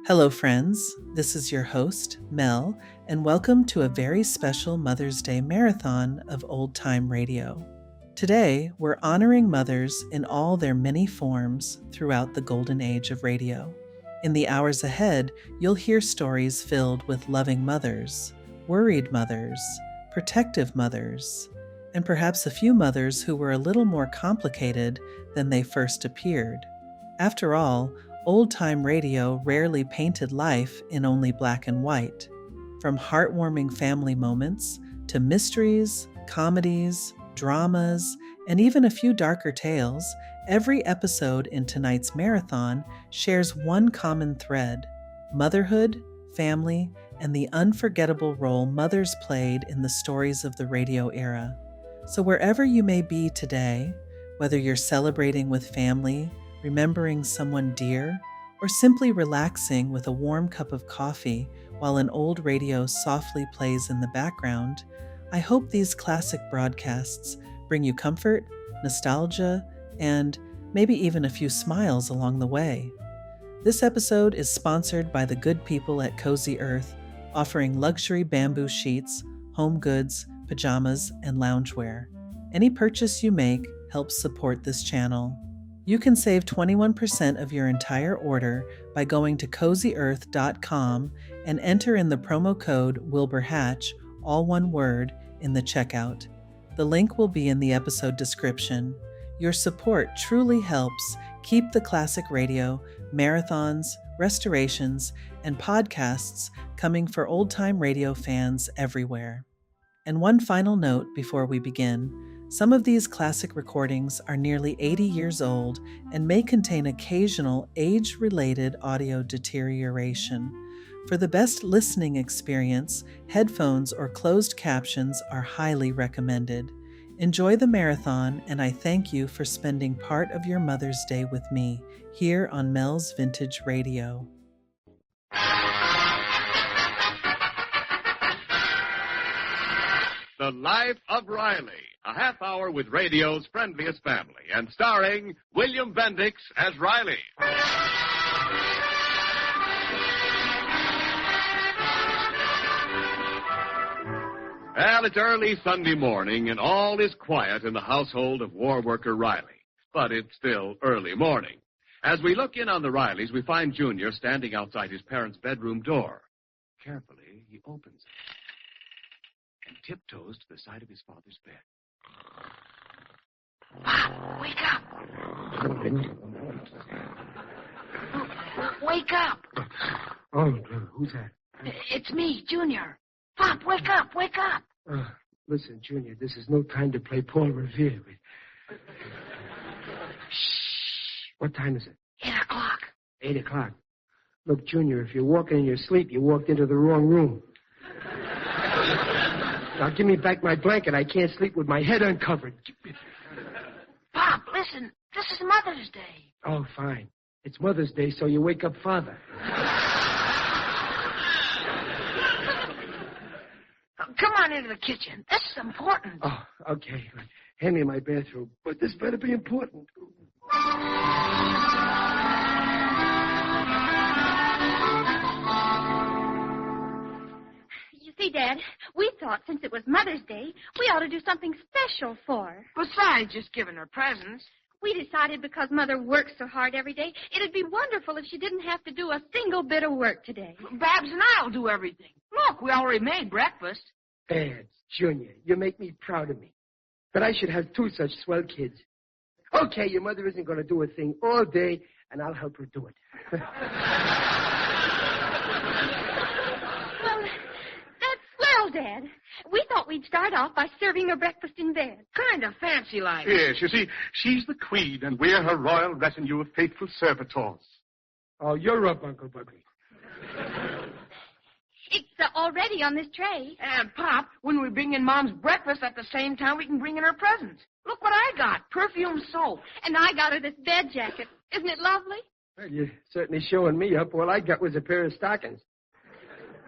Hello, friends. This is your host, Mel, and welcome to a very special Mother's Day marathon of Old Time Radio. Today, we're honoring mothers in all their many forms throughout the golden age of radio. In the hours ahead, you'll hear stories filled with loving mothers, worried mothers, protective mothers, and perhaps a few mothers who were a little more complicated than they first appeared. After all, old-time radio rarely painted life in only black and white. From heartwarming family moments to mysteries, comedies, dramas, and even a few darker tales, every episode in tonight's marathon shares one common thread: motherhood, family, and the unforgettable role mothers played in the stories of the radio era. So wherever you may be today, whether you're celebrating with family, remembering someone dear, or simply relaxing with a warm cup of coffee while an old radio softly plays in the background, I hope these classic broadcasts bring you comfort, nostalgia, and maybe even a few smiles along the way. This episode is sponsored by the good people at Cozy Earth, offering luxury bamboo sheets, home goods, pajamas, and loungewear. Any purchase you make helps support this channel. You can save 21% of your entire order by going to CozyEarth.com and enter in the promo code WilburHatch, all one word, in the checkout. The link will be in the episode description. Your support truly helps keep the classic radio, marathons, restorations, and podcasts coming for old-time radio fans everywhere. And one final note before we begin. Some of these classic recordings are nearly 80 years old and may contain occasional age-related audio deterioration. For the best listening experience, headphones or closed captions are highly recommended. Enjoy the marathon, and I thank you for spending part of your Mother's Day with me here on Mel's Vintage Radio. The Life of Riley, a half hour with radio's friendliest family, and starring William Bendix as Riley. Well, it's early Sunday morning, and all is quiet in the household of war worker Riley. But it's still early morning. As we look in on the Rileys, we find Junior standing outside his parents' bedroom door. Carefully, he opens it and tiptoes to the side of his father's bed. Pop, wake up. Wake up. Oh, who's that? It's me, Junior. Pop, wake up, wake up. Listen, Junior, this is no time to play Paul Revere. Shh. What time is it? 8 o'clock. 8 o'clock. Look, Junior, if you're walking in your sleep, you walked into the wrong room. Now, give me back my blanket. I can't sleep with my head uncovered. Pop, listen. This is Mother's Day. Oh, fine. It's Mother's Day, so you wake up Father. Come on into the kitchen. This is important. Oh, okay. Hand me my bathrobe. But this better be important. See, Dad, we thought since it was Mother's Day, we ought to do something special for her. Besides just giving her presents. We decided because Mother works so hard every day, it'd be wonderful if she didn't have to do a single bit of work today. Babs and I'll do everything. Look, we already made breakfast. Babs, Junior, you make me proud of me. But I should have two such swell kids. Okay, your mother isn't going to do a thing all day, and I'll help her do it. Well, Dad, we thought we'd start off by serving her breakfast in bed. Kind of fancy like. Yes, you see, she's the queen, and we're her royal retinue of faithful servitors. Oh, you're up, Uncle Buckley. It's already on this tray. And, Pop, when we bring in Mom's breakfast at the same time, we can bring in her presents. Look what I got, perfume soap. And I got her this bed jacket. Isn't it lovely? Well, you're certainly showing me up. All I got was a pair of stockings.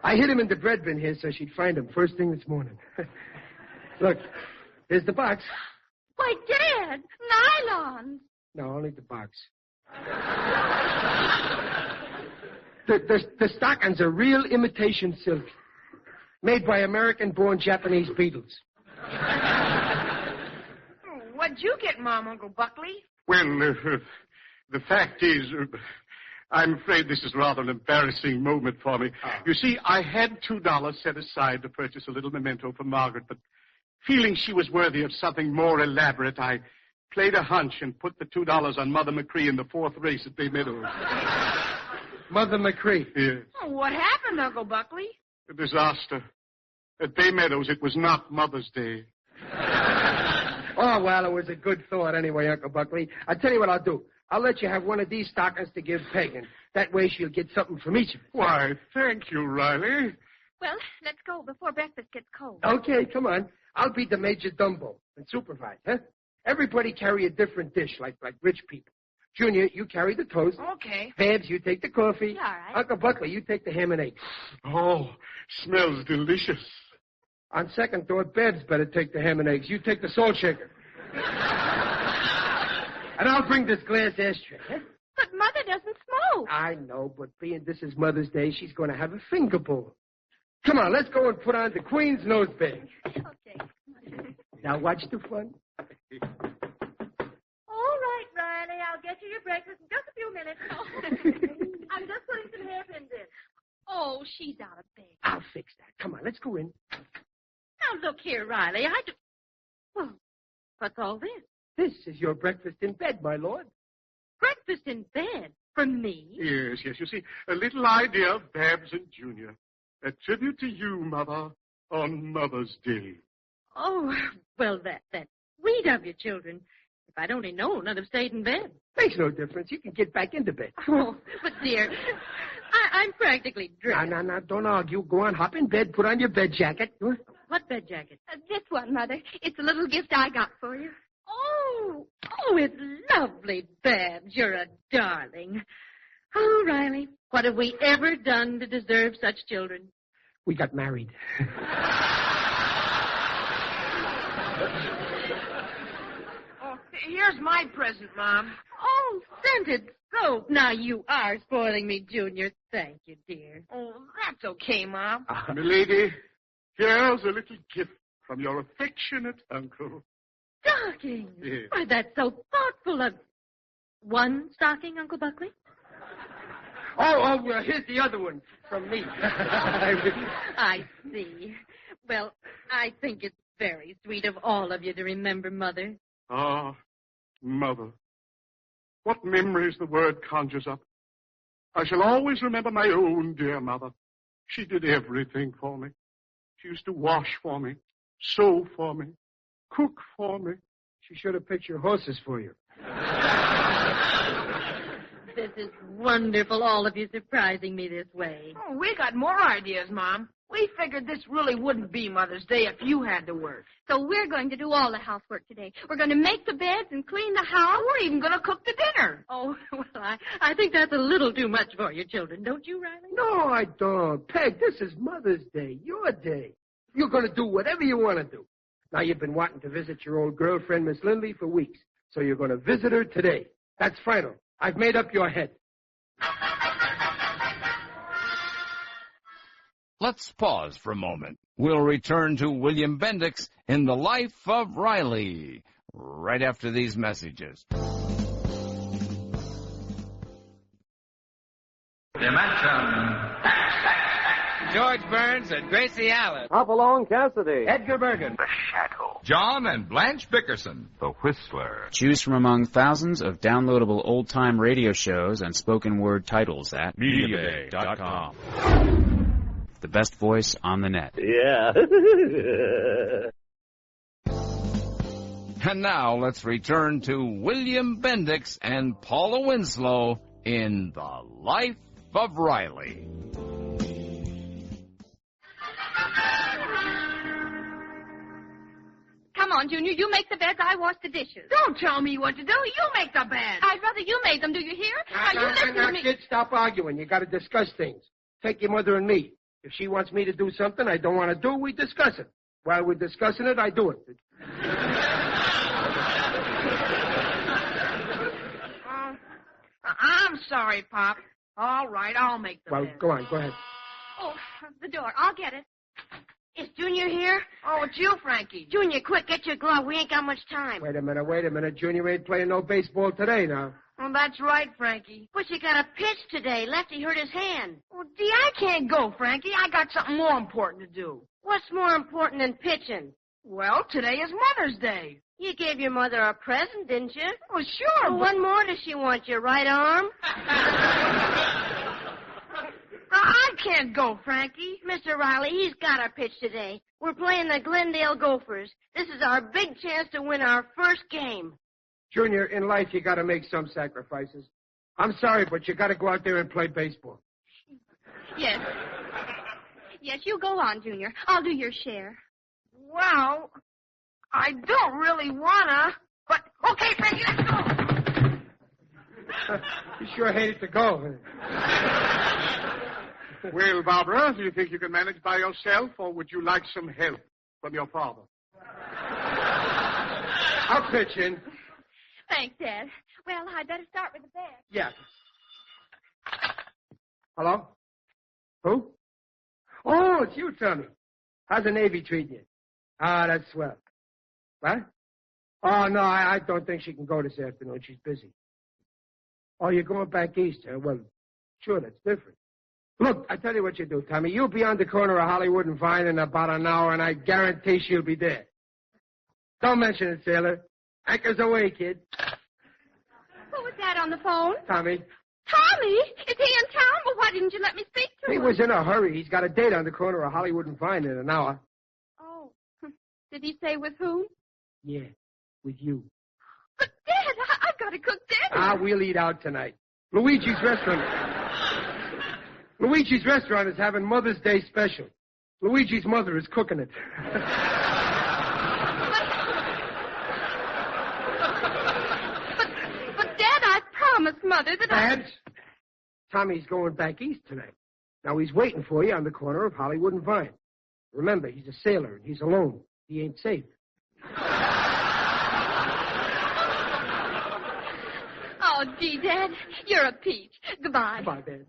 I hid him in the bread bin here so she'd find him first thing this morning. Look, here's the box. Why, Dad, nylons. No, only the box. The stockings are real imitation silk, made by American-born Japanese beetles. What'd you get, Mom, Uncle Buckley? Well, the fact is, I'm afraid this is rather an embarrassing moment for me. Oh. You see, I had $2 set aside to purchase a little memento for Margaret, but feeling she was worthy of something more elaborate, I played a hunch and put the $2 on Mother McCree in the 4th race at Bay Meadows. Mother McCree. Yes. Oh, what happened, Uncle Buckley? A disaster. At Bay Meadows, it was not Mother's Day. Oh, well, it was a good thought anyway, Uncle Buckley. I'll tell you what I'll do. I'll let you have one of these stockings to give Peg, and that way she'll get something from each of us. Why, thank you, Riley. Well, let's go before breakfast gets cold. Okay, come on. I'll be the Major Dumbo and supervise, huh? Everybody carry a different dish, like rich people. Junior, you carry the toast. Okay. Babs, you take the coffee. Yeah, all right. Uncle Buckley, you take the ham and eggs. Oh, smells delicious. On second thought, Babs better take the ham and eggs. You take the salt shaker. And I'll bring this glass ashtray. Huh? But Mother doesn't smoke. I know, but being this is Mother's Day, she's going to have a finger bowl. Come on, let's go and put on the Queen's nose bag. Okay. Now watch the fun. All right, Riley. I'll get you your breakfast in just a few minutes. I'm just putting some hairpins in. Oh, she's out of bed. I'll fix that. Come on, let's go in. Now, look here, Riley. Well, what's all this? This is your breakfast in bed, my lord. Breakfast in bed? For me? Yes. You see, a little idea of Babs and Junior. A tribute to you, Mother, on Mother's Day. Oh, well, that's sweet of you, children. If I'd only known, I'd have stayed in bed. Makes no difference. You can get back into bed. Oh, but dear, I'm practically dressed. No, don't argue. Go on, hop in bed, put on your bed jacket. What bed jacket? This one, Mother. It's a little gift I got for you. Oh, it's lovely, Babs. You're a darling. Oh, Riley, what have we ever done to deserve such children? We got married. Oh, here's my present, Mom. Oh, scented soap. Now you are spoiling me, Junior. Thank you, dear. Oh, that's okay, Mom. Milady, here's a little gift from your affectionate uncle. Stocking. Yes. Why, that's so thoughtful of... One stocking, Uncle Buckley? Here's the other one from me. I see. Well, I think it's very sweet of all of you to remember Mother. Ah, Mother. What memories the word conjures up. I shall always remember my own dear mother. She did everything for me. She used to wash for me, sew for me, cook for me. She should have picked your horses for you. This is wonderful, all of you surprising me this way. Oh, we got more ideas, Mom. We figured this really wouldn't be Mother's Day if you had to work. So we're going to do all the housework today. We're going to make the beds and clean the house. We're even going to cook the dinner. Oh, well, I think that's a little too much for you children, don't you, Riley? No, I don't. Peg, this is Mother's Day, your day. You're going to do whatever you want to do. Now, you've been wanting to visit your old girlfriend, Miss Lindley, for weeks. So you're going to visit her today. That's final. I've made up your head. Let's pause for a moment. We'll return to William Bendix in The Life of Riley right after these messages. Dimension. George Burns and Gracie Allen. Hopalong Cassidy. Edgar Bergen. The Shadow. John and Blanche Bickerson. The Whistler. Choose from among thousands of downloadable old-time radio shows and spoken word titles at MediaBay.com. The best voice on the net. Yeah. And now let's return to William Bendix and Paula Winslow in The Life of Riley. Come on, Junior. You make the beds. I wash the dishes. Don't tell me what to do. You make the bed. I'd rather you made them. Do you hear? Now, you listen to me. Kids, stop arguing. You got to discuss things. Take your mother and me. If she wants me to do something I don't want to do, we discuss it. While we're discussing it, I do it. I'm sorry, Pop. All right, I'll make the Well, bed. go on, go ahead. Oh, the door. I'll get it. Is Junior here? Oh, it's you, Frankie. Junior, quick, get your glove. We ain't got much time. Wait a minute. Junior ain't playing no baseball today now. Well, that's right, Frankie. But you got a pitch today. Lefty hurt his hand. Well, gee, I can't go, Frankie. I got something more important to do. What's more important than pitching? Well, today is Mother's Day. You gave your mother a present, didn't you? Well, sure, Well, but... what more does she want? Your right arm? I can't go, Frankie. Mr. Riley, he's got a pitch today. We're playing the Glendale Gophers. This is our big chance to win our first game. Junior, in life, you got to make some sacrifices. I'm sorry, but you got to go out there and play baseball. Yes. Yes, you go on, Junior. I'll do your share. Well, I don't really wanna, but okay, Frankie, let's go. You sure hated to go. Well, Barbara, do you think you can manage by yourself, or would you like some help from your father? I'll pitch in. Thanks, Dad. Well, I'd better start with the bed. Yeah. Hello? Who? Oh, it's you, Tommy. How's the Navy treating you? Ah, that's swell. What? Oh, no, I don't think she can go this afternoon. She's busy. Oh, you're going back east, huh? Well, sure, that's different. Look, I tell you what you do, Tommy. You'll be on the corner of Hollywood and Vine in about an hour, and I guarantee she'll be there. Don't mention it, sailor. Anchor's away, kid. Who was that on the phone? Tommy. Tommy? Is he in town? Well, why didn't you let me speak to He him? was in a hurry. He's got a date on the corner of Hollywood and Vine in an hour. Oh. Did he say with whom? Yeah, with you. But, Dad, I've got to cook dinner. Ah, we'll eat out tonight. Luigi's Restaurant. Luigi's Restaurant is having Mother's Day special. Luigi's mother is cooking it. But, Dad, I promised Mother that Dad, Tommy's going back east tonight. Now, he's waiting for you on the corner of Hollywood and Vine. Remember, he's a sailor and he's alone. He ain't safe. Oh, gee, Dad, you're a peach. Goodbye. Goodbye, Dad.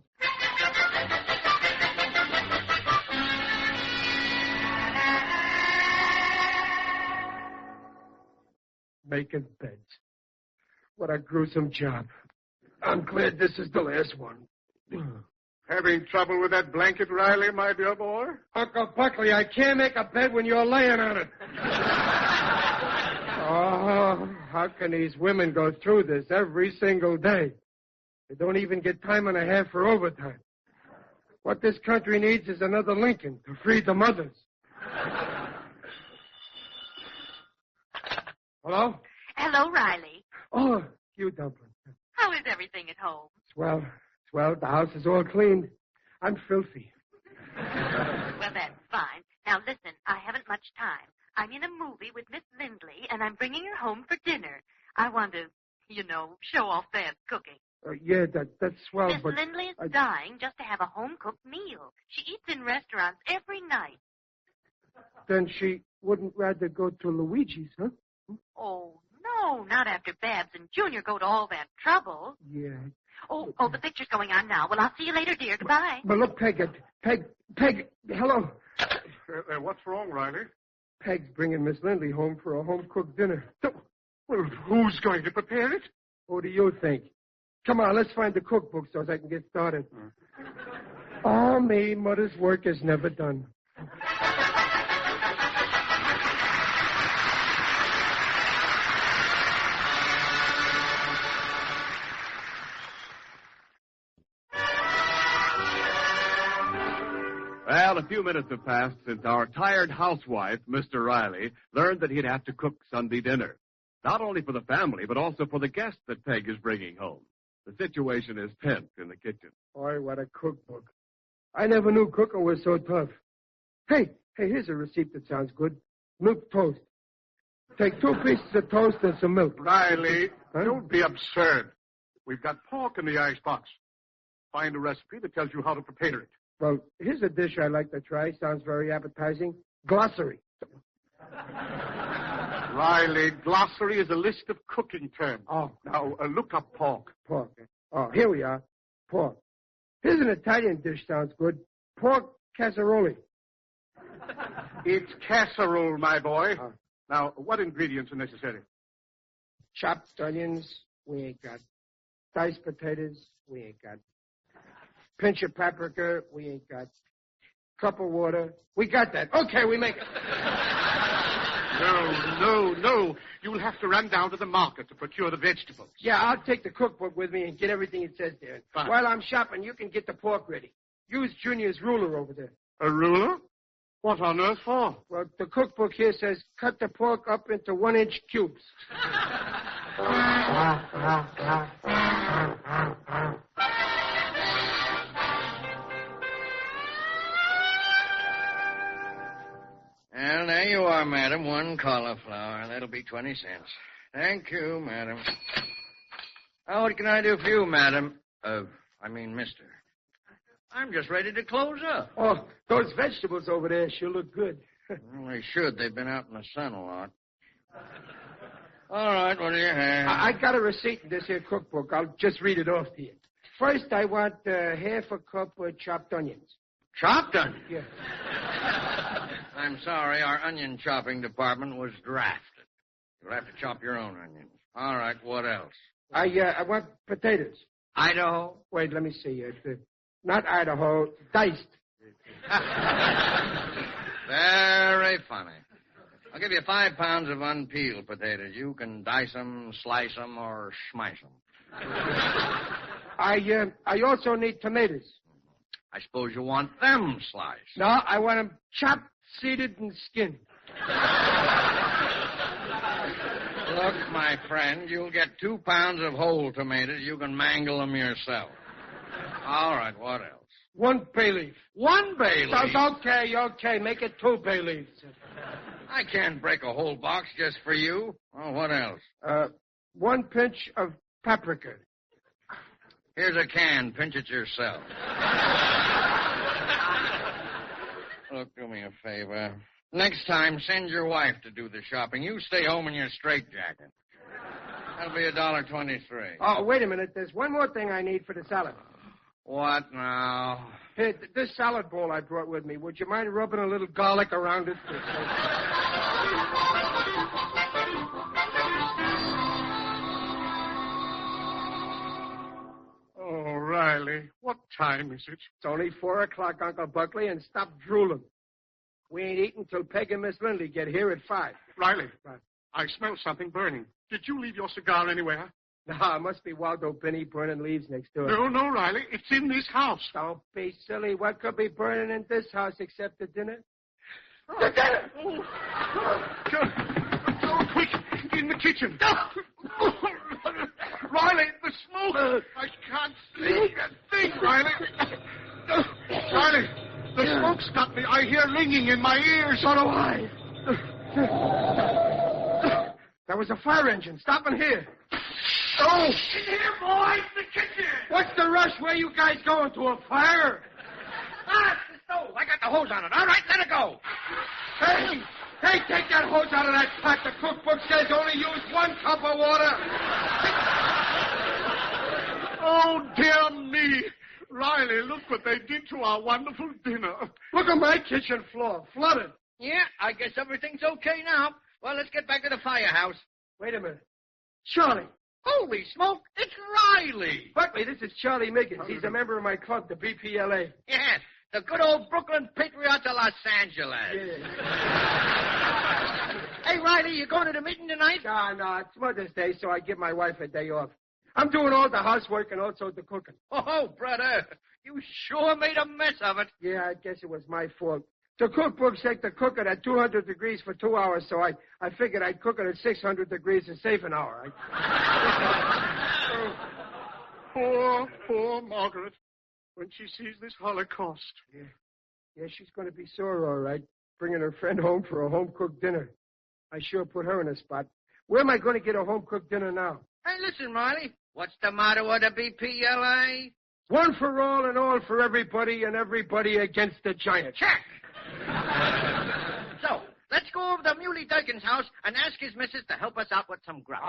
Making beds. What a gruesome job. I'm glad this is the last one. Having trouble with that blanket, Riley, my dear boy? Uncle Buckley, I can't make a bed when you're laying on it. Oh, how can these women go through this every single day? They don't even get time and a half for overtime. What this country needs is another Lincoln to free the mothers. Hello? Hello, Riley. Oh, you, Dumpling. How is everything at home? Swell. The house is all cleaned. I'm filthy. Well, that's fine. Now, listen, I haven't much time. I'm in a movie with Miss Lindley, and I'm bringing her home for dinner. I want to, show off Bab's cooking. Yeah, that's swell, Miss but... Lindley is dying just to have a home-cooked meal. She eats in restaurants every night. Then she wouldn't rather go to Luigi's, huh? Oh, no, not after Babs and Junior go to all that trouble. Yeah. Oh, the picture's going on now. Well, I'll see you later, dear. Goodbye. But look, Peg, hello. What's wrong, Riley? Peg's bringing Miss Lindley home for a home-cooked dinner. Well, who's going to prepare it? Who do you think? Come on, let's find the cookbook so I can get started. Oh, me, Mother's work is never done. Well, a few minutes have passed since our tired housewife, Mr. Riley, learned that he'd have to cook Sunday dinner. Not only for the family, but also for the guests that Peg is bringing home. The situation is tense in the kitchen. Boy, what a cookbook. I never knew cooking was so tough. Hey, here's a receipt that sounds good. Milk toast. Take 2 pieces of toast and some milk. Riley, don't be absurd. We've got pork in the icebox. Find a recipe that tells you how to prepare it. Well, here's a dish I'd like to try. Sounds very appetizing. Glossary. Riley, glossary is a list of cooking terms. Oh. Now, look up pork. Pork. Oh, here we are. Pork. Here's an Italian dish sounds good. Pork casserole. It's casserole, my boy. Now, what ingredients are necessary? Chopped onions, we ain't got. Diced potatoes, we ain't got. Pinch of paprika, we ain't got. Cup of water, we got that. Okay, we make it. No. You'll have to run down to the market to procure the vegetables. Yeah, I'll take the cookbook with me and get everything it says there. Fine. While I'm shopping, you can get the pork ready. Use Junior's ruler over there. A ruler? What on earth for? Well, the cookbook here says cut the pork up into 1-inch cubes. Well, there you are, madam. 1 cauliflower. That'll be 20 cents. Thank you, madam. Oh, what can I do for you, madam? Mister. I'm just ready to close up. Oh, those vegetables over there sure look good. Well, they should. They've been out in the sun a lot. All right, what do you have? I got a receipt in this here cookbook. I'll just read it off to you. First, I want half a cup of chopped onions. Chopped onions? Yeah. I'm sorry, our onion chopping department was drafted. You'll have to chop your own onions. All right, what else? I want potatoes. Idaho? Wait, let me see. Not Idaho, diced. Very funny. I'll give you 5 pounds of unpeeled potatoes. You can dice them, slice them, or smice them. I also need tomatoes. I suppose you want them sliced. No, I want them chopped, seeded, and skinned. Look, my friend, you'll get 2 pounds of whole tomatoes. You can mangle them yourself. All right, what else? 1 bay leaf. 1 bay leaf? Okay. Make it 2 bay leaves. I can't break a whole box just for you. Oh, what else? 1 pinch of paprika. Here's a can. Pinch it yourself. Look, do me a favor. Next time, send your wife to do the shopping. You stay home in your straitjacket. That'll be $1.23. Oh, wait a minute. There's one more thing I need for the salad. What now? Hey, this salad bowl I brought with me, would you mind rubbing a little garlic around it? Oh, Riley, what time is it? It's only 4 o'clock, Uncle Buckley, and stop drooling. We ain't eating till Peg and Miss Lindley get here at 5. Riley, Right. I smell something burning. Did you leave your cigar anywhere? No, it must be Waldo Binney burning leaves next door. No, Riley. It's in this house. Don't be silly. What could be burning in this house except the dinner? Oh. The dinner! Go quick, in the kitchen. Riley, the smoke. I can't see a thing, Riley. Riley, the smoke's got me. I hear ringing in my ears. So do I. That was a fire engine. Stopping here. Oh! In here, boys, the kitchen. What's the rush? Where you guys going? To a fire? Ah, it's the stove. I got the hose on it. All right, let it go. Hey, take that hose out of that pot. The cookbook says only use 1 cup of water. Oh, dear me. Riley, look what they did to our wonderful dinner. Look at my kitchen floor. Flooded. Yeah, I guess everything's okay now. Well, let's get back to the firehouse. Wait a minute. Charlie. Holy smoke, it's Riley. Buckley, this is Charlie Miggins. He's a member of my club, the BPLA. Yes, the good old Brooklyn Patriots of Los Angeles. Yeah. Hey, Riley, you going to the meeting tonight? No, it's Mother's Day, so I give my wife a day off. I'm doing all the housework and also the cooking. Oh, brother, you sure made a mess of it. Yeah, I guess it was my fault. The cookbook said to cook it at 200 degrees for 2 hours, so I figured I'd cook it at 600 degrees and save an hour. Poor Margaret, when she sees this Holocaust. Yeah, she's going to be sore, all right, bringing her friend home for a home-cooked dinner. I sure put her in a spot. Where am I going to get a home-cooked dinner now? Hey, listen, Riley, what's the motto of the BPLA? One for all and all for everybody and everybody against the giant. Check. So, let's let's go over to Muley Durkin's house and ask his missus to help us out with some grub.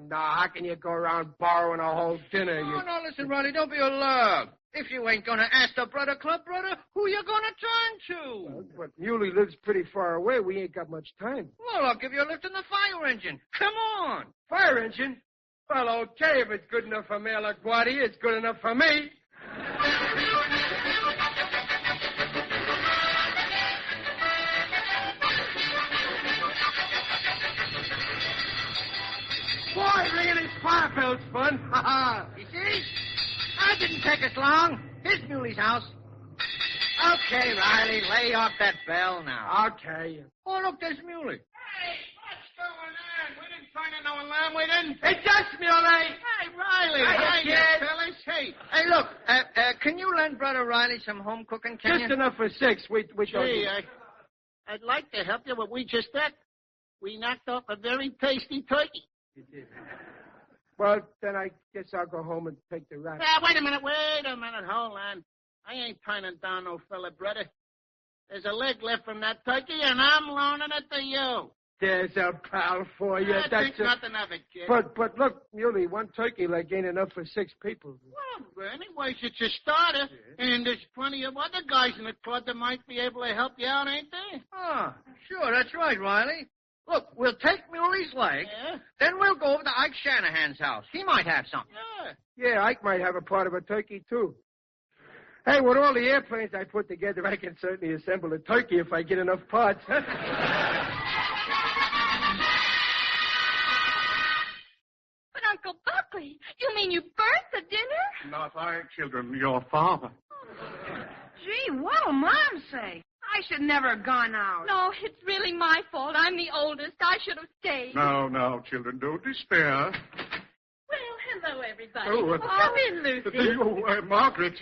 No, how can you go around borrowing a whole dinner? No, listen, Riley, don't be a love. If you ain't gonna ask the Brother Club, brother, who you gonna turn to? Well, but Muley lives pretty far away. We ain't got much time. Well, I'll give you a lift in the fire engine. Come on. Fire engine? Well, okay, if it's good enough for Mayor LaGuardia, it's good enough for me. Boy, ringing his fire bell's fun. You see? That didn't take us long. Here's Muley's house. Okay, Riley, lay off that bell now. Okay. Oh, look, there's Muley. Hey, what's going on? We didn't turn in no alarm, we didn't. It's just Muley. Hey, Riley. Hiya, kid. fellas. Hey. Hey, look, can you lend Brother Riley some home cooking, can Just you? enough for 6. We don't Gee, need- I'd like to help you, but we just that. We knocked off a very tasty turkey. Well, then I guess I'll go home and take the rat. Wait a minute. Hold on. I ain't turning down no fella, brother. There's a leg left from that turkey, and I'm loaning it to you. There's a pal for you. I think nothing of it, kid. But look, Muley, one turkey leg ain't enough for 6 people. Well, anyways, it's a starter, and there's plenty of other guys in the club that might be able to help you out, ain't there? Oh, sure, that's right, Riley. Look, we'll take Muley's leg, then we'll go over to Ike Shanahan's house. He might have something. Yeah, Ike might have a part of a turkey, too. Hey, with all the airplanes I put together, I can certainly assemble a turkey if I get enough parts. But, Uncle Buckley, you mean you burnt the dinner? Not I, children, your father. Gee, what'll Mom say? I should never have gone out. No, it's really my fault. I'm the oldest. I should have stayed. No, children, don't despair. Well, hello, everybody. Oh, Come in, Lucy. Margaret,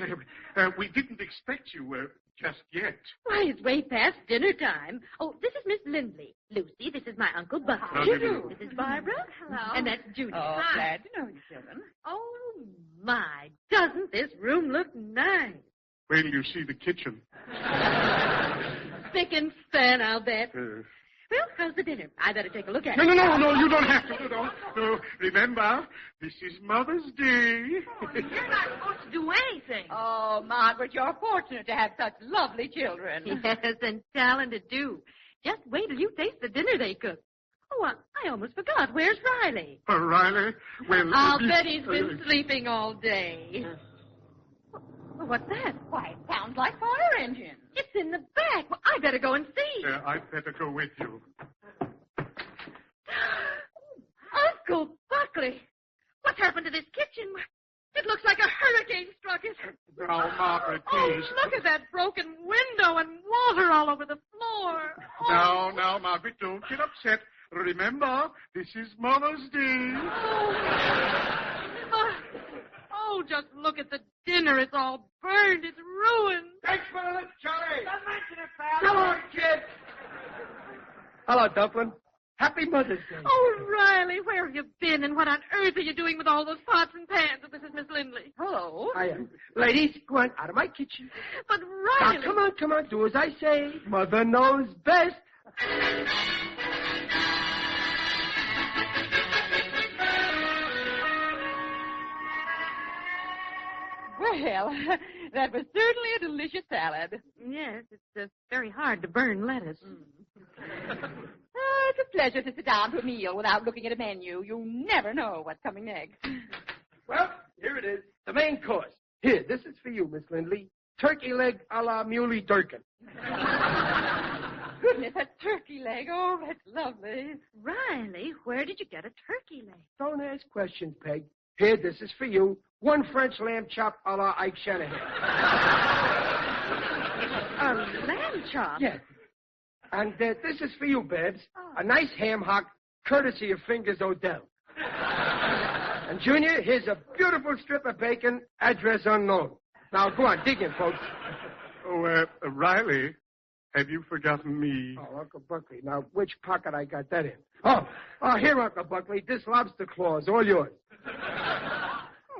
we didn't expect you just yet. Why, it's way past dinner time. Oh, this is Miss Lindley. Lucy, this is my Uncle Buckley. How do you do? This is Barbara. Hello. And that's Junior. Oh, Hi. glad to know you, children. Oh, my. Doesn't this room look nice? Wait till you see the kitchen. Spick and span, I'll bet. Well, how's the dinner? I better take a look at it. No, you don't have to. No, remember, this is Mother's Day. You're not supposed to do anything. Oh, Margaret, you're fortunate to have such lovely children. Yes, and talented, too. Just wait till you taste the dinner they cook. Oh, I almost forgot. Where's Riley? Riley? Well, I'll bet he's been sleeping all day. Well, what's that? Why, it sounds like fire engines. It's in the back. Well, I better go and see. I'd better go with you. Uncle Buckley, what's happened to this kitchen? It looks like a hurricane struck it. Now, Margaret, Oh, please. look at that broken window and water all over the floor. Oh. Now, Margaret, don't get upset. Remember, this is Mother's Day. Oh, just look at the dinner. It's all burned. It's ruined. Thanks for the lift, Charlie. Don't mention it, pal. Come on, kid. Hello, Dumpling. Happy Mother's Day. Oh, Riley, where have you been, and what on earth are you doing with all those pots and pans? This is Miss Lindley. Hello. I am. Ladies, go on out of my kitchen. But Riley... Now, come on. Do as I say. Mother knows best. Well, that was certainly a delicious salad. Yes, it's very hard to burn lettuce. Oh, it's a pleasure to sit down to a meal without looking at a menu. You never know what's coming next. Well, here it is. The main course. Here, this is for you, Miss Lindley. Turkey leg a la Muley Durkin. Goodness, a turkey leg. Oh, that's lovely. Riley, where did you get a turkey leg? Don't ask questions, Peg. Here, this is for you. One French lamb chop a la Ike Shanahan. A lamb chop? Yes. And this is for you, Babs. A nice ham hock, courtesy of Fingers Odell. And, Junior, here's a beautiful strip of bacon, address unknown. Now, go on, dig in, folks. Oh, Riley, have you forgotten me? Oh, Uncle Buckley. Now, which pocket I got that in? Oh, here, Uncle Buckley. This lobster claw is all yours.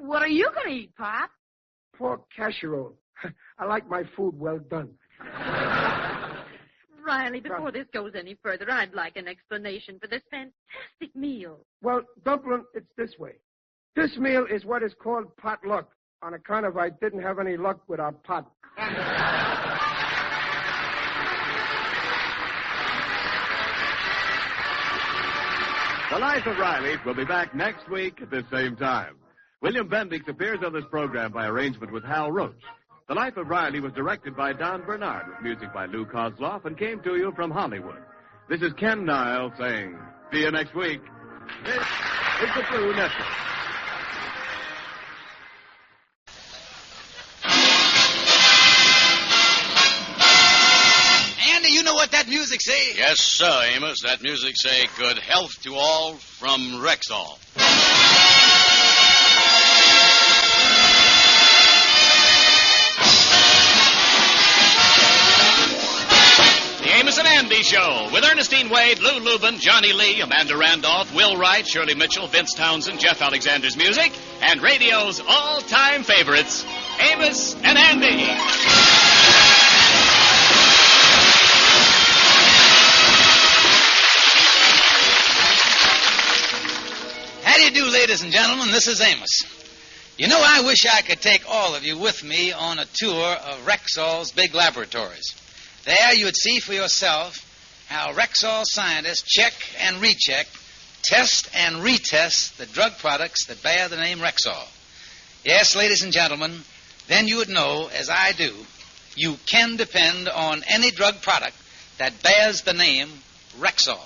What are you going to eat, Pop? Pork casserole. I like my food well done. Riley, before this goes any further, I'd like an explanation for this fantastic meal. Well, Dumplin', it's this way. This meal is what is called potluck, on account of I didn't have any luck with our pot. The Life of Riley will be back next week at this same time. William Bendix appears on this program by arrangement with Hal Roach. The Life of Riley was directed by Don Bernard with music by Lou Kozloff and came to you from Hollywood. This is Ken Niles saying, see you next week. This is the Blue Network. Andy, you know what that music say? Yes, sir, Amos. That music say, good health to all from 𝒆𝒆𝒔. The Amos and Andy Show with Ernestine Wade, Lou Lubin, Johnny Lee, Amanda Randolph, Will Wright, Shirley Mitchell, Vince Townsend, Jeff Alexander's music, and radio's all-time favorites, Amos and Andy. How do you do, ladies and gentlemen? This is Amos. You know, I wish I could take all of you with me on a tour of 𝒆𝒆𝒔's big laboratories. There you'd see for yourself how 𝒆𝒆𝒔 scientists check and recheck, test and retest the drug products that bear the name 𝒆𝒆𝒔. Yes, ladies and gentlemen, then you would know, as I do, you can depend on any drug product that bears the name 𝒆𝒆𝒔.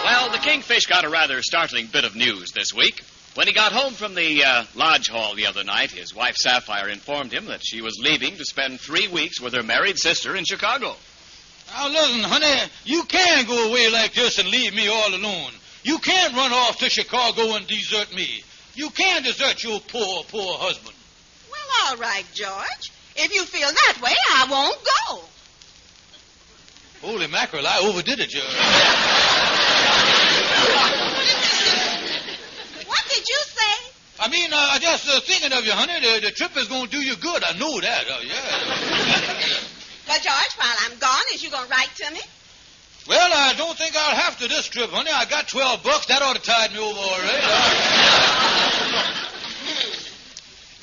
Well, the Kingfish got a rather startling bit of news this week. When he got home from the lodge hall the other night, his wife Sapphire informed him that she was leaving to spend 3 weeks with her married sister in Chicago. Now, listen, honey, you can't go away like this and leave me all alone. You can't run off to Chicago and desert me. You can't desert your poor, poor husband. Well, all right, George. If you feel that way, I won't go. Holy mackerel, I overdid it, George. What did you say? I mean, just thinking of you, honey, the trip is going to do you good. I know that, yeah. But, George, while I'm gone, is you going to write to me? Well, I don't think I'll have to this trip, honey. I got $12. That ought to tide me over all right.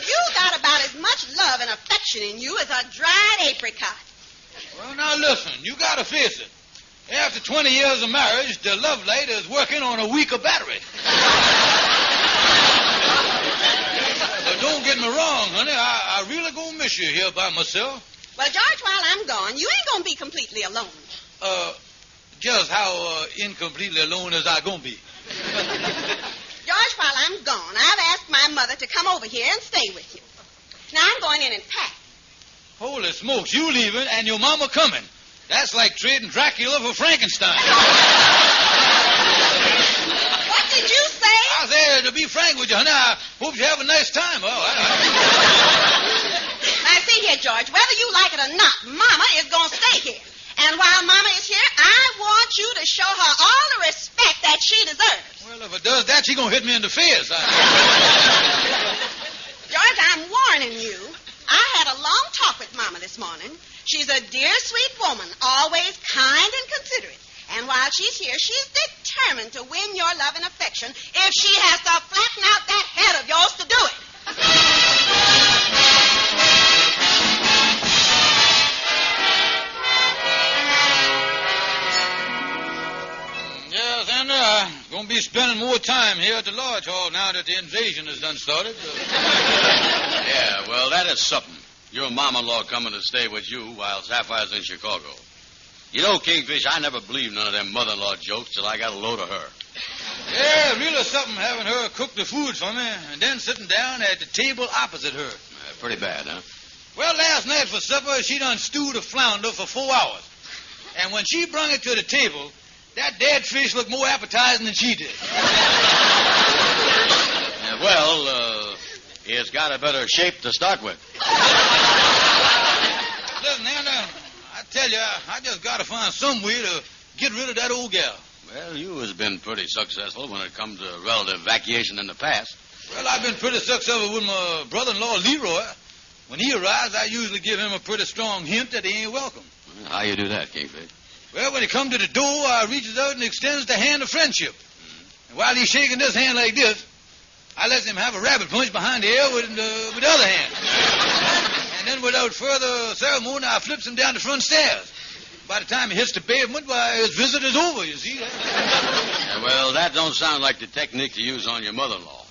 You got about as much love and affection in you as a dried apricot. Well, now, listen. You got to face it. After 20 years of marriage, the love light is working on a weaker battery. But don't get me wrong, honey. I really gonna miss you here by myself. Well, George, while I'm gone, you ain't gonna be completely alone. Just how incompletely alone is I gonna be? George, while I'm gone, I've asked my mother to come over here and stay with you. Now, I'm going in and pack. Holy smokes, you leaving and your mama coming. That's like trading Dracula for Frankenstein. What did you say? I said, to be frank with you, honey, I hope you have a nice time. Now, see here, George, whether you like it or not, Mama is going to stay here. And while Mama is here, I want you to show her all the respect that she deserves. Well, if it does that, she's going to hit me in the face. George, I'm warning you. I had a long talk with Mama this morning. She's a dear, sweet woman, always kind and considerate. And while she's here, she's determined to win your love and affection if she has to flatten out that head of yours to do it. Yes, and going to be spending more time here at the lodge hall now that the invasion has done started. Yeah, well, that is something. Your mama-in-law coming to stay with you while Sapphire's in Chicago. You know, Kingfish, I never believed none of them mother-in-law jokes till I got a load of her. Yeah, really something having her cook the food for me and then sitting down at the table opposite her. Pretty bad, huh? Well, last night for supper, she done stewed a flounder for 4 hours. And when she brung it to the table, that dead fish looked more appetizing than she did. It's got a better shape to start with. Listen, Anna, I tell you, I just got to find some way to get rid of that old gal. Well, you has been pretty successful when it comes to relative vacuation in the past. Well, I've been pretty successful with my brother-in-law, Leroy. When he arrives, I usually give him a pretty strong hint that he ain't welcome. How you do that, Kingfish? Well, when he comes to the door, I reaches out and extends the hand of friendship. And while he's shaking this hand like this, I lets him have a rabbit punch behind the ear with the other hand. And then without further ceremony, I flips him down the front stairs. By the time he hits the pavement, why, his visit is over, you see. Yeah, well, that don't sound like the technique you use on your mother-in-law.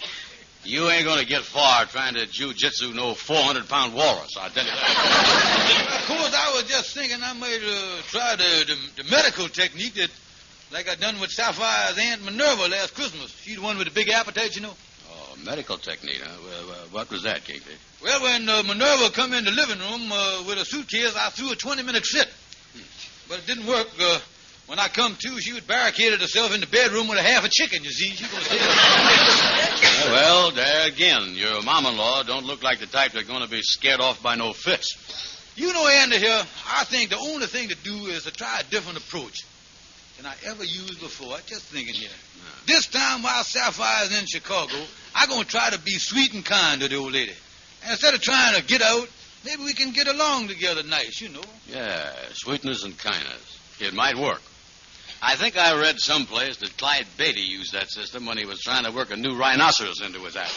You ain't going to get far trying to jiu-jitsu no 400-pound walrus, I tell you that. Of course, I was just thinking I might try the medical technique that, like I done with Sapphire's Aunt Minerva last Christmas. She's the one with the big appetite, you know. Oh, medical technique, huh? Well, what was that, Kingfish? Well, when Minerva come in the living room with a suitcase, I threw a 20-minute fit. But it didn't work. When I come to, she would barricaded herself in the bedroom with a half a chicken, you see. She gonna stay there. Well, there again, your mom-in-law don't look like the type that's going to be scared off by no fits. You know, Andy, here, I think the only thing to do is to try a different approach than I ever used before. I'm just thinking here. This time while Sapphire's in Chicago, I'm going to try to be sweet and kind to the old lady. And instead of trying to get out, maybe we can get along together nice, you know. Yeah, sweetness and kindness. It might work. I think I read someplace that Clyde Beatty used that system when he was trying to work a new rhinoceros into his act.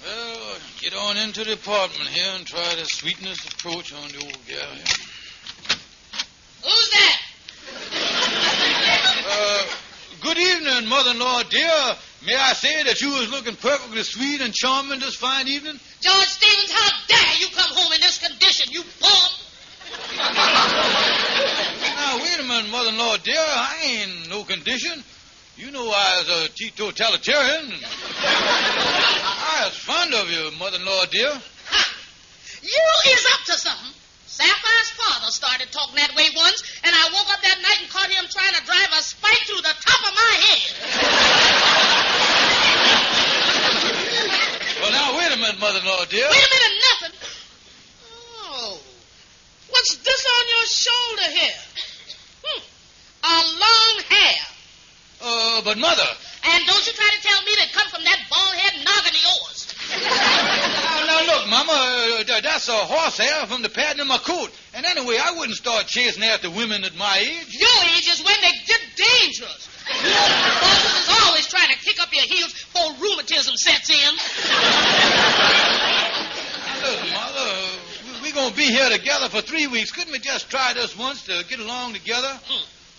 Well, get on into the apartment here and try the sweetness approach on the old gal here. Who's that? Good evening, mother-in-law, dear. May I say that you was looking perfectly sweet and charming this fine evening? George Stevens, how dare you come home in this condition, you bum! Now, wait a minute, mother-in-law, dear. I ain't no condition. You know I was a teetotalitarian. I was fond of you, mother-in-law, dear. Ha! You is up to something. Sapphire's father started talking that way once, and I woke up that night and caught him trying to drive a spike through the top of my head. Well, now, wait a minute, mother-in-law, dear. Wait a minute, nothing. Oh, what's this on your shoulder here? A long hair. But mother. And don't you try to tell me that come from that bald-head noggin of yours. Now, look, Mama, that's a horsehair from the padding of my coat. And anyway, I wouldn't start chasing after women at my age. Your age is when they get dangerous. You bosses is always trying to kick up your heels before rheumatism sets in. Now, look, Mother, we're going to be here together for 3 weeks. Couldn't we just try this once to get along together?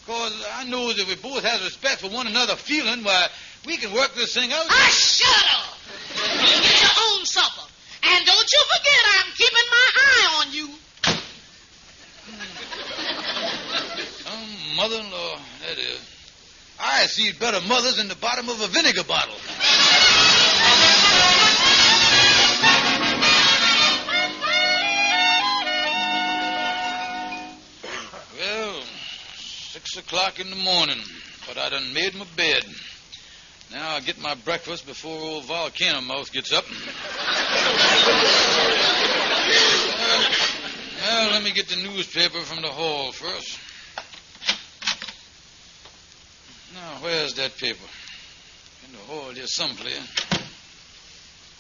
Because I know that we both have respect for one another feeling, why, we can work this thing out. Ah, shut up! You get your own supper. And don't you forget I'm keeping my eye on you. Mother-in-law, that is. I see better mothers in the bottom of a vinegar bottle. Well, 6 o'clock in the morning, but I done made my bed. Now I'll get my breakfast before old Volcano Mouth gets up. Well, let me get the newspaper from the hall first. Now, where's that paper? In the hall here someplace.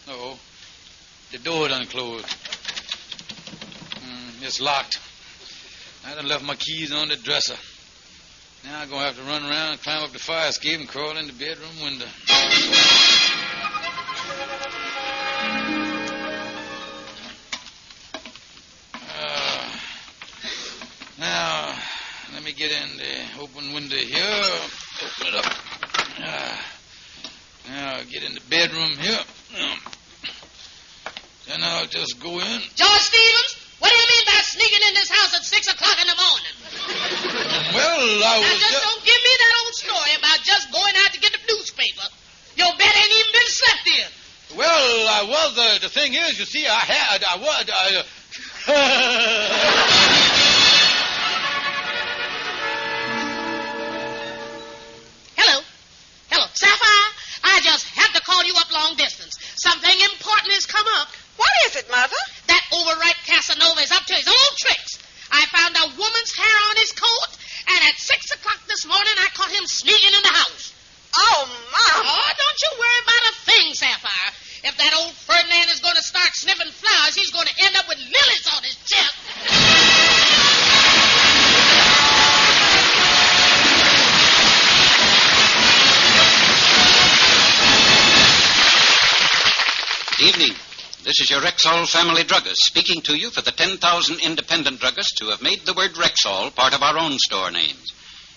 No, the door done closed. It's locked. I done left my keys on the dresser. Now I'm going to have to run around and climb up the fire escape and crawl in the bedroom window. Now, let me get in the open window here. Open it up. Now, get in the bedroom here. Then I'll just go in. George Stevens, what do you mean by sneaking in this house at 6 o'clock in the morning? Well, I was Now, just don't give me that old story about just going out to get the newspaper. Your bed ain't even been slept in. Well, I was. The thing is, you see, I was. Hello, Sapphire. I just had to call you up long distance. Something important has come up. What is it, Mother? That overripe Casanova is up to his old tricks. I found a woman's hair on his This is your Rexall family druggist speaking to you for the 10,000 independent druggists who have made the word Rexall part of our own store names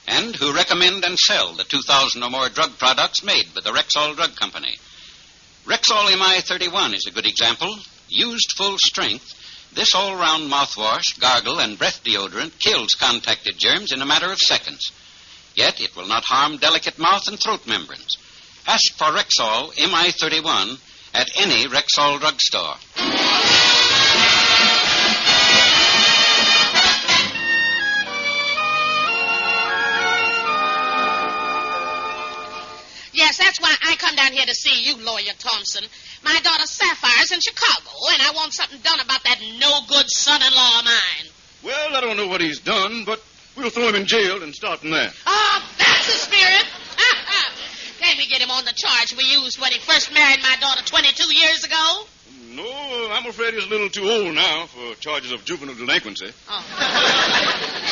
and who recommend and sell the 2,000 or more drug products made by the Rexall Drug Company. Rexall MI31 is a good example. Used full strength, this all-round mouthwash, gargle, and breath deodorant kills contacted germs in a matter of seconds. Yet it will not harm delicate mouth and throat membranes. Ask for Rexall MI31 at any Rexall drugstore. Yes, that's why I come down here to see you, Lawyer Thompson. My daughter Sapphire's in Chicago, and I want something done about that no-good son-in-law of mine. Well, I don't know what he's done, but we'll throw him in jail and start from there. Oh, that's the spirit. Can we get him on the charge we used when he first married my daughter 22 years ago? No, I'm afraid he's a little too old now for charges of juvenile delinquency. Oh.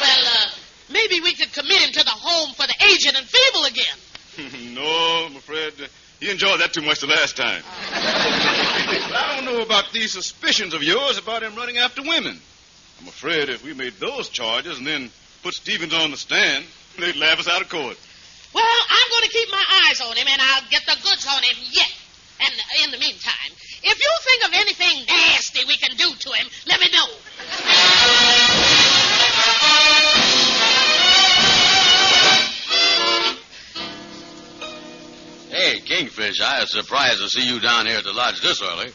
Well, maybe we could commit him to the home for the aged and feeble again. No, I'm afraid he enjoyed that too much the last time. I don't know about these suspicions of yours about him running after women. I'm afraid if we made those charges and then put Stevens on the stand, they'd laugh us out of court. Well, I'm going to keep my eyes on him, and I'll get the goods on him yet. And in the meantime, if you think of anything nasty we can do to him, let me know. Hey, Kingfish, I was surprised to see you down here at the lodge this early.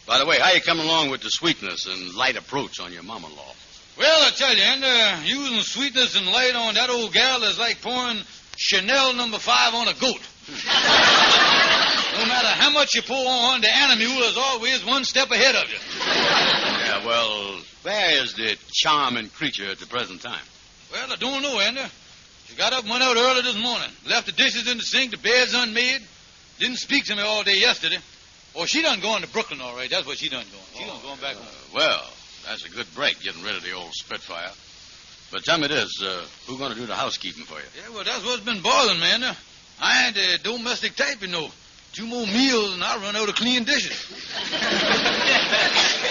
By the way, how you coming along with the sweetness and light approach on your mom-in-law? Well, I tell you, and using sweetness and light on that old gal is like pouring Chanel No. 5 on a goat. No matter how much you pour on, the animal is always one step ahead of you. Yeah, well, where is the charming creature at the present time? Well, I don't know, Andy. She got up and went out early this morning. Left the dishes in the sink, the bed's unmade. Didn't speak to me all day yesterday. Oh, she done gone to Brooklyn, all right. That's what she done going. She done going back home. Well, that's a good break, getting rid of the old Spitfire. But tell me this, who's going to do the housekeeping for you? Yeah, well, that's what's been bothering me, Andy. I ain't a domestic type, you know. 2 more meals and I'll run out of clean dishes.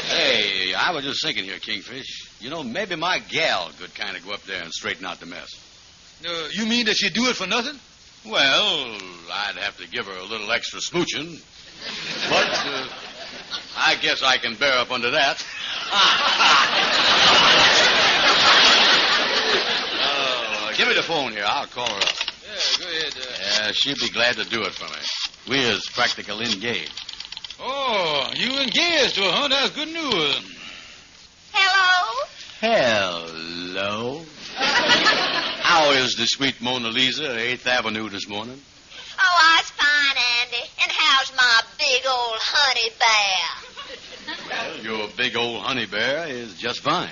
Hey, I was just thinking here, Kingfish. You know, maybe my gal could kind of go up there and straighten out the mess. You mean that she'd do it for nothing? Well, I'd have to give her a little extra smooching. But I guess I can bear up under that. Give me the phone here. I'll call her up. Yeah, go ahead. Yeah, she'll be glad to do it for me. We is practical engaged. Oh, you engaged to her, huh? That's good news. Hello? Hello. How is the sweet Mona Lisa at 8th Avenue this morning? Oh, I was fine, Andy. And how's my big old honey bear? Well, your big old honey bear is just fine.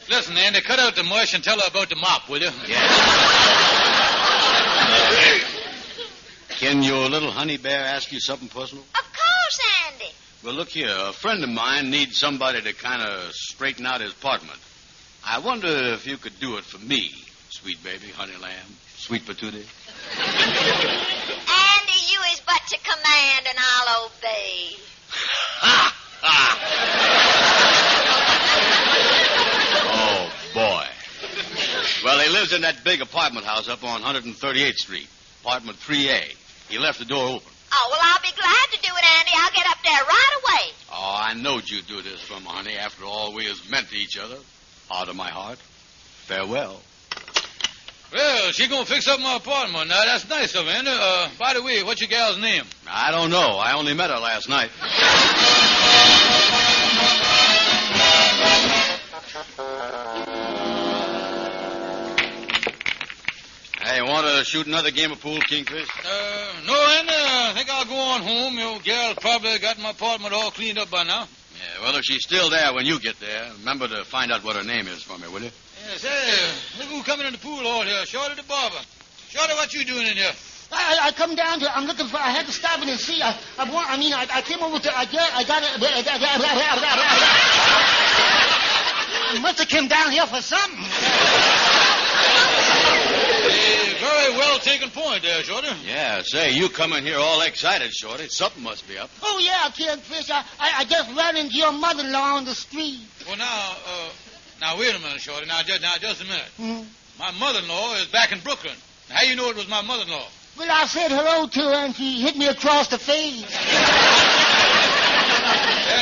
Listen, Andy, cut out the mush and tell her about the mop, will you? Yeah. Can your little honey bear ask you something personal? Of course, Andy. Well, look here. A friend of mine needs somebody to kind of straighten out his apartment. I wonder if you could do it for me, sweet baby, honey lamb, sweet patootie. Andy, you is but to command and I'll obey. Oh, boy. Well, he lives in that big apartment house up on 138th Street, apartment 3A. He left the door open. Oh, well, I'll be glad to do it, Andy. I'll get up there right away. Oh, I knowed you'd do this for me, honey. After all, we has meant to each other. Heart of my heart. Farewell. Well, she gonna fix up my apartment now. That's nice of her, Andy. By the way, what's your gal's name? I don't know. I only met her last night. Hey, want to shoot another game of pool, Kingfish? No, Andy. I think I'll go on home. Your gal probably got my apartment all cleaned up by now. Yeah, well, if she's still there when you get there, remember to find out what her name is for me, will you? Yes, hey, look who's coming in the pool hall here. Shorty the barber. Shorty, what you doing in here? I come down here. I'm looking for. I had to stop in and see. I came over to. I must have came down here for something. A very well taken point there, Shorty. Yeah, say, you come in here all excited, Shorty. Something must be up. Oh, yeah, Kingfish. I just ran into your mother-in-law on the street. Well, now, wait a minute, Shorty. Now, just a minute. Hmm? My mother-in-law is back in Brooklyn. How you know it was my mother-in-law? Well, I said hello to her, and she hit me across the face. Yeah,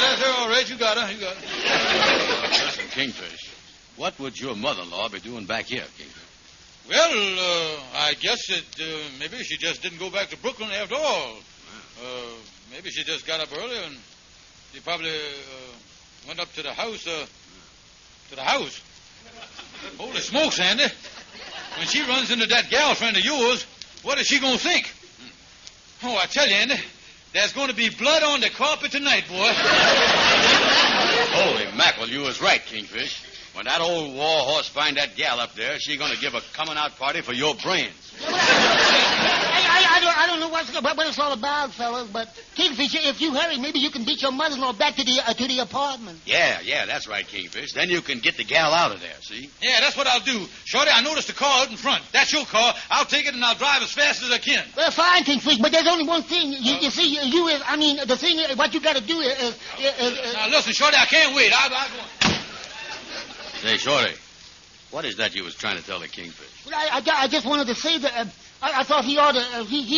that's her all right. You got her. Listen, Kingfish, what would your mother-in-law be doing back here, Kingfish? Well, I guess maybe she just didn't go back to Brooklyn after all. Maybe she just got up early and she probably went up to the house. Holy smokes, Andy. When she runs into that gal friend of yours, what is she going to think? Oh, I tell you, Andy, there's going to be blood on the carpet tonight, boy. Holy mackerel, you was right, Kingfish. When that old war horse find that gal up there, she going to give a coming-out party for your brains. I don't know what it's all about, fellas, but Kingfish, if you hurry, maybe you can beat your mother-in-law back to the apartment. Yeah, that's right, Kingfish. Then you can get the gal out of there, see? Yeah, that's what I'll do. Shorty, I noticed the car out in front. That's your car. I'll take it and I'll drive as fast as I can. Well, fine, Kingfish, but there's only one thing. You see, the thing, what you got to do is... Now, listen, Shorty, I can't wait. I'll go on. Say, Shorty, what is that you was trying to tell the Kingfish? Well, I just wanted to say that I thought he ought to. He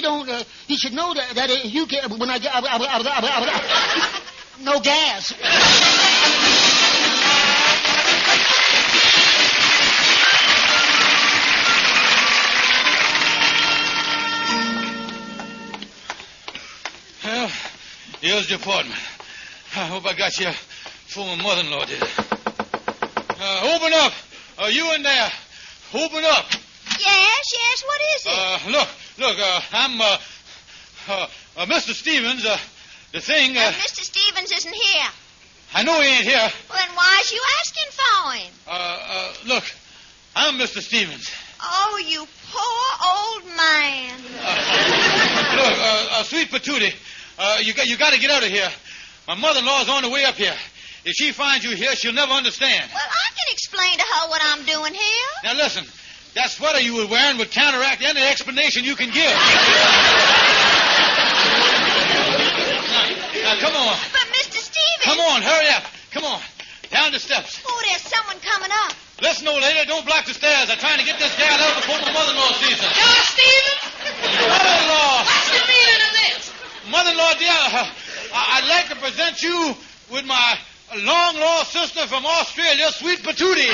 should know that you can. When I get no gas. Well, here's the apartment. I hope I got you before my mother-in-law did. Open up. Are you in there? Open up. Yes, what is it? Look, I'm, Mr. Stevens, the thing, Mr. Stevens isn't here. I know he ain't here. Well, then why is you asking for him? Look, I'm Mr. Stevens. Oh, you poor old man. Look, sweet patootie, you got to get out of here. My mother-in-law's on the way up here. If she finds you here, she'll never understand. Well, I can explain to her what I'm doing here. Now, listen. That sweater you were wearing would counteract any explanation you can give. Now, come on. But, Mr. Stevens... Come on, hurry up. Come on. Down the steps. Oh, there's someone coming up. Listen, old lady, don't block the stairs. I'm trying to get this gal out before my mother-in-law sees her. George Stevens? Mother-in-law. What's the meaning of this? Mother-in-law, dear, I'd like to present you with my long-lost sister from Australia, Sweet Patootie.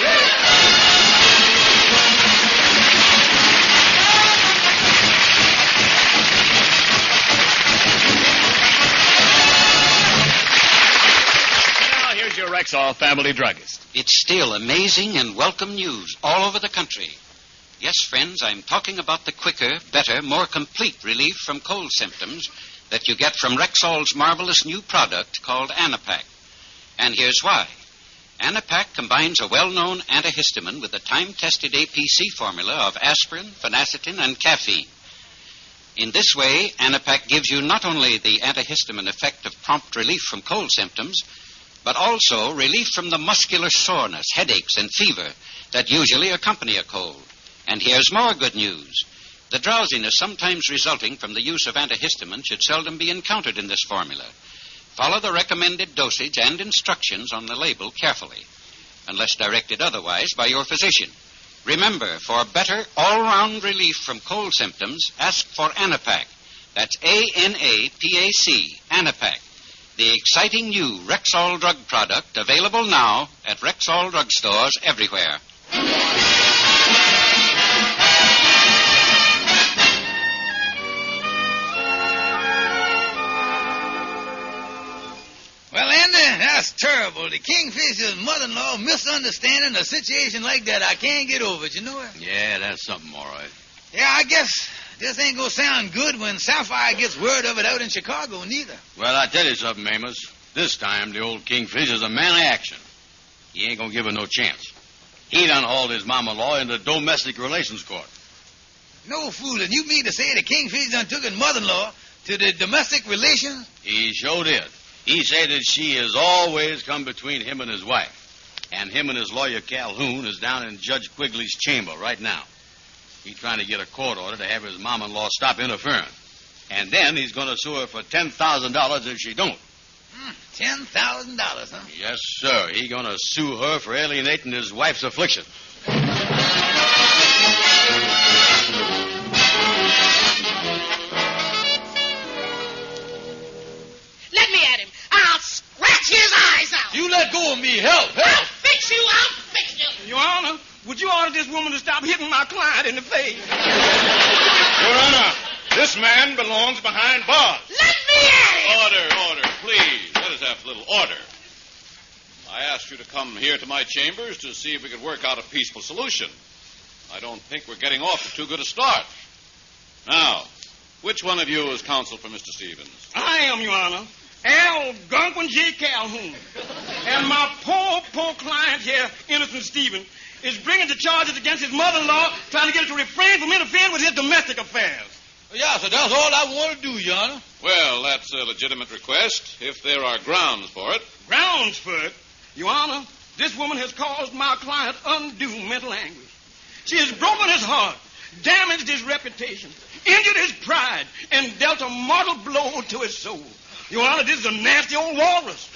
Now, here's your Rexall family druggist. It's still amazing and welcome news all over the country. Yes, friends, I'm talking about the quicker, better, more complete relief from cold symptoms that you get from Rexall's marvelous new product called Anapac. And here's why. Anapac combines a well-known antihistamine with a time-tested APC formula of aspirin, phenacetin, and caffeine. In this way, Anapac gives you not only the antihistamine effect of prompt relief from cold symptoms, but also relief from the muscular soreness, headaches, and fever that usually accompany a cold. And here's more good news. The drowsiness sometimes resulting from the use of antihistamine should seldom be encountered in this formula. Follow the recommended dosage and instructions on the label carefully, unless directed otherwise by your physician. Remember, for better all-round relief from cold symptoms, ask for Anapac. That's A-N-A-P-A-C, Anapac. The exciting new Rexall drug product available now at Rexall drugstores everywhere. Well, Andy, that's terrible. The Kingfisher's mother-in-law misunderstanding a situation like that. I can't get over it, you know it? Yeah, that's something, all right. Yeah, I guess this ain't gonna sound good when Sapphire gets word of it out in Chicago, neither. Well, I tell you something, Amos. This time, the old Kingfisher's a man of action. He ain't gonna give her no chance. He done hauled his mama-in-law into domestic relations court. No fooling. You mean to say the Kingfisher done took his mother-in-law to the domestic relations? He sure did. He said that she has always come between him and his wife. And him and his lawyer, Calhoun, is down in Judge Quigley's chamber right now. He's trying to get a court order to have his mom-in-law stop interfering. And then he's going to sue her for $10,000 if she don't. $10,000, huh? Yes, sir. He's going to sue her for alienating his wife's affliction. Let me at him. I'll scratch his eyes out. You let go of me. Help. I'll fix you. I'll fix you. Your Honor, would you order this woman to stop hitting my client in the face? Your Honor, this man belongs behind bars. Let me at him. Order, please. Let us have a little order. I asked you to come here to my chambers to see if we could work out a peaceful solution. I don't think we're getting off to too good a start. Now, which one of you is counsel for Mr. Stevens? I am, Your Honor. Algonquin J. Calhoun. And my poor client here, Innocent Stevens, is bringing the charges against his mother-in-law, trying to get her to refrain from interfering with his domestic affairs. Yeah, so that's all I want to do, Your Honor. Well, that's a legitimate request, if there are grounds for it. Grounds for it? Your Honor, this woman has caused my client undue mental anguish. She has broken his heart, damaged his reputation, injured his pride, and dealt a mortal blow to his soul. Your Honor, this is a nasty old walrus.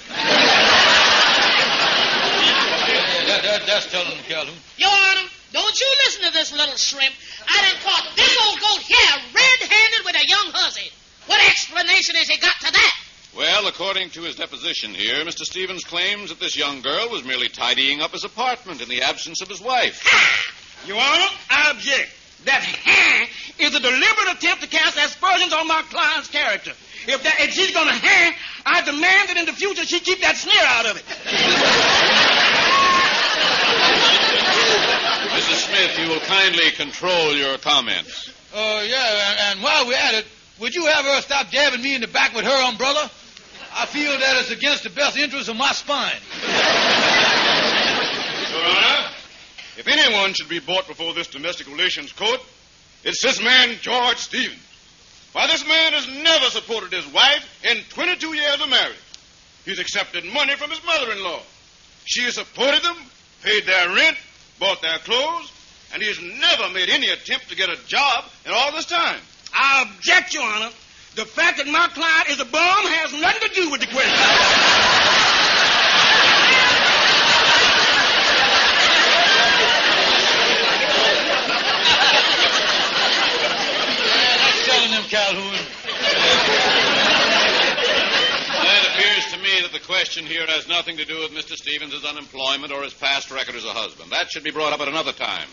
That's telling him, Calhoun. Your Honor, don't you listen to this little shrimp. I done caught this old goat here red-handed with a young hussy. What explanation has he got to that? Well, according to his deposition here, Mr. Stevens claims that this young girl was merely tidying up his apartment in the absence of his wife. Your Honor, I object. That is a deliberate attempt to cast aspersions on my client's character. If she's going to I demand that in the future she keep that sneer out of it. Mrs. Smith, you will kindly control your comments. Yeah, and while we're at it, would you have her stop jabbing me in the back with her umbrella? I feel that it's against the best interest of my spine. Your Honor, if anyone should be brought before this domestic relations court, it's this man, George Stevens. Why, this man has never supported his wife in 22 years of marriage. He's accepted money from his mother-in-law. She has supported them, paid their rent, bought their clothes, and he has never made any attempt to get a job in all this time. I object, Your Honor. The fact that my client is a bum has nothing to do with the question. That's telling him, Calhoun. It appears to me that the question here has nothing to do with Mr. Stevens' unemployment or his past record as a husband. That should be brought up at another time.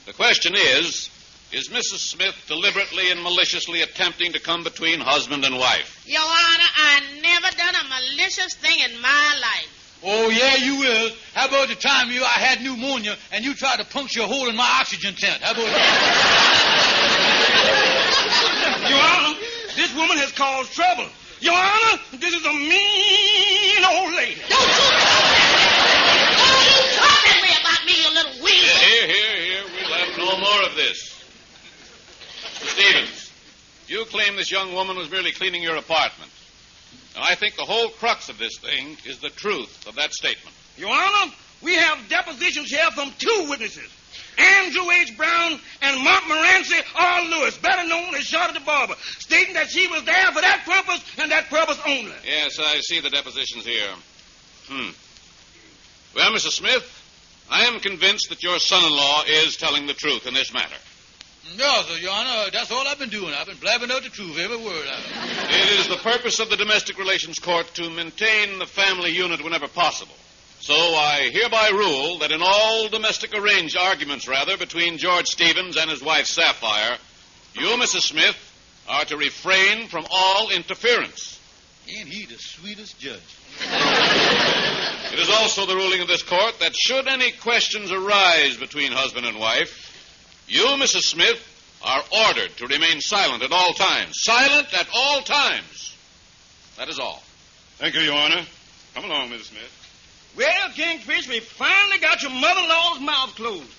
The question is Mrs. Smith deliberately and maliciously attempting to come between husband and wife? Your Honor, I never done a malicious thing in my life. Oh, yeah, you will. How about the time I had pneumonia and you tried to puncture a hole in my oxygen tent? How about that? Your Honor, this woman has caused trouble. Your Honor, this is a mean old lady. Don't you talk that way about me, you little weasel. Here. We'll have no more of this. Mr. Stevens, you claim this young woman was merely cleaning your apartment. Now, I think the whole crux of this thing is the truth of that statement. Your Honor, we have depositions here from two witnesses, Andrew H. Brown and Montmorency R. Lewis, better known as Shorty the Barber, stating that she was there for that purpose and that purpose only. Yes, I see the depositions here. Well, Mrs. Smith, I am convinced that your son-in-law is telling the truth in this matter. No, sir, Your Honor, that's all I've been doing. I've been blabbing out the truth, every word of it. It is the purpose of the Domestic Relations Court to maintain the family unit whenever possible. So I hereby rule that in all domestic arguments between George Stevens and his wife Sapphire, you, Mrs. Smith, are to refrain from all interference. Ain't he the sweetest judge? It is also the ruling of this court that should any questions arise between husband and wife, you, Mrs. Smith, are ordered to remain silent at all times. Silent at all times. That is all. Thank you, Your Honor. Come along, Mrs. Smith. Well, Kingfish, we finally got your mother-in-law's mouth closed.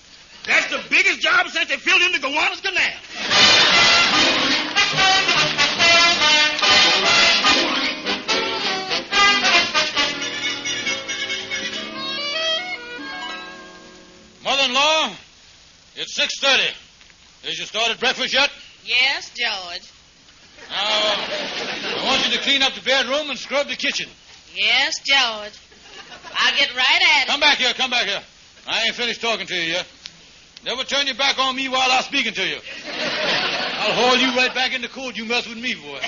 That's the biggest job since they filled in the Gowanus Canal. Mother-in-law, it's 6:30. Has you started breakfast yet? Yes, George. Now, I want you to clean up the bedroom and scrub the kitchen. Yes, George. I'll get right at it. Come back here. I ain't finished talking to you yet. Never turn your back on me while I'm speaking to you. I'll haul you right back in the court. You mess with me, boy.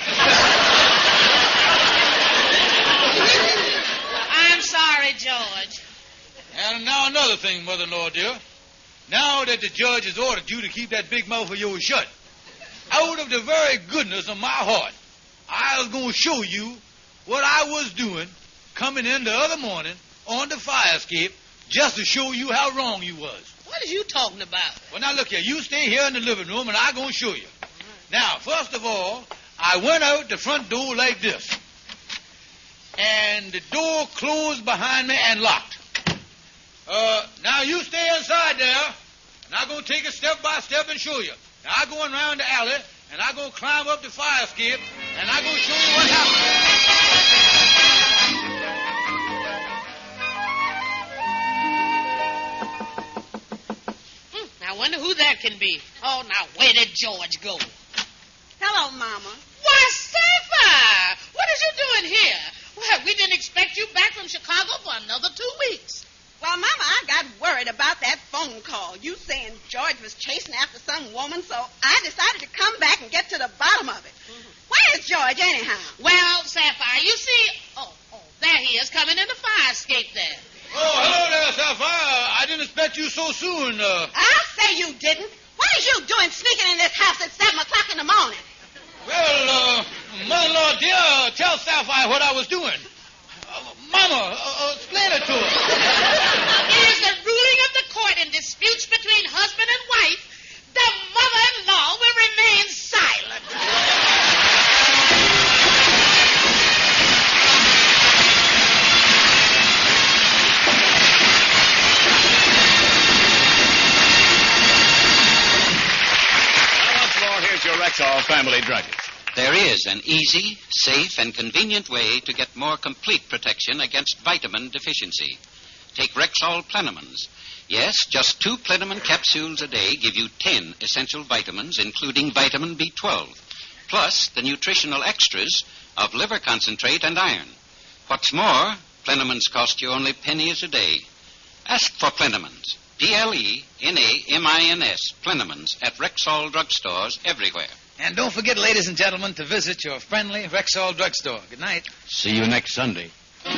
I'm sorry, George. And now another thing, mother-in-law, dear. Now that the judge has ordered you to keep that big mouth of yours shut, out of the very goodness of my heart, I was going to show you what I was doing coming in the other morning on the fire escape just to show you how wrong you was. What are you talking about? Well, now, look here. You stay here in the living room, and I'm going to show you. Now, first of all, I went out the front door like this. And the door closed behind me and locked. Now, you stay inside there, and I'm going to take it step by step and show you. Now, I'm going around the alley, and I'm going to climb up the fire escape, and I'm going to show you what happened. I wonder who that can be. Oh, now, where did George go? Hello, Mama. Why, Sapphire! What is you doing here? Well, we didn't expect you back from Chicago for another 2 weeks. Well, Mama, I got worried about that phone call. You saying George was chasing after some woman, so I decided to come back and get to the bottom of it. Where is George, anyhow? Well, Sapphire, you see... Oh, there he is, coming in the fire escape there. Oh, hello there, Sapphire. I didn't expect you so soon. I'll say you didn't. What is you doing sneaking in this house at 7 o'clock in the morning? Well, mother-in-law, dear, tell Sapphire what I was doing. Mama, explain it to her. It is the ruling of the court in disputes between husband and wife. The mother-in-law will remain silent. Here's your Rexall family druggist. There is an easy, safe, and convenient way to get more complete protection against vitamin deficiency. Take Rexall Plenamins. Yes, just 2 Plenamon capsules a day give you 10 essential vitamins, including vitamin B12, plus the nutritional extras of liver concentrate and iron. What's more, Plenamins cost you only pennies a day. Ask for Plenamins. Plenamins, Plenamins, at Rexall drugstores everywhere. And don't forget, ladies and gentlemen, to visit your friendly Rexall drugstore. Good night. See you next Sunday. Hiya,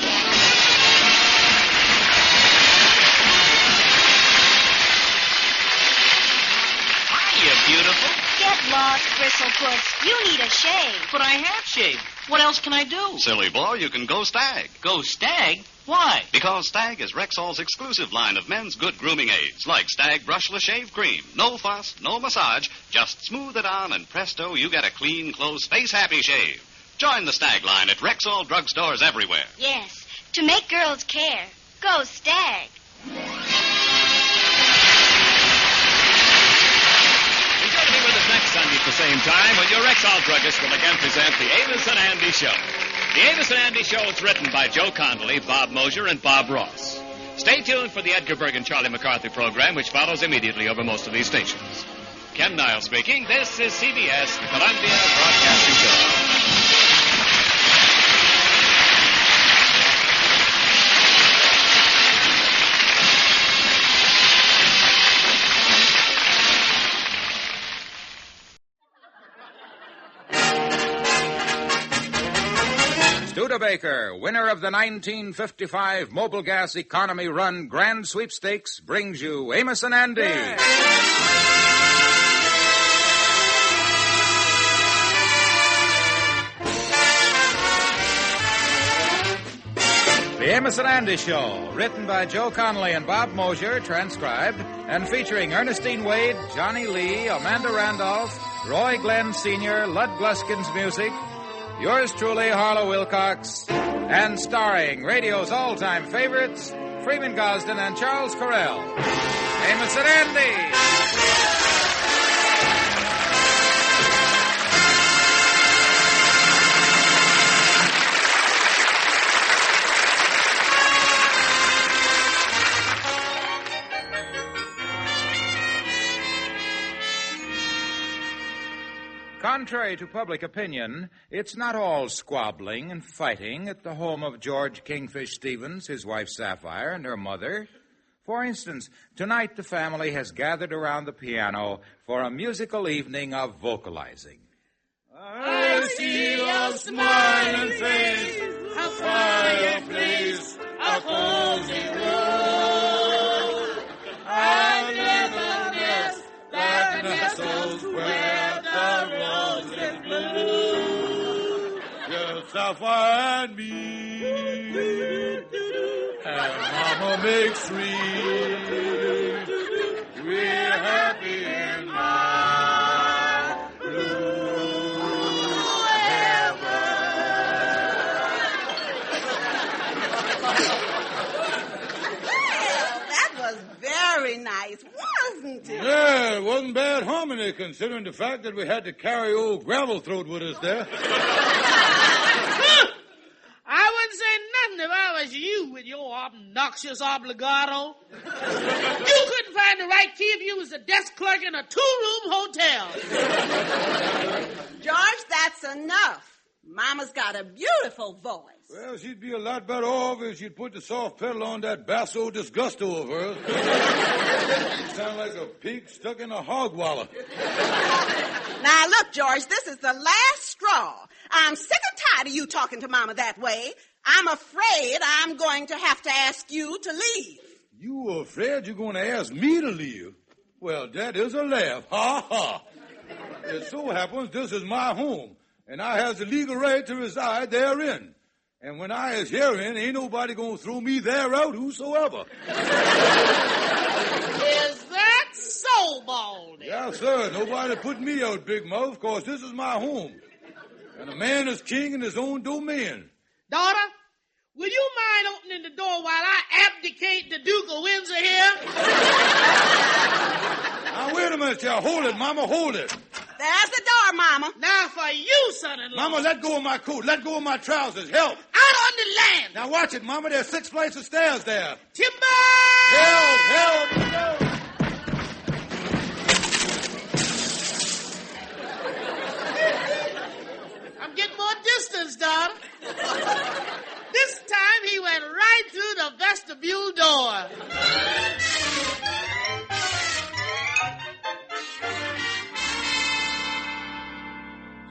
beautiful. Get lost, Bristlepuss. You need a shave. But I have shaved. What else can I do? Silly boy, you can go Stag. Go Stag? Why? Because Stag is Rexall's exclusive line of men's good grooming aids, like Stag Brushless Shave Cream. No fuss, no massage, just smooth it on, and presto, you get a clean, close, face-happy shave. Join the Stag line at Rexall drugstores everywhere. Yes, to make girls care. Go Stag. Be sure to be with us next Sunday at the same time when your Rexall druggist will again present the Amos and Andy Show. The Amos and Andy Show is written by Joe Connolly, Bob Mosier, and Bob Ross. Stay tuned for the Edgar Berg and Charlie McCarthy program, which follows immediately over most of these stations. Ken Niles speaking. This is CBS, the Columbia Broadcasting System. Studebaker, winner of the 1955 Mobile Gas Economy Run Grand Sweepstakes, brings you Amos and Andy. Yeah. The Amos and Andy Show, written by Joe Connolly and Bob Mosier, transcribed, and featuring Ernestine Wade, Johnny Lee, Amanda Randolph, Roy Glenn Sr., Lud Gluskin's music, yours truly, Harlow Wilcox, and starring radio's all-time favorites, Freeman Gosden and Charles Correll. Amos and Andy! Contrary to public opinion, it's not all squabbling and fighting at the home of George Kingfish Stevens, his wife Sapphire, and her mother. For instance, tonight the family has gathered around the piano for a musical evening of vocalizing. I see your smiling face, a fireplace, a cozy room. I never guessed that nestles where the roses bloom. Just Sapphire and me, and Mama makes three. We're happy in my blue That was very nice, wasn't it? Yeah, it wasn't bad harmony considering the fact that we had to carry old Gravel Throat with us there. I wouldn't say nothing if I was you with your obnoxious obligato. You couldn't find the right key if you was a desk clerk in a two-room hotel. George, that's enough. Mama's got a beautiful voice. Well, she'd be a lot better off if she'd put the soft pedal on that basso disgusto of hers. She'd sound like a pig stuck in a hog wallow. Now, look, George, this is the last straw. I'm sick and tired of you talking to Mama that way. I'm afraid I'm going to have to ask you to leave. You afraid you're going to ask me to leave? Well, that is a laugh. Ha, ha. It so happens this is my home, and I has the legal right to reside therein. And when I is herein, ain't nobody going to throw me there out whosoever. Is that so, Baldy? Yes, sir. Nobody put me out, Big Mouth, because this is my home. And a man is king in his own domain. Daughter, will you mind opening the door while I abdicate the Duke of Windsor here? Now, wait a minute, y'all. Hold it, Mama, hold it. There's the door, Mama. Now for you, son-in-law. Mama, let go of my coat. Let go of my trousers. Help. Out on the land. Now, watch it, Mama. There's 6 flights of stairs there. Timber! Help, help, help. I'm getting more distance, daughter. This time he went right through the vestibule door.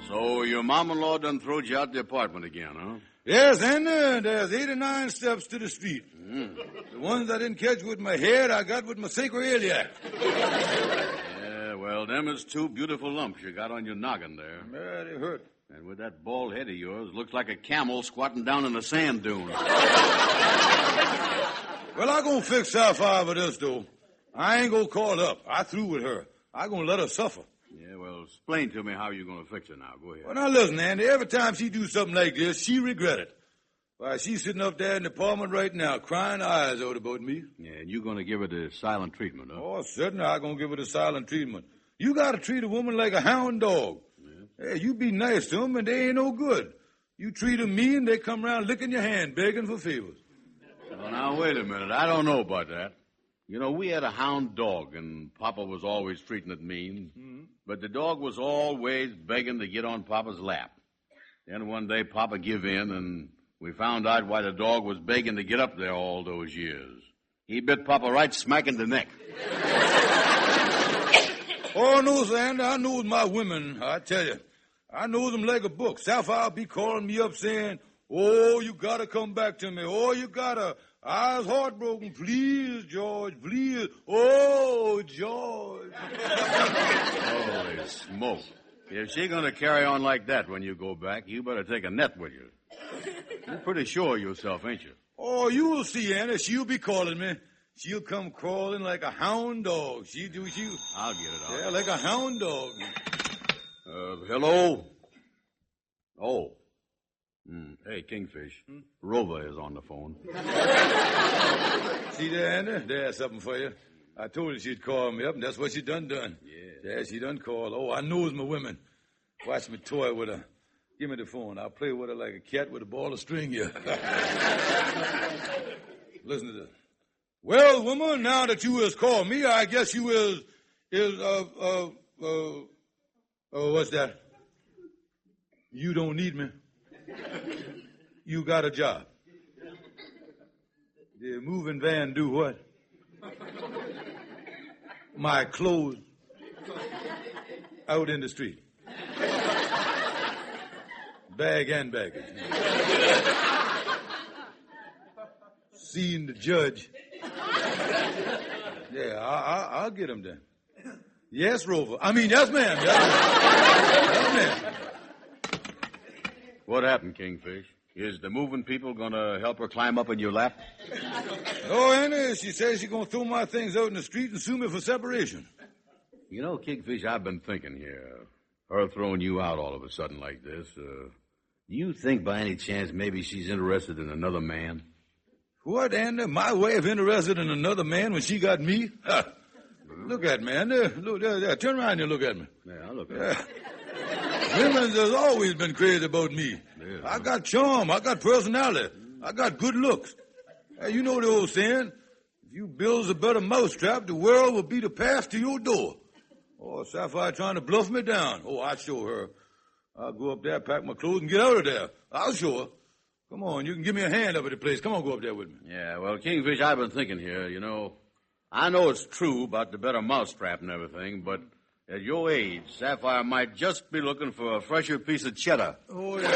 So your mom-in-law done throwed you out the apartment again, huh? Yes, and there's 89 steps to the street. The ones I didn't catch with my head, I got with my sacroiliac. Yeah, well, them is 2 beautiful lumps you got on your noggin there. Yeah, they hurt. And with that bald head of yours, looks like a camel squatting down in a sand dune. Well, I'm going to fix Sapphire with this, though. I ain't going to call up. I through with her. I'm going to let her suffer. Yeah, well, explain to me how you're going to fix her now. Go ahead. Well, now, listen, Andy. Every time she do something like this, she regret it. Why, she's sitting up there in the apartment right now, crying her eyes out about me. Yeah, and you're going to give her the silent treatment, huh? Oh, certainly I'm going to give her the silent treatment. You got to treat a woman like a hound dog. Hey, you be nice to them, and they ain't no good. You treat them mean, they come around licking your hand, begging for favors. Well, now, wait a minute. I don't know about that. You know, we had a hound dog, and Papa was always treating it mean. Mm-hmm. But the dog was always begging to get on Papa's lap. Then one day, Papa give in, and we found out why the dog was begging to get up there all those years. He bit Papa right smack in the neck. Oh, no, Sandy, I knows my women, I tell you. I knows them like a book. Sapphire be calling me up saying, oh, you gotta come back to me. Oh, you gotta. I was heartbroken. Please, George, please. Oh, George. Holy smoke. If she's gonna carry on like that when you go back, you better take a net with you. You're pretty sure of yourself, ain't you? Oh, you'll see, Anna. She'll be calling me. She'll come crawling like a hound dog. She. I'll get it out. Yeah, like a hound dog. Hello? Oh. Hey, Kingfish. Rover is on the phone. See there, Anna? There's something for you. I told her she'd call me up, and that's what she done. Yeah, she done called. Oh, I knows my women. Watch me toy with her. Give me the phone. I'll play with her like a cat with a ball of string here. Listen to this. Well, woman, now that you has called me, I guess you what's that? You don't need me. You got a job. The moving van do what? My clothes out in the street. Bag and baggage. Seeing the judge. Yeah, I'll get him then. Yes, Rover. Yes, ma'am. Yes, ma'am. What happened, Kingfish? Is the moving people going to help her climb up in your lap? Oh, Anna, she says she's going to throw my things out in the street and sue me for separation. You know, Kingfish, I've been thinking here. Her throwing you out all of a sudden like this. Do you think by any chance maybe she's interested in another man? What, Anna? My way of interested in another man when she got me? Look at me, Anna. Look, turn around and look at me. Yeah, I'll look at her. Women has always been crazy about me. Yeah. I got charm. I got personality. I got good looks. You know the old saying, if you builds a better mousetrap, the world will be the path to your door. Oh, Sapphire trying to bluff me down. Oh, I'll show her. I'll go up there, pack my clothes, and get out of there. I'll show her. Come on, you can give me a hand up at the place. Come on, go up there with me. Yeah, well, Kingfish, I've been thinking here, you know. I know it's true about the better mousetrap and everything, but at your age, Sapphire might just be looking for a fresher piece of cheddar. Oh, yeah.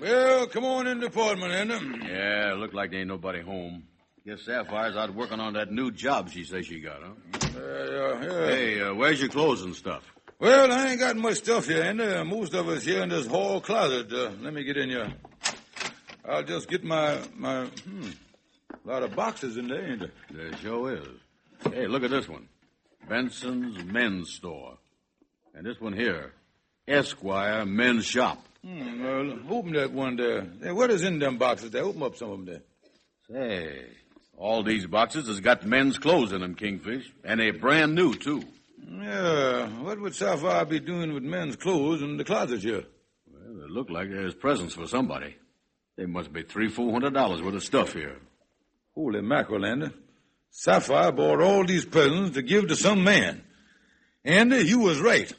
Well, come on in the apartment, Anna. Yeah, look like there ain't nobody home. Guess Sapphire's out working on that new job she says she got, huh? Yeah. Hey, where's your clothes and stuff? Well, I ain't got much stuff here, Anna. Most of us here in this hall closet. Let me get in here. I'll just get my a lot of boxes in there, ain't there? There sure is. Hey, look at this one. Benson's Men's Store. And this one here, Esquire Men's Shop. Well, open that one there. Hey, what is in them boxes there? Open up some of them there. Say, all these boxes has got men's clothes in them, Kingfish. And they're brand new, too. Yeah, what would Sapphire be doing with men's clothes in the closet here? Well, it look like there's presents for somebody. There must be $300-400 worth of stuff here. Holy mackerel, Andy. Sapphire bought all these presents to give to some man. Andy, you was right.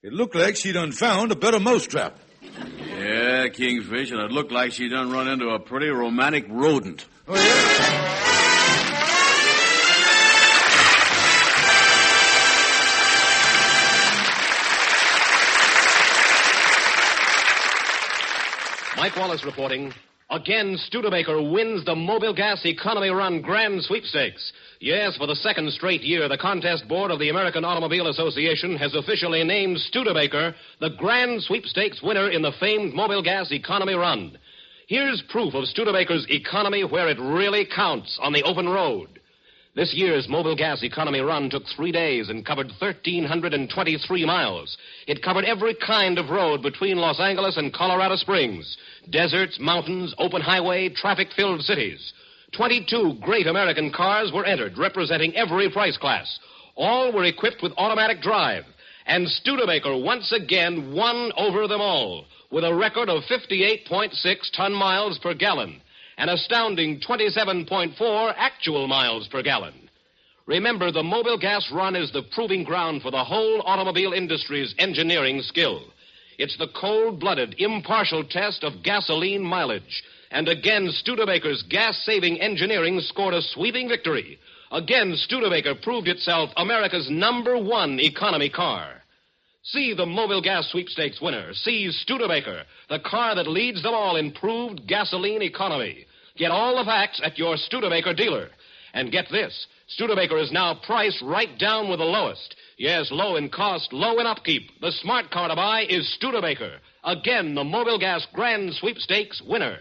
It looked like she done found a better mousetrap. Yeah, Kingfish, and it looked like she done run into a pretty romantic rodent. Oh, yeah? Mike Wallace reporting. Again, Studebaker wins the Mobile Gas Economy Run Grand Sweepstakes. Yes, for the second straight year, the contest board of the American Automobile Association has officially named Studebaker the Grand Sweepstakes winner in the famed Mobile Gas Economy Run. Here's proof of Studebaker's economy where it really counts, on the open road. This year's Mobile Gas Economy Run took 3 days and covered 1,323 miles. It covered every kind of road between Los Angeles and Colorado Springs. Deserts, mountains, open highway, traffic-filled cities. 22 great American cars were entered, representing every price class. All were equipped with automatic drive. And Studebaker once again won over them all, with a record of 58.6 ton miles per gallon. An astounding 27.4 actual miles per gallon. Remember, the Mobile Gas Run is the proving ground for the whole automobile industry's engineering skill. It's the cold-blooded, impartial test of gasoline mileage. And again, Studebaker's gas-saving engineering scored a sweeping victory. Again, Studebaker proved itself America's #1 economy car. See the Mobile Gas Sweepstakes winner. See Studebaker, the car that leads them all in proved gasoline economy. Get all the facts at your Studebaker dealer. And get this, Studebaker is now priced right down with the lowest. Yes, low in cost, low in upkeep. The smart car to buy is Studebaker. Again, the Mobile Gas Grand Sweepstakes winner.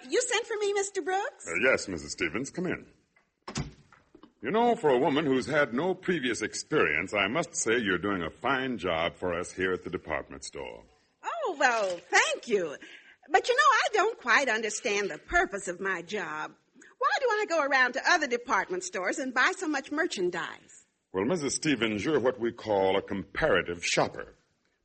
You sent for me, Mr. Brooks? Yes, Mrs. Stevens. Come in. You know, for a woman who's had no previous experience, I must say you're doing a fine job for us here at the department store. Oh, well, thank you. But you know, I don't quite understand the purpose of my job. Why do I go around to other department stores and buy so much merchandise? Well, Mrs. Stevens, you're what we call a comparative shopper.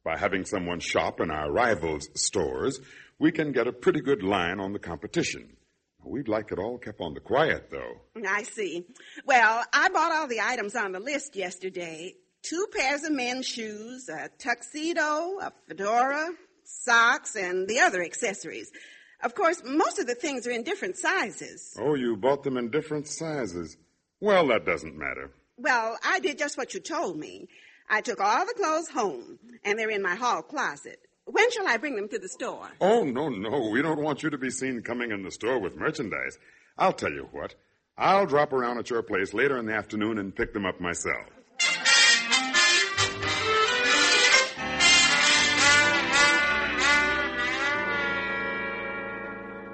By having someone shop in our rivals' stores, we can get a pretty good line on the competition. We'd like it all kept on the quiet, though. I see. Well, I bought all the items on the list yesterday. 2 pairs of men's shoes, a tuxedo, a fedora, socks, and the other accessories. Of course, most of the things are in different sizes. Oh, you bought them in different sizes. Well, that doesn't matter. Well, I did just what you told me. I took all the clothes home, and they're in my hall closet. When shall I bring them to the store? Oh, no. We don't want you to be seen coming in the store with merchandise. I'll tell you what. I'll drop around at your place later in the afternoon and pick them up myself.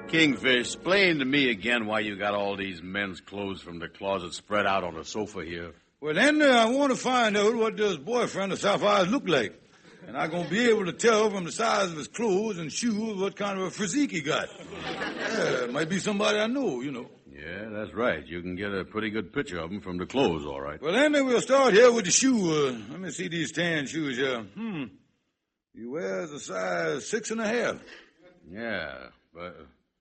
Kingfish, explain to me again why you got all these men's clothes from the closet spread out on the sofa here. Well, Andy, I want to find out what this boyfriend of Sapphire's look like. And I'm going to be able to tell from the size of his clothes and shoes what kind of a physique he got. Yeah, it might be somebody I know, you know. Yeah, that's right. You can get a pretty good picture of him from the clothes, all right. Well, Andy, we'll start here with the shoe. Let me see these tan shoes here. He wears a size 6.5. Yeah, but,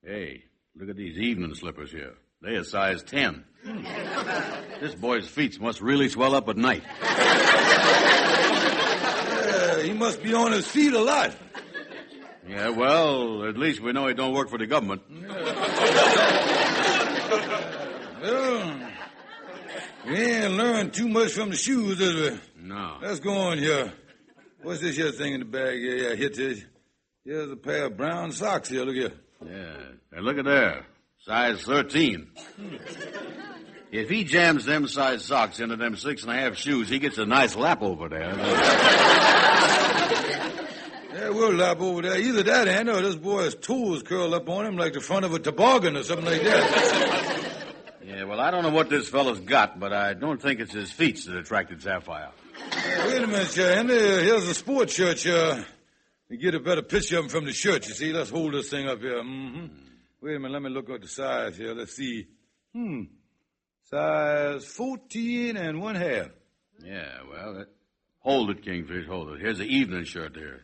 hey, look at these evening slippers here. They're a size 10. This boy's feet must really swell up at night. He must be on his feet a lot. Yeah, well, at least we know he don't work for the government. Well, we ain't learned too much from the shoes, is we? No. Let's go on here. What's this here thing in the bag? Yeah, here's a pair of brown socks here. Look here. Yeah, and look at there. Size 13. If he jams them size socks into them 6.5 shoes, he gets a nice lap over there. Yeah, we'll lap over there. Either that, Andy, or this boy's toes curled up on him like the front of a toboggan or something like that. Yeah, well, I don't know what this fellow's got, but I don't think it's his feet that attracted Sapphire. Wait a minute, Andy. Here's a sports shirt. You get a better picture of him from the shirt, you see. Let's hold this thing up here. Wait a minute. Let me look at the size here. Let's see. Size 14.5. Yeah, well, hold it, Kingfish, hold it. Here's the evening shirt here.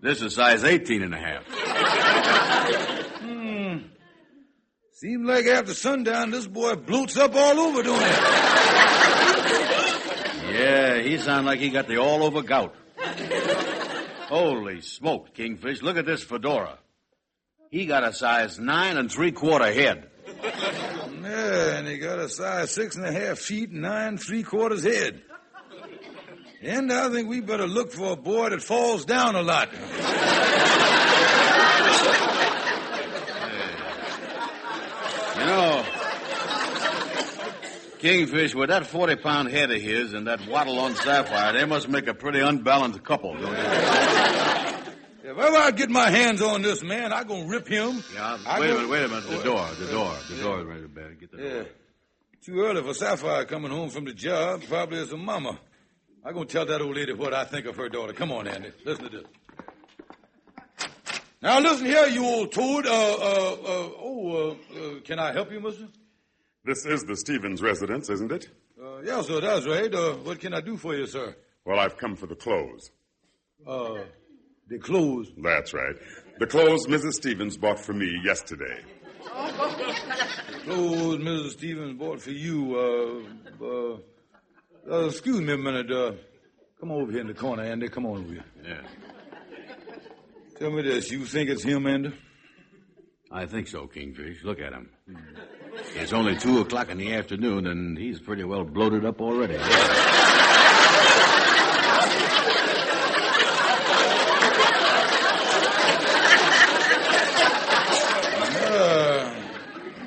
This is size 18.5. Seems like after sundown, this boy bloats up all over, don't he? Yeah, he sounds like he got the all-over gout. Holy smoke, Kingfish. Look at this fedora. He got a size 9 3/4 head. Yeah, and he got a size 6.5 feet, 9 3/4 head. And I think we better look for a boy that falls down a lot. You know, Kingfish, with that 40-pound head of his and that waddle on Sapphire, they must make a pretty unbalanced couple, don't they? If ever I get my hands on this man, I'm going to rip him. Yeah, wait a minute. The door is ready to bed. Get the door. Too early for Sapphire coming home from the job. Probably as a mama. I'm going to tell that old lady what I think of her daughter. Come on, Andy. Listen to this. Now, listen here, you old toad. Can I help you, mister? This is the Stevens residence, isn't it? Yes, sir, that's right. What can I do for you, sir? Well, I've come for the clothes. The clothes? That's right. The clothes Mrs. Stevens bought for me yesterday. The clothes Mrs. Stevens bought for you, excuse me a minute. Come over here in the corner, Andy. Come on over here. Yeah. Tell me this. You think it's him, Andy? I think so, Kingfish. Look at him. It's only 2 o'clock in the afternoon, and he's pretty well bloated up already.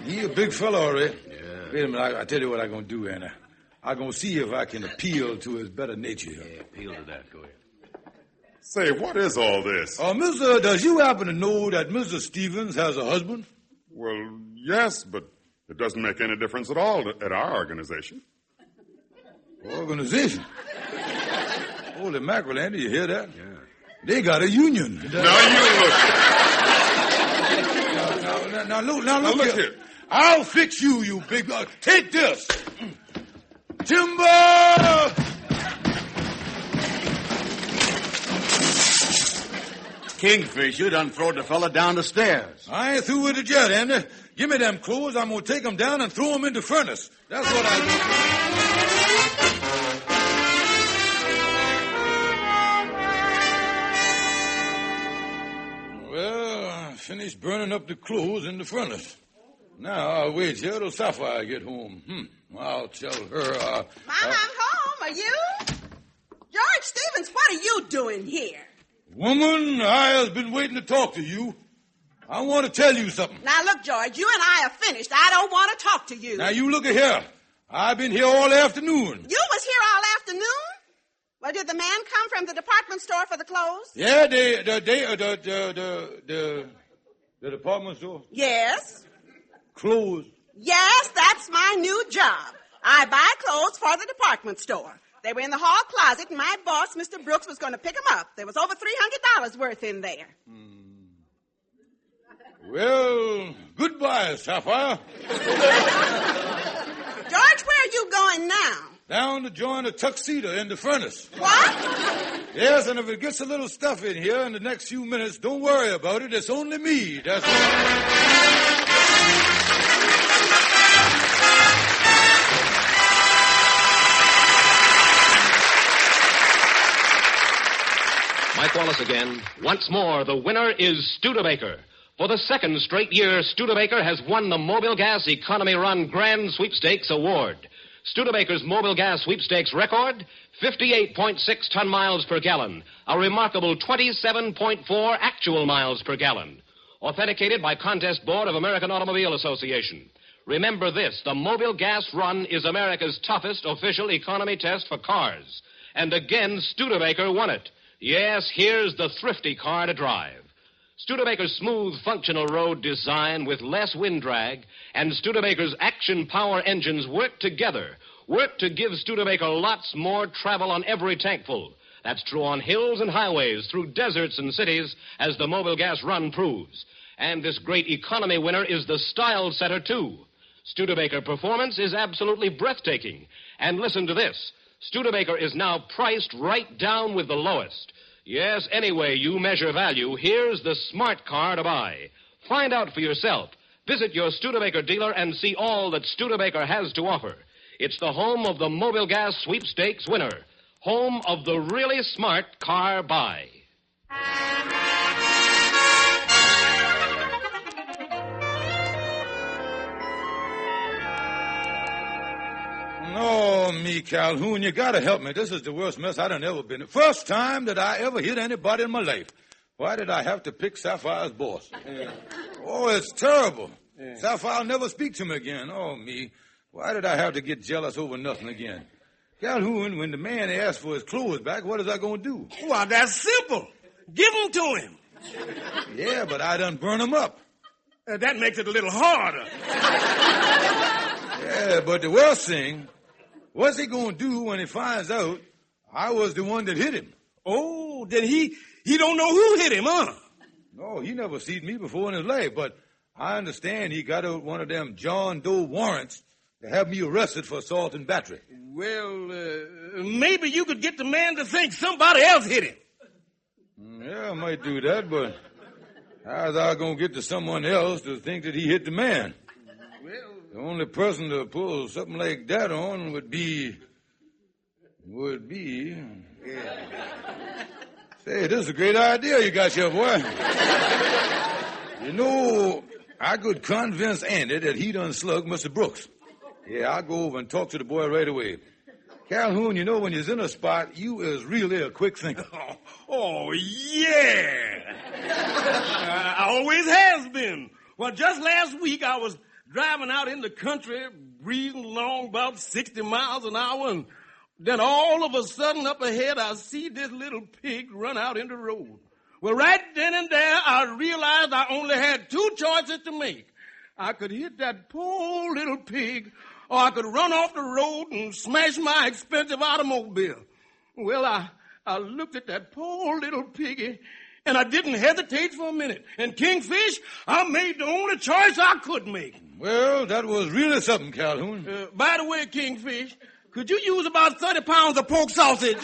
He a big fellow, all right. Yeah. Wait a minute. I tell you what I'm going to do, Anna. I'm going to see if I can appeal to his better nature. Yeah, appeal to that. Go ahead. Say, what is all this? Mister, does you happen to know that Mr. Stevens has a husband? Well, yes, but it doesn't make any difference at all at our organization. Organization? Holy mackerel, Andy, you hear that? Yeah. They got a union. Now you look. Now look here. I'll fix you, you big... take this. Timber! Kingfish, you done throwed the fella down the stairs. I ain't through with it yet, Andy. Give me them clothes. I'm going to take them down and throw them in the furnace. That's what I do. Well, I finished burning up the clothes in the furnace. Now I'll wait here till Sapphire get home. I'll tell her. Mom, I'm home. Are you? George Stevens, what are you doing here? Woman, I have been waiting to talk to you. I want to tell you something. Now, look, George, you and I are finished. I don't want to talk to you. Now, you look at here. I've been here all afternoon. You was here all afternoon? Well, did the man come from the department store for the clothes? Yeah, the department store? Yes. Clothes? Yes, that's my new job. I buy clothes for the department store. They were in the hall closet, and my boss, Mr. Brooks, was going to pick them up. There was over $300 worth in there. Well, goodbye, Sapphire. George, where are you going now? Down to join a tuxedo in the furnace. What? Yes, and if it gets a little stuff in here in the next few minutes, don't worry about it. It's only me. That's all. Mike Wallace again. Once more, the winner is Studebaker. For the second straight year, Studebaker has won the Mobile Gas Economy Run Grand Sweepstakes Award. Studebaker's Mobile Gas Sweepstakes record, 58.6 ton miles per gallon, a remarkable 27.4 actual miles per gallon. Authenticated by Contest Board of American Automobile Association. Remember this, the Mobile Gas Run is America's toughest official economy test for cars. And again, Studebaker won it. Yes, here's the thrifty car to drive. Studebaker's smooth, functional road design with less wind drag and Studebaker's action power engines work together. Work to give Studebaker lots more travel on every tankful. That's true on hills and highways, through deserts and cities, as the Mobile Gas Run proves. And this great economy winner is the style setter, too. Studebaker performance is absolutely breathtaking. And listen to this. Studebaker is now priced right down with the lowest. Yes, any way you measure value, here's the smart car to buy. Find out for yourself. Visit your Studebaker dealer and see all that Studebaker has to offer. It's the home of the Mobile Gas Sweepstakes winner. Home of the really smart car buy. Oh, me, Calhoun, you gotta help me. This is the worst mess I done ever been in. First time that I ever hit anybody in my life. Why did I have to pick Sapphire's boss? Oh, it's terrible. Sapphire will never speak to me again. Oh, me. Why did I have to get jealous over nothing again? Calhoun, when the man asks for his clothes back, what is I gonna do? Well, that's simple. Give them to him. Yeah, but I done burn them up. That makes it a little harder. Yeah, but the worst thing, what's he gonna do when he finds out I was the one that hit him? Oh, then he don't know who hit him, huh? No, he never seen me before in his life, but I understand he got out one of them John Doe warrants to have me arrested for assault and battery. Well, maybe you could get the man to think somebody else hit him. Yeah, I might do that, but how's I gonna get to someone else to think that he hit the man? Well, the only person to pull something like that on would be. Say, this is a great idea you got here, boy. You know, I could convince Andy that he done slugged Mr. Brooks. Yeah, I'll go over and talk to the boy right away. Calhoun, you know, when you're in a spot, you is really a quick thinker. Oh yeah. I always has been. Well, just last week I was driving out in the country, breezing along about 60 miles an hour, and then all of a sudden up ahead I see this little pig run out in the road. Well, right then and there I realized I only had two choices to make. I could hit that poor little pig, or I could run off the road and smash my expensive automobile. Well, I looked at that poor little piggy, and I didn't hesitate for a minute. And Kingfish, I made the only choice I could make. Well, that was really something, Calhoun. By the way, Kingfish, could you use about 30 pounds of pork sausage?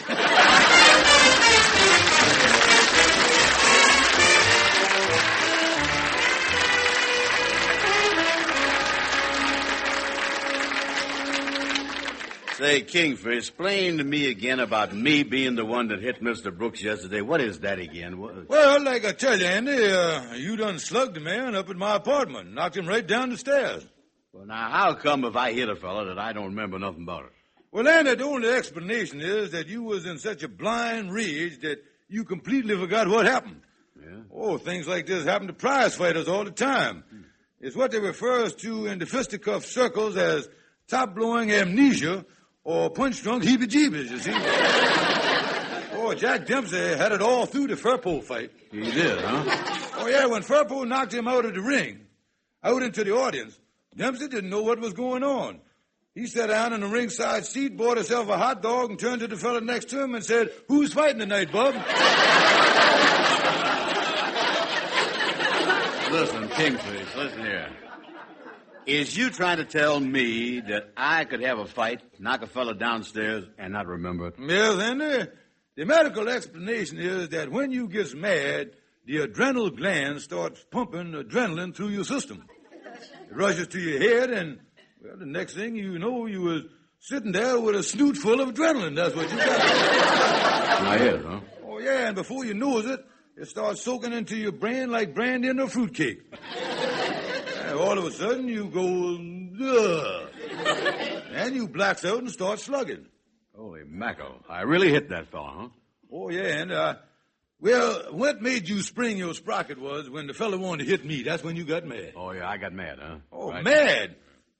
Say, Kingfish, explain to me again about me being the one that hit Mr. Brooks yesterday. What is that again? Well, like I tell you, Andy, you done slugged a man up at my apartment, knocked him right down the stairs. Well, now, how come if I hit a fella that I don't remember nothing about it? Well, Andy, the only explanation is that you was in such a blind rage that you completely forgot what happened. Yeah? Oh, things like this happen to prize fighters all the time. It's what they refer to in the fisticuff circles as top-blowing amnesia or punch-drunk heebie-jeebies, you see. Oh, Jack Dempsey had it all through the Furpo fight. He did, huh? Oh, yeah, when Furpo knocked him out of the ring, out into the audience, Dempsey didn't know what was going on. He sat down in the ringside seat, bought himself a hot dog, and turned to the fella next to him and said, "Who's fighting tonight, bub?" Listen, Kingfish, listen here. Is you trying to tell me that I could have a fight, knock a fella downstairs, and not remember it? Yes, Andy. The medical explanation is that when you get mad, the adrenal gland starts pumping adrenaline through your system. It rushes to your head, and, well, the next thing you know, you was sitting there with a snoot full of adrenaline. That's what you got. My head, huh? Oh, yeah, and before you knows it, it starts soaking into your brain like brandy in a fruitcake. And all of a sudden, you go, ugh. And you blacks out and start slugging. Holy mackerel. I really hit that fella, huh? Oh, yeah, and, well, what made you spring your sprocket was when the fella wanted to hit me. That's when you got mad. Oh, yeah, I got mad, huh? Oh, right. Mad?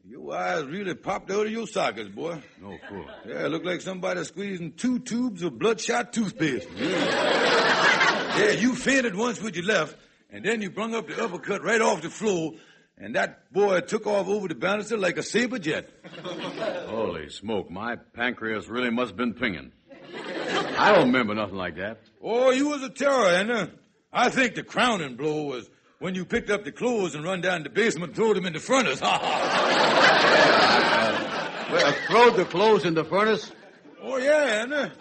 Your eyes really popped out of your sockets, boy. No fool. Yeah, it looked like somebody squeezing 2 tubes of bloodshot toothpaste. Yeah, you fainted once with your left, and then you brung up the uppercut right off the floor, and that boy took off over the banister like a saber jet. Holy smoke, my pancreas really must have been pinging. I don't remember nothing like that. Oh, you was a terror, Anna. I think the crowning blow was when you picked up the clothes and run down the basement and threw them in the furnace. Well, throwed the clothes in the furnace? Oh, yeah, Anna.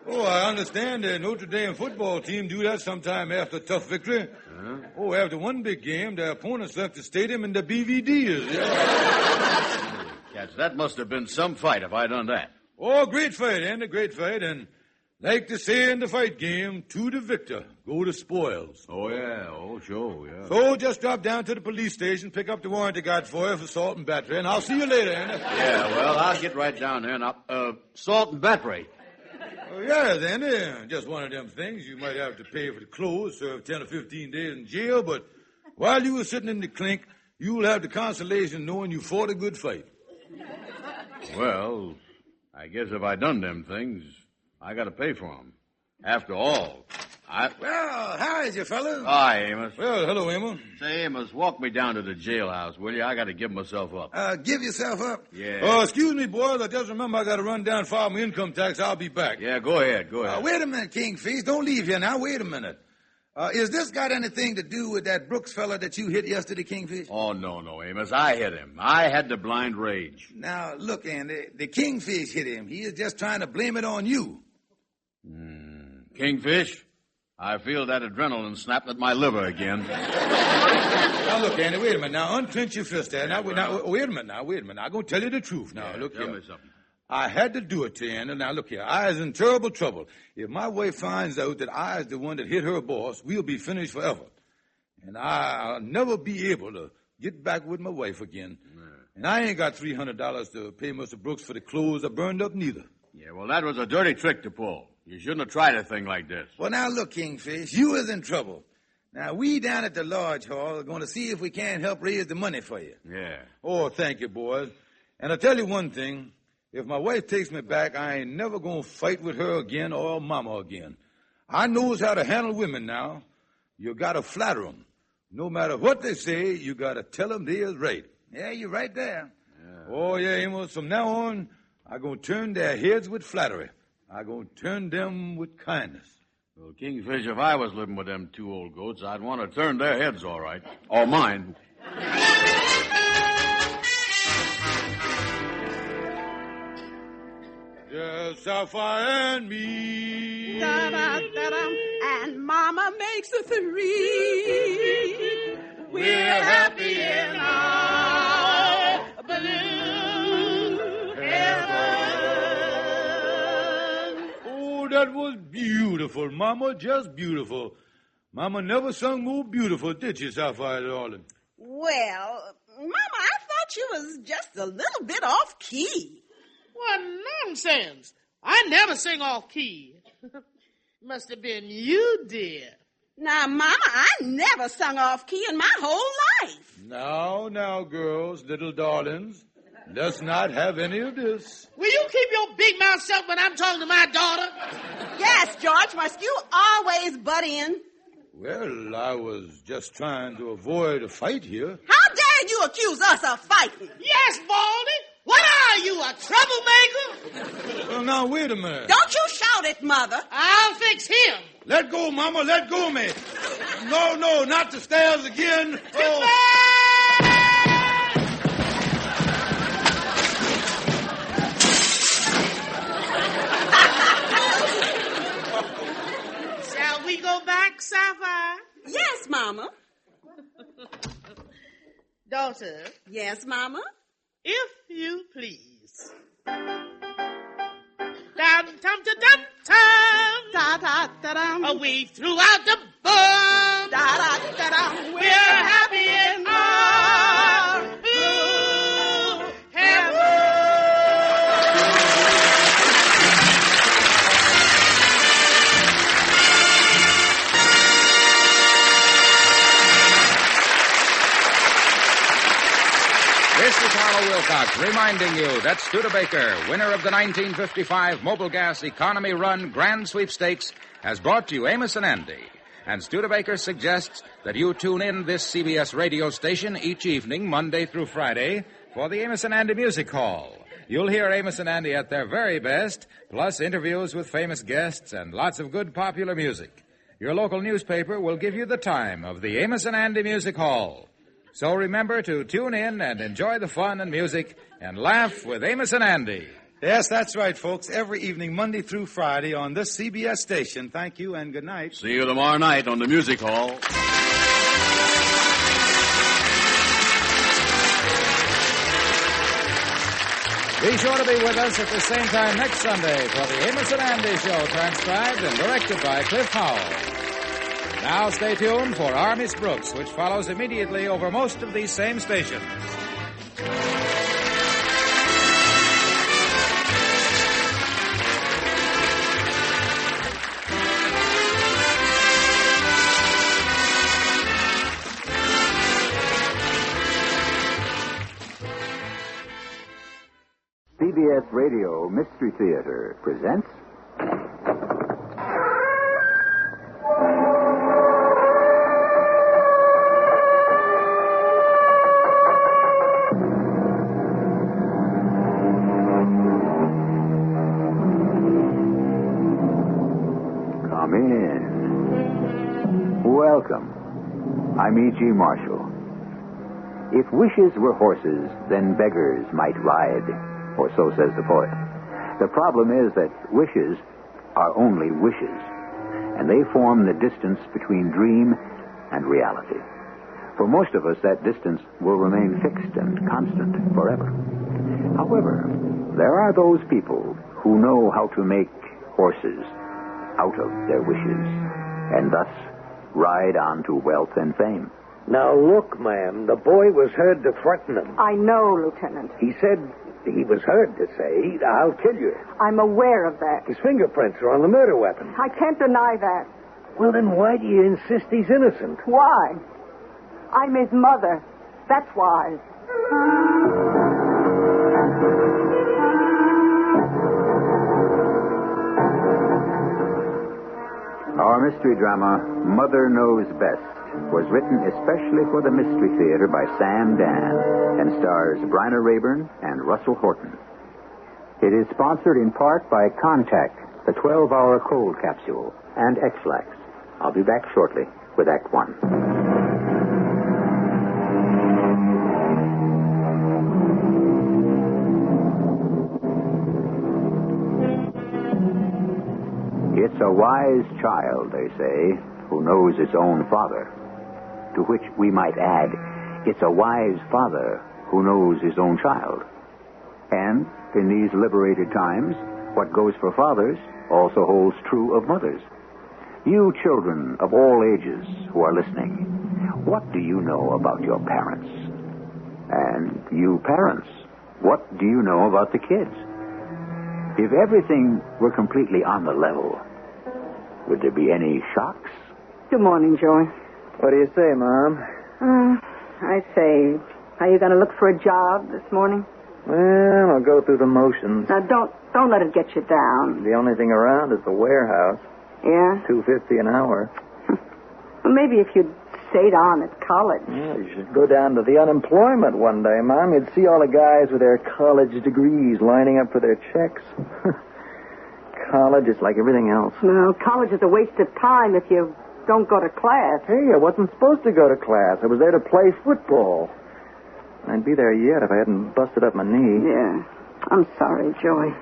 Oh, I understand the Notre Dame football team do that sometime after a tough victory. Huh? Oh, after one big game, their opponents left the stadium in the BVDs. Yeah. Cats, that must have been some fight if I done that. Oh, great fight, Andy, great fight. And like to say in the fight game, to the victor go the spoils. Oh, yeah. Oh, sure, yeah. So just drop down to the police station, pick up the warrant I got for you for assault and battery, and I'll see you later, Andy. Yeah, well, I'll get right down there. Now, assault and battery. Oh, yes, Andy. Just one of them things. You might have to pay for the clothes, serve 10 or 15 days in jail, but while you were sitting in the clink, you'll have the consolation knowing you fought a good fight. Well, I guess if I done them things, I got to pay for them. After all, Well, how is you, fellas? Hi, Amos. Well, hello, Amos. Say, Amos, walk me down to the jailhouse, will you? I got to give myself up. Give yourself up? Yeah. Oh, excuse me, boys. I just remember I got to run down and file my income tax. I'll be back. Yeah, go ahead. Wait a minute, Kingfish. Don't leave here now. Wait a minute. Is this got anything to do with that Brooks fella that you hit yesterday, Kingfish? Oh, no, Amos. I hit him. I had the blind rage. Now, look, Andy, the Kingfish hit him. He is just trying to blame it on you. Kingfish, I feel that adrenaline snapping at my liver again. Now, look, Andy, wait a minute. Now, unclench your fist there. Now, wait a minute. I'm going to tell you the truth. Now, Yeah, look tell here. me something. I had to do it to you, Andy. Now, look here. I is in terrible trouble. If my wife finds out that I is the one that hit her boss, we'll be finished forever. And I'll never be able to get back with my wife again. And I ain't got $300 to pay Mr. Brooks for the clothes I burned up neither. Yeah, well, that was a dirty trick to pull. You shouldn't have tried a thing like this. Well, now, look, Kingfish, you is in trouble. Now, we down at the Lodge Hall are going to see if we can't help raise the money for you. Yeah. Oh, thank you, boys. And I'll tell you one thing. If my wife takes me back, I ain't never going to fight with her again or Mama again. I knows how to handle women now. You got to flatter them. No matter what they say, you got to tell them they is right. Yeah, you're right there. Oh, yeah, Amos. From now on, I'm going to turn their heads with flattery. I'm going to turn them with kindness. Well, Kingfish, if I was living with them 2 old goats, I'd want to turn their heads all right. Or mine. Just Sapphire and me. Da-da-da-dum, and Mama makes a 3. We're happy in our blue heaven. That was beautiful, Mama, just beautiful. Mama never sung more beautiful, did you, Sapphire, darling? Well, Mama, I thought you was just a little bit off key. What nonsense. I never sing off key. Must have been you, dear. Now, Mama, I never sung off key in my whole life. Now, girls, little darlings, let's not have any of this. Will you keep your big mouth shut when I'm talking to my daughter? Yes, George, must you always butt in? Well, I was just trying to avoid a fight here. How dare you accuse us of fighting? Yes, Baldy. What are you, a troublemaker? Well, now, wait a minute. Don't you shout it, Mother. I'll fix him. Let go, Mama, let go of me. No, not the stairs again. Oh. Shall we go back, Sapphire? Yes, Mama. Daughter. Yes, Mama. If you please. Dum-tum-ta-dum-tum. Da-da-da-dum. We threw out the bomb. Da-da-da-dum. We're happy in our blue heaven. This is Harlow Wilcox reminding you that Studebaker, winner of the 1955 Mobile Gas Economy Run Grand Sweepstakes, has brought you Amos and Andy. And Studebaker suggests that you tune in this CBS radio station each evening, Monday through Friday, for the Amos and Andy Music Hall. You'll hear Amos and Andy at their very best, plus interviews with famous guests and lots of good popular music. Your local newspaper will give you the time of the Amos and Andy Music Hall. So remember to tune in and enjoy the fun and music and laugh with Amos and Andy. Yes, that's right, folks. Every evening, Monday through Friday on this CBS station. Thank you and good night. See you tomorrow night on the Music Hall. Be sure to be with us at the same time next Sunday for the Amos and Andy Show, transcribed and directed by Cliff Howell. Now stay tuned for Our Miss Brooks, which follows immediately over most of these same stations. CBS Radio Mystery Theater presents... Come in. Welcome. I'm E.G. Marshall. If wishes were horses, then beggars might ride. Or so says the poet. The problem is that wishes are only wishes, and they form the distance between dream and reality. For most of us, that distance will remain fixed and constant forever. However, there are those people who know how to make horses out of their wishes, and thus ride on to wealth and fame. Now, look, ma'am, the boy was heard to threaten him. I know, Lieutenant. He said he was heard to say, I'll kill you. I'm aware of that. His fingerprints are on the murder weapon. I can't deny that. Well, then why do you insist he's innocent? Why? I'm his mother. That's why. Our mystery drama, Mother Knows Best, was written especially for the Mystery Theater by Sam Dan and stars Bryna Rayburn and Russell Horton. It is sponsored in part by Contact, the 12-hour cold capsule, and X-Lax. I'll be back shortly with Act One. It's a wise child, they say, who knows its own father. To which we might add, it's a wise father who knows his own child. And in these liberated times, what goes for fathers also holds true of mothers. You children of all ages who are listening, what do you know about your parents? And you parents, what do you know about the kids? If everything were completely on the level, would there be any shocks? Good morning, Joey. What do you say, Mom? I say, are you going to look for a job this morning? Well, I'll go through the motions. Now, don't let it get you down. The only thing around is the warehouse. Yeah? $2.50 an hour. Well, maybe if you'd stayed on at college. Yeah, you should go down to the unemployment one day, Mom. You'd see all the guys with their college degrees lining up for their checks. College is like everything else. No, college is a waste of time if you don't go to class. Hey, I wasn't supposed to go to class. I was there to play football. I'd be there yet if I hadn't busted up my knee. Yeah. I'm sorry, Joey.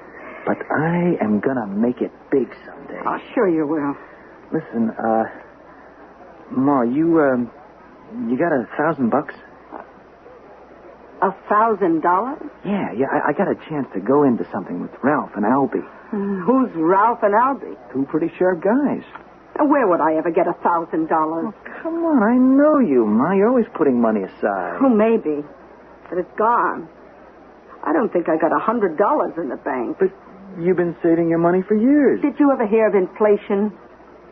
But I am gonna make it big someday. Oh, sure you will. Listen, Ma, you got $1,000? $1,000? Yeah, I got a chance to go into something with Ralph and Albie. Who's Ralph and Albie? Two pretty sharp guys. Now, where would I ever get $1,000? Oh, come on, I know you, Ma. You're always putting money aside. Oh, maybe. But it's gone. I don't think I got $100 in the bank. But you've been saving your money for years. Did you ever hear of inflation?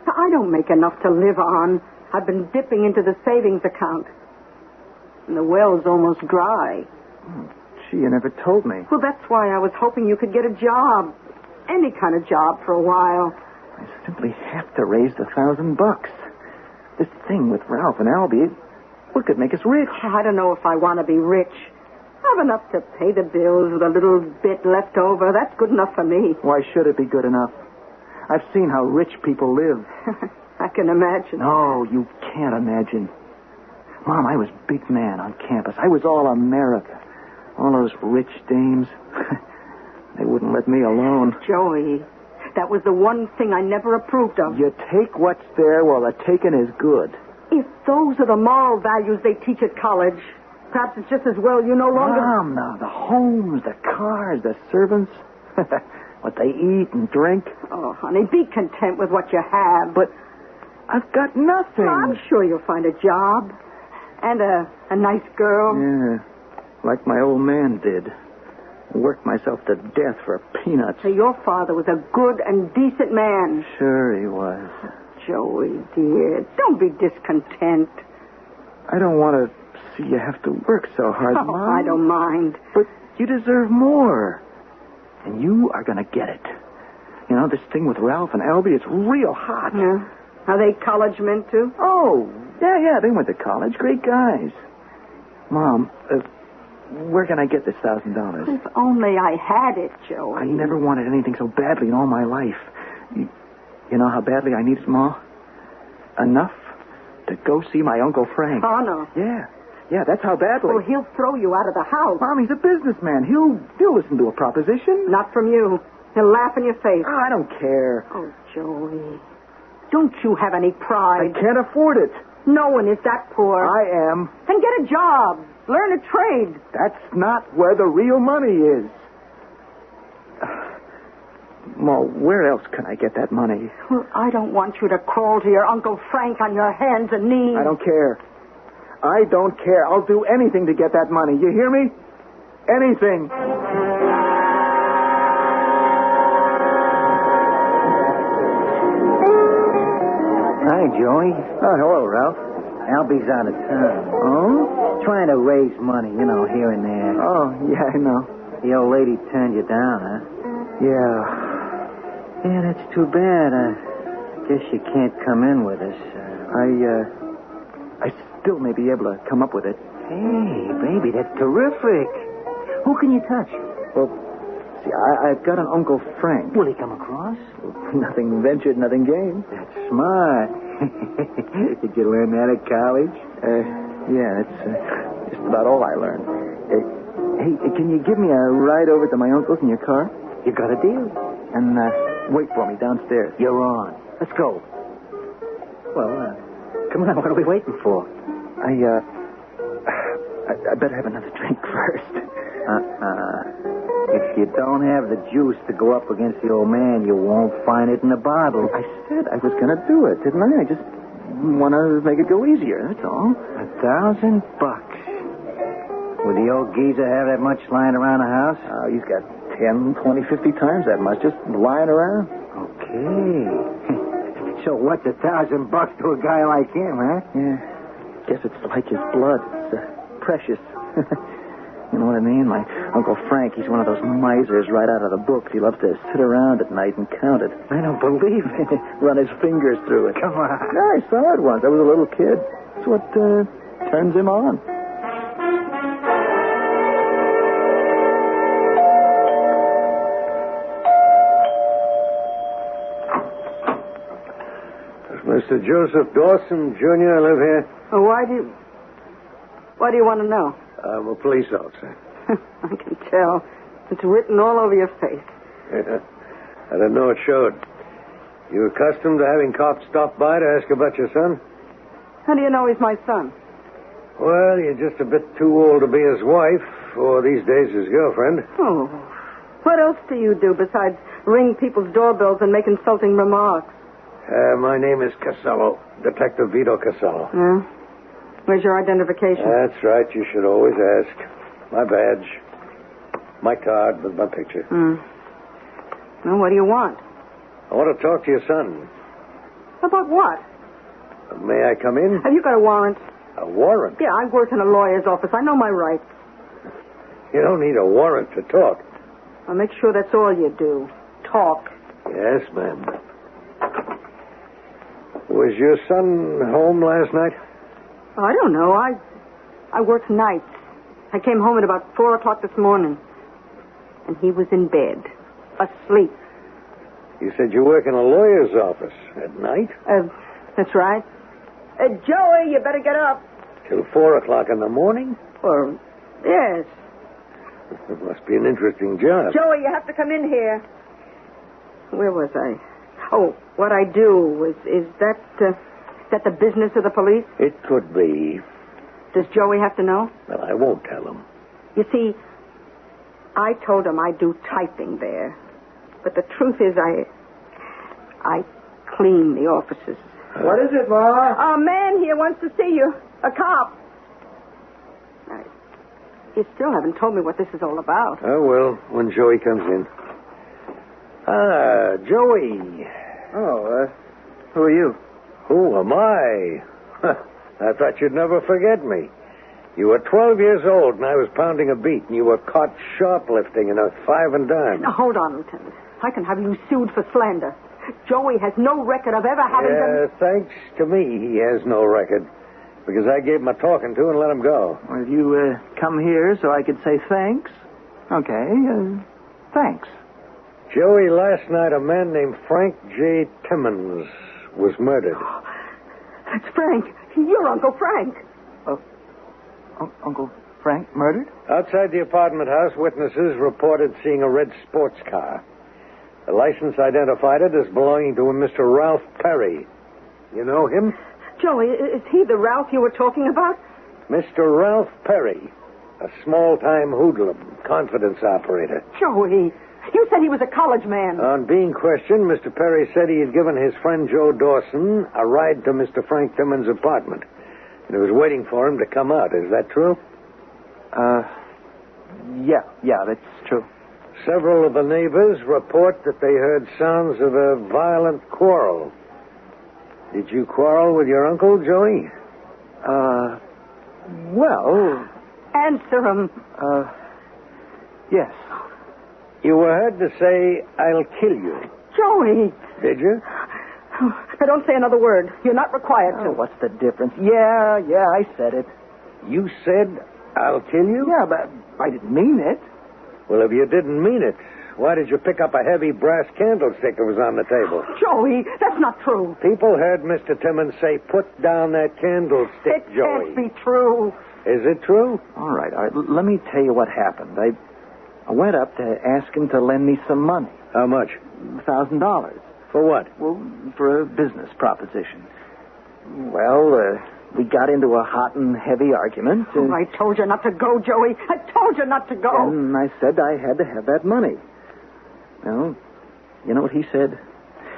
I don't make enough to live on. I've been dipping into the savings account. And the well's almost dry. Oh, gee, you never told me. Well, that's why I was hoping you could get a job. Any kind of job for a while. I simply have to raise the $1,000. This thing with Ralph and Albie, what could make us rich? I don't know if I want to be rich. I have enough to pay the bills with a little bit left over. That's good enough for me. Why should it be good enough? I've seen how rich people live. I can imagine. No, you can't imagine. Mom, I was big man on campus. I was all America. All those rich dames. They wouldn't let me alone. Joey, that was the one thing I never approved of. You take what's there while the taking is good. If those are the moral values they teach at college, perhaps it's just as well you no longer... Mom, now, the homes, the cars, the servants, what they eat and drink. Oh, honey, be content with what you have. But I've got nothing. Well, I'm sure you'll find a job. And a nice girl. Yeah, like my old man did. Worked myself to death for peanuts. So your father was a good and decent man. Sure he was. Joey, dear, don't be discontent. I don't want to see you have to work so hard, Oh, Mom. I don't mind. But you deserve more. And you are going to get it. You know, this thing with Ralph and Albie, it's real hot. Yeah. Are they college men, too? Oh, yeah, they went to college. Great guys. Mom, where can I get this $1,000? If only I had it, Joey. I never wanted anything so badly in all my life. You know how badly I need it, Ma? Enough to go see my Uncle Frank. Oh, no. Yeah, that's how badly. Well, he'll throw you out of the house. Mom, he's a businessman. He'll listen to a proposition. Not from you. He'll laugh in your face. Oh, I don't care. Oh, Joey. Don't you have any pride? I can't afford it. No one is that poor. I am. Then get a job. Learn a trade. That's not where the real money is. Ma, where else can I get that money? Well, I don't want you to crawl to your Uncle Frank on your hands and knees. I don't care. I don't care. I'll do anything to get that money. You hear me? Anything. Hi, Joey. Oh, hello, Ralph. Albie's out of town. Oh? Trying to raise money, here and there. Oh, yeah, I know. The old lady turned you down, huh? Yeah. Yeah, that's too bad. I guess you can't come in with us. I still may be able to come up with it. Hey, baby, that's terrific. Who can you touch? Well, see, I've got an Uncle Frank. Will he come across? Nothing ventured, nothing gained. That's smart. Did you learn that at college? Yeah, that's just about all I learned. Hey, can you give me a ride over to my uncle's in your car? You got a deal. And wait for me downstairs. You're on. Let's go. Well, come on, what are we waiting for? I better have another drink first. If you don't have the juice to go up against the old man, you won't find it in the bottle. I said I was going to do it, didn't I? I just want to make it go easier, that's all. $1,000. Would the old geezer have that much lying around the house? Oh, he's got 10, 20, 50 times that much just lying around. Okay. So what's $1,000 to a guy like him, huh? Yeah. Guess it's like his blood. It's precious. You know what I mean? My Uncle Frank, he's one of those misers right out of the books. He loves to sit around at night and count it. I don't believe it. Run his fingers through it. Come on. No, I saw it once. I was a little kid. That's what turns him on. Mr. Joseph Dawson, Jr., live here? Oh, why do you want to know? I'm a police officer. I can tell. It's written all over your face. Yeah. I didn't know it showed. You accustomed to having cops stop by to ask about your son? How do you know he's my son? Well, you're just a bit too old to be his wife, or these days his girlfriend. Oh, what else do you do besides ring people's doorbells and make insulting remarks? My name is Casello, Detective Vito Casello. Yeah? Where's your identification? That's right. You should always ask. My badge. My card with my picture. Well, what do you want? I want to talk to your son. About what? May I come in? Have you got a warrant? A warrant? Yeah, I work in a lawyer's office. I know my rights. You don't need a warrant to talk. I'll make sure that's all you do. Talk. Yes, ma'am. Was your son home last night? I don't know. I work nights. I came home at about 4 o'clock this morning. And he was in bed, asleep. You said you work in a lawyer's office at night? That's right. Joey, you better get up. Till 4 o'clock in the morning? Or, yes. It must be an interesting job. Joey, you have to come in here. Where was I? Oh, what I do is that the business of the police? It could be. Does Joey have to know? Well, I won't tell him. You see, I told him I do typing there. But the truth is I clean the offices. What is it, Ma? A man here wants to see you. A cop. You still haven't told me what this is all about. Oh, well, when Joey comes in. Ah, Joey. Oh, who are you? Who am I? I thought you'd never forget me. You were 12 years old, and I was pounding a beat, and you were caught shoplifting in a 5 and dime. Now, hold on, Lieutenant. I can have you sued for slander. Joey has no record of ever having been... Thanks to me, he has no record. Because I gave him a talking to and let him go. Well, you come here so I could say thanks? Okay, thanks. Joey, last night a man named Frank J. Timmons was murdered. That's Frank. Your Uncle Frank. Uncle Frank murdered? Outside the apartment house, witnesses reported seeing a red sports car. The license identified it as belonging to a Mr. Ralph Perry. You know him? Joey, is he the Ralph you were talking about? Mr. Ralph Perry, a small-time hoodlum, confidence operator. Joey, you said he was a college man. On being questioned, Mr. Perry said he had given his friend Joe Dawson a ride to Mr. Frank Timmons' apartment. And he was waiting for him to come out. Is that true? Yeah, that's true. Several of the neighbors report that they heard sounds of a violent quarrel. Did you quarrel with your uncle, Joey? Well... Answer him. Yes. You were heard to say, "I'll kill you." Joey! Did you? Now, don't say another word. You're not required to. What's the difference? Yeah, I said it. You said, "I'll kill you"? Yeah, but I didn't mean it. Well, if you didn't mean it, why did you pick up a heavy brass candlestick that was on the table? Joey, that's not true. People heard Mr. Timmons say, "Put down that candlestick, It Joey." can't be true. Is it true? All right. Let me tell you what happened. I went up to ask him to lend me some money. How much? $1,000. For what? Well, for a business proposition. Well, we got into a hot and heavy argument. Oh, I told you not to go, Joey. I told you not to go. And I said I had to have that money. Well, you know what he said?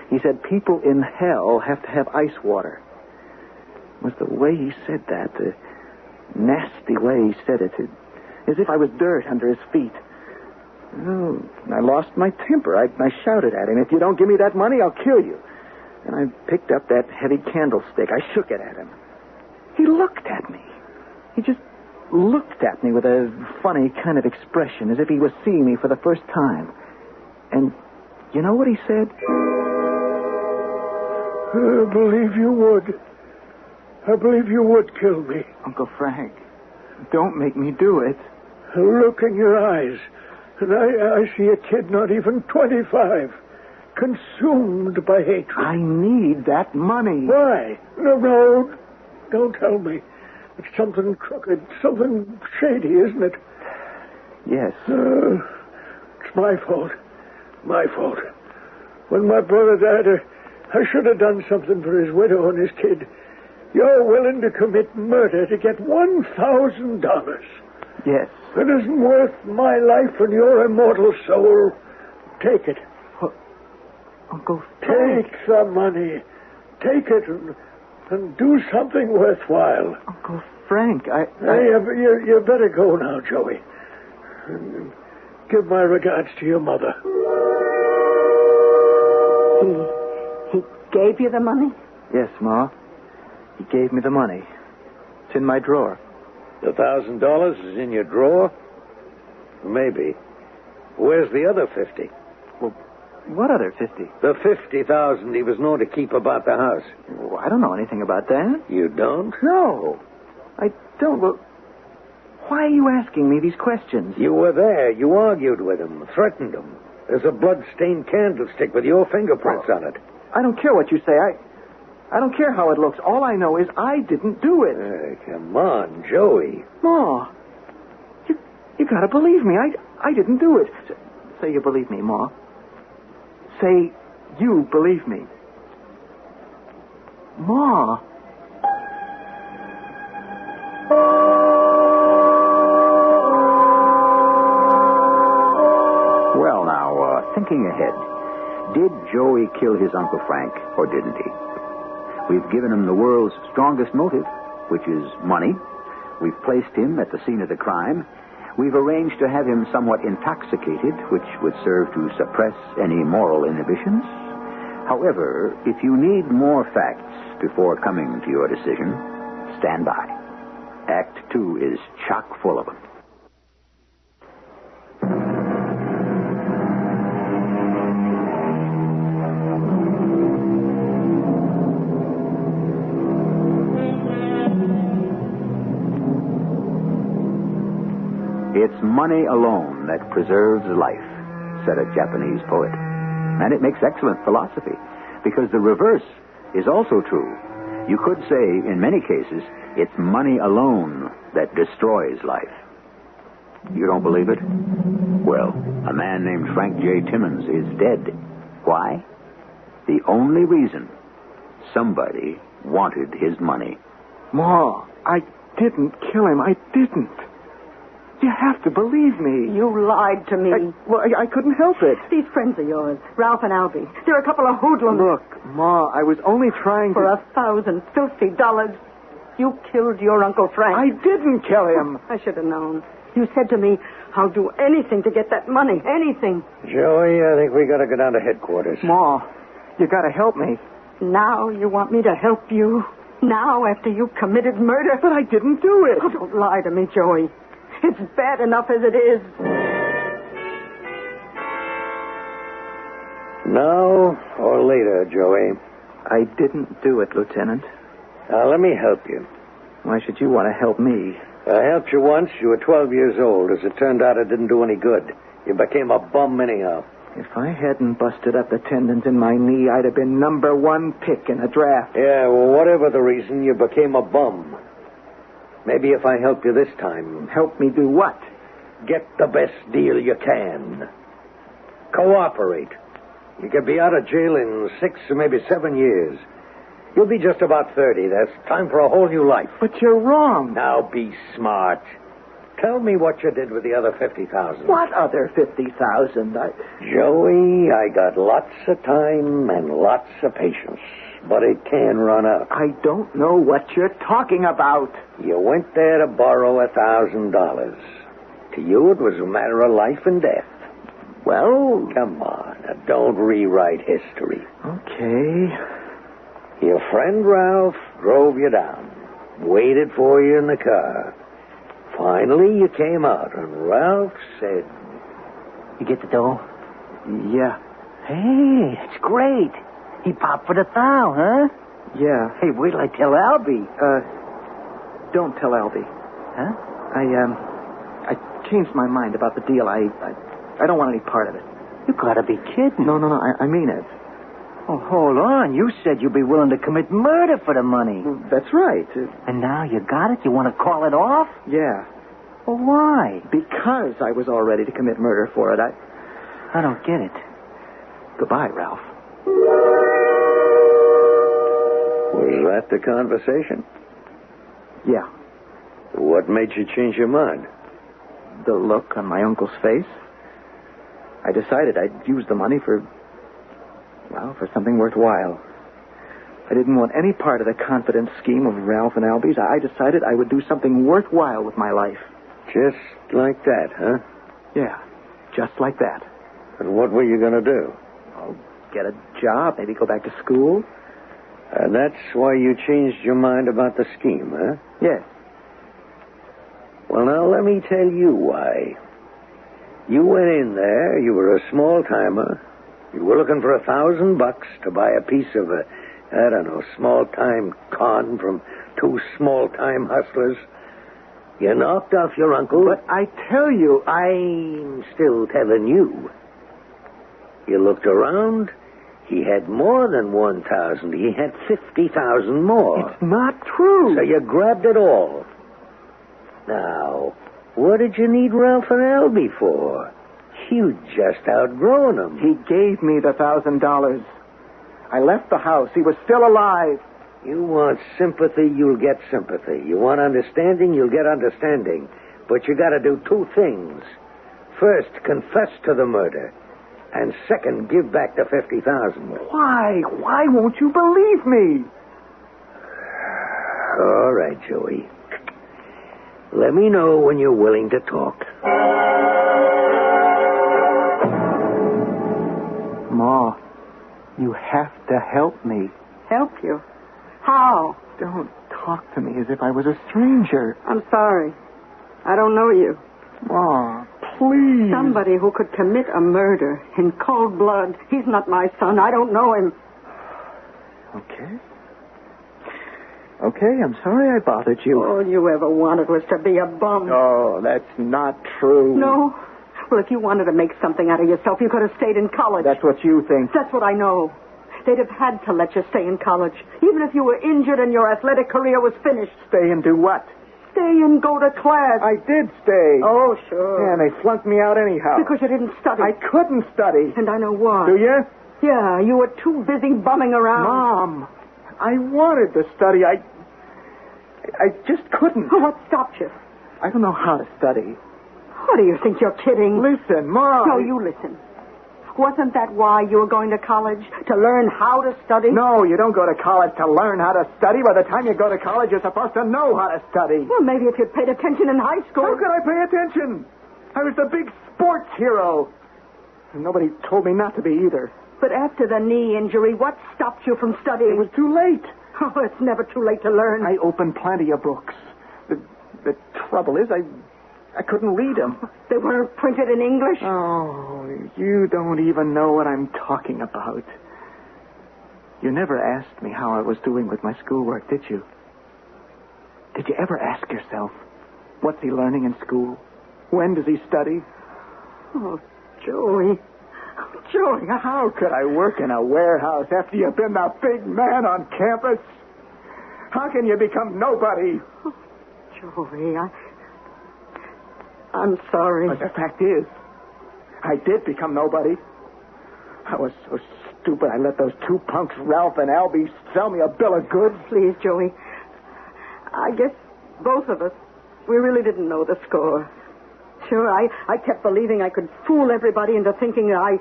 He said people in hell have to have ice water. It was the way he said that, the nasty way he said it, as if I was dirt under his feet. Oh, I lost my temper. I shouted at him, if you don't give me that money, I'll kill you. And I picked up that heavy candlestick. I shook it at him. He looked at me. He just looked at me with a funny kind of expression, as if he was seeing me for the first time. And you know what he said? I believe you would. I believe you would kill me. Uncle Frank, don't make me do it. Look in your eyes, and I see a kid not even 25, consumed by hatred. I need that money. Why? No, don't tell me. It's something crooked, something shady, isn't it? Yes. It's my fault. My fault. When my brother died, I should have done something for his widow and his kid. You're willing to commit murder to get $1,000. Yes. It isn't worth my life and your immortal soul. Take it. Uncle Frank. Take the money. Take it and do something worthwhile. Uncle Frank, You better go now, Joey. And give my regards to your mother. He gave you the money? Yes, Ma. He gave me the money. It's in my drawer. The $1,000 is in your drawer? Maybe. Where's the other 50? Well, what other 50? The 50,000 he was known to keep about the house. Well, I don't know anything about that. You don't? No. I don't. Well, why are you asking me these questions? You were there. You argued with him, threatened him. There's a blood-stained candlestick with your fingerprints on it. I don't care what you say. I don't care how it looks. All I know is I didn't do it. Come on, Joey. Ma, you gotta believe me. I didn't do it. Say you believe me, Ma. Say you believe me. Ma. Well, now, thinking ahead, did Joey kill his Uncle Frank, or didn't he? We've given him the world's strongest motive, which is money. We've placed him at the scene of the crime. We've arranged to have him somewhat intoxicated, which would serve to suppress any moral inhibitions. However, if you need more facts before coming to your decision, stand by. Act 2 is chock full of them. It's money alone that preserves life, said a Japanese poet. And it makes excellent philosophy, because the reverse is also true. You could say, in many cases, it's money alone that destroys life. You don't believe it? Well, a man named Frank J. Timmons is dead. Why? The only reason: somebody wanted his money. Ma, I didn't kill him. I didn't. You have to believe me. You lied to me. I couldn't help it. These friends of yours, Ralph and Albie, they're a couple of hoodlums. Look, Ma, I was only trying For to... $1,050, you killed your Uncle Frank. I didn't kill him. I should have known. You said to me, I'll do anything to get that money. Anything. Joey, I think we gotta go down to headquarters. Ma, you gotta help me. Now you want me to help you? Now, after you committed murder? But I didn't do it. Oh, don't lie to me, Joey. It's bad enough as it is. Now or later, Joey? I didn't do it, Lieutenant. Now, let me help you. Why should you want to help me? I helped you once. You were 12 years old. As it turned out, it didn't do any good. You became a bum anyhow. If I hadn't busted up the tendons in my knee, I'd have been number 1 pick in a draft. Yeah, well, whatever the reason, you became a bum. Maybe if I help you this time... Help me do what? Get the best deal you can. Cooperate. You could be out of jail in 6 or maybe 7 years. You'll be just about 30. That's time for a whole new life. But you're wrong. Now be smart. Tell me what you did with the other 50,000. What other 50,000? Joey, I got lots of time and lots of patience, but it can run out. I don't know what you're talking about. You went there to borrow $1,000. To you, it was a matter of life and death. Well... Come on, now don't rewrite history. Okay. Your friend Ralph drove you down, waited for you in the car. Finally, you came out, and Ralph said... You get the dough? Yeah. Hey, it's great. He popped for the thou, huh? Yeah. Hey, wait till I tell Albie. Don't tell Albie. Huh? I changed my mind about the deal. I don't want any part of it. You gotta be kidding. No, I mean it. Oh, hold on. You said you'd be willing to commit murder for the money. Well, that's right. And now you got it? You want to call it off? Yeah. Well, why? Because I was all ready to commit murder for it. I don't get it. Goodbye, Ralph. Was that the conversation? Yeah. What made you change your mind? The look on my uncle's face. I decided I'd use the money for something worthwhile. I didn't want any part of the confidence scheme of Ralph and Albie's. I decided I would do something worthwhile with my life. Just like that, huh? Yeah, just like that. And what were you going to do? I'll get a job, maybe go back to school. And that's why you changed your mind about the scheme, huh? Yes. Well, now, let me tell you why. You went in there, you were a small-timer. You were looking for $1,000 to buy a piece of small-time con from two small-time hustlers. You knocked off your uncle. But I tell you, I'm still telling you. You looked around. He had more than 1,000. He had 50,000 more. It's not true. So you grabbed it all. Now, what did you need Ralph and Albie for? You just outgrown him. He gave me the $1,000. I left the house. He was still alive. You want sympathy, you'll get sympathy. You want understanding, you'll get understanding. But you got to do two things. First, confess to the murder. And second, give back the 50,000. Why? Why won't you believe me? All right, Joey. Let me know when you're willing to talk. Ma, you have to help me. Help you? How? Don't talk to me as if I was a stranger. I'm sorry. I don't know you. Ma, please. Somebody who could commit a murder in cold blood. He's not my son. I don't know him. Okay, I'm sorry I bothered you. All you ever wanted was to be a bum. Oh, that's not true. No? Well, if you wanted to make something out of yourself, you could have stayed in college. That's what you think. That's what I know. They'd have had to let you stay in college, even if you were injured and your athletic career was finished. Stay and do what? Stay and go to class. I did stay. Oh, sure. Yeah, and they flunked me out anyhow. Because you didn't study. I couldn't study. And I know why. Do you? Yeah, you were too busy bumming around. Mom, I wanted to study. I just couldn't. What stopped you? I don't know how to study. What do you think? You're kidding? Listen, Mom. No, you listen. Wasn't that why you were going to college? To learn how to study? No, you don't go to college to learn how to study. By the time you go to college, you're supposed to know how to study. Well, maybe if you'd paid attention in high school. How could I pay attention? I was the big sports hero. And nobody told me not to be either. But after the knee injury, what stopped you from studying? It was too late. Oh, it's never too late to learn. I opened plenty of books. The trouble is, I couldn't read them. They weren't printed in English? Oh, you don't even know what I'm talking about. You never asked me how I was doing with my schoolwork, did you? Did you ever ask yourself, what's he learning in school? When does he study? Oh, Joey. Joey, how could I work in a warehouse after you've been the big man on campus? How can you become nobody? Oh, Joey, I'm sorry. But the fact is, I did become nobody. I was so stupid I let those two punks, Ralph and Albie, sell me a bill of goods. Please, Joey. I guess both of us, we really didn't know the score. Sure, I kept believing I could fool everybody into thinking I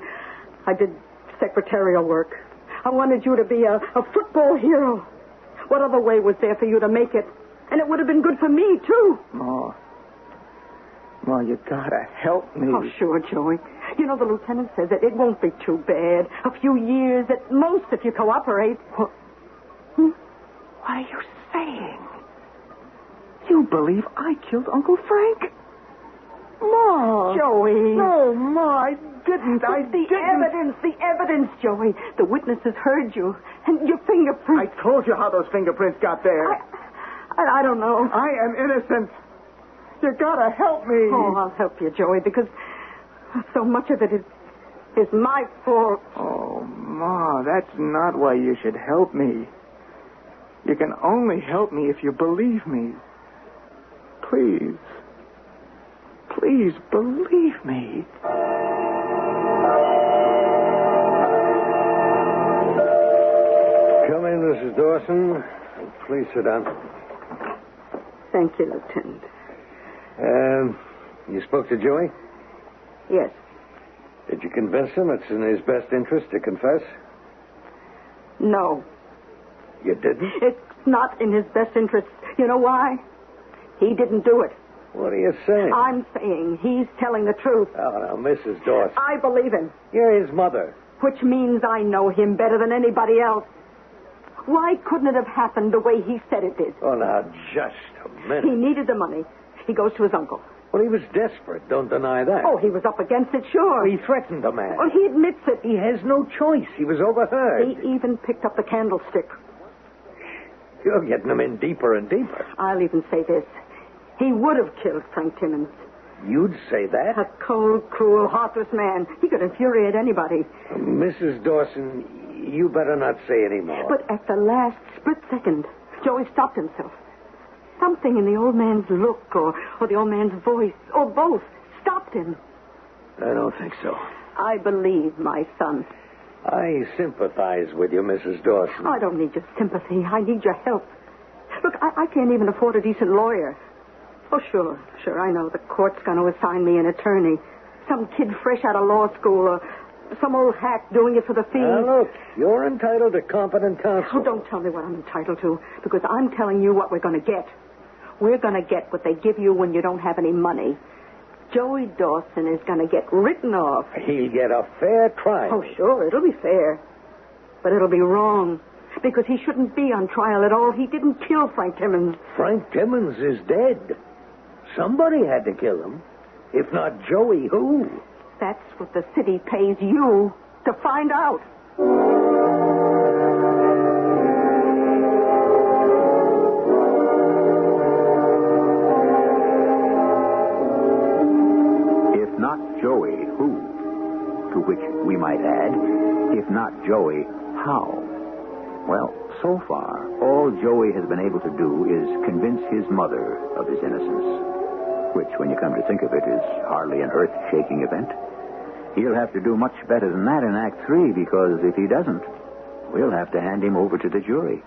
did secretarial work. I wanted you to be a football hero. What other way was there for you to make it? And it would have been good for me, too. Ma, you gotta help me. Oh, sure, Joey. You know, the lieutenant says that it won't be too bad. A few years at most if you cooperate. What are you saying? You believe I killed Uncle Frank? Ma! Joey. No, Ma, I didn't. The evidence, Joey. The witnesses heard you. And your fingerprints. I told you how those fingerprints got there. I don't know. I am innocent. You gotta help me. Oh, I'll help you, Joey, because so much of it is my fault. Oh, Ma, that's not why you should help me. You can only help me if you believe me. Please. Please believe me. Come in, Mrs. Dawson. Please sit down. Thank you, Lieutenant. You spoke to Joey? Yes. Did you convince him it's in his best interest to confess? No. You didn't? It's not in his best interest. You know why? He didn't do it. What are you saying? I'm saying he's telling the truth. Oh, now, Mrs. Dawson. I believe him. You're his mother. Which means I know him better than anybody else. Why couldn't it have happened the way he said it did? Oh, now, just a minute. He needed the money. He goes to his uncle. Well, he was desperate. Don't deny that. Oh, he was up against it, sure. He threatened the man. Well, he admits it. He has no choice. He was overheard. He even picked up the candlestick. You're getting him in deeper and deeper. I'll even say this. He would have killed Frank Timmons. You'd say that? A cold, cruel, heartless man. He could infuriate anybody. Mrs. Dawson, you better not say any more. But at the last split second, Joey stopped himself. Something in the old man's look or the old man's voice, or both, stopped him. I don't think so. I believe my son. I sympathize with you, Mrs. Dawson. I don't need your sympathy. I need your help. Look, I can't even afford a decent lawyer. Oh, sure, I know. The court's going to assign me an attorney. Some kid fresh out of law school or some old hack doing it for the fee. Now, look, you're entitled to competent counsel. Oh, don't tell me what I'm entitled to, because I'm telling you what we're going to get. We're going to get what they give you when you don't have any money. Joey Dawson is going to get written off. He'll get a fair trial. Oh, sure, it'll be fair. But it'll be wrong, because he shouldn't be on trial at all. He didn't kill Frank Timmons. Frank Timmons is dead. Somebody had to kill him. If not Joey, who? That's what the city pays you to find out. If not Joey, who? To which we might add, if not Joey, how? Well, so far, all Joey has been able to do is convince his mother of his innocence, which, when you come to think of it, is hardly an earth-shaking event. He'll have to do much better than that in Act 3, because if he doesn't, we'll have to hand him over to the jury.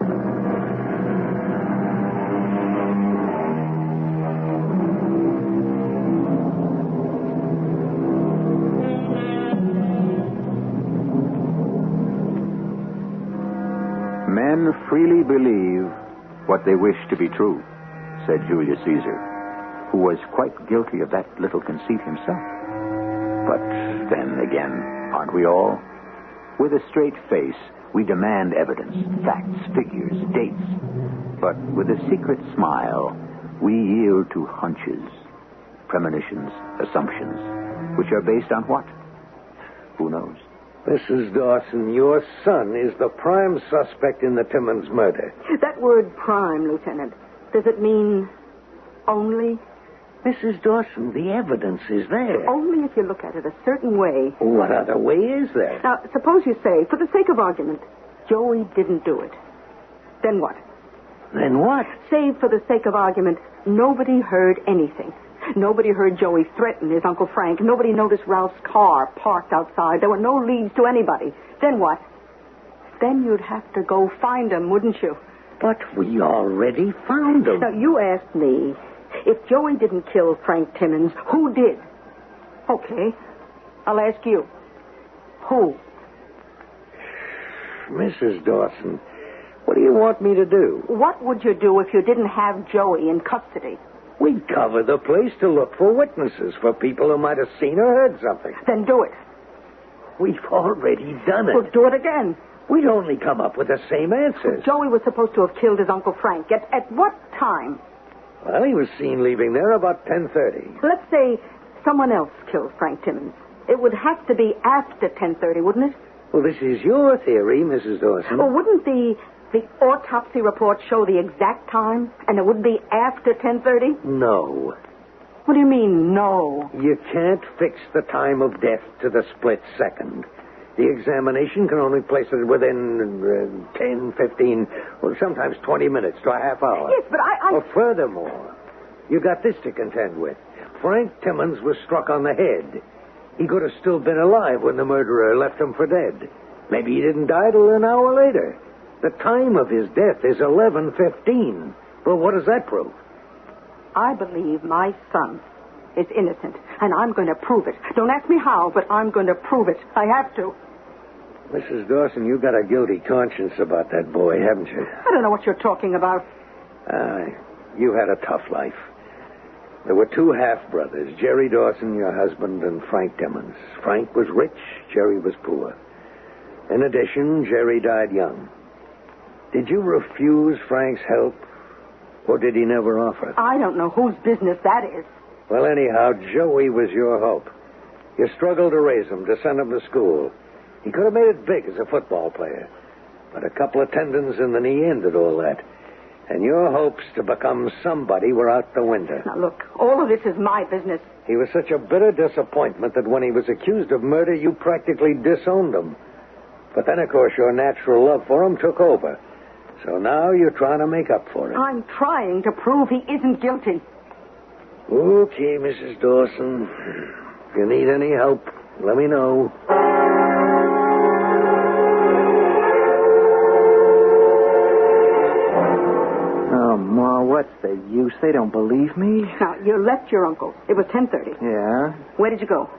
Men freely believe what they wish to be true, said Julius Caesar, who was quite guilty of that little conceit himself. But then again, aren't we all? With a straight face, we demand evidence, facts, figures, dates. But with a secret smile, we yield to hunches, premonitions, assumptions, which are based on what? Who knows? Mrs. Dawson, your son is the prime suspect in the Timmons murder. That word prime, Lieutenant, does it mean only? Mrs. Dawson, the evidence is there. Only if you look at it a certain way. What other way is there? Now, suppose you say, for the sake of argument, Joey didn't do it. Then what? Then what? Say, for the sake of argument, nobody heard anything. Nobody heard Joey threaten his Uncle Frank. Nobody noticed Ralph's car parked outside. There were no leads to anybody. Then what? Then you'd have to go find him, wouldn't you? But we already found him. Now, you asked me, if Joey didn't kill Frank Timmons, who did? Okay, I'll ask you. Who? Mrs. Dawson, what do you want me to do? What would you do if you didn't have Joey in custody? We'd cover the place to look for witnesses, for people who might have seen or heard something. Then do it. We've already done it. Well, do it again. We'd only come up with the same answers. Joey was supposed to have killed his Uncle Frank. At what time? Well, he was seen leaving there about 10:30. Let's say someone else killed Frank Timmons. It would have to be after 10:30, wouldn't it? Well, this is your theory, Mrs. Dawson. Well, wouldn't the autopsy report show the exact time? And it would be after 10:30? No. What do you mean, no? You can't fix the time of death to the split second. The examination can only place it within 10, 15, or sometimes 20 minutes to a half hour. Yes, but I... Or furthermore, you got this to contend with. Frank Timmons was struck on the head. He could have still been alive when the murderer left him for dead. Maybe he didn't die till an hour later. The time of his death is 11:15. Well, what does that prove? I believe my son is innocent, and I'm going to prove it. Don't ask me how, but I'm going to prove it. I have to. Mrs. Dawson, you've got a guilty conscience about that boy, haven't you? I don't know what you're talking about. You had a tough life. There were two half-brothers, Jerry Dawson, your husband, and Frank Timmons. Frank was rich, Jerry was poor. In addition, Jerry died young. Did you refuse Frank's help, or did he never offer? I don't know whose business that is. Well, anyhow, Joey was your hope. You struggled to raise him, to send him to school. He could have made it big as a football player. But a couple of tendons in the knee ended all that. And your hopes to become somebody were out the window. Now, look, all of this is my business. He was such a bitter disappointment that when he was accused of murder, you practically disowned him. But then, of course, your natural love for him took over. So now you're trying to make up for it. I'm trying to prove he isn't guilty. Okay, Mrs. Dawson. If you need any help, let me know. Oh, Ma, what's the use? They don't believe me. Now, you left your uncle. It was 10:30. Yeah? Where did you go?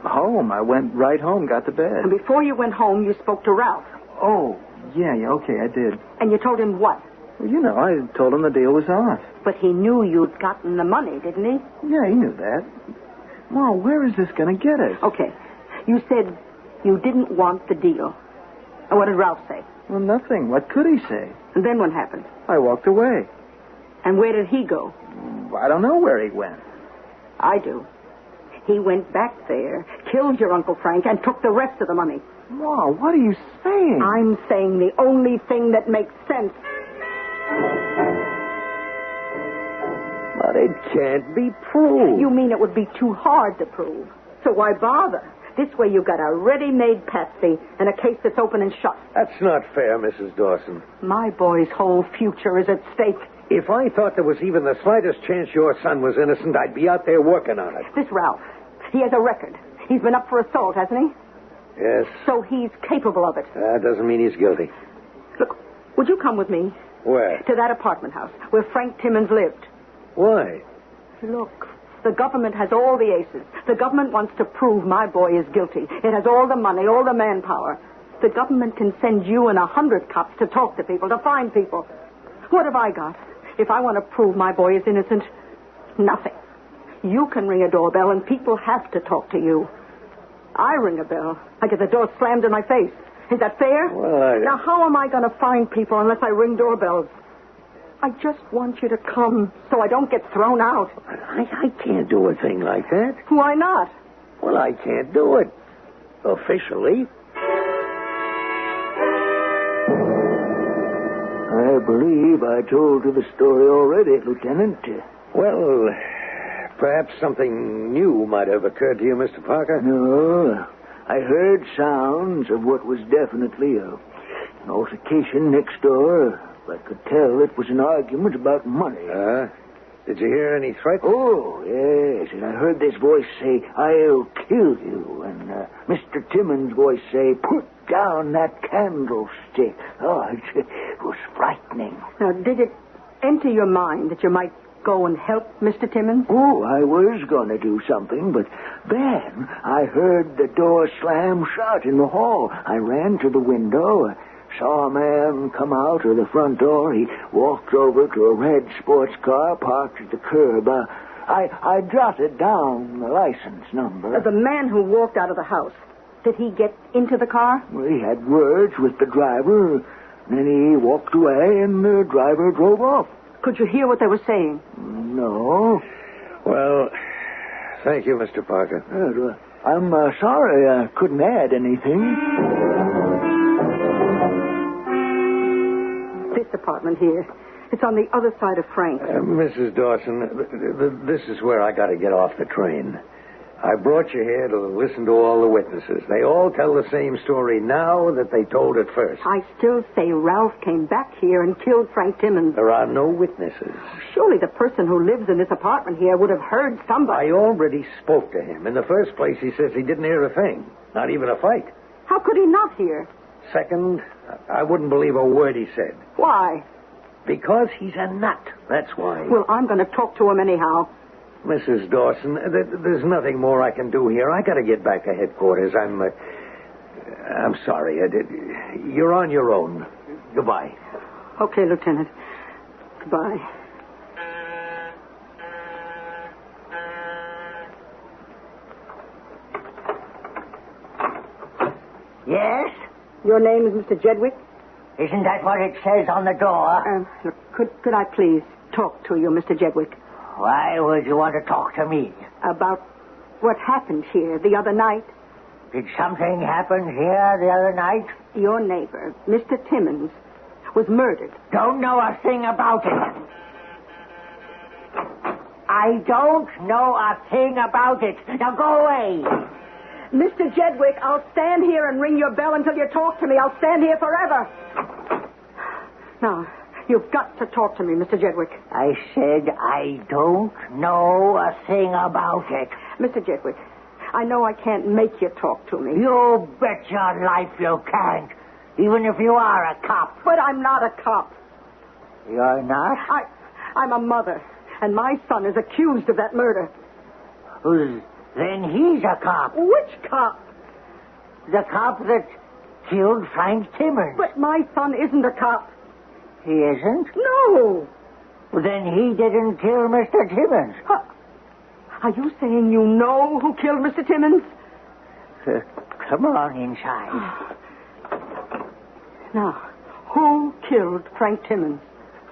Home. I went right home, got to bed. And before you went home, you spoke to Ralph. Oh, yeah, okay, I did. And you told him what? Well, you know, I told him the deal was off. But he knew you'd gotten the money, didn't he? Yeah, he knew that. Ma, where is this going to get us? Okay. You said you didn't want the deal. And what did Ralph say? Well, nothing. What could he say? And then what happened? I walked away. And where did he go? I don't know where he went. I do. He went back there, killed your Uncle Frank, and took the rest of the money. Ma, what are you saying? I'm saying the only thing that makes sense. But it can't be proved. You mean it would be too hard to prove. So why bother? This way you got a ready-made patsy and a case that's open and shut. That's not fair, Mrs. Dawson. My boy's whole future is at stake. If I thought there was even the slightest chance your son was innocent, I'd be out there working on it. This Ralph, he has a record. He's been up for assault, hasn't he? Yes. So he's capable of it. That doesn't mean he's guilty. Look, would you come with me? Where? To that apartment house where Frank Timmons lived. Why? Look, the government has all the aces. The government wants to prove my boy is guilty. It has all the money, all the manpower. The government can send you and 100 cops to talk to people, to find people. What have I got? If I want to prove my boy is innocent, nothing. You can ring a doorbell and people have to talk to you. I ring a bell. I get the door slammed in my face. Is that fair? Well, Now, how am I going to find people unless I ring doorbells? I just want you to come so I don't get thrown out. I can't do a thing like that. Why not? Well, I can't do it. Officially. I believe I told you the story already, Lieutenant. Well, perhaps something new might have occurred to you, Mr. Parker. No, I heard sounds of what was definitely an altercation next door. I could tell it was an argument about money. Did you hear any threats? Oh, yes. And I heard this voice say, I'll kill you. And Mr. Timmons' voice say, put down that candlestick. Oh, it was frightening. Now, did it enter your mind that you might go and help Mr. Timmons? Oh, I was going to do something, but then I heard the door slam shut in the hall. I ran to the window, saw a man come out of the front door. He walked over to a red sports car parked at the curb. I jotted down the license number. The man who walked out of the house, did he get into the car? Well, he had words with the driver. Then he walked away, and the driver drove off. Could you hear what they were saying? No. Well, thank you, Mr. Parker. I'm sorry I couldn't add anything. This apartment here. It's on the other side of Frank's. Mrs. Dawson, this is where I got to get off the train. I brought you here to listen to all the witnesses. They all tell the same story now that they told it first. I still say Ralph came back here and killed Frank Timmons. There are no witnesses. Surely the person who lives in this apartment here would have heard somebody. I already spoke to him. In the first place, he says he didn't hear a thing. Not even a fight. How could he not hear? Second, I wouldn't believe a word he said. Why? Because he's a nut. That's why. Well, I'm going to talk to him anyhow. Mrs. Dawson, there's nothing more I can do here. I got to get back to headquarters. I'm sorry. You're on your own. Goodbye. Okay, Lieutenant. Goodbye. Yes? Your name is Mr. Jedwick? Isn't that what it says on the door? Look, could I please talk to you, Mr. Jedwick? Why would you want to talk to me? About what happened here the other night. Did something happen here the other night? Your neighbor, Mr. Timmons, was murdered. Don't know a thing about it. I don't know a thing about it. Now go away. Mr. Jedwick, I'll stand here and ring your bell until you talk to me. I'll stand here forever. Now, you've got to talk to me, Mr. Jedwick. I said I don't know a thing about it. Mr. Jedwick, I know I can't make you talk to me. You bet your life you can't, even if you are a cop. But I'm not a cop. You're not? I'm a mother, and my son is accused of that murder. Then he's a cop. Which cop? The cop that killed Frank Timmons. But my son isn't a cop. He isn't? No. Well, then he didn't kill Mr. Timmons. Are you saying you know who killed Mr. Timmons? Come on inside. Now, who killed Frank Timmons?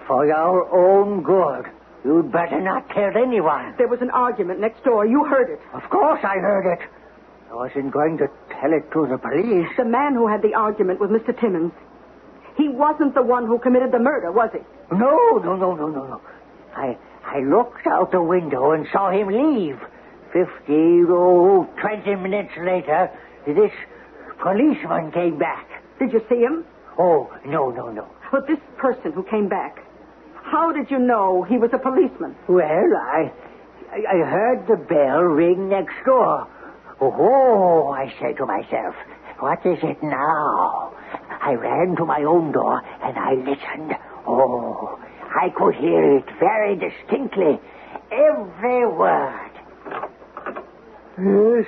For your own good. You'd better not tell anyone. There was an argument next door. You heard it. Of course I heard it. I wasn't going to tell it to the police. The man who had the argument with Mr. Timmons, he wasn't the one who committed the murder, was he? No. I looked out the window and saw him leave. 20 minutes later, this policeman came back. Did you see him? Oh, no. But this person who came back, how did you know he was a policeman? Well, I heard the bell ring next door. Oh, I said to myself, what is it now? I ran to my own door and I listened. Oh, I could hear it very distinctly. Every word. Yes?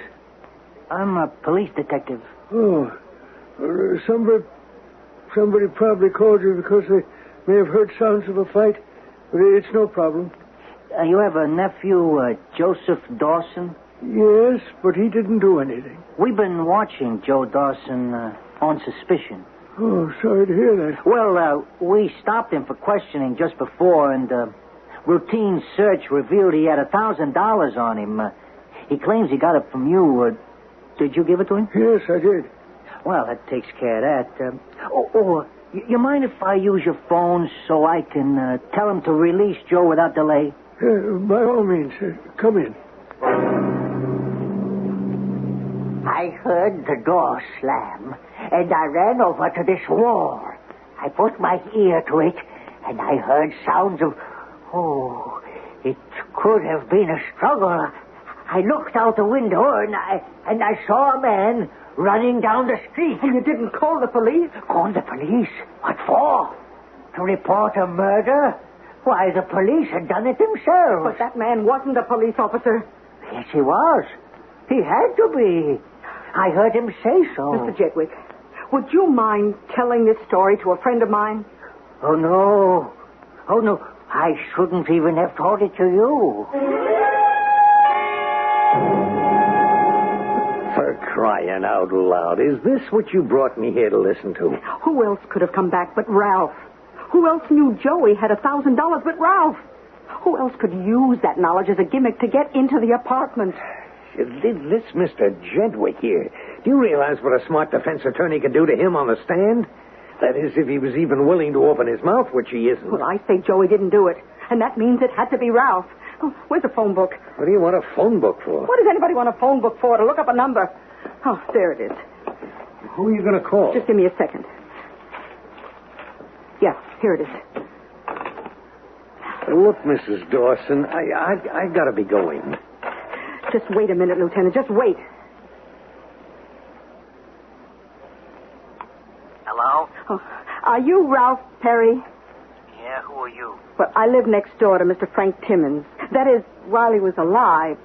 I'm a police detective. Oh, somebody probably called you because they may have heard sounds of a fight, but it's no problem. You have a nephew, Joseph Dawson? Yes, but he didn't do anything. We've been watching Joe Dawson on suspicion. Oh, sorry to hear that. Well, we stopped him for questioning just before, and routine search revealed he had $1,000 on him. He claims he got it from you. Did you give it to him? Yes, I did. Well, that takes care of that. You mind if I use your phone so I can tell him to release Joe without delay? By all means, come in. I heard the door slam, and I ran over to this wall. I put my ear to it, and I heard sounds of... Oh, It could have been a struggle. I looked out the window and I saw a man running down the street. And you didn't call the police? Call the police? What for? To report a murder? Why, the police had done it themselves. But that man wasn't a police officer. Yes, he was. He had to be. I heard him say so. Mr. 𝒍'𒔔, would you mind telling this story to a friend of mine? Oh, no. Oh, no. I shouldn't even have told it to you. For crying out loud, is this what you brought me here to listen to? Who else could have come back but Ralph? Who else knew Joey had $1,000 but Ralph? Who else could use that knowledge as a gimmick to get into the apartment? This Mr. 𝒍'𒔔 here, do you realize what a smart defense attorney could do to him on the stand? That is, if he was even willing to open his mouth, which he isn't. Well, I say Joey didn't do it. And that means it had to be Ralph. Oh, where's the phone book? What do you want a phone book for? What does anybody want a phone book for? To look up a number. Oh, there it is. Who are you going to call? Just give me a second. Yeah, here it is. Look, Mrs. Dawson, I got to be going. Just wait a minute, Lieutenant. Just wait. Hello? Oh, are you Ralph Perry? Yeah, who are you? Well, I live next door to Mr. Frank Timmons. That is, while he was alive.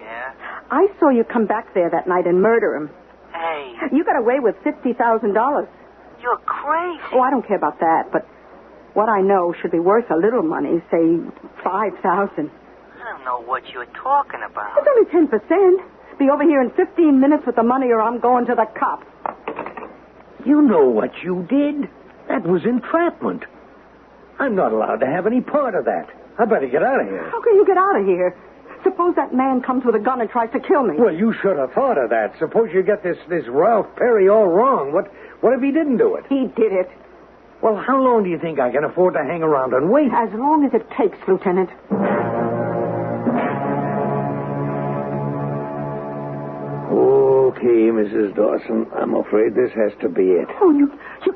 Yeah? I saw you come back there that night and murder him. Hey. You got away with $50,000. You're crazy. Oh, I don't care about that, but what I know should be worth a little money, say $5,000. I don't know what you're talking about. It's only 10%. Be over here in 15 minutes with the money or I'm going to the cops. You know what you did. That was entrapment. I'm not allowed to have any part of that. I better get out of here. How can you get out of here? Suppose that man comes with a gun and tries to kill me. Well, you should have thought of that. Suppose you get this Ralph Perry all wrong. What if he didn't do it? He did it. Well, how long do you think I can afford to hang around and wait? As long as it takes, Lieutenant. Okay, Mrs. Dawson. I'm afraid this has to be it. Oh, you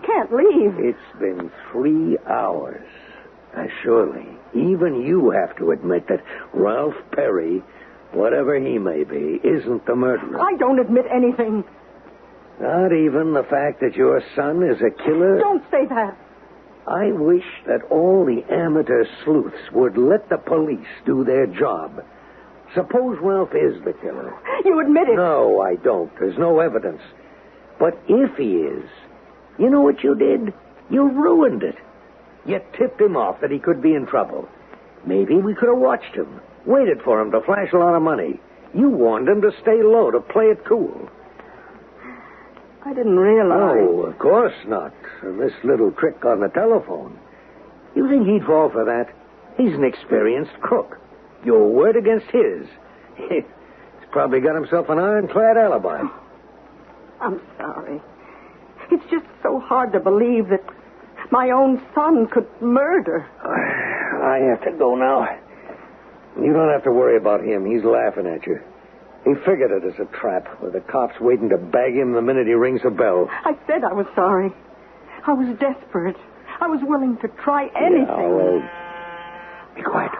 can't leave. It's been 3 hours. Surely, even you have to admit that Ralph Perry, whatever he may be, isn't the murderer. I don't admit anything. Not even the fact that your son is a killer? Don't say that. I wish that all the amateur sleuths would let the police do their job. Suppose Ralph is the killer. You admit it. No, I don't. There's no evidence. But if he is, you know what you did? You ruined it. You tipped him off that he could be in trouble. Maybe we could have watched him, waited for him to flash a lot of money. You warned him to stay low, to play it cool. I didn't realize. Oh, of course not. This little trick on the telephone. You think he'd fall for that? He's an experienced crook. Your word against his. He's probably got himself an ironclad alibi. I'm sorry. It's just so hard to believe that my own son could murder. I have to go now. You don't have to worry about him. He's laughing at you. He figured it as a trap, with the cops waiting to bag him the minute he rings a bell. I said I was sorry. I was desperate. I was willing to try anything. Yeah, well, be quiet.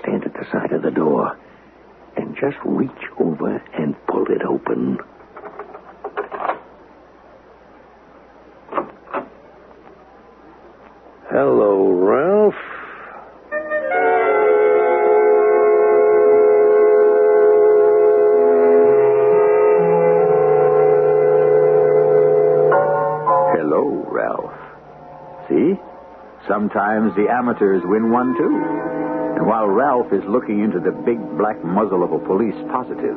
Stand at the side of the door and just reach over and pull it open. Hello, Ralph. Hello, Ralph. See? Sometimes the amateurs win one, too. And while Ralph is looking into the big black muzzle of a police positive,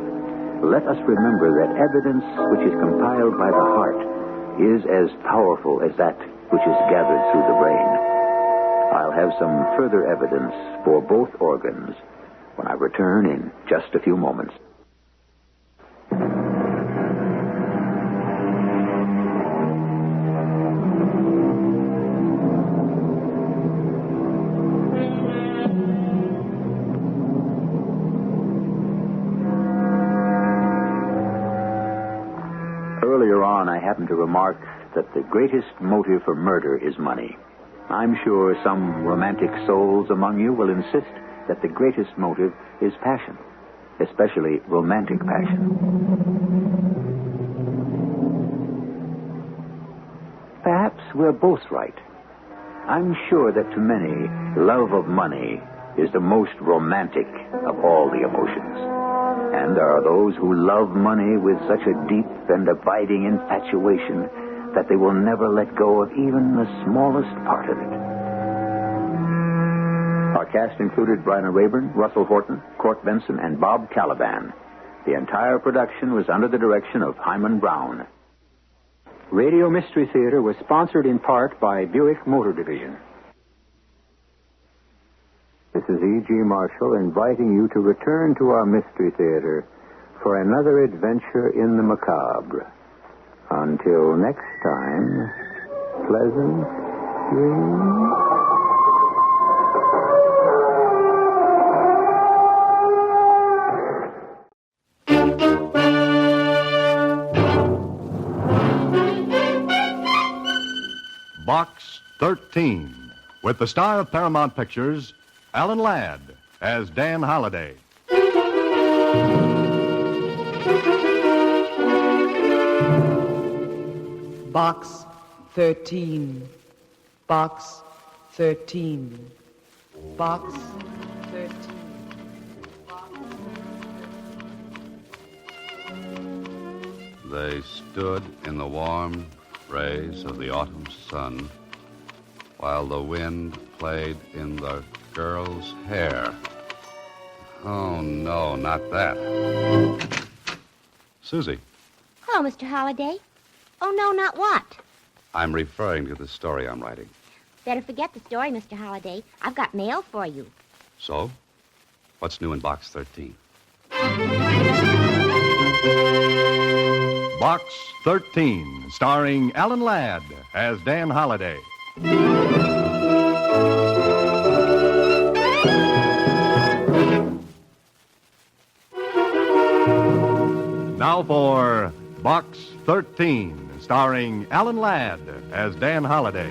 let us remember that evidence which is compiled by the heart is as powerful as that which is gathered through the brain. I'll have some further evidence for both organs when I return in just a few moments. Earlier on, I happened to remark that the greatest motive for murder is money. I'm sure some romantic souls among you will insist that the greatest motive is passion, especially romantic passion. Perhaps we're both right. I'm sure that to many, love of money is the most romantic of all the emotions. And there are those who love money with such a deep and abiding infatuation that they will never let go of even the smallest part of it. Our cast included Bryna Rayburn, Russell Horton, Court Benson, and Bob Caliban. The entire production was under the direction of Hyman Brown. Radio Mystery Theater was sponsored in part by Buick Motor Division. This is E.G. Marshall inviting you to return to our Mystery Theater for another adventure in the macabre. Until next time, pleasant dreams. Box 13, with the star of Paramount Pictures, Alan Ladd, as Dan Holliday. Box 13. Box 13. Box 13. They stood in the warm rays of the autumn sun while the wind played in the girl's hair. Oh, no, not that. Susie, Hello, Mr. Holliday. Oh, no, not what? I'm referring to the story I'm writing. Better forget the story, Mr. Holliday. I've got mail for you. So, what's new in Box 13? Box 13, starring Alan Ladd as Dan Holliday. Now for Box 13, starring Alan Ladd as Dan Holliday.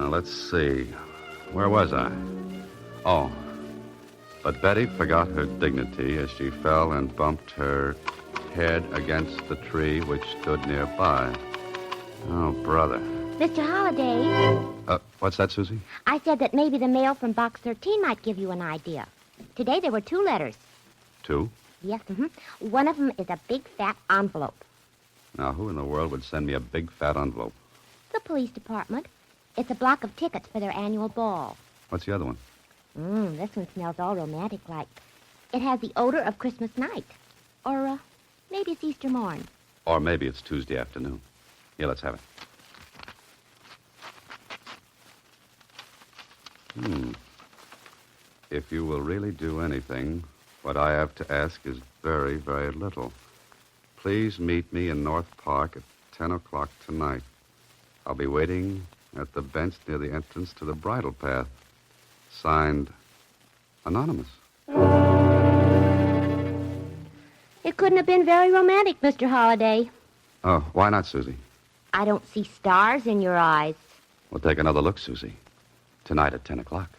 Let's see. Where was I? Oh. But Betty forgot her dignity as she fell and bumped her head against the tree which stood nearby. Oh, brother. Mr. Holliday. What's that, Susie? I said that maybe the mail from Box 13 might give you an idea. Today there were 2 letters. 2? Yes, One of them is a big, fat envelope. Now, who in the world would send me a big, fat envelope? The police department. It's a block of tickets for their annual ball. What's the other one? This one smells all romantic-like. It has the odor of Christmas night. Or, maybe it's Easter morn. Or maybe it's Tuesday afternoon. Here, let's have it. If you will really do anything, what I have to ask is very, very little. Please meet me in North Park at 10 o'clock tonight. I'll be waiting at the bench near the entrance to the bridle path. Signed, Anonymous. It couldn't have been very romantic, Mr. Holliday. Oh, why not, Susie? I don't see stars in your eyes. We'll take another look, Susie. Tonight at 10 o'clock.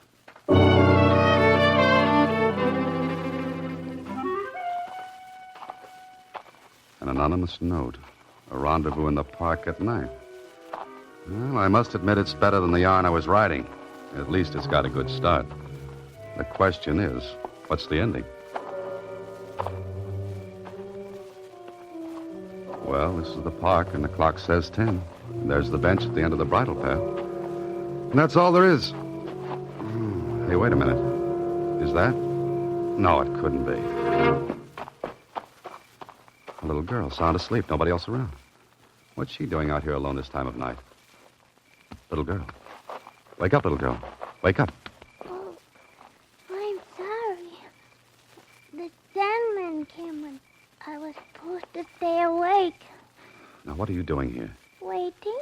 An anonymous note. A rendezvous in the park at night. Well, I must admit it's better than the yarn I was writing. At least it's got a good start. The question is, what's the ending? Well, this is the park, and the clock says 10. And there's the bench at the end of the bridle path. And that's all there is. Hey, wait a minute. Is that? No, it couldn't be. A little girl, sound asleep, nobody else around. What's she doing out here alone this time of night? Little girl. Wake up, little girl. Wake up. Oh, I'm sorry. The Sandman came when I was supposed to stay awake. Now, what are you doing here? Waiting?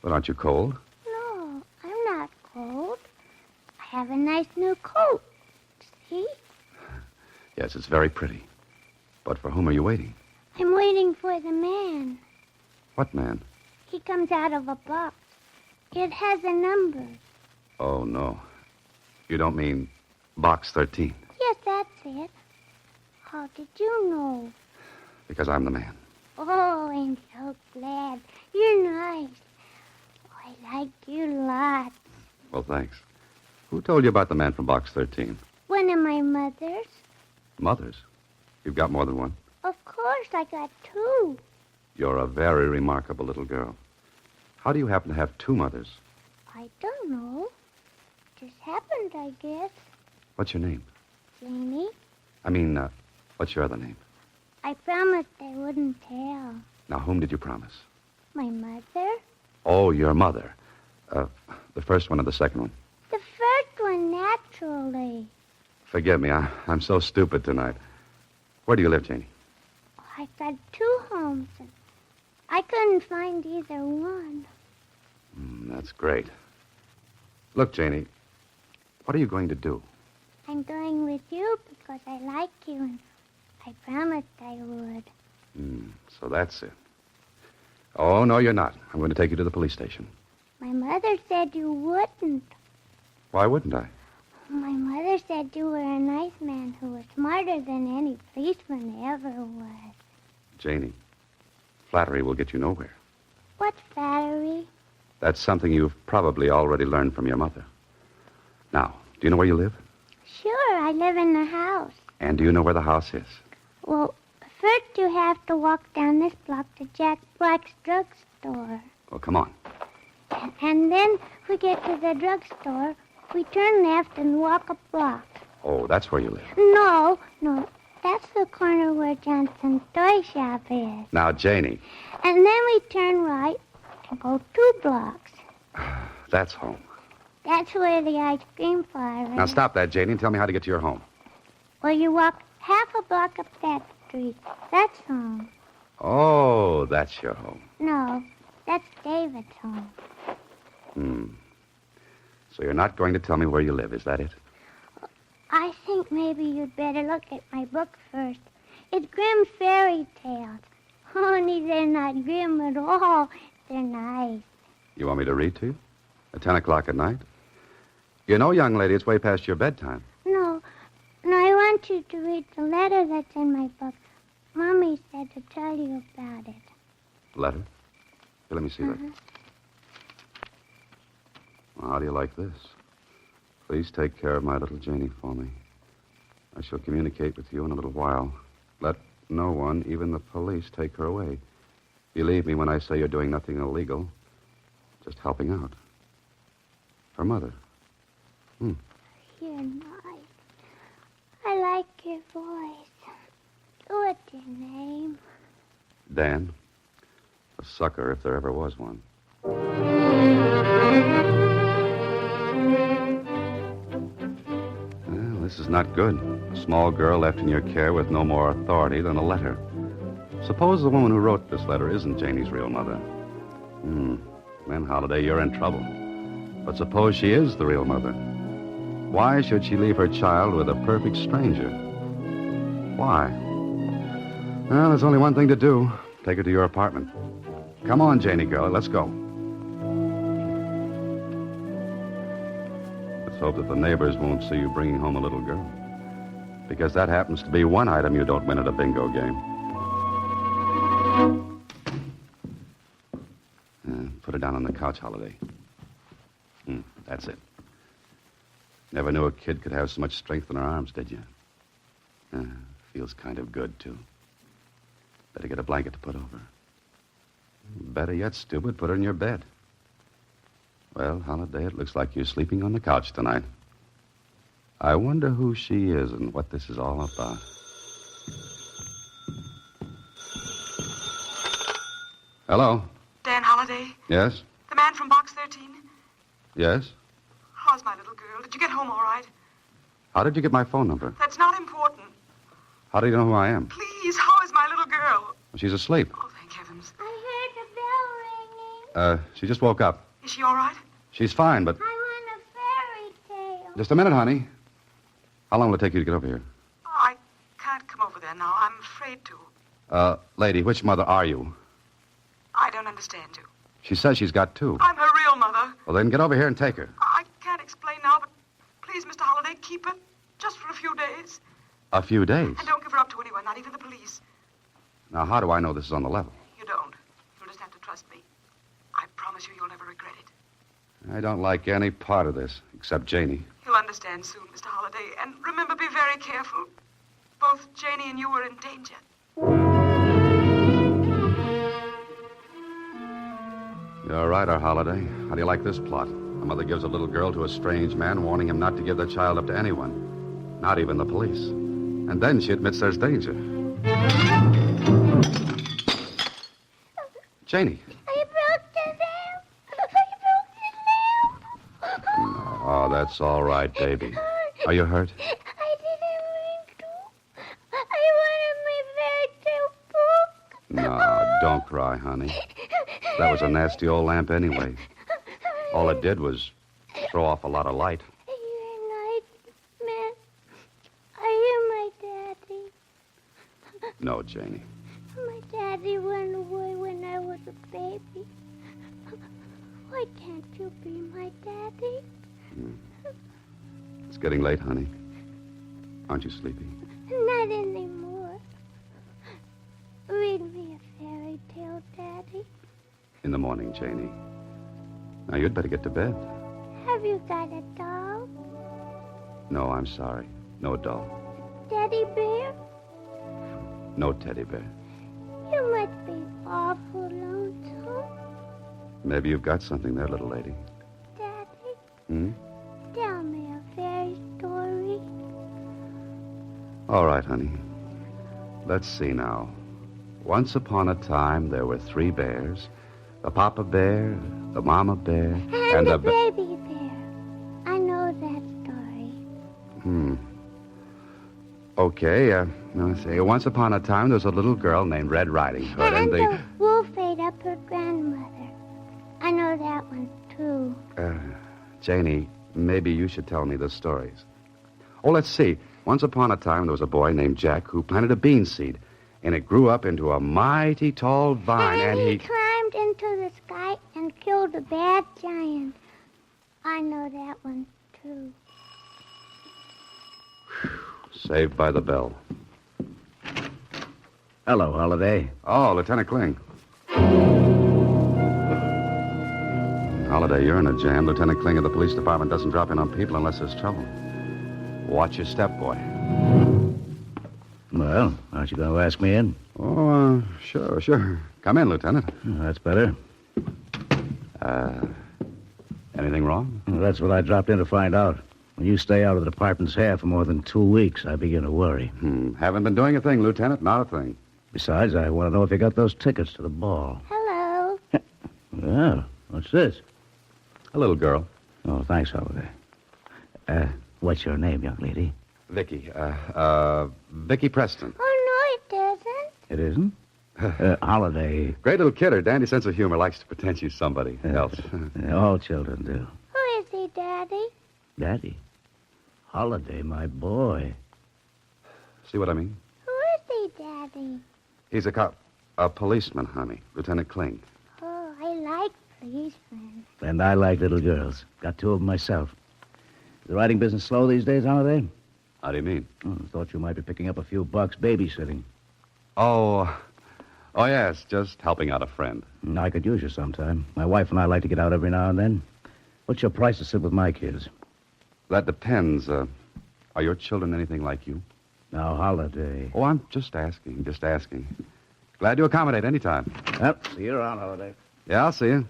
But aren't you cold? No, I'm not cold. I have a nice new coat. See? Yes, it's very pretty. But for whom are you waiting? I'm waiting for the man. What man? He comes out of a box. It has a number. Oh, no. You don't mean box 13? Yes, that's it. How did you know? Because I'm the man. Oh, I'm so glad. You're nice. Oh, I like you lots. Well, thanks. Who told you about the man from box 13? One of my mothers. Mothers? You've got more than one? Of course, I got two. You're a very remarkable little girl. How do you happen to have two mothers? I don't know. Just happened, I guess. What's your name? Janie, I mean, what's your other name? I promised I wouldn't tell. Now, whom did you promise? My mother? Oh, your mother. The first one or the second one? The first one, naturally. Forgive me, I'm so stupid tonight. Where do you live, Janie? I got two homes, and I couldn't find either one. That's great. Look, Janie, what are you going to do? I'm going with you because I like you, and I promised I would. So that's it. Oh, no, you're not. I'm going to take you to the police station. My mother said you wouldn't. Why wouldn't I? My mother said you were a nice man who was smarter than any policeman ever was. Janie, flattery will get you nowhere. What flattery? That's something you've probably already learned from your mother. Now, do you know where you live? Sure, I live in the house. And do you know where the house is? Well, first you have to walk down this block to Jack Black's drugstore. Well, come on. And then we get to the drugstore. We turn left and walk a block. Oh, that's where you live. No. That's the corner where Johnson's toy shop is. Now, Janie. And then we turn right and go 2 blocks. That's home. That's where the ice cream parlor is. Now, stop that, Janie, and tell me how to get to your home. Well, you walk half a block up that street. That's home. Oh, that's your home. No, that's David's home. So you're not going to tell me where you live, is that it? I think maybe you'd better look at my book first. It's Grimm Fairy Tales. Only they're not grim at all. They're nice. You want me to read to you? At 10 o'clock at night? You know, young lady, it's way past your bedtime. No, I want you to read the letter that's in my book. Mommy said to tell you about it. Letter? Here, let me see that. Well, how do you like this? Please take care of my little Janie for me. I shall communicate with you in a little while. Let no one, even the police, take her away. Believe me when I say you're doing nothing illegal. Just helping out. Her mother. You're nice. I like your voice. What's your name? Dan. A sucker, if there ever was one. Well, this is not good. A small girl left in your care with no more authority than a letter. Suppose the woman who wrote this letter isn't Janie's real mother. Then, Holiday, you're in trouble. But suppose she is the real mother. Why should she leave her child with a perfect stranger? Why? Well, there's only one thing to do. Take her to your apartment. Come on, Janie girl, let's go. Let's hope that the neighbors won't see you bringing home a little girl. Because that happens to be one item you don't win at a bingo game. Put her down on the couch, Holiday. That's it. Never knew a kid could have so much strength in her arms, did you? Feels kind of good, too. Better get a blanket to put over. Better yet, stupid, put her in your bed. Well, Holiday, it looks like you're sleeping on the couch tonight. I wonder who she is and what this is all about. Hello? Dan Holliday? Yes? The man from box 13? Yes? How's my little girl? Did you get home all right? How did you get my phone number? That's not important. How do you know who I am? Please, how is my little girl? She's asleep. Oh, thank heavens. I heard the bell ringing. She just woke up. Is she all right? She's fine, but... I want a fairy tale. Just a minute, honey. How long will it take you to get over here? I can't come over there now. I'm afraid to. Lady, which mother are you? I don't understand you. She says she's got two. I'm her real mother. Well, then get over here and take her. I can't explain now, but please, Mr. Holliday, keep her just for a few days. A few days. And don't give her up to anyone, not even the police. Now, how do I know this is on the level? You don't. You'll just have to trust me. I promise you you'll never regret it. I don't like any part of this, except Janie. You'll understand soon, Mr. Holliday. And remember, be very careful. Both Janie and you are in danger. You're right, our Holiday. How do you like this plot? A mother gives a little girl to a strange man, warning him not to give their child up to anyone, not even the police. And then she admits there's danger. Janie. I broke the lamp. I broke the lamp. Oh, that's all right, baby. Are you hurt? I didn't mean to. I wanted my fairy tale book. No, don't cry, honey. That was a nasty old lamp anyway. All it did was throw off a lot of light. You're nightmare. Are you my daddy? No, Janie. My daddy went away when I was a baby. Why can't you be my daddy? It's getting late, honey. Aren't you sleepy? Not anymore. Read me a fairy tale, Daddy. In the morning, Janie. Now, you'd better get to bed. Have you got a doll? No, I'm sorry. No doll. Teddy bear? No teddy bear. You must be awful lonesome. Maybe you've got something there, little lady. Daddy, tell me a fairy story. All right, honey. Let's see now. Once upon a time, there were 3 bears. The papa bear, the mama bear, and the baby bear. I know that story. Okay, now let's see. Once upon a time, there was a little girl named Red Riding Hood, and the wolf ate up her grandmother. I know that one, too. Janie, maybe you should tell me the stories. Oh, let's see. Once upon a time, there was a boy named Jack who planted a bean seed, and it grew up into a mighty tall vine, and he climbed into the sky and killed a bad giant. I know that one, too. Saved by the bell. Hello, Holiday. Oh, Lieutenant Kling. Holiday, you're in a jam. Lieutenant Kling of the police department doesn't drop in on people unless there's trouble. Watch your step, boy. Well, aren't you going to ask me in? Oh, sure. Come in, Lieutenant. That's better. Anything wrong? Well, that's what I dropped in to find out. When you stay out of the department's hair for more than 2 weeks, I begin to worry. Haven't been doing a thing, Lieutenant. Not a thing. Besides, I want to know if you got those tickets to the ball. Hello. Well, what's this? A little girl. Oh, thanks, Holiday. What's your name, young lady? Vicky. Vicky Preston. Oh, no, it isn't. It isn't? Holiday. Great little kid. Her dandy sense of humor likes to pretend she's somebody else. All children do. Who is he, Daddy? Daddy? Holiday, my boy. See what I mean? Who is he, Daddy? He's a cop. A policeman, honey. Lieutenant Kling. Oh, I like policemen. And I like little girls. Got 2 of them myself. Is the writing business slow these days, Holiday? How do you mean? Thought you might be picking up a few bucks babysitting. Oh, yes, just helping out a friend. I could use you sometime. My wife and I like to get out every now and then. What's your price to sit with my kids? That depends. Are your children anything like you? Now, Holiday. Oh, I'm just asking. Glad to accommodate any time. Well, see you around, Holiday. Yeah, I'll see you.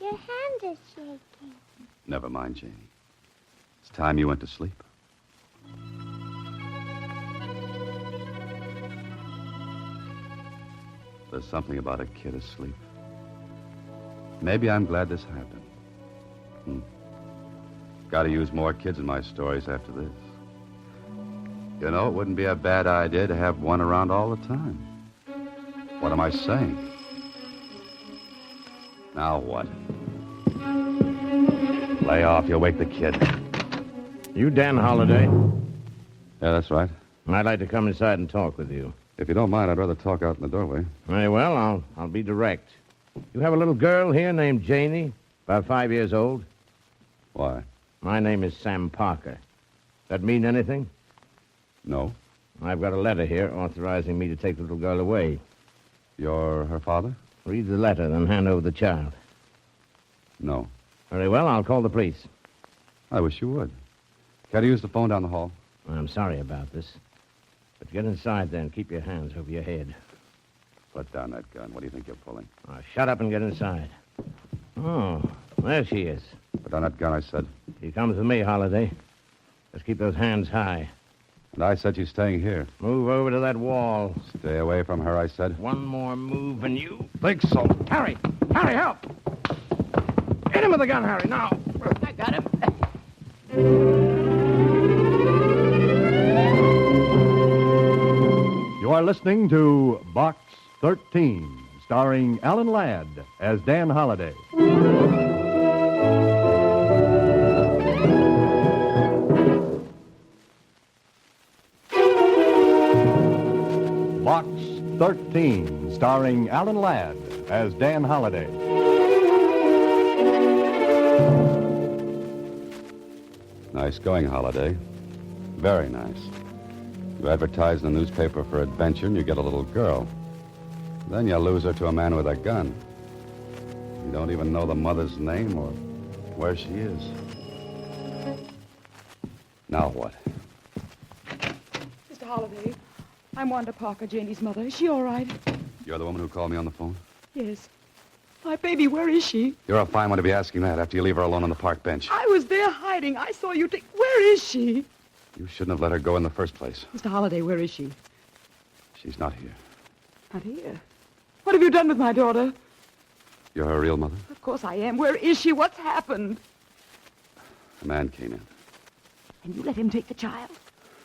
Your hand is shaking. Never mind, Janie. It's time you went to sleep. There's something about a kid asleep. Maybe I'm glad this happened. Got to use more kids in my stories after this. You know, it wouldn't be a bad idea to have one around all the time. What am I saying? Now what? Lay off, you'll wake the kid. You Dan Holiday? Yeah, that's right. I'd like to come inside and talk with you. If you don't mind, I'd rather talk out in the doorway. Very well, I'll be direct. You have a little girl here named Janie, about 5 years old. Why? My name is Sam Parker. That mean anything? No. I've got a letter here authorizing me to take the little girl away. You're her father? Read the letter, then hand over the child. No. Very well, I'll call the police. I wish you would. Can I use the phone down the hall? I'm sorry about this. But get inside there and keep your hands over your head. Put down that gun. What do you think you're pulling? Now, shut up and get inside. Oh, there she is. Put down that gun, I said. She comes with me, Holiday. Just keep those hands high. And I said she's staying here. Move over to that wall. Stay away from her, I said. One more move and you... Think so. Harry! Harry, help! Hit him with the gun, Harry, now. I got him. You are listening to Box 13, starring Alan Ladd as Dan Holliday. Box 13, starring Alan Ladd as Dan Holliday. Nice going, Holiday. Very nice. You advertise in the newspaper for adventure and you get a little girl. Then you lose her to a man with a gun. You don't even know the mother's name or where she is. Now what? Mr. Holliday, I'm Wanda Parker, Janie's mother. Is she all right? You're the woman who called me on the phone? Yes. My baby, where is she? You're a fine one to be asking that after you leave her alone on the park bench. I was there hiding. I saw you take... Where is she? You shouldn't have let her go in the first place. Mr. Holliday, where is she? She's not here. Not here. What have you done with my daughter? You're her real mother? Of course I am. Where is she? What's happened? A man came in. And you let him take the child?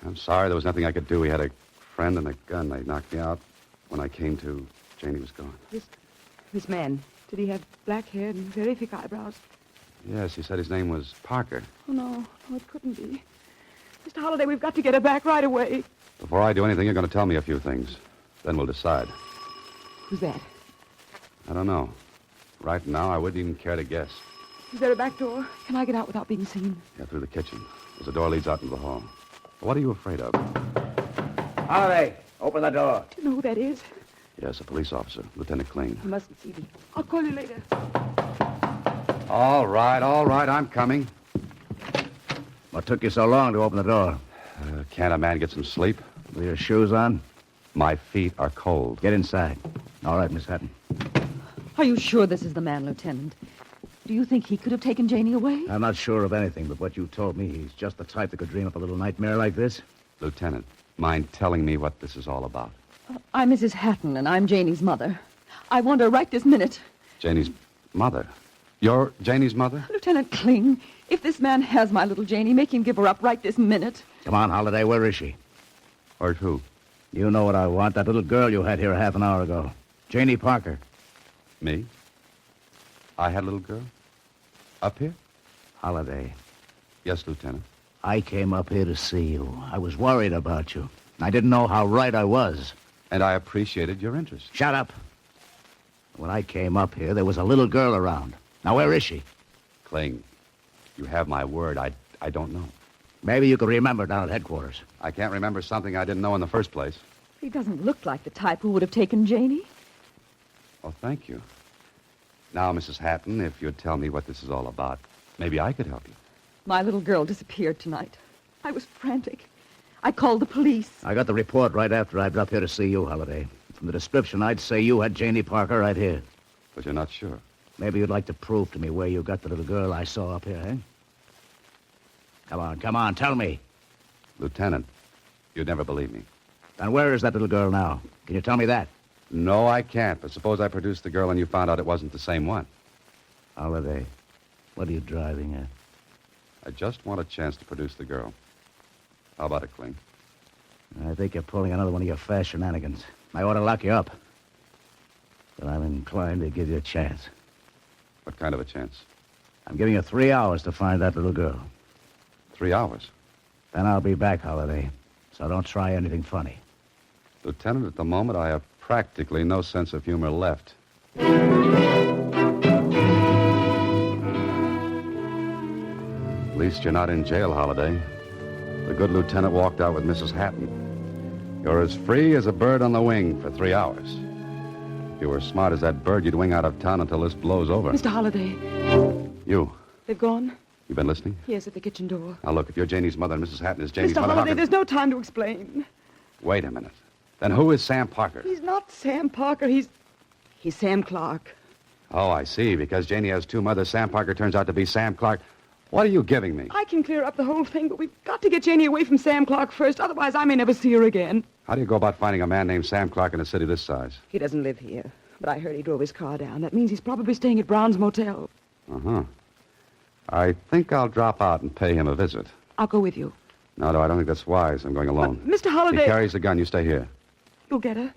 I'm sorry, there was nothing I could do. He had a friend and a gun. They knocked me out. When I came to, Janie was gone. This man, did he have black hair and very thick eyebrows? Yes, he said his name was Parker. Oh, no, it couldn't be. Mr. Holliday, we've got to get her back right away. Before I do anything, you're going to tell me a few things. Then we'll decide. Who's that? I don't know. Right now, I wouldn't even care to guess. Is there a back door? Can I get out without being seen? Yeah, through the kitchen. There's a door leads out into the hall. What are you afraid of? Holiday, open the door. Do you know who that is? Yes, a police officer, Lieutenant Kling. He mustn't see me. I'll call you later. All right, I'm coming. What took you so long to open the door? Can't a man get some sleep? With your shoes on? My feet are cold. Get inside. All right, Miss Hatton. Are you sure this is the man, Lieutenant? Do you think he could have taken Janie away? I'm not sure of anything, but what you told me, he's just the type that could dream up a little nightmare like this. Lieutenant, mind telling me what this is all about? I'm Mrs. Hatton, and I'm Janie's mother. I want her right this minute. Janie's mother? You're Janie's mother? Lieutenant Kling, if this man has my little Janie, make him give her up right this minute. Come on, Holiday, where is she? Or who? You know what I want, that little girl you had here half an hour ago. Janie Parker. Me? I had a little girl? Up here? Holiday. Yes, Lieutenant. I came up here to see you. I was worried about you. I didn't know how right I was. And I appreciated your interest. Shut up. When I came up here, there was a little girl around. Now, where is she? Kling, you have my word. I don't know. Maybe you could remember down at headquarters. I can't remember something I didn't know in the first place. He doesn't look like the type who would have taken Janie. Oh, thank you. Now, Mrs. Hatton, if you'd tell me what this is all about, maybe I could help you. My little girl disappeared tonight. I was frantic. I called the police. I got the report right after I dropped here to see you, Holiday. From the description, I'd say you had Janie Parker right here. But you're not sure. Maybe you'd like to prove to me where you got the little girl I saw up here, eh? Come on, tell me. Lieutenant, you'd never believe me. And where is that little girl now? Can you tell me that? No, I can't. But suppose I produced the girl and you found out it wasn't the same one. Holiday, what are you driving at? I just want a chance to produce the girl. How about it, Kling? I think you're pulling another one of your fast shenanigans. I ought to lock you up. But I'm inclined to give you a chance. What kind of a chance? I'm giving you 3 hours to find that little girl. 3 hours? Then I'll be back, Holiday. So don't try anything funny. Lieutenant, at the moment, I have practically no sense of humor left. At least you're not in jail, Holiday. The good lieutenant walked out with Mrs. Hatton. You're as free as a bird on the wing for 3 hours. If you were as smart as that bird, you'd wing out of town until this blows over. Mr. Holliday. You. They've gone? You been listening? Yes, at the kitchen door. Now, look, if you're Janie's mother and Mrs. Hatton is Janie's Mr. mother... Holliday, there's no time to explain. Wait a minute. Then who is Sam Parker? He's not Sam Parker. He's Sam Clark. Oh, I see. Because Janie has two mothers, Sam Parker turns out to be Sam Clark. What are you giving me? I can clear up the whole thing, but we've got to get Janie away from Sam Clark first. Otherwise, I may never see her again. How do you go about finding a man named Sam Clark in a city this size? He doesn't live here, but I heard he drove his car down. That means he's probably staying at Brown's Motel. Uh-huh. I think I'll drop out and pay him a visit. I'll go with you. No, I don't think that's wise. I'm going alone. But, Mr. Holliday... He carries the gun. You stay here. You'll get her.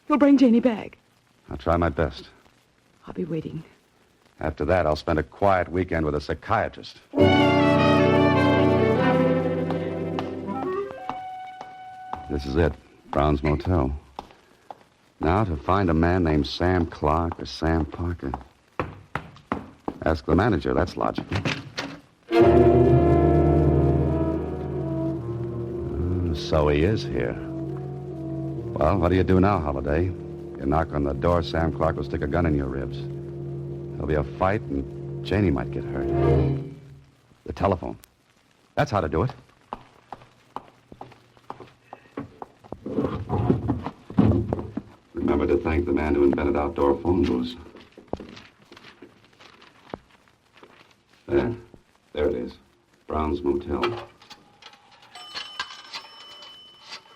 You'll bring Janie back. I'll try my best. I'll be waiting. After that, I'll spend a quiet weekend with a psychiatrist. This is it. Brown's Motel. Now, to find a man named Sam Clark or Sam Parker. Ask the manager. That's logical. So he is here. Well, what do you do now, Holiday? You knock on the door, Sam Clark will stick a gun in your ribs. There'll be a fight, and Janie might get hurt. The telephone. That's how to do it. Remember to thank the man who invented outdoor phone booths. There it is. Brown's Motel.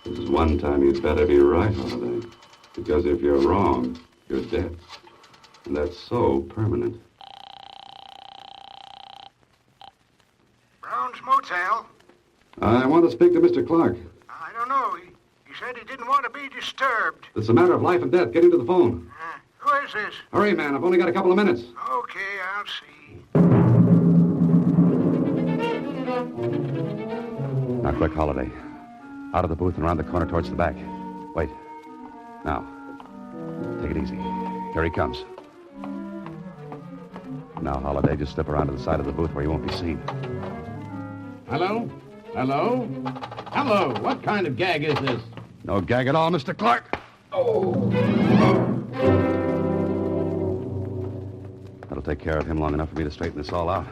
This is one time you'd better be right, Holiday. Because if you're wrong, you're dead. And that's so permanent. Brown's Motel? I want to speak to Mr. Clark. I don't know. He said he didn't want to be disturbed. It's a matter of life and death. Get into the phone. Who is this? Hurry, man. I've only got a couple of minutes. Okay, I'll see. Now, quick, Holiday. Out of the booth and around the corner towards the back. Wait. Now. Take it easy. Here he comes. Now, Holiday, just slip around to the side of the booth where you won't be seen. Hello? Hello? Hello? What kind of gag is this? No gag at all, Mr. Clark. Oh. That'll take care of him long enough for me to straighten this all out.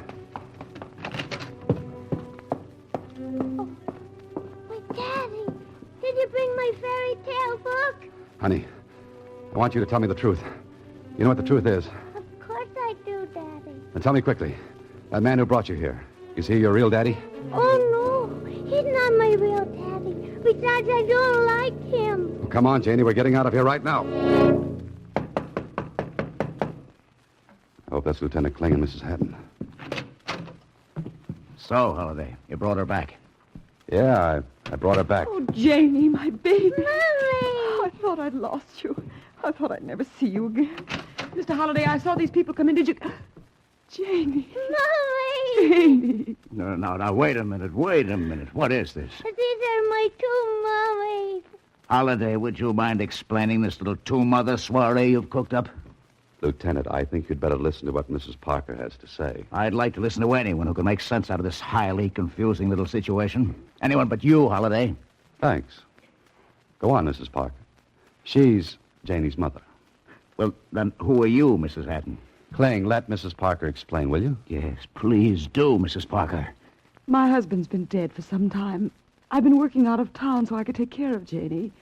Did you bring my fairy tale book? Honey, I want you to tell me the truth. You know what the truth is? Of course I do, Daddy. Then tell me quickly. That man who brought you here, is he your real daddy? Oh, no. He's not my real daddy. Besides, I don't like him. Well, come on, Janie. We're getting out of here right now. I hope that's Lieutenant Kling and Mrs. Hatton. So, Holiday, you brought her back. Yeah, I brought her back. Oh, Janie, my baby. Mommy! I thought I'd lost you. I thought I'd never see you again. Mr. Holliday, I saw these people come in. Did you... Janie. Mommy! Janie. No, wait a minute. What is this? These are my two mummies. Holiday, would you mind explaining this little two-mother soiree you've cooked up? Lieutenant, I think you'd better listen to what Mrs. Parker has to say. I'd like to listen to anyone who can make sense out of this highly confusing little situation. Anyone but you, Holiday. Thanks. Go on, Mrs. Parker. She's Janie's mother. Well, then who are you, Mrs. Hatton? Kling, let Mrs. Parker explain, will you? Yes, please do, Mrs. Parker. My husband's been dead for some time. I've been working out of town so I could take care of Janie.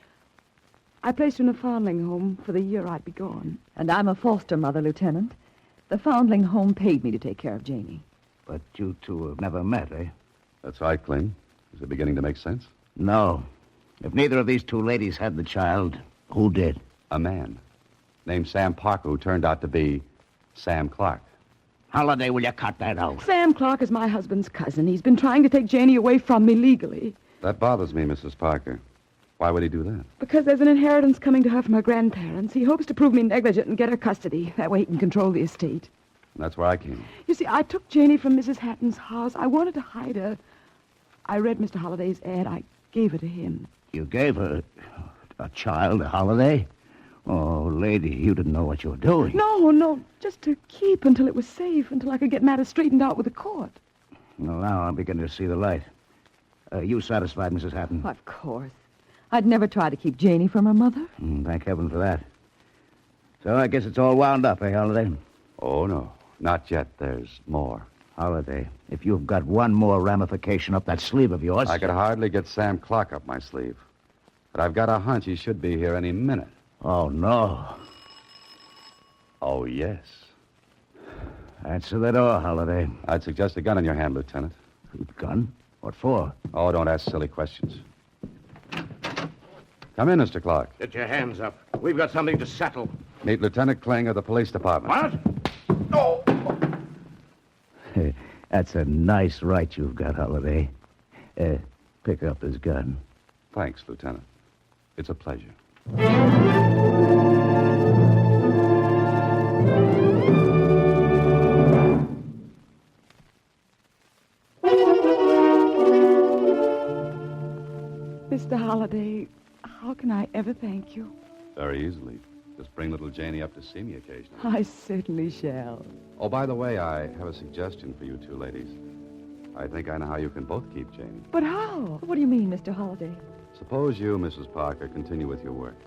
I placed her in a foundling home for the year I'd be gone. And I'm a foster mother, Lieutenant. The foundling home paid me to take care of Janie. But you two have never met, eh? That's right, Kling. Is it beginning to make sense? No. If neither of these two ladies had the child, who did? A man named Sam Parker who turned out to be Sam Clark. Holiday, will you cut that out? Sam Clark is my husband's cousin. He's been trying to take Janie away from me legally. That bothers me, Mrs. Parker. Why would he do that? Because there's an inheritance coming to her from her grandparents. He hopes to prove me negligent and get her custody. That way he can control the estate. And that's where I came. You see, I took Janie from Mrs. Hatton's house. I wanted to hide her. I read Mr. Holliday's ad. I gave her to him. You gave her A child, a holiday? Oh, lady, you didn't know what you were doing. No, just to keep until it was safe, until I could get matters straightened out with the court. Well, now I'm beginning to see the light. You satisfied, Mrs. Hatton? Of course. I'd never try to keep Janie from her mother. Thank heaven for that. So I guess it's all wound up, eh, Holiday? Oh, no. Not yet. There's more. Holiday, if you've got one more ramification up that sleeve of yours... I could hardly get Sam Clark up my sleeve. But I've got a hunch he should be here any minute. Oh, no. Oh, yes. Answer the door, Holiday. I'd suggest a gun in your hand, Lieutenant. Gun? What for? Oh, don't ask silly questions. Come in, Mr. Clark. Get your hands up. We've got something to settle. Meet Lieutenant Kling of the police department. What? Oh! That's a nice right you've got, Holiday. Pick up his gun. Thanks, Lieutenant. It's a pleasure. Mr. Holiday, how can I ever thank you? Very easily. Just bring little Janie up to see me occasionally. I certainly shall. Oh, by the way, I have a suggestion for you two ladies. I think I know how you can both keep Janie. But how? What do you mean, Mr. Holiday? Suppose you, Mrs. Parker, continue with your work.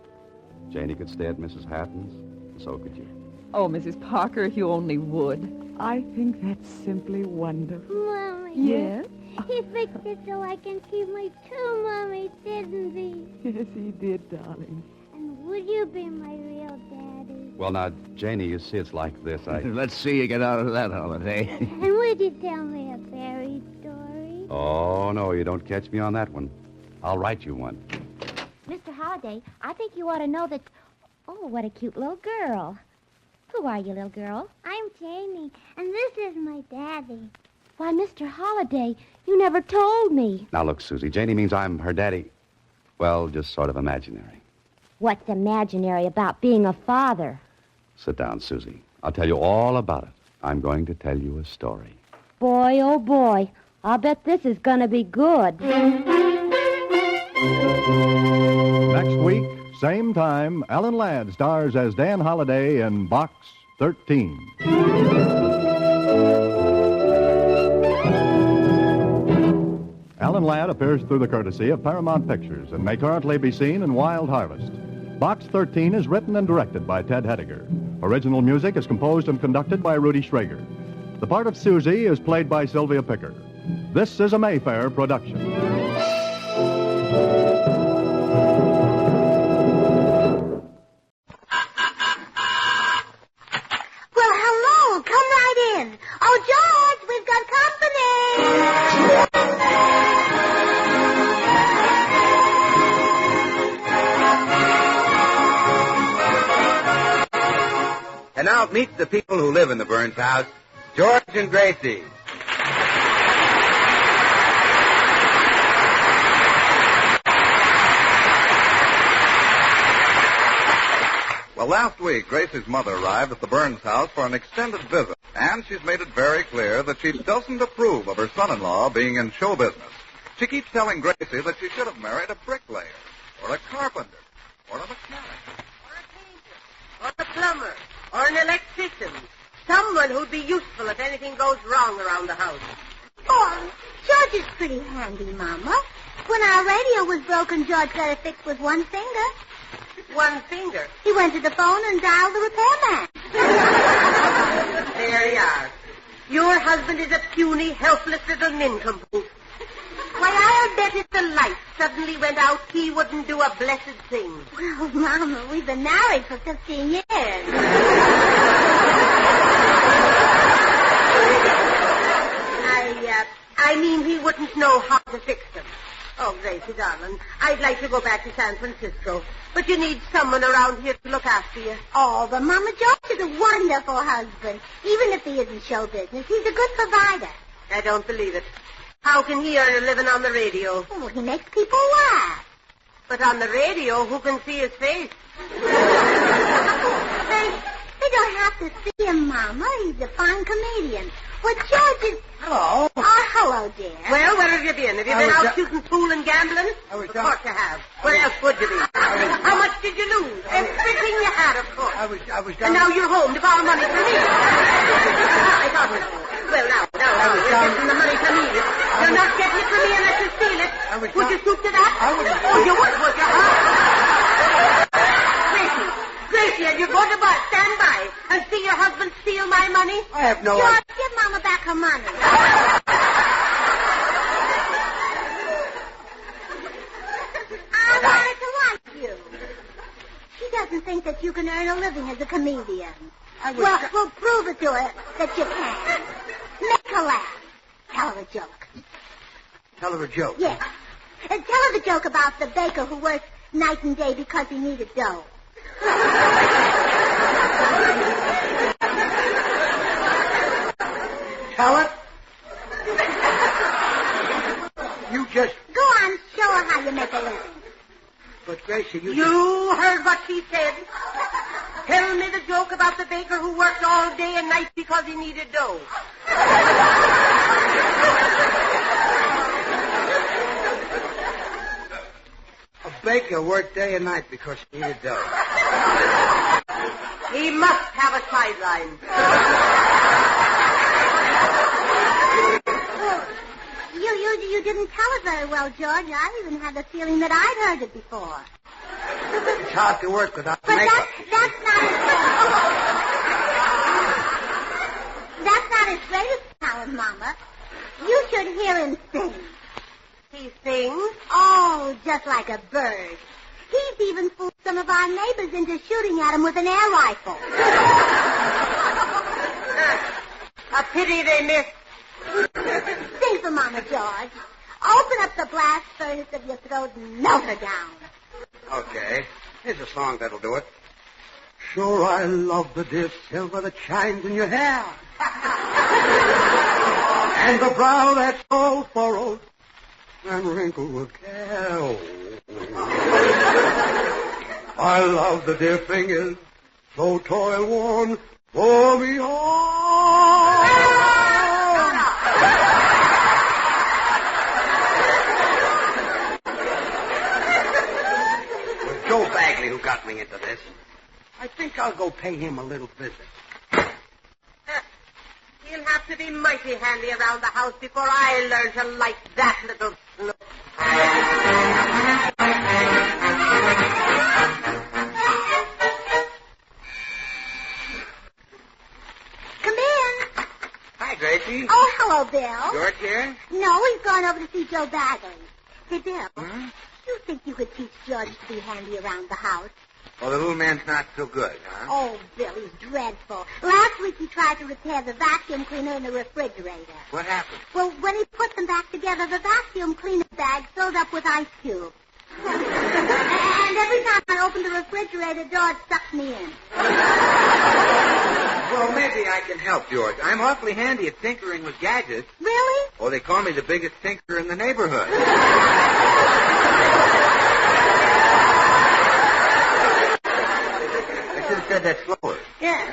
Janie could stay at Mrs. Hatton's, and so could you. Oh, Mrs. Parker, if you only would. I think that's simply wonderful. Mommy. Yes? He fixed it so I can keep my two mummies, didn't he? Yes, he did, darling. And would you be my real daddy? Well, now, Janie, you see, it's like this. Let's see you get out of that, Holiday. And would you tell me a fairy story? Oh, no, you don't catch me on that one. I'll write you one. Mr. Holiday, I think you ought to know that... Oh, what a cute little girl. Who are you, little girl? I'm Janie, and this is my daddy. Why, Mr. Holiday, you never told me. Now, look, Susie, Janie means I'm her daddy. Well, just sort of imaginary. What's imaginary about being a father? Sit down, Susie. I'll tell you all about it. I'm going to tell you a story. Boy, oh boy, I'll bet this is going to be good. Next week, same time, Alan Ladd stars as Dan Holiday in Box 13. Alan Ladd appears through the courtesy of Paramount Pictures and may currently be seen in Wild Harvest. Box 13 is written and directed by Ted Hediger. Original music is composed and conducted by Rudy Schrager. The part of Susie is played by Sylvia Picker. This is a Mayfair production. Well, hello. Come right in. Oh, George, we've got company. And now meet the people who live in the Burns house, George and Gracie. Well, last week, Gracie's mother arrived at the Burns house for an extended visit, and she's made it very clear that she doesn't approve of her son-in-law being in show business. She keeps telling Gracie that she should have married a bricklayer, or a carpenter, or a mechanic. Or a plumber, or an electrician. Someone who'd be useful if anything goes wrong around the house. Oh, George is pretty handy, Mama. When our radio was broken, George got it fixed with one finger. One finger? He went to the phone and dialed the repairman. There you are. Your husband is a puny, helpless little nincompoop. Why, I'll bet if the lights suddenly went out, he wouldn't do a blessed thing. Well, Mama, we've been married for 15 years. I mean he wouldn't know how to fix them. Oh, Gracie, darling, I'd like to go back to San Francisco, but you need someone around here to look after you. Oh, but Mama, George is a wonderful husband. Even if he isn't show business, he's a good provider. I don't believe it. How can he earn a living on the radio? Oh, he makes people laugh. But on the radio, who can see his face? They don't have to see him, Mama. He's a fine comedian. Well, George is... Hello. Oh, hello, dear. Well, where have you been? Have you been out shooting pool and gambling? Of course you have. Where else would you be? I you lose? Everything you had, of course. I was And now you're home to borrow money from me. I thought it. Well, now, you're getting the money from me. You're not getting it from me unless you steal it. Would you stoop to that? Oh, you would you? Gracie, are you going to stand by and see your husband steal my money? I have no George, give Mama back her money. I wanted to like you. She doesn't think that you can earn a living as a comedian. Well, prove it to her that you can. Make her laugh. Tell her a joke. Tell her a joke? Yes. And tell her the joke about the baker who worked night and day because he needed dough. Tell it? You just... Go on, show her how you make a living. But, Gracie, You heard what she said. Tell me the joke about the baker who worked all day and night because he needed dough. A baker worked day and night because he needed dough. He must have a sideline. You didn't tell it very well, George. I even had the feeling that I'd heard it before. It's hard to work without But makeup. That's not his greatest talent, Mama. You should hear him sing. He sings? Oh, just like a bird. He's even fooled some of our neighbors into shooting at him with an air rifle. A pity they missed. Sing for Mama, George. Open up the blast furnace of your throat and melt her down. Okay. Here's a song that'll do it. Sure, I love the dear silver that shines in your hair. And the brow that's all furrowed and wrinkled with care. Oh. I love the dear fingers so toil-worn for me all. Joe Bagley who got me into this. I think I'll go pay him a little visit. He'll have to be mighty handy around the house before I learn to like that little snook. Come in. Hi, Gracie. Oh, hello, Bill. George here? No, he's gone over to see Joe Bagley. Hey, Bill, you think you could teach George to be handy around the house? Well, the little man's not so good, huh? Oh, Bill, he's dreadful. Last week he tried to repair the vacuum cleaner in the refrigerator. What happened? Well, when he put them back together, the vacuum cleaner bag filled up with ice cubes. And every time I opened the refrigerator door, it sucked me in. Well, maybe I can help, George. I'm awfully handy at tinkering with gadgets. Really? Oh, they call me the biggest tinkerer in the neighborhood. I should have said that slower. Yeah.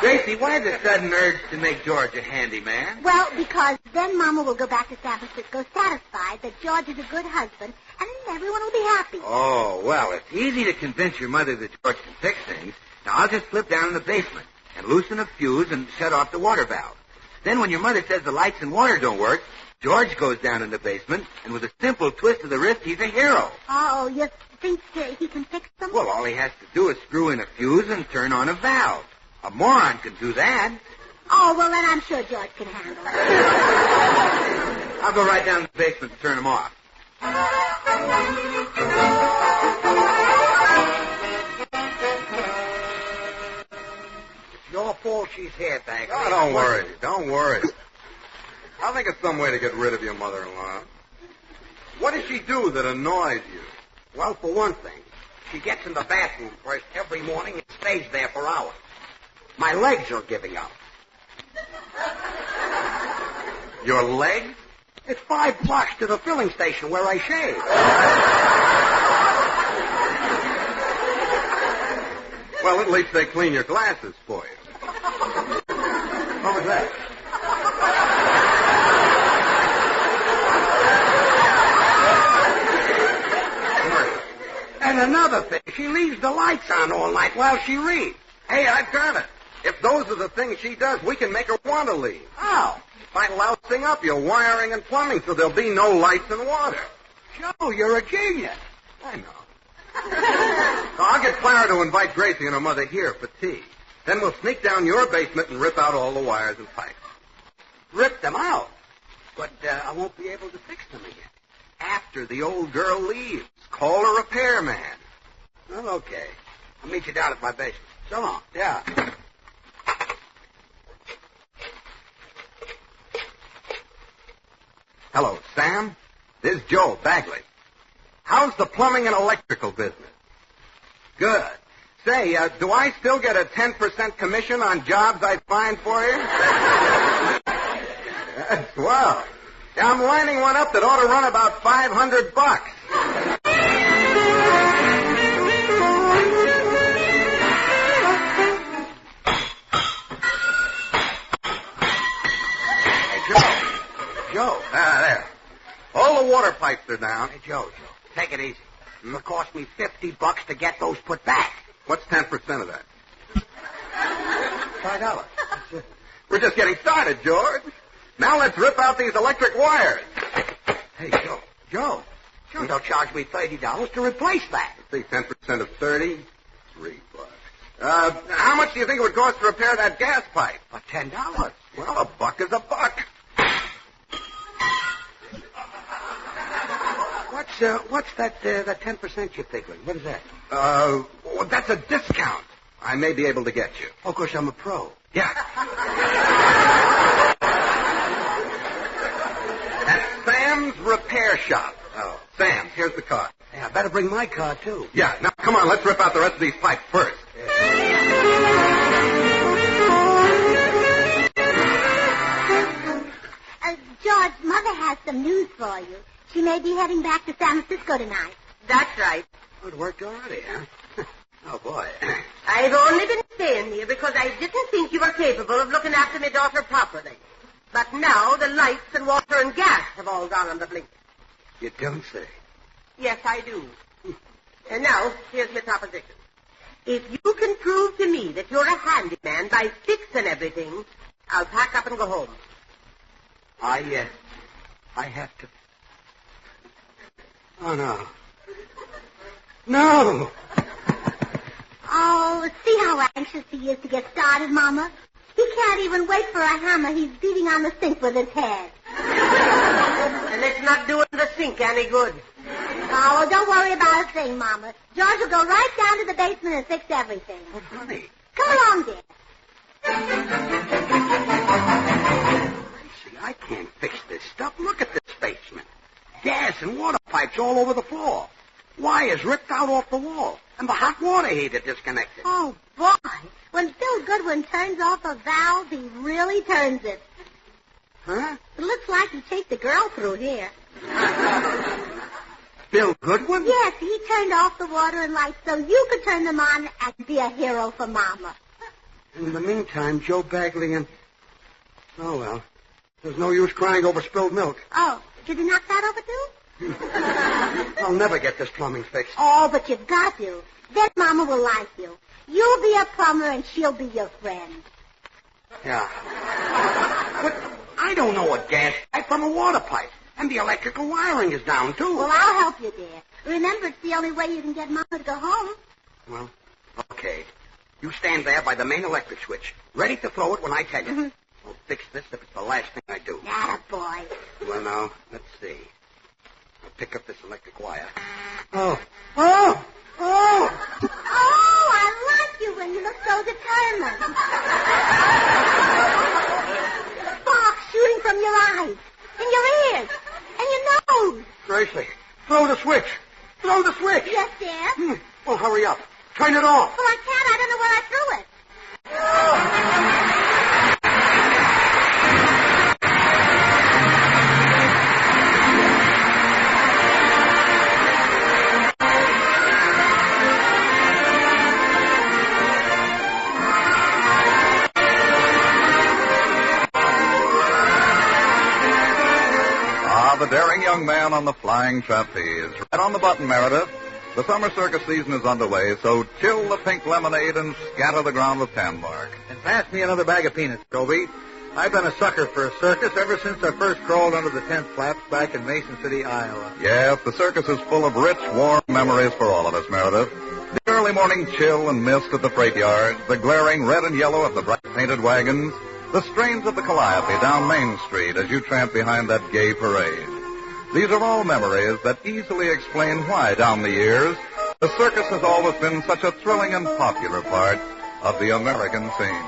Gracie, why the sudden urge to make George a handyman? Well, because then Mama will go back to San Francisco satisfied that George is a good husband, and everyone will be happy. Oh, well, it's easy to convince your mother that George can fix things. Now, I'll just slip down in the basement and loosen a fuse and shut off the water valve. Then when your mother says the lights and water don't work, George goes down in the basement, and with a simple twist of the wrist, he's a hero. Oh, you think he can fix them? Well, all he has to do is screw in a fuse and turn on a valve. A moron can do that. Oh, well, then I'm sure George can handle it. I'll go right down to the basement and turn him off. It's your fault she's here, Bagley. Oh, don't worry. Don't worry. I'll think of some way to get rid of your mother-in-law. What does she do that annoys you? Well, for one thing, she gets in the bathroom first every morning and stays there for hours. My legs are giving up. Your legs? It's 5 blocks to the filling station where I shave. Well, at least they clean your glasses for you. What was that? And another thing, she leaves the lights on all night while she reads. Hey, I've got it. If those are the things she does, we can make her want to leave. How? By lousing up your wiring and plumbing so there'll be no lights and water. Joe, you're a genius. I know. So I'll get Clara to invite Gracie and her mother here for tea. Then we'll sneak down your basement and rip out all the wires and pipes. Rip them out. But I won't be able to fix them again. After the old girl leaves, call a repairman. Well, okay. I'll meet you down at my basement. So long. Yeah. Hello, Sam. This is Joe Bagley. How's the plumbing and electrical business? Good. Say, do I still get a 10% commission on jobs I find for you? Well, I'm lining one up that ought to run about $500. Joe. There. All the water pipes are down. Hey, Joe, take it easy. It'll cost me $50 to get those put back. What's 10% of that? $5. We're just getting started, George. Now let's rip out these electric wires. Hey, Joe, they'll charge me $30 to replace that. Let's see, 10% of 30, $3. How much do you think it would cost to repair that gas pipe? $10. Well, a buck is a buck. What's that 10% you're figuring? What is that? Well, that's a discount. I may be able to get you. Oh, of course, I'm a pro. Yeah. At Sam's Repair Shop. Oh, Sam's, here's the card. Hey, I better bring my card, too. Yeah, now, come on, let's rip out the rest of these pipes first. George, Mother has some news for you. She may be heading back to San Francisco tonight. That's right. Oh, it worked already, huh? Oh, boy. I've only been staying here because I didn't think you were capable of looking after my daughter properly. But now the lights and water and gas have all gone on the blink. You don't say. Yes, I do. And now, here's my proposition. If you can prove to me that you're a handyman by fixing everything, I'll pack up and go home. I have to... Oh, no. No! Oh, see how anxious he is to get started, Mama? He can't even wait for a hammer. He's beating on the sink with his head. And it's not doing the sink any good. Oh, well, don't worry about a thing, Mama. George will go right down to the basement and fix everything. But, honey... Come along, dear. See, I can't fix this stuff. Look at this basement. Gas and water pipes all over the floor. Wires ripped out off the wall. And the hot water heater disconnected. Oh, boy. When Phil Goodwin turns off a valve, he really turns it. Huh? It looks like he chased a girl through here. Bill Goodwin? Yes, he turned off the water and lights so you could turn them on and be a hero for Mama. In the meantime, Joe Bagley and... Oh, well. There's no use crying over spilled milk. Oh, did you knock that over, too? I'll never get this plumbing fixed. Oh, but you've got to. Then Mama will like you. You'll be a plumber and she'll be your friend. Yeah. But I don't know a gas pipe from a water pipe. And the electrical wiring is down, too. Well, I'll help you, dear. Remember, it's the only way you can get Mama to go home. Well, okay. You stand there by the main electric switch, ready to throw it when I tell you. Mm-hmm. I'll fix this if it's the last thing I do. Attaboy. Well, now, let's see. I'll pick up this electric wire. Oh, I like you when you look so determined. Sparks shooting from your eyes, and your ears, and your nose. Gracie, throw the switch. Throw the switch. Yes, dear. Well, hurry up. Turn it off. Well, I can't. I don't know where I threw it. The daring young man on the flying trapeze. Right on the button, Meredith. The summer circus season is underway, so chill the pink lemonade and scatter the ground with tan bark. And pass me another bag of peanuts, Toby. I've been a sucker for a circus ever since I first crawled under the tent flaps back in Mason City, Iowa. Yes, the circus is full of rich, warm memories for all of us, Meredith. The early morning chill and mist at the freight yards, the glaring red and yellow of the bright painted wagons, the strains of the calliope down Main Street as you tramp behind that gay parade. These are all memories that easily explain why, down the years, the circus has always been such a thrilling and popular part of the American scene.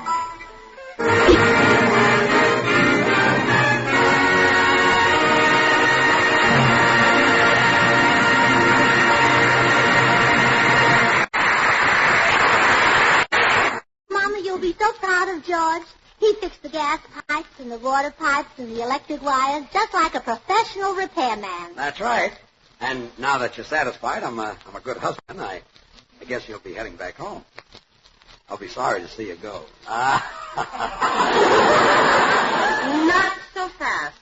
Mama, you'll be so proud of George. He fixed the gas pipes and the water pipes and the electric wires just like a professional repairman. That's right. And now that you're satisfied, I'm a good husband. I guess you'll be heading back home. I'll be sorry to see you go. Not so fast.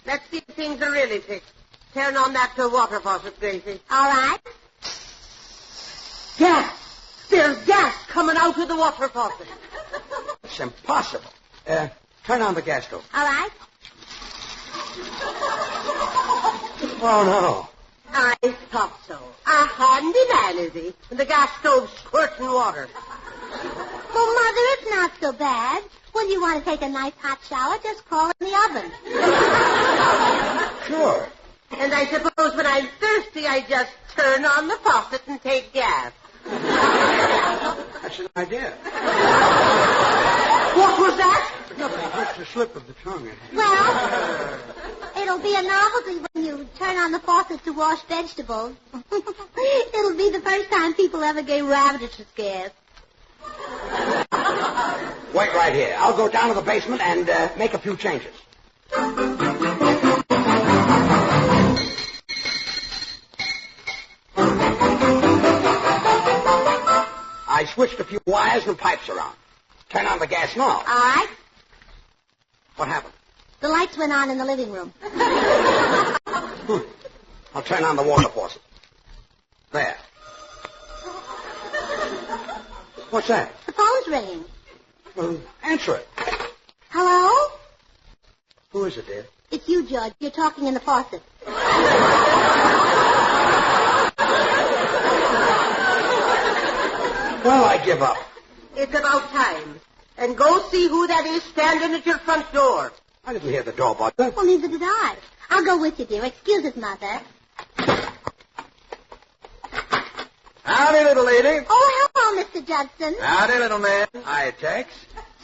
Let's see if things are really fixed. Turn on that water faucet, Gracie. All right. Gas! There's gas coming out of the water faucet. It's impossible. Turn on the gas stove. All right. Oh, no. I thought so. A handy man, is he? And the gas stove's squirting water. Well, Mother, it's not so bad. When you want to take a nice hot shower, just crawl in the oven. Sure. And I suppose when I'm thirsty, I just turn on the faucet and take gas. That's an idea. What was that? Nothing, just a slip of the tongue. Well, it'll be a novelty when you turn on the faucet to wash vegetables. It'll be the first time people ever gave rabbits a scare. Wait right here. I'll go down to the basement and make a few changes. I switched a few wires and pipes around. Turn on the gas now. All right. What happened? The lights went on in the living room. I'll turn on the water faucet. There. What's that? The phone's ringing. Well, answer it. Hello? Who is it, dear? It's you, George. You're talking in the faucet. Well, I give up. It's about time. And go see who that is standing at your front door. I didn't hear the door buzzer. Well, neither did I. I'll go with you, dear. Excuse us, Mother. Howdy, little lady. Oh, hello, Mr. Judson. Howdy, little man. Hi, Tex.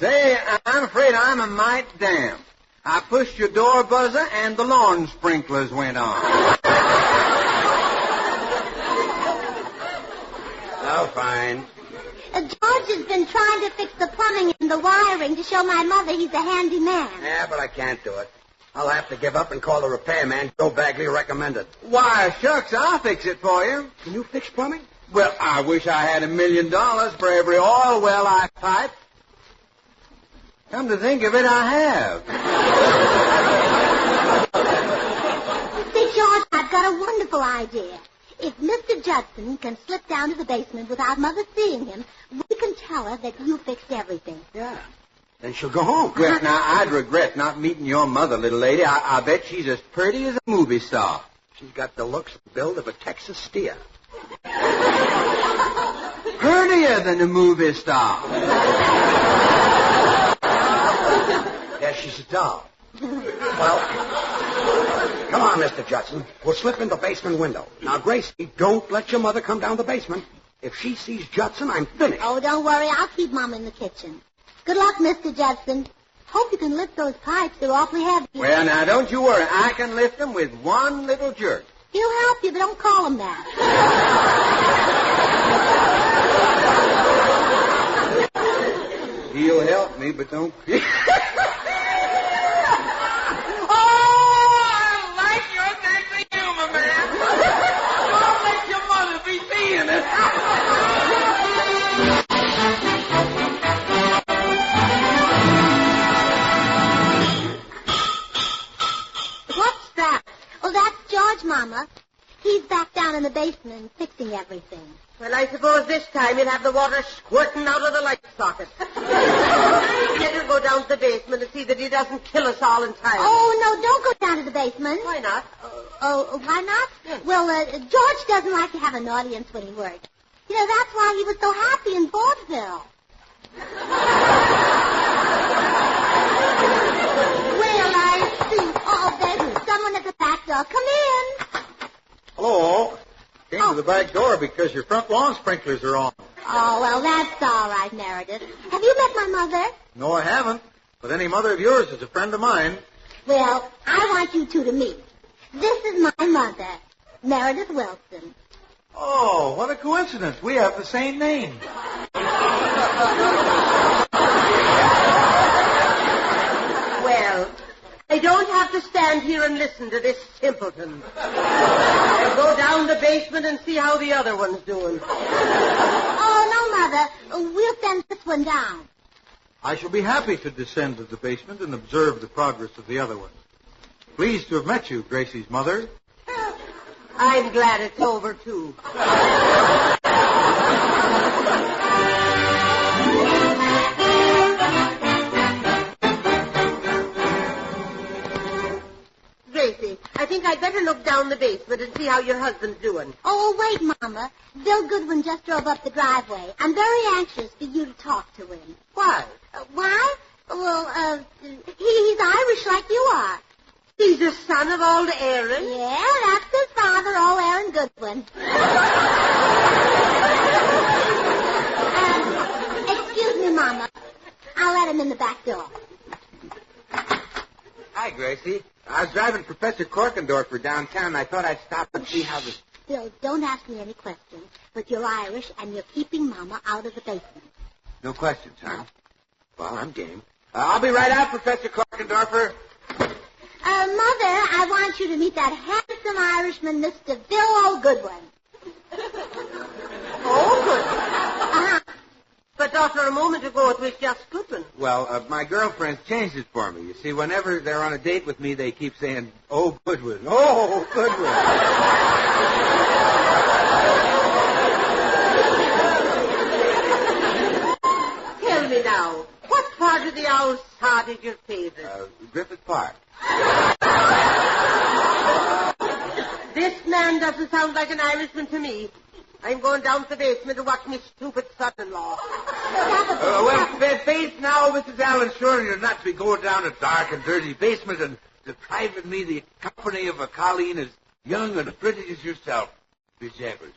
Say, I'm afraid I'm a mite damp. I pushed your door buzzer and the lawn sprinklers went on. Oh, fine. George has been trying to fix the plumbing and the wiring to show my mother he's a handy man. Yeah, but I can't do it. I'll have to give up and call the repairman Joe Bagley recommended. Why, shucks, I'll fix it for you. Can you fix plumbing? Well, I wish I had $1 million for every oil well I pipe. Come to think of it, I have. See, George, I've got a wonderful idea. If Mr. Judson can slip down to the basement without Mother seeing him, we can tell her that you fixed everything. Yeah. Then she'll go home. Well, now, I'd regret not meeting your mother, little lady. I bet she's as pretty as a movie star. She's got the looks and build of a Texas steer. Prettier than a movie star. Yeah, she's a doll. Well, come on, Mr. Judson. We'll slip in the basement window. Now, Gracie, don't let your mother come down the basement. If she sees Judson, I'm finished. Oh, don't worry. I'll keep Mom in the kitchen. Good luck, Mr. Judson. Hope you can lift those pipes. They're awfully heavy. Well, now, don't you worry. I can lift them with one little jerk. He'll help you, but don't call him that. He'll help me, but don't... What's that? Oh, that's George, Mama. He's back down in the basement fixing fixing everything. Well, I suppose this time you'll have the water squirting out of the light socket. Better go down to the basement and see that he doesn't kill us all entirely. Oh, no, don't go down to the basement. Why not? Why not? Yes. Well, George doesn't like to have an audience when he works. You know, that's why he was so happy in vaudeville. Well, I see. Oh, there's someone at the back door. Come in. Hello. Came to the back door because your front lawn sprinklers are on. Oh, well, that's all right, Meredith. Have you met my mother? No, I haven't. But any mother of yours is a friend of mine. Well, I want you two to meet. This is my mother, Meredith Wilson. Oh, what a coincidence. We have the same name. Well, I don't have to stand here and listen to this simpleton. I'll go down the basement and see how the other one's doing. Oh, no, Mother. We'll send this one down. I shall be happy to descend to the basement and observe the progress of the other one. Pleased to have met you, Gracie's mother. I'm glad it's over, too. Gracie, I think I'd better look down the basement and see how your husband's doing. Oh, wait, Mama. Bill Goodwin just drove up the driveway. I'm very anxious for you to talk to him. Why? Why? Well, he's Irish like you are. He's the son of old Aaron? Yeah, that's his father, old Aaron Goodwin. Excuse me, Mama. I'll let him in the back door. Hi, Gracie. I was driving Professor Korkendorfer downtown, and I thought I'd stop and see how the... Bill, don't ask me any questions, but you're Irish, and you're keeping Mama out of the basement. No questions, huh? Well, I'm game. I'll be right out, Professor Korkendorfer. Mother, I want you to meet that handsome Irishman, Mr. Bill Goodwin. Oh, Goodwin? Uh-huh. But, Doctor, a moment ago it was just Goodwin. Well, my girlfriend's changed it for me. You see, whenever they're on a date with me, they keep saying, "Oh, Goodwin. Oh, Goodwin." Tell me now, what part of the old sod is your favorite? Griffith Park. This man doesn't sound like an Irishman to me. I'm going down to the basement to watch me stupid son-in-law. Faith now, Mrs. Allen, sure you're not to be going down a dark and dirty basement and depriving me the company of a colleen as young and pretty as yourself, 𝒆𝒍'𝒔.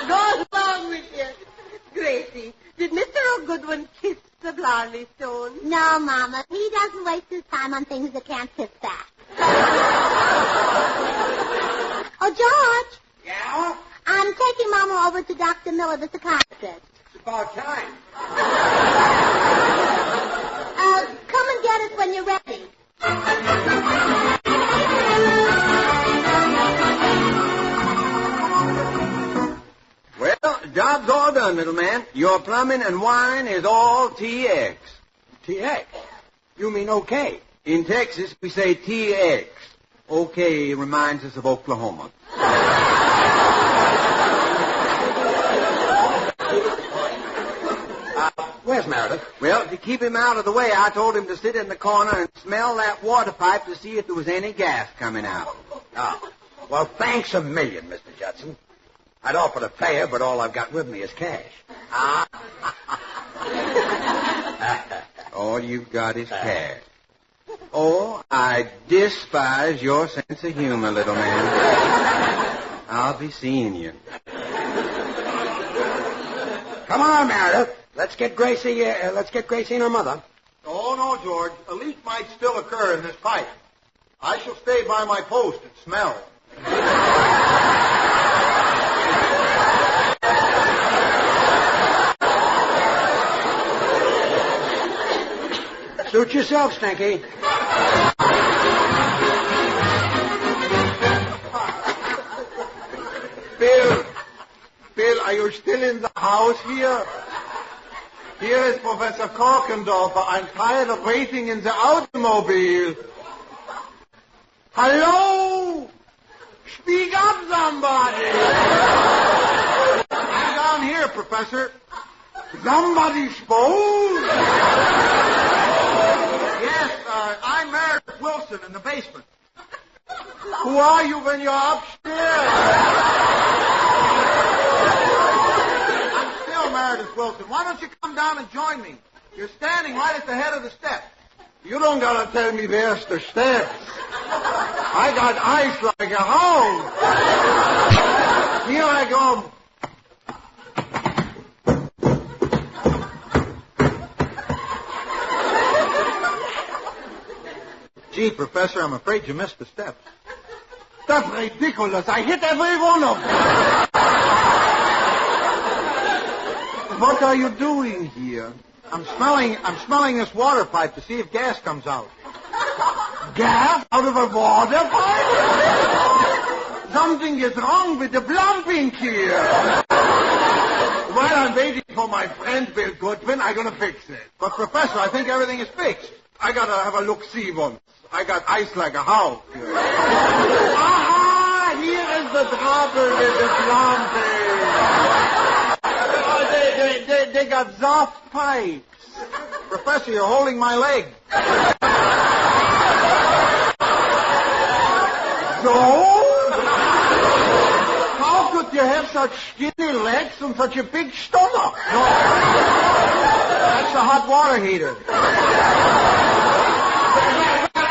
Go along with you. Gracie, did Mr. O'Goodwin kiss the Blarney Stone? No, Mama. He doesn't waste his time on things that can't fit back. Oh, George. Yeah? I'm taking Mama over to Dr. Miller, the psychiatrist. It's about time. Come and get us when you're ready. Well, job's all done, little man. Your plumbing and wiring is all TX. TX? You mean okay? In Texas, we say TX. Okay reminds us of Oklahoma. Where's Meredith? Well, to keep him out of the way, I told him to sit in the corner and smell that water pipe to see if there was any gas coming out. Oh. Well, thanks a million, Mr. Judson. I'd offer to pay her, but all I've got with me is cash. All you've got is cash. Oh, I despise your sense of humor, little man. I'll be seeing you. Come on, Meredith. Let's get Gracie and her mother. Oh, no, George. A leak might still occur in this pipe. I shall stay by my post and smell. Suit yourself, Stinky. Bill, are you still in the house here? Here is Professor Korkendorfer. I'm tired of waiting in the automobile. Hello? Speak up, somebody. I'm down here, Professor. Somebody spoke? Yes, I'm Meredith Wilson in the basement. Who are you when you're upstairs? I'm still Meredith Wilson. Why don't you come down and join me? You're standing right at the head of the steps. You don't gotta tell me there's the steps. I got eyes like a hound. Here I go. Gee, Professor, I'm afraid you missed the steps. That's ridiculous. I hit every one of them. What are you doing here? I'm smelling this water pipe to see if gas comes out. Gas out of a water pipe? Something is wrong with the plumbing here. While I'm waiting for my friend Bill Goodwin, I'm going to fix it. But, Professor, I think everything is fixed. I got to have a look-see once. I got ice like a hound. Aha! Here is the trouble with the plumbing. They got soft pipes. Professor, you're holding my leg. So? How could you have such skinny legs and such a big stomach? No. That's the hot water heater.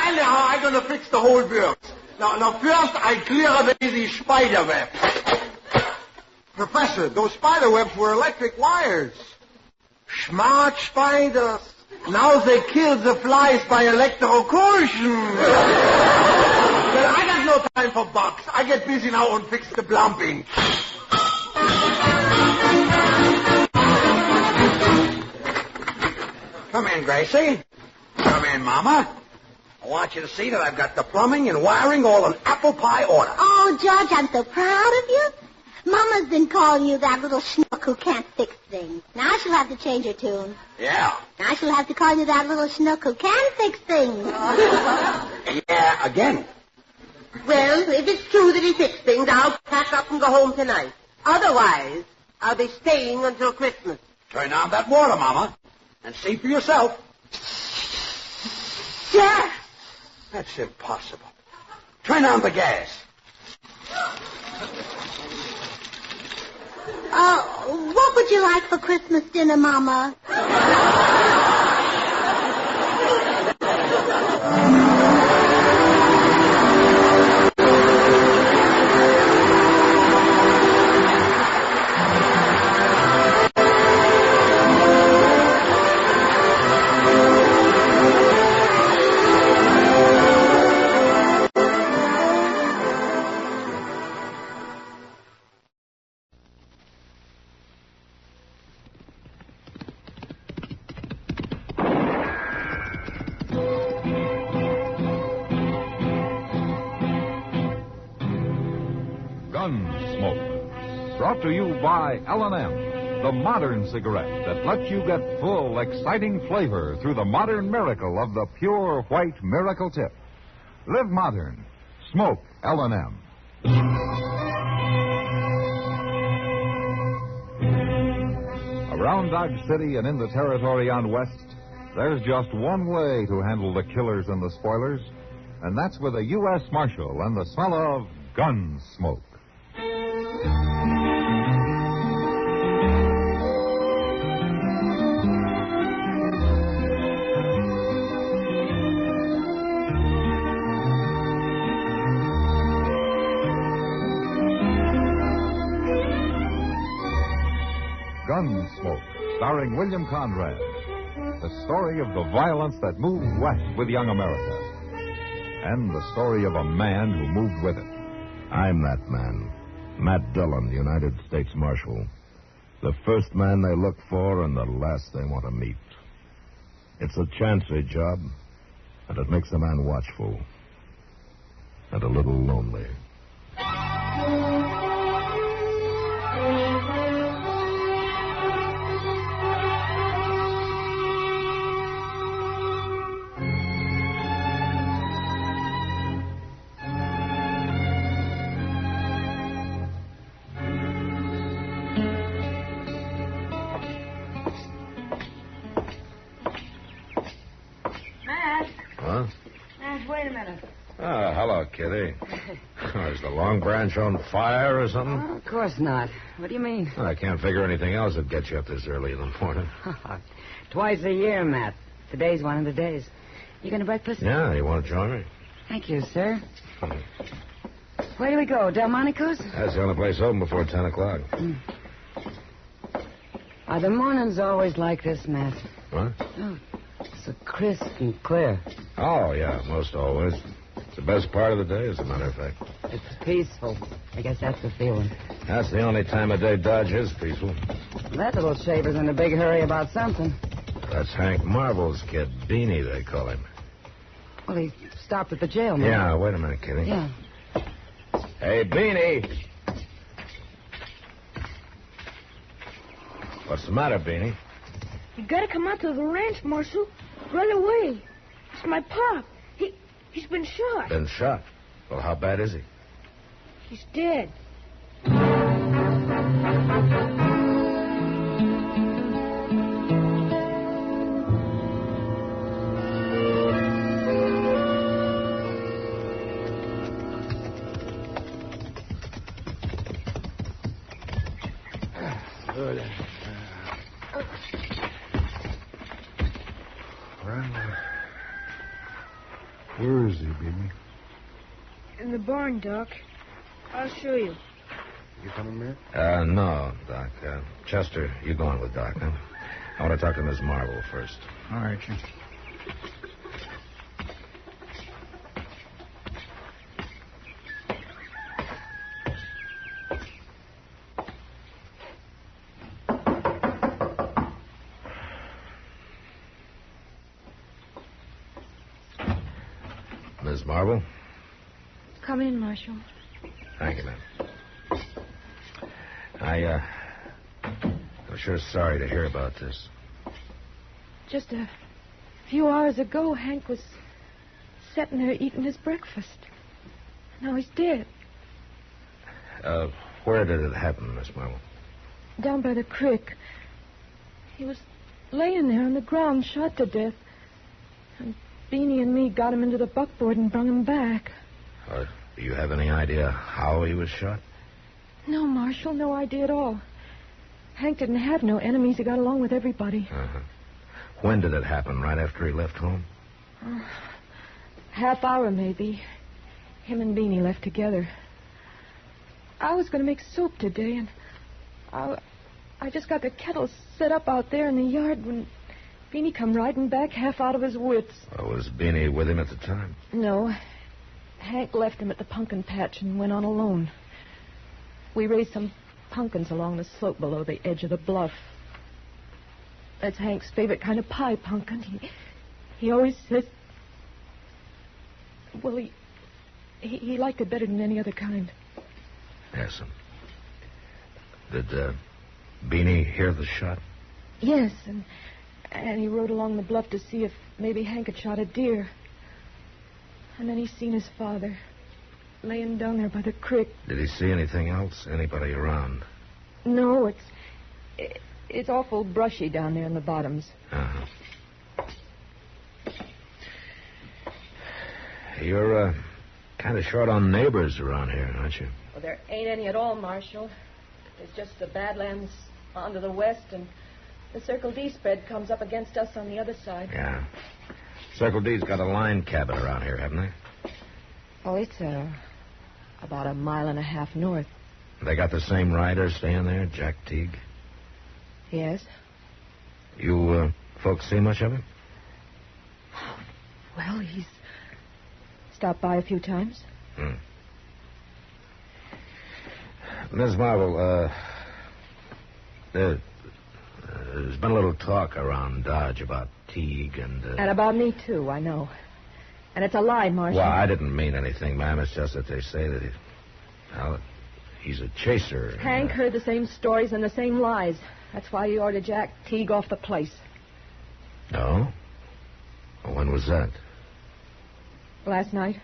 Anyhow, I'm going to fix the whole works. Now, first I clear away these spider webs. Professor, those spider webs were electric wires. Smart spiders. Now they kill the flies by electrocution. Well, I got no time for bugs. I get busy now and fix the plumbing. Come in, Gracie. Come in, Mama. I want you to see that I've got the plumbing and wiring all in apple pie order. Oh, George, I'm so proud of you. Mama's been calling you that little schnook who can't fix things. Now she'll have to change her tune. Yeah. Now she'll have to call you that little schnook who can fix things. Yeah, again. Well, if it's true that he fixed things, I'll pack up and go home tonight. Otherwise, I'll be staying until Christmas. Turn on that water, Mama, and see for yourself. Yes. That's impossible. Turn on the gas. What would you like for Christmas dinner, Mama? Gunsmoke. Brought to you by L&M, the modern cigarette that lets you get full, exciting flavor through the modern miracle of the pure white miracle tip. Live modern. Smoke L&M. Around Dodge City and in the territory on West, there's just one way to handle the killers and the spoilers, and that's with a U.S. Marshal and the smell of Gunsmoke. Gunsmoke, starring William Conrad. The story of the violence that moved west with young America. And the story of a man who moved with it. I'm that man. Matt Dillon, United States Marshal. The first man they look for and the last they want to meet. It's a chancy job, and it makes a man watchful. And a little lonely. minute. Oh, hello, Kitty. Is the Long Branch on fire or something? Oh, of course not. What do you mean? I can't figure anything else that gets you up this early in the morning. Twice a year, Matt. Today's one of the days. You going to breakfast? Yeah, you want to join me? Thank you, sir. Where do we go? Delmonico's? That's the only place open before 10 o'clock. Are the mornings always like this, Matt? What? Oh, so crisp and clear. Oh, yeah, most always. It's the best part of the day, as a matter of fact. It's peaceful. I guess that's the feeling. That's the only time of day Dodge is peaceful. That little shaver's in a big hurry about something. That's Hank Marvel's kid, Beanie, they call him. Well, he stopped at the jail, man. Yeah, wait a minute, Kitty. Yeah. Hey, Beanie. What's the matter, Beanie? You gotta come out to the ranch, Marshal. Right away. It's my pop. He's been shot. Been shot? Well, how bad is he? He's dead. Where is he, Beanie? In the barn, Doc. I'll show you. You coming, Matt? No, Doc. Chester, you go on with Doc, huh? I want to talk to Miss Marvel first. All right, you. Miss Marvel? Come in, Marshal. Thank you, ma'am. I'm sure sorry to hear about this. Just a few hours ago, Hank was sitting there eating his breakfast. Now he's dead. Where did it happen, Miss Marvel? Down by the creek. He was laying there on the ground, shot to death. And Beanie and me got him into the buckboard and brung him back. Do you have any idea how he was shot? No, Marshal, no idea at all. Hank didn't have no enemies. He got along with everybody. Uh-huh. When did it happen? Right after he left home? Half hour, maybe. Him and Beanie left together. I was going to make soup today, and I just got the kettle set up out there in the yard when Beanie come riding back half out of his wits. Was Beanie with him at the time? No. Hank left him at the pumpkin patch and went on alone. We raised some pumpkins along the slope below the edge of the bluff. That's Hank's favorite kind of pie, pumpkin. He always says... Well, he liked it better than any other kind. Yes. Did Beanie hear the shot? Yes, and he rode along the bluff to see if maybe Hank had shot a deer. And then he seen his father laying down there by the creek. Did he see anything else? Anybody around? No, it's awful brushy down there in the bottoms. Uh-huh. You're kind of short on neighbors around here, aren't you? Well, there ain't any at all, Marshal. There's just the Badlands on to the west, and the Circle D spread comes up against us on the other side. Yeah. Circle D's got a line cabin around here, haven't they? Oh, it's about 1.5 miles north. They got the same rider staying there, Jack Teague? Yes. You folks see much of him? Well, he's stopped by a few times. Miss Marvel, there's been a little talk around Dodge about Teague and... And about me, too, I know. And it's a lie, Marshal. Well, I didn't mean anything, ma'am. It's just that they say that he's a chaser. Hank heard the same stories and the same lies. That's why he ordered Jack Teague off the place. No? Well, when was that? Last night.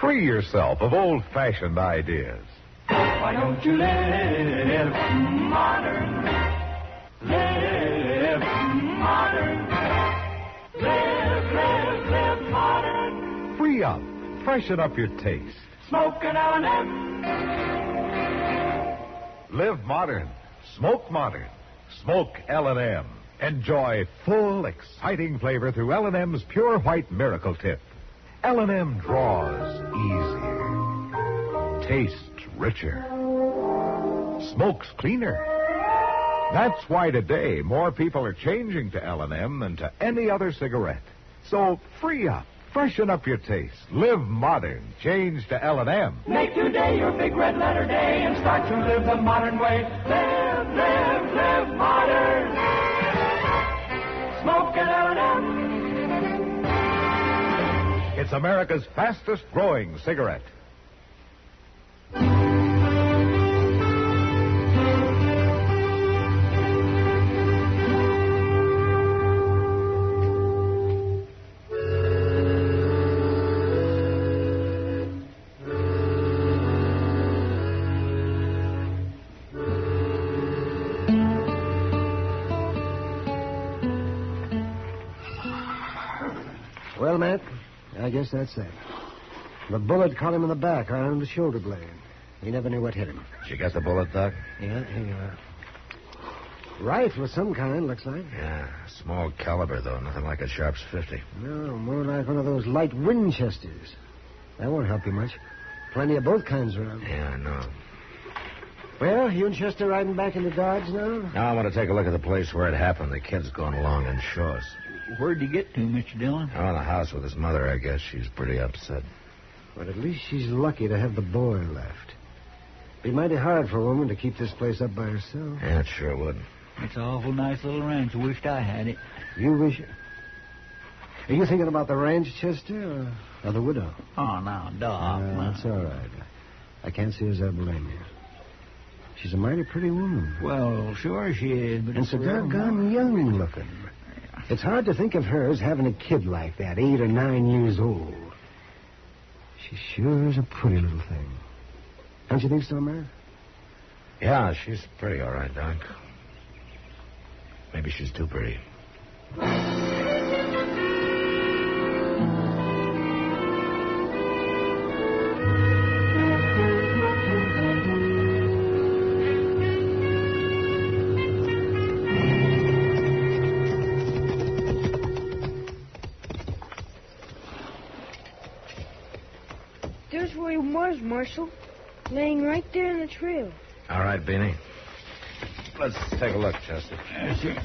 Free yourself of old-fashioned ideas. Why don't you live modern? Live modern. Live modern. Free up. Freshen up your taste. Smoke an L&M. Live modern. Smoke modern. Smoke L&M. Enjoy full, exciting flavor through L&M's Pure White Miracle Tip. L&M draws easier. Tastes richer. Smokes cleaner. That's why today more people are changing to L&M than to any other cigarette. So free up. Freshen up your taste. Live modern. Change to L&M. Make today your big red letter day and start to live the modern way. Live modern. Smoke an L&M. It's America's fastest growing cigarette. Well, Matt, I guess that's that. The bullet caught him in the back, right on the shoulder blade. He never knew what hit him. Did you get the bullet, Doc? Yeah, here you are. Rifle of some kind, looks like. Yeah, small caliber, though. Nothing like a Sharp's 50. No, more like one of those light Winchesters. That won't help you much. Plenty of both kinds around. Yeah, I know. Well, you and Chester riding back into Dodge now? Now I want to take a look at the place where it happened. The kid's going along in Shaw's. Where'd you get to, Mr. Dillon? Oh, in the house with his mother, I guess. She's pretty upset. But at least she's lucky to have the boy left. Be mighty hard for a woman to keep this place up by herself. Yeah, it sure would. It's an awful nice little ranch. I wished I had it. You wish... Are you thinking about the ranch, Chester, or the widow? Oh, now, Doc. That's all right. I can't see as I blame you. She's a mighty pretty woman. Well, sure she is, but... And so doggone young looking. It's hard to think of her as having a kid like that, 8 or 9 years old. She sure is a pretty little thing. Don't you think so, Mary? Yeah, she's pretty all right, Doc. Maybe she's too pretty. There's where he was, Marshal. Laying right there in the trail. All right, Beanie. Let's take a look, Chester. Sure.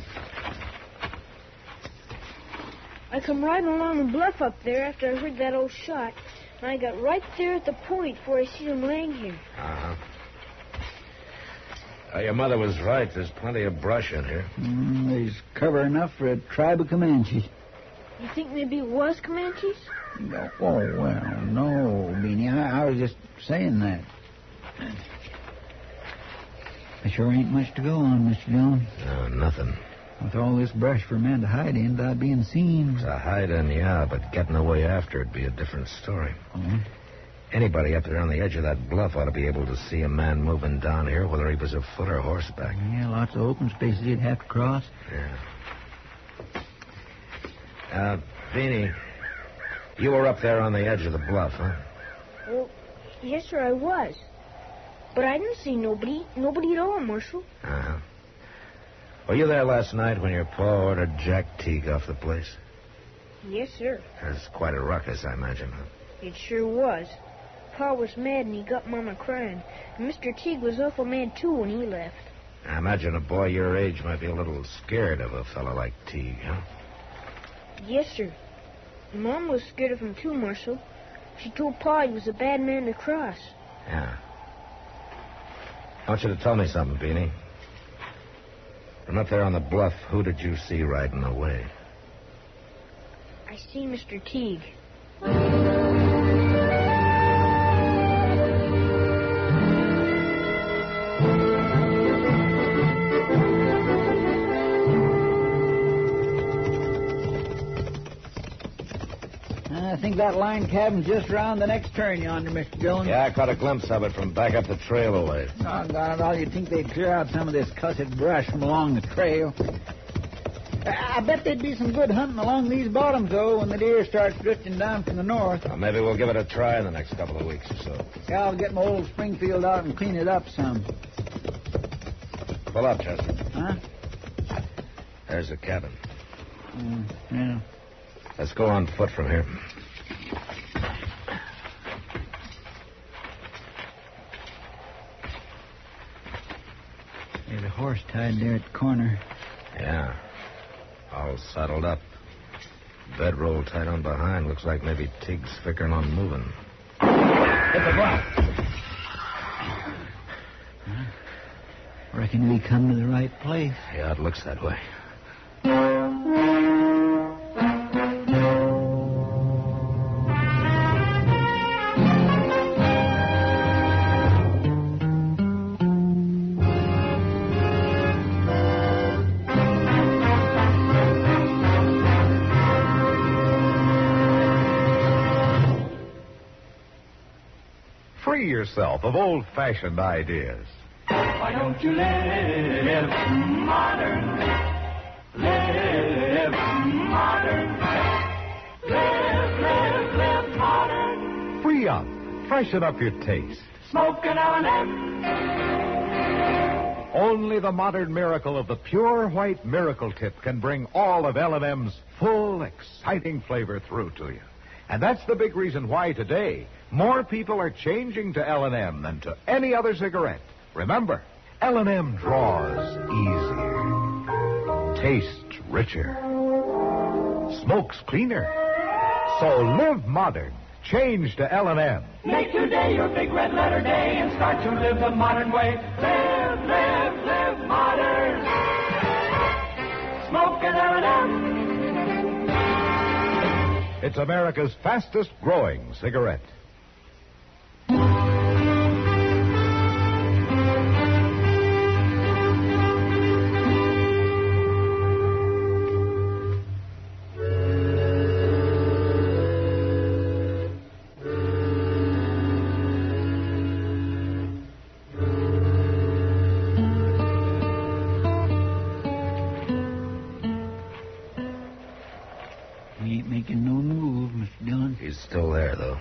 I come riding along the bluff up there after I heard that old shot, and I got right there at the point where I see him laying here. Uh-huh. Your mother was right. There's plenty of brush in here. There's cover enough for a tribe of Comanches. You think maybe it was Comanches? No, oh, well, no, Beanie. I was just saying that. There sure ain't much to go on, Mr. Dillon. No, nothing. With all this brush for a man to hide in without being seen. To hide in, yeah, but getting away after it'd be a different story. Oh? Anybody up there on the edge of that bluff ought to be able to see a man moving down here, whether he was afoot or horseback. Yeah, lots of open spaces he'd have to cross. Yeah. Beanie, you were up there on the edge of the bluff, huh? Well, yes, sir, I was. But I didn't see nobody. Nobody at all, Marshal. Uh-huh. Were you there last night when your pa ordered Jack Teague off the place? Yes, sir. There's quite a ruckus, I imagine, huh? It sure was. Pa was mad and he got Mama crying. And Mr. Teague was awful mad, too, when he left. I imagine a boy your age might be a little scared of a fellow like Teague, huh? Yes, sir. Mom was scared of him, too, Marshal. She told Pa he was a bad man to cross. Yeah. I want you to tell me something, Beanie. From up there on the bluff, who did you see riding away? I see Mr. Teague. I think that line cabin just round the next turn yonder, Mr. Dillon. Yeah, I caught a glimpse of it from back up the trail away. Doggone it all, you'd think they'd clear out some of this cussed brush from along the trail. I bet there'd be some good hunting along these bottoms, though, when the deer starts drifting down from the north. Well, maybe we'll give it a try in the next couple of weeks or so. Yeah, I'll get my old Springfield out and clean it up some. Pull up, Chester. Huh? There's the cabin. Yeah. Let's go on foot from here. There's a horse tied there at the corner. Yeah. All saddled up. Bedroll tied on behind. Looks like maybe Tig's figuring on moving. Hit the block. Reckon we come to the right place. Yeah, it looks that way. Free yourself of old-fashioned ideas. Why don't you live modern? Live modern. Live modern. Free up. Freshen up your taste. Smoke an L&M. Only the modern miracle of the pure white miracle tip can bring all of L&M's full, exciting flavor through to you. And that's the big reason why today more people are changing to L&M than to any other cigarette. Remember, L&M draws easier, tastes richer, smokes cleaner. So live modern. Change to L&M. Make today your big red letter day and start to live the modern way. Live modern. Smoke an L&M. It's America's fastest growing cigarette. Making no move, Mr. Dillon. He's still there, though.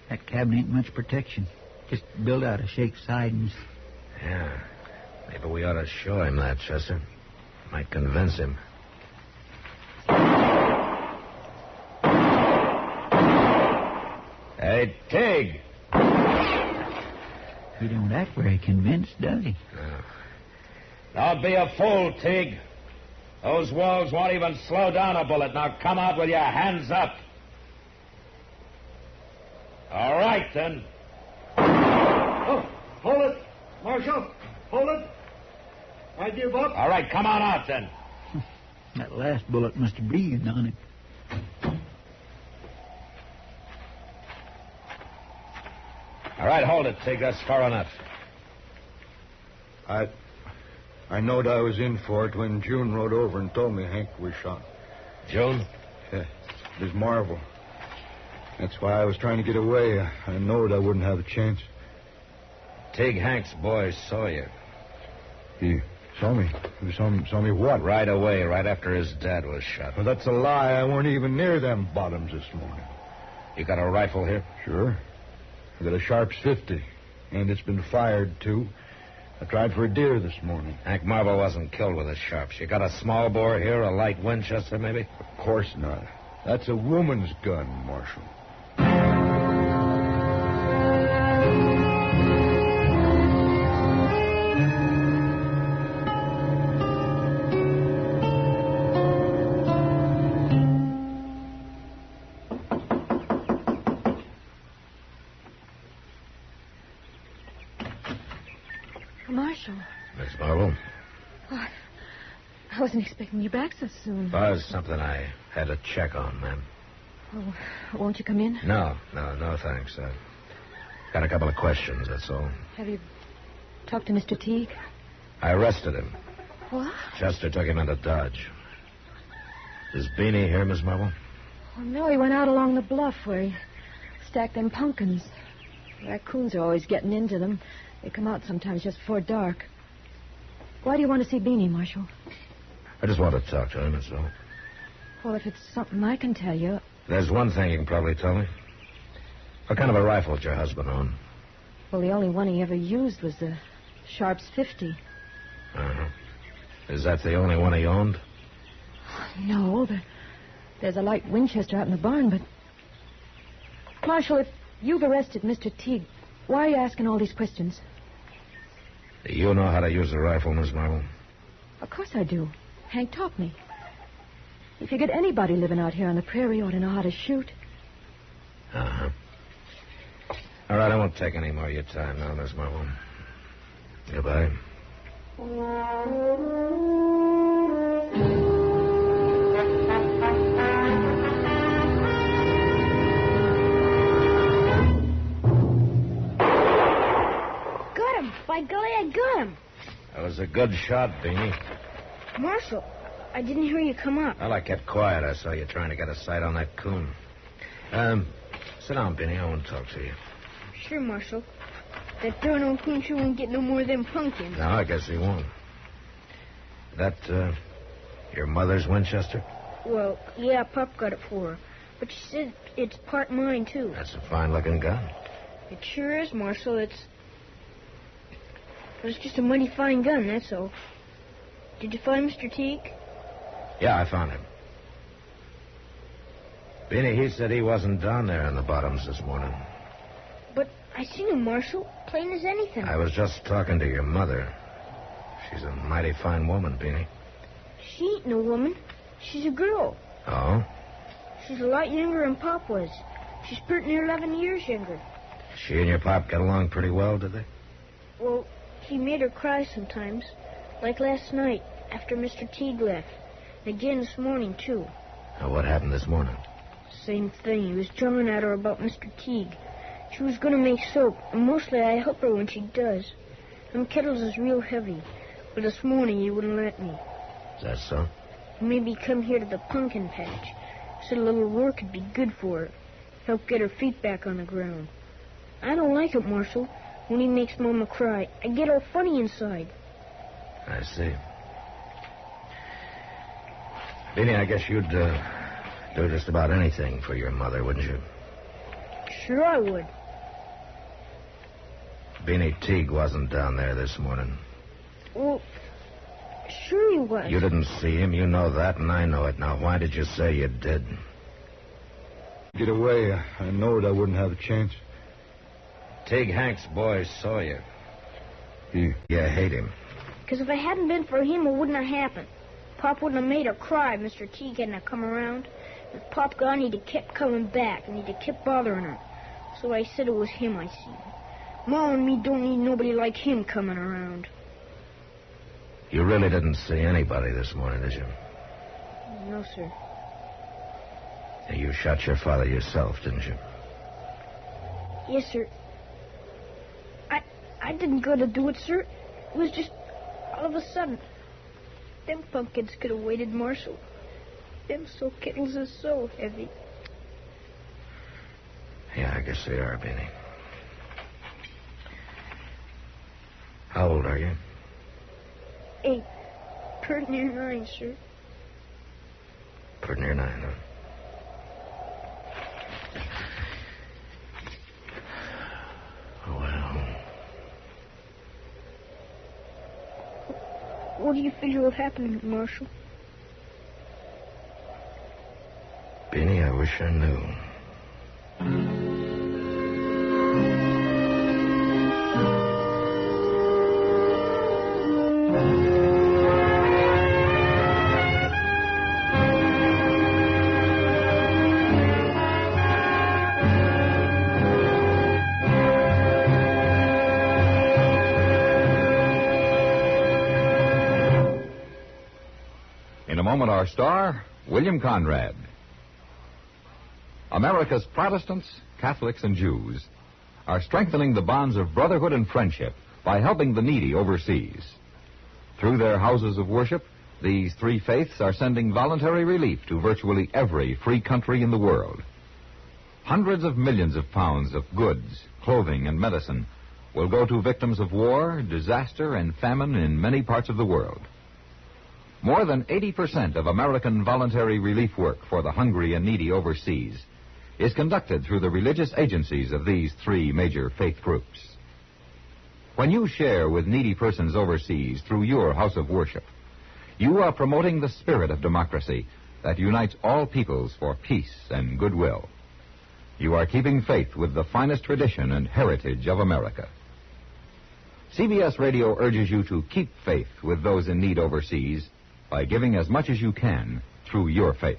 That cabin ain't much protection. Just built out of shake sidings. Yeah. Maybe we ought to show him that, Chester. Might convince him. Hey, Tig! He don't act very convinced, does he? No. Don't be a fool, Tig. Those walls won't even slow down a bullet. Now come out with your hands up. All right, then. Oh, hold it. Marshal, hold it. I give up. All right, come on out, then. That last bullet must have breathed on him. All right, hold it, Tig. That's far enough. I knowed I was in for it when June rode over and told me Hank was shot. June? Yeah, it was Marvel. That's why I was trying to get away. I knowed I wouldn't have a chance. Tig, Hank's boy saw you. He saw me? He saw me what? Right away, right after his dad was shot. Well, that's a lie. I weren't even near them bottoms this morning. You got a rifle here? Sure. I got a Sharps 50, and it's been fired, too. I tried for a deer this morning. Hank Marvel wasn't killed with a Sharps. You got a small bore here, a light Winchester, maybe? Of course not. That's a woman's gun, Marshal. Marshal. Miss Marvel? Oh, I wasn't expecting you back so soon. Well, it's something I had to check on, ma'am. Oh, won't you come in? No, thanks. Got a couple of questions, that's all. Have you talked to Mr. Teague? I arrested him. What? Chester took him into Dodge. Is Beanie here, Miss Marvel? Well, no, he went out along the bluff where he stacked them pumpkins. Raccoons are always getting into them. They come out sometimes just before dark. Why do you want to see Beanie, Marshal? I just want to talk to him, that's all. Well, if it's something I can tell you... There's one thing you can probably tell me. What kind of a rifle did your husband own? Well, the only one he ever used was the Sharp's 50. Uh-huh. Is that the only one he owned? No, there's a light Winchester out in the barn, but... Marshal, if you've arrested Mr. Teague, why are you asking all these questions? Do you know how to use a rifle, Miss Marvel? Of course I do. Hank taught me. You figured anybody living out here on the prairie ought to know how to shoot. Uh-huh. All right, I won't take any more of your time now, Miss Marvel. Goodbye. By golly, I got him. That was a good shot, Beanie. Marshal, I didn't hear you come up. Well, I kept quiet. I saw you trying to get a sight on that coon. Sit down, Beanie. I want to talk to you. Sure, Marshal. That darn old coon sure won't get no more of them pumpkins. No, I guess he won't. That, your mother's Winchester? Well, yeah, Pop got it for her. But she said it's part mine, too. That's a fine-looking gun. It sure is, Marshal. It's just a mighty fine gun, that's all. Did you find Mr. Teague? Yeah, I found him. Beanie, he said he wasn't down there in the bottoms this morning. But I seen him, Marshal. Plain as anything. I was just talking to your mother. She's a mighty fine woman, Beanie. She ain't no woman. She's a girl. Oh? She's a lot younger than Pop was. She's pretty near 11 years younger. She and your pop got along pretty well, did they? Well, he made her cry sometimes. Like last night, after Mr. Teague left. And again this morning, too. Now, what happened this morning? Same thing. He was drumming at her about Mr. Teague. She was going to make soap, and mostly I help her when she does. Them kettles is real heavy. But this morning he wouldn't let me. Is that so? He made me come here to the pumpkin patch. Said a little work would be good for her. Help get her feet back on the ground. I don't like it, Marshal. When he makes Mama cry, I get all funny inside. I see. Beanie, I guess you'd do just about anything for your mother, wouldn't you? Sure I would. Beanie, Teague wasn't down there this morning. Well, sure he was. You didn't see him. You know that, and I know it. Now, why did you say you did? Get away. I knowed I wouldn't have a chance. Teague Hank's boys saw you. You hate him. Because if it hadn't been for him, it wouldn't have happened. Pop wouldn't have made her cry if Mr. Teague hadn't have come around. If Pop gone, he'd have kept coming back, and he'd have kept bothering her. So I said it was him I seen. Ma and me don't need nobody like him coming around. You really didn't see anybody this morning, did you? No, sir. You shot your father yourself, didn't you? Yes, sir. I didn't go to do it, sir. It was just all of a sudden. Them pumpkins could have waited, Marshal. Them soap kettles are so heavy. Yeah, I guess they are, Beanie. How old are you? 8. Pretty near 9, sir. Pretty near 9, huh? What do you figure will happen, Marshal? Beanie, I wish I knew. Moment, our star, William Conrad. America's Protestants, Catholics, and Jews are strengthening the bonds of brotherhood and friendship by helping the needy overseas. Through their houses of worship, These three faiths are sending voluntary relief to virtually every free country in the world. Hundreds of millions of pounds of goods, clothing, and medicine will go to victims of war, disaster, and famine in many parts of the world. More than 80% of American voluntary relief work for the hungry and needy overseas is conducted through the religious agencies of these three major faith groups. When you share with needy persons overseas through your house of worship, you are promoting the spirit of democracy that unites all peoples for peace and goodwill. You are keeping faith with the finest tradition and heritage of America. CBS Radio urges you to keep faith with those in need overseas by giving as much as you can through your faith.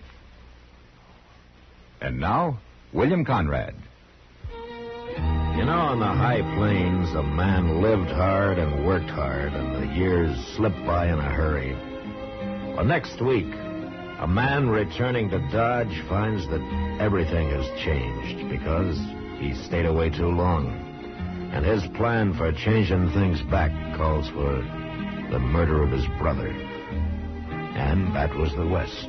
And now, William Conrad. You know, on the high plains, a man lived hard and worked hard, and the years slipped by in a hurry. Well, next week, a man returning to Dodge finds that everything has changed because he stayed away too long. And his plan for changing things back calls for the murder of his brother. And that was the West.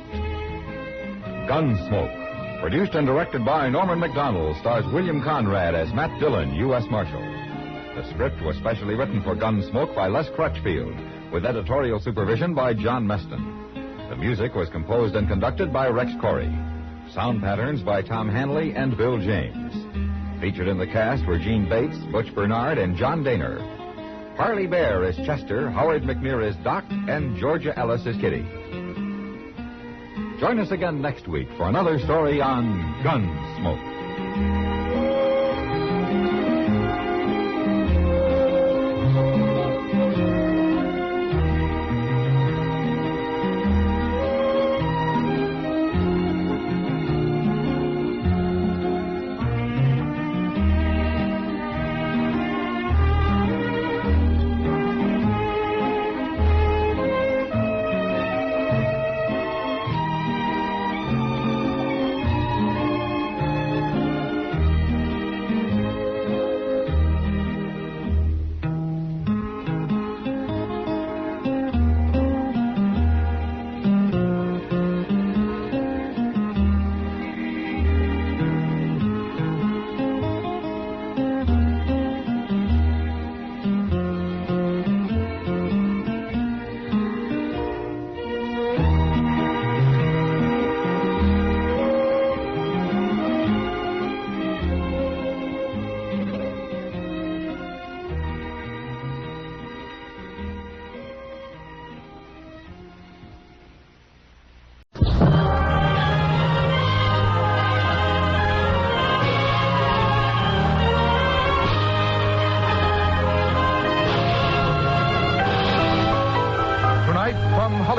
Gunsmoke, produced and directed by Norman Macdonald, stars William Conrad as Matt Dillon, U.S. Marshal. The script was specially written for Gunsmoke by Les Crutchfield, with editorial supervision by John Meston. The music was composed and conducted by Rex Corey. Sound patterns by Tom Hanley and Bill James. Featured in the cast were Gene Bates, Butch Bernard, and John Daner. Harley Bear is Chester, Howard McNear is Doc, and Georgia Ellis is Kitty. Join us again next week for another story on Gunsmoke.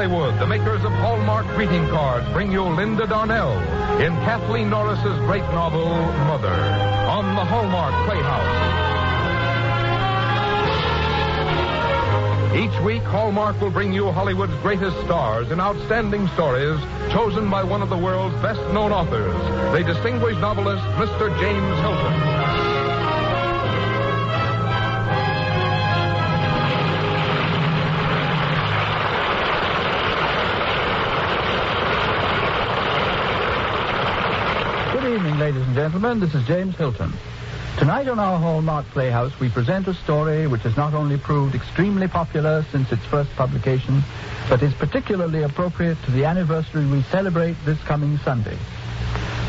Hollywood, the makers of Hallmark greeting cards bring you Linda Darnell in Kathleen Norris's great novel, Mother, on the Hallmark Playhouse. Each week, Hallmark will bring you Hollywood's greatest stars in outstanding stories chosen by one of the world's best-known authors, the distinguished novelist, Mr. James Hilton. Good evening, ladies and gentlemen. This is James Hilton. Tonight on our Hallmark Playhouse, we present a story which has not only proved extremely popular since its first publication, but is particularly appropriate to the anniversary we celebrate this coming Sunday.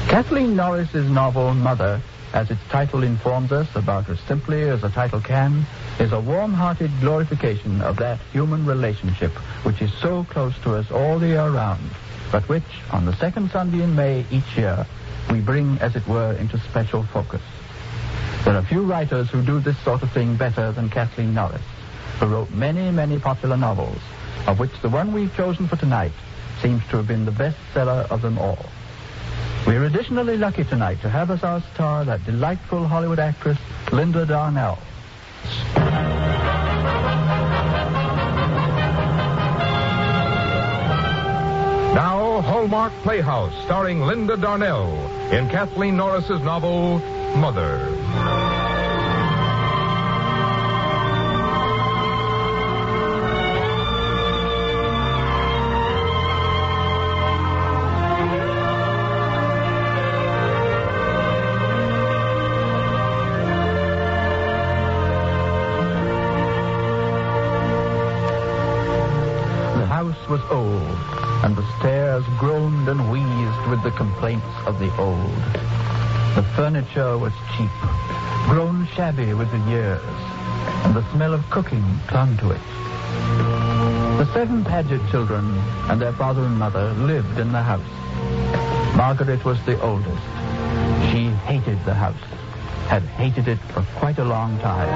Kathleen Norris's novel, Mother, as its title informs us about as simply as a title can, is a warm-hearted glorification of that human relationship which is so close to us all the year round, but which, on the second Sunday in May each year, we bring, as it were, into special focus. There are few writers who do this sort of thing better than Kathleen Norris, who wrote many, many popular novels, of which the one we've chosen for tonight seems to have been the bestseller of them all. We're additionally lucky tonight to have as our star that delightful Hollywood actress, Linda Darnell. Now, Hallmark Playhouse, starring Linda Darnell in Kathleen Norris's novel, Mother. was old, and the stairs groaned and wheezed with the complaints of the old. The furniture was cheap, grown shabby with the years, and the smell of cooking clung to it. The 7 Paget children and their father and mother lived in the house. Margaret was the oldest. She hated the house, had hated it for quite a long time.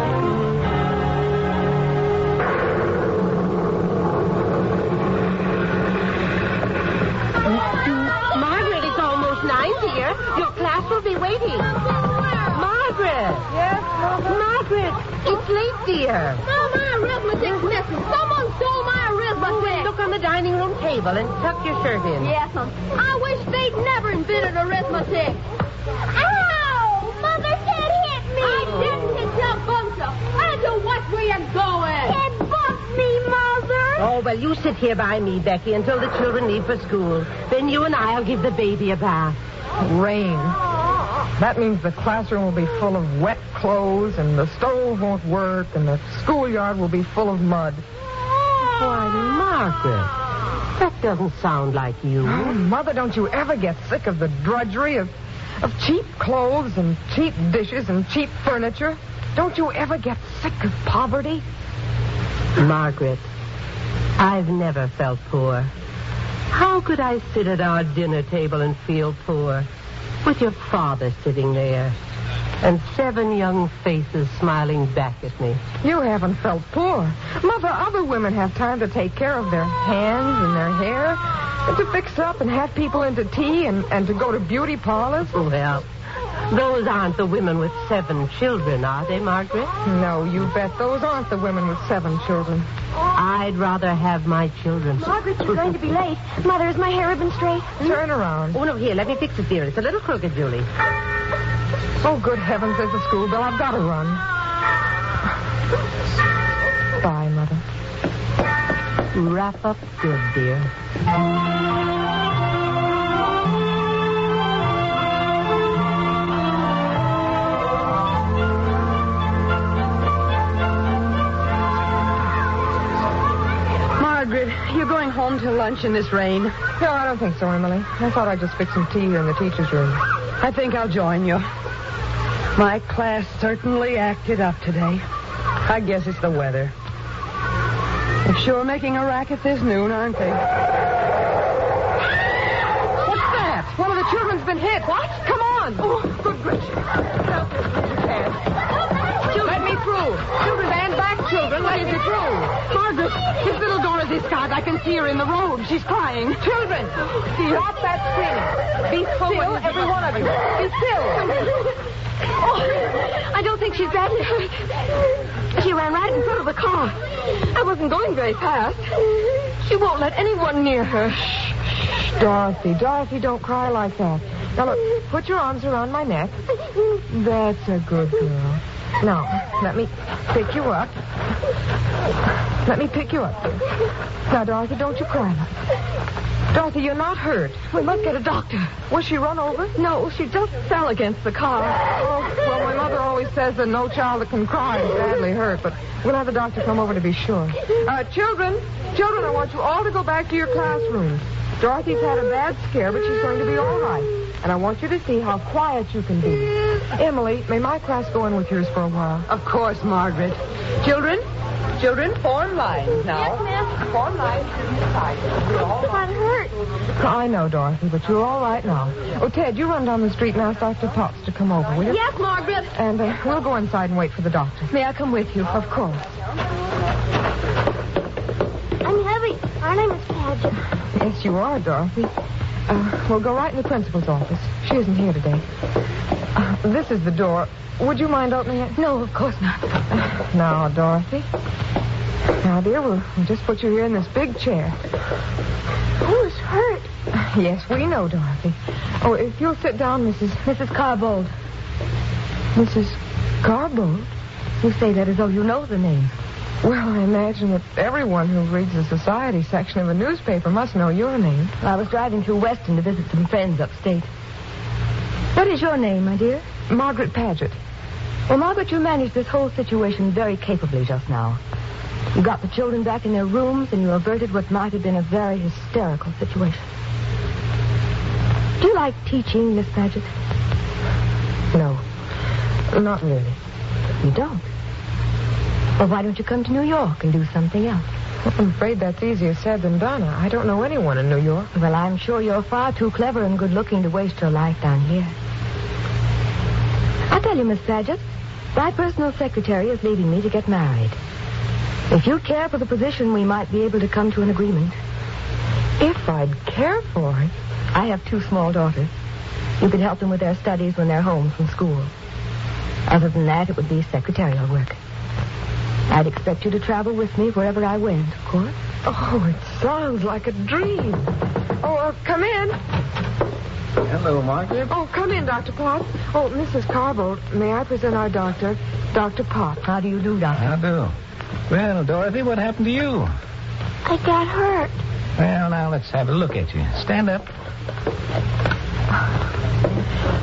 Margaret, it's almost 9, dear. Your class will be waiting. Margaret. Yes, Mama? Margaret, it's late, dear. Oh, my arithmetic's missing. Someone stole my arithmetic. Look on the dining room table and tuck your shirt in. Yes, I wish they'd never invented arithmetic. Ow! Mother said hit me. I didn't hit you, bunker. I know what way you're going. It bumped me, Mother. Oh, well, you sit here by me, Becky, until the children leave for school. Then you and I'll give the baby a bath. Rain. That means the classroom will be full of wet clothes, and the stove won't work, and the schoolyard will be full of mud. Why, Margaret, that doesn't sound like you. Oh, Mother, don't you ever get sick of the drudgery of cheap clothes and cheap dishes and cheap furniture? Don't you ever get sick of poverty? Margaret, I've never felt poor. How could I sit at our dinner table and feel poor? With your father sitting there, and 7 young faces smiling back at me. You haven't felt poor. Mother, other women have time to take care of their hands and their hair, and to fix up and have people into tea and to go to beauty parlors. Well, those aren't the women with 7 children, are they, Margaret? No, you bet those aren't the women with 7 children. I'd rather have my children. Margaret, you're going to be late. Mother, is my hair ribbon straight? Turn around. Oh, no, here, let me fix it, dear. It's a little crooked, Julie. Oh, good heavens, there's the school bell. I've got to run. Bye, Mother. Wrap up good, dear. Margaret, you're going home to lunch in this rain? No, I don't think so, Emily. I thought I'd just fix some tea here in the teacher's room. I think I'll join you. My class certainly acted up today. I guess it's the weather. They're sure making a racket this noon, aren't they? What's that? One of the children's been hit. What? Come on. Oh, good gracious. Get out there as quick as you can. Let me through. Children, stand back, children. Let me through. Margaret, if little Dorothy's got, I can see her in the road. She's crying. Children, stop that screaming. Be still, every one of you. Be still. Oh, I don't think she's badly hurt. She ran right in front of the car. I wasn't going very fast. She won't let anyone near her. Shh, Dorothy, don't cry like that. Now, look, put your arms around my neck. That's a good girl. Now, let me pick you up. Now, Dorothy, don't you cry like that. Dorothy, you're not hurt. We must get a doctor. Was she run over? No, she just fell against the car. Oh, well, my mother always says that no child that can cry is badly hurt, but we'll have the doctor come over to be sure. Children, I want you all to go back to your classrooms. Dorothy's had a bad scare, but she's going to be all right. And I want you to see how quiet you can be. Emily, may my class go in with yours for a while? Of course, Margaret. Children, form lines now. Yes, ma'am. Form lines. You're all right. I'm hurt. I know, Dorothy, but you're all right now. Oh, Ted, you run down the street and ask Dr. Potts to come over, will you? Yes, Margaret. And we'll go inside and wait for the doctor. May I come with you? Of course. I'm heavy. Our name is Paget. Yes, you are, Dorothy. We'll go right in the principal's office. She isn't here today. This is the door. Would you mind opening it? No, of course not. Now, Dorothy. Now, dear, we'll just put you here in this big chair. Who's hurt? Yes, we know, Dorothy. Oh, if you'll sit down, Mrs. Carbold. Mrs. Carbold? You say that as though you know the name. Well, I imagine that everyone who reads the society section of a newspaper must know your name. I was driving through Weston to visit some friends upstate. What is your name, my dear? Margaret Paget. Well, Margaret, you managed this whole situation very capably just now. You got the children back in their rooms, and you averted what might have been a very hysterical situation. Do you like teaching, Miss Paget? No, not really. You don't? Well, why don't you come to New York and do something else? I'm afraid that's easier said than done. I don't know anyone in New York. Well, I'm sure you're far too clever and good-looking to waste your life down here. I tell you, Miss Paget, my personal secretary is leaving me to get married. If you care for the position, we might be able to come to an agreement. If I'd care for it? I have 2 small daughters. You could help them with their studies when they're home from school. Other than that, it would be secretarial work. I'd expect you to travel with me wherever I went, of course. Oh, it sounds like a dream. Oh, come in. Hello, Margaret. Oh, come in, Dr. Pop. Oh, Mrs. Carbolt, may I present our doctor, Dr. Pop. How do you do, Doctor? How do? Well, Dorothy, what happened to you? I got hurt. Well, now, let's have a look at you. Stand up.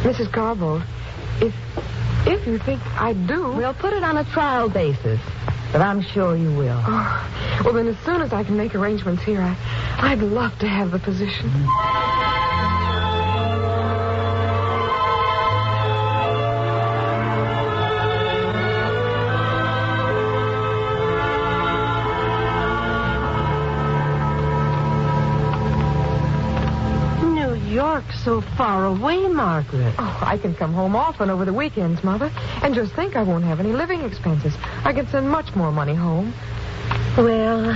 Mrs. Carbolt, if you think I do... We'll put it on a trial basis, but I'm sure you will. Oh, well, then as soon as I can make arrangements here, I'd love to have the position. York's so far away, Margaret. Oh, I can come home often over the weekends, Mother. And just think, I won't have any living expenses. I can send much more money home. Well,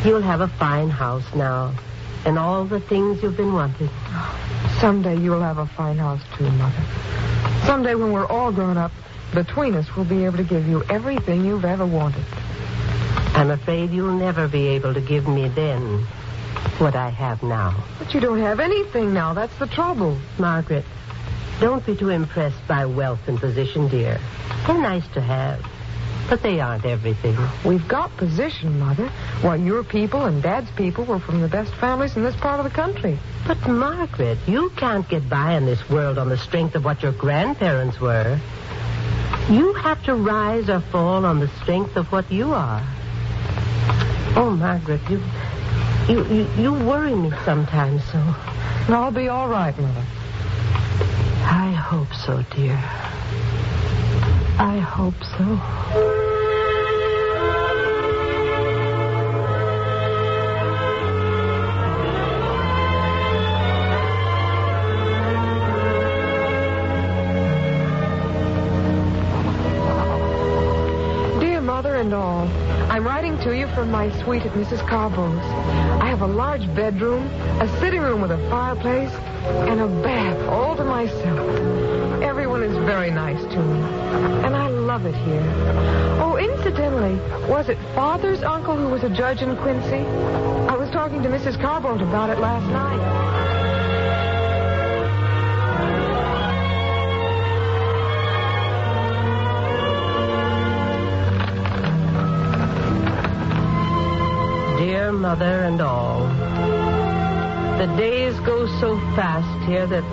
you'll have a fine house now. And all the things you've been wanting. Someday you'll have a fine house, too, Mother. Someday when we're all grown up, between us, we'll be able to give you everything you've ever wanted. I'm afraid you'll never be able to give me then what I have now. But you don't have anything now. That's the trouble. Margaret, don't be too impressed by wealth and position, dear. They're nice to have, but they aren't everything. We've got position, Mother. Why, your people and Dad's people were from the best families in this part of the country. But, Margaret, you can't get by in this world on the strength of what your grandparents were. You have to rise or fall on the strength of what you are. Oh, Margaret, You worry me sometimes, so. I'll be all right, Mother. I hope so, dear. I hope so. Dear Mother and all, I'm writing to you from my suite at Mrs. Carbo's. I have a large bedroom, a sitting room with a fireplace, and a bath all to myself. Everyone is very nice to me, and I love it here. Oh, incidentally, was it Father's uncle who was a judge in Quincy? I was talking to Mrs. Carbolt about it last night. Mother and all. The days go so fast here that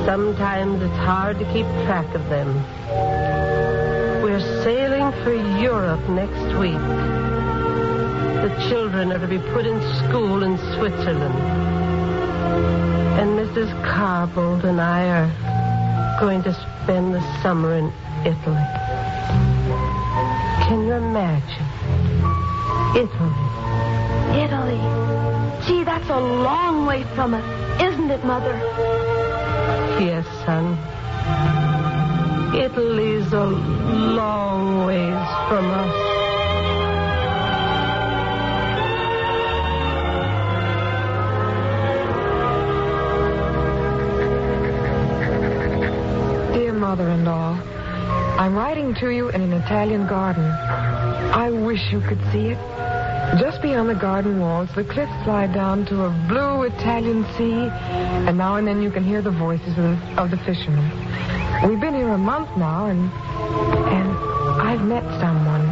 sometimes it's hard to keep track of them. We're sailing for Europe next week. The children are to be put in school in Switzerland. And Mrs. Carbolt and I are going to spend the summer in Italy. Can you imagine? Italy. Italy. Gee, that's a long way from us, isn't it, Mother? Yes, son. Italy's a long ways from us. Dear Mother and all, I'm writing to you in an Italian garden. I wish you could see it. Just beyond the garden walls, the cliffs slide down to a blue Italian sea, and now and then you can hear the voices of the fishermen. We've been here a month now, and I've met someone.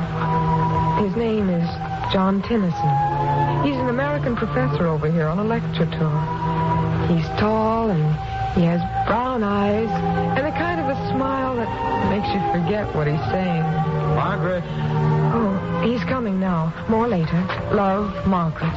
His name is John Tennyson. He's an American professor over here on a lecture tour. He's tall, and he has brown eyes, and a kind of a smile that makes you forget what he's saying. Margaret. Oh. He's coming now. More later. Love, Margaret.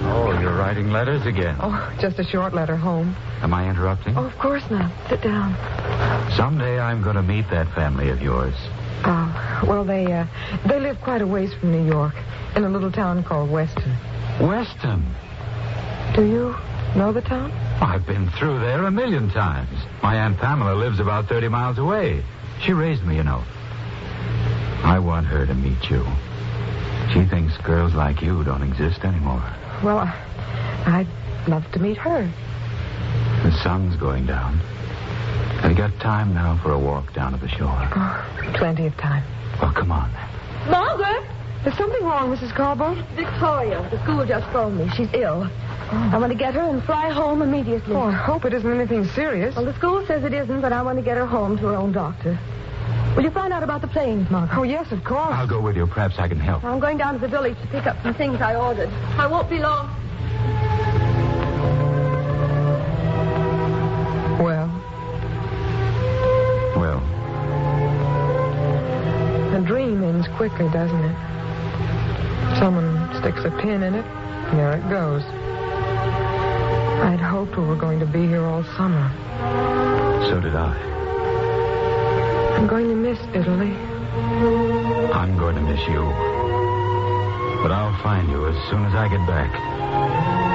Oh, you're writing letters again. Oh, just a short letter home. Am I interrupting? Oh, of course not. Sit down. Someday I'm going to meet that family of yours. Well, they live quite a ways from New York, in a little town called Weston. Weston? Do you know the town? I've been through there a million times. My Aunt Pamela lives about 30 miles away. She raised me, you know. I want her to meet you. She thinks girls like you don't exist anymore. Well, I'd love to meet her. The sun's going down. Have you got time now for a walk down to the shore? Oh, plenty of time. Well, come on. Margaret! Is something wrong, Mrs. Carbo? Victoria. The school just phoned me. She's ill. I want to get her and fly home immediately. Oh, I hope it isn't anything serious. Well, the school says it isn't, but I want to get her home to her own doctor. Will you find out about the planes, Margaret? Oh, yes, of course. I'll go with you. Perhaps I can help. I'm going down to the village to pick up some things I ordered. I won't be long. Well, a dream ends quickly, doesn't it? Someone sticks a pin in it, and there it goes. I'd hoped we were going to be here all summer. so did I. I'm going to miss Italy. I'm going to miss you. But I'll find you as soon as I get back.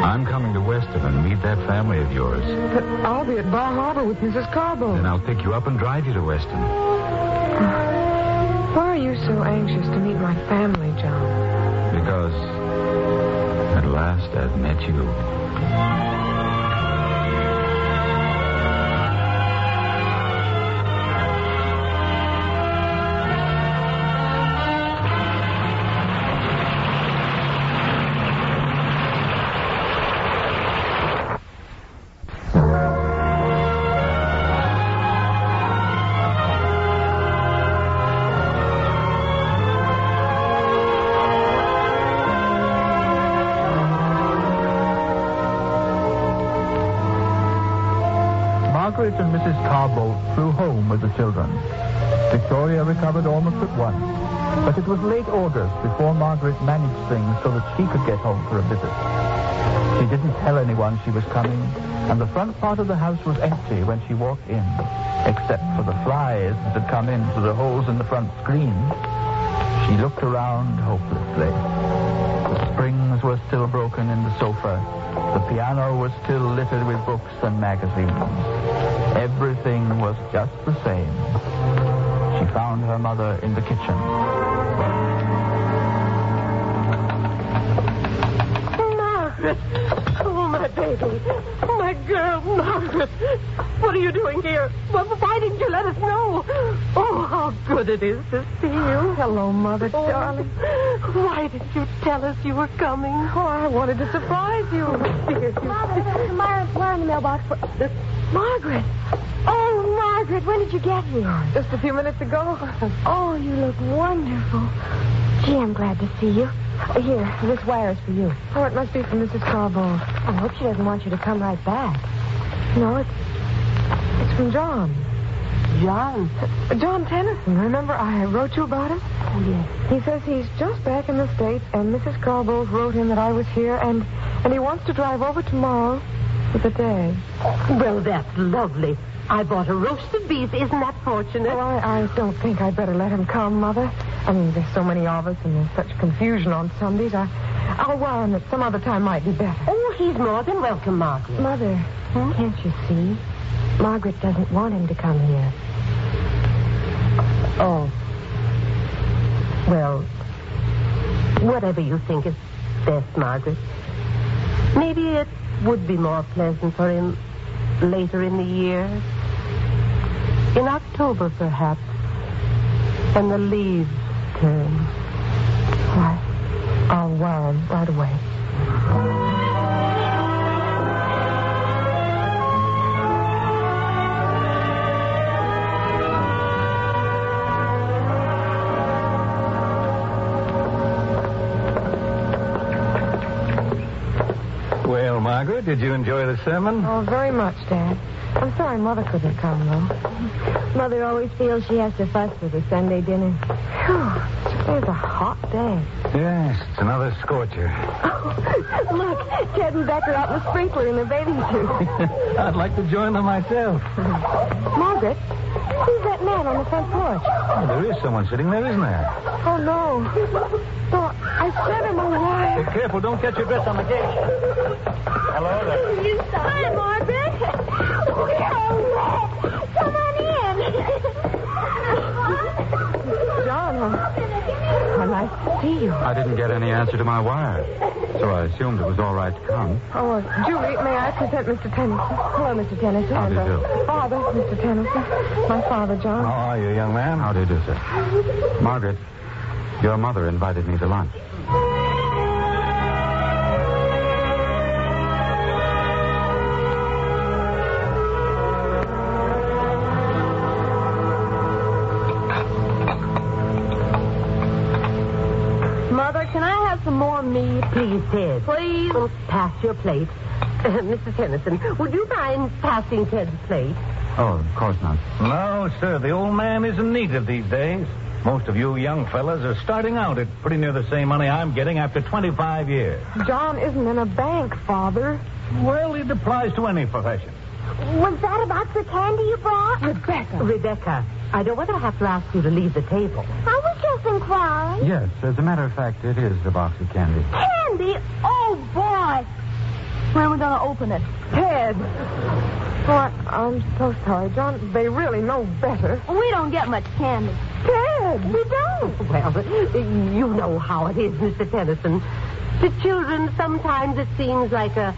I'm coming to Weston and meet that family of yours. But I'll be at Bar Harbor with Mrs. Carbo. Then I'll pick you up and drive you to Weston. Why are you so anxious to meet my family, John? Because at last I've met you. Margaret and Mrs. Carbo flew home with the children. Victoria recovered almost at once, but it was late August before Margaret managed things so that she could get home for a visit. She didn't tell anyone she was coming, and the front part of the house was empty when she walked in, except for the flies that had come in through the holes in the front screen. She looked around hopelessly. The springs were still broken in the sofa. The piano was still littered with books and magazines. Everything was just the same. She found her mother in the kitchen. Margaret! Oh, my baby. My girl, Margaret. What are you doing here? Well, why didn't you let us know? Oh, how good it is to see you. Hello, Mother, darling. Why didn't you tell us you were coming? Oh, I wanted to surprise you. Mother, Myra's wearing the mailbox. Margaret. Oh, Margaret, when did you get here? Just a few minutes ago. Oh, you look wonderful. Gee, I'm glad to see you. Here, this wire is for you. Oh, it must be from Mrs. Carbo. I hope she doesn't want you to come right back. No, it's from John. John? John Tennyson. Remember I wrote you about him? Oh, yes. He says he's just back in the States, and Mrs. Carbo wrote him that I was here, and he wants to drive over tomorrow for the day. Well, that's lovely. I bought a roasted beef. Isn't that fortunate? Oh, I don't think I'd better let him come, Mother. I mean, there's so many of us, and there's such confusion on Sundays. I'll warn him that some other time might be better. Oh, he's more than welcome, Margaret. Mother, can't you see? Margaret doesn't want him to come here. Oh. Well, whatever you think is best, Margaret. Maybe it would be more pleasant for him later in the year. In October, perhaps. And the leaves turn. Why, I'll wire him right away. Margaret. Did you enjoy the sermon? Oh, very much, Dad. I'm sorry Mother couldn't come, though. Mother always feels she has to fuss for the Sunday dinner. Phew, today's a hot day. Yes, it's another scorcher. Look, Ted and Becker out in the sprinkler in their bathing suits. I'd like to join them myself. Margaret, who's that man on the front porch? Oh, there is someone sitting there, isn't there? Oh, no. No, I sent him a wire. Be careful, don't catch your dress on the gate. Hello there. You saw Hi, Margaret. We're all wet. Come on in. John, how nice to see you. I didn't get any answer to my wire, so I assumed it was all right to come. Oh, Julie, may I present Mr. Tennyson? Hello, Mr. Tennyson. How do you do? Father, Mr. Tennyson. My father, John. How are you, young man? How do you do, sir? Margaret, your mother invited me to lunch. Mother, can I have some more meat? Please, Ted. Please? Well, pass your plate. Mr. Tennyson, would you mind passing Ted's plate? Oh, of course not. No, sir, the old man isn't needed these days. Most of you young fellas are starting out at pretty near the same money I'm getting after 25 years. John isn't in a bank, Father. Well, it applies to any profession. Was that a box of candy you brought? Rebecca, I don't want to have to ask you to leave the table. I was just inquiring. Yes, as a matter of fact, it is a box of candy. Candy? Oh, boy. When are we going to open it? Ted. Oh, I'm so sorry, John. They really know better. We don't get much candy. Ted, we don't. Well, you know how it is, Mr. Tennyson. To children, sometimes it seems like a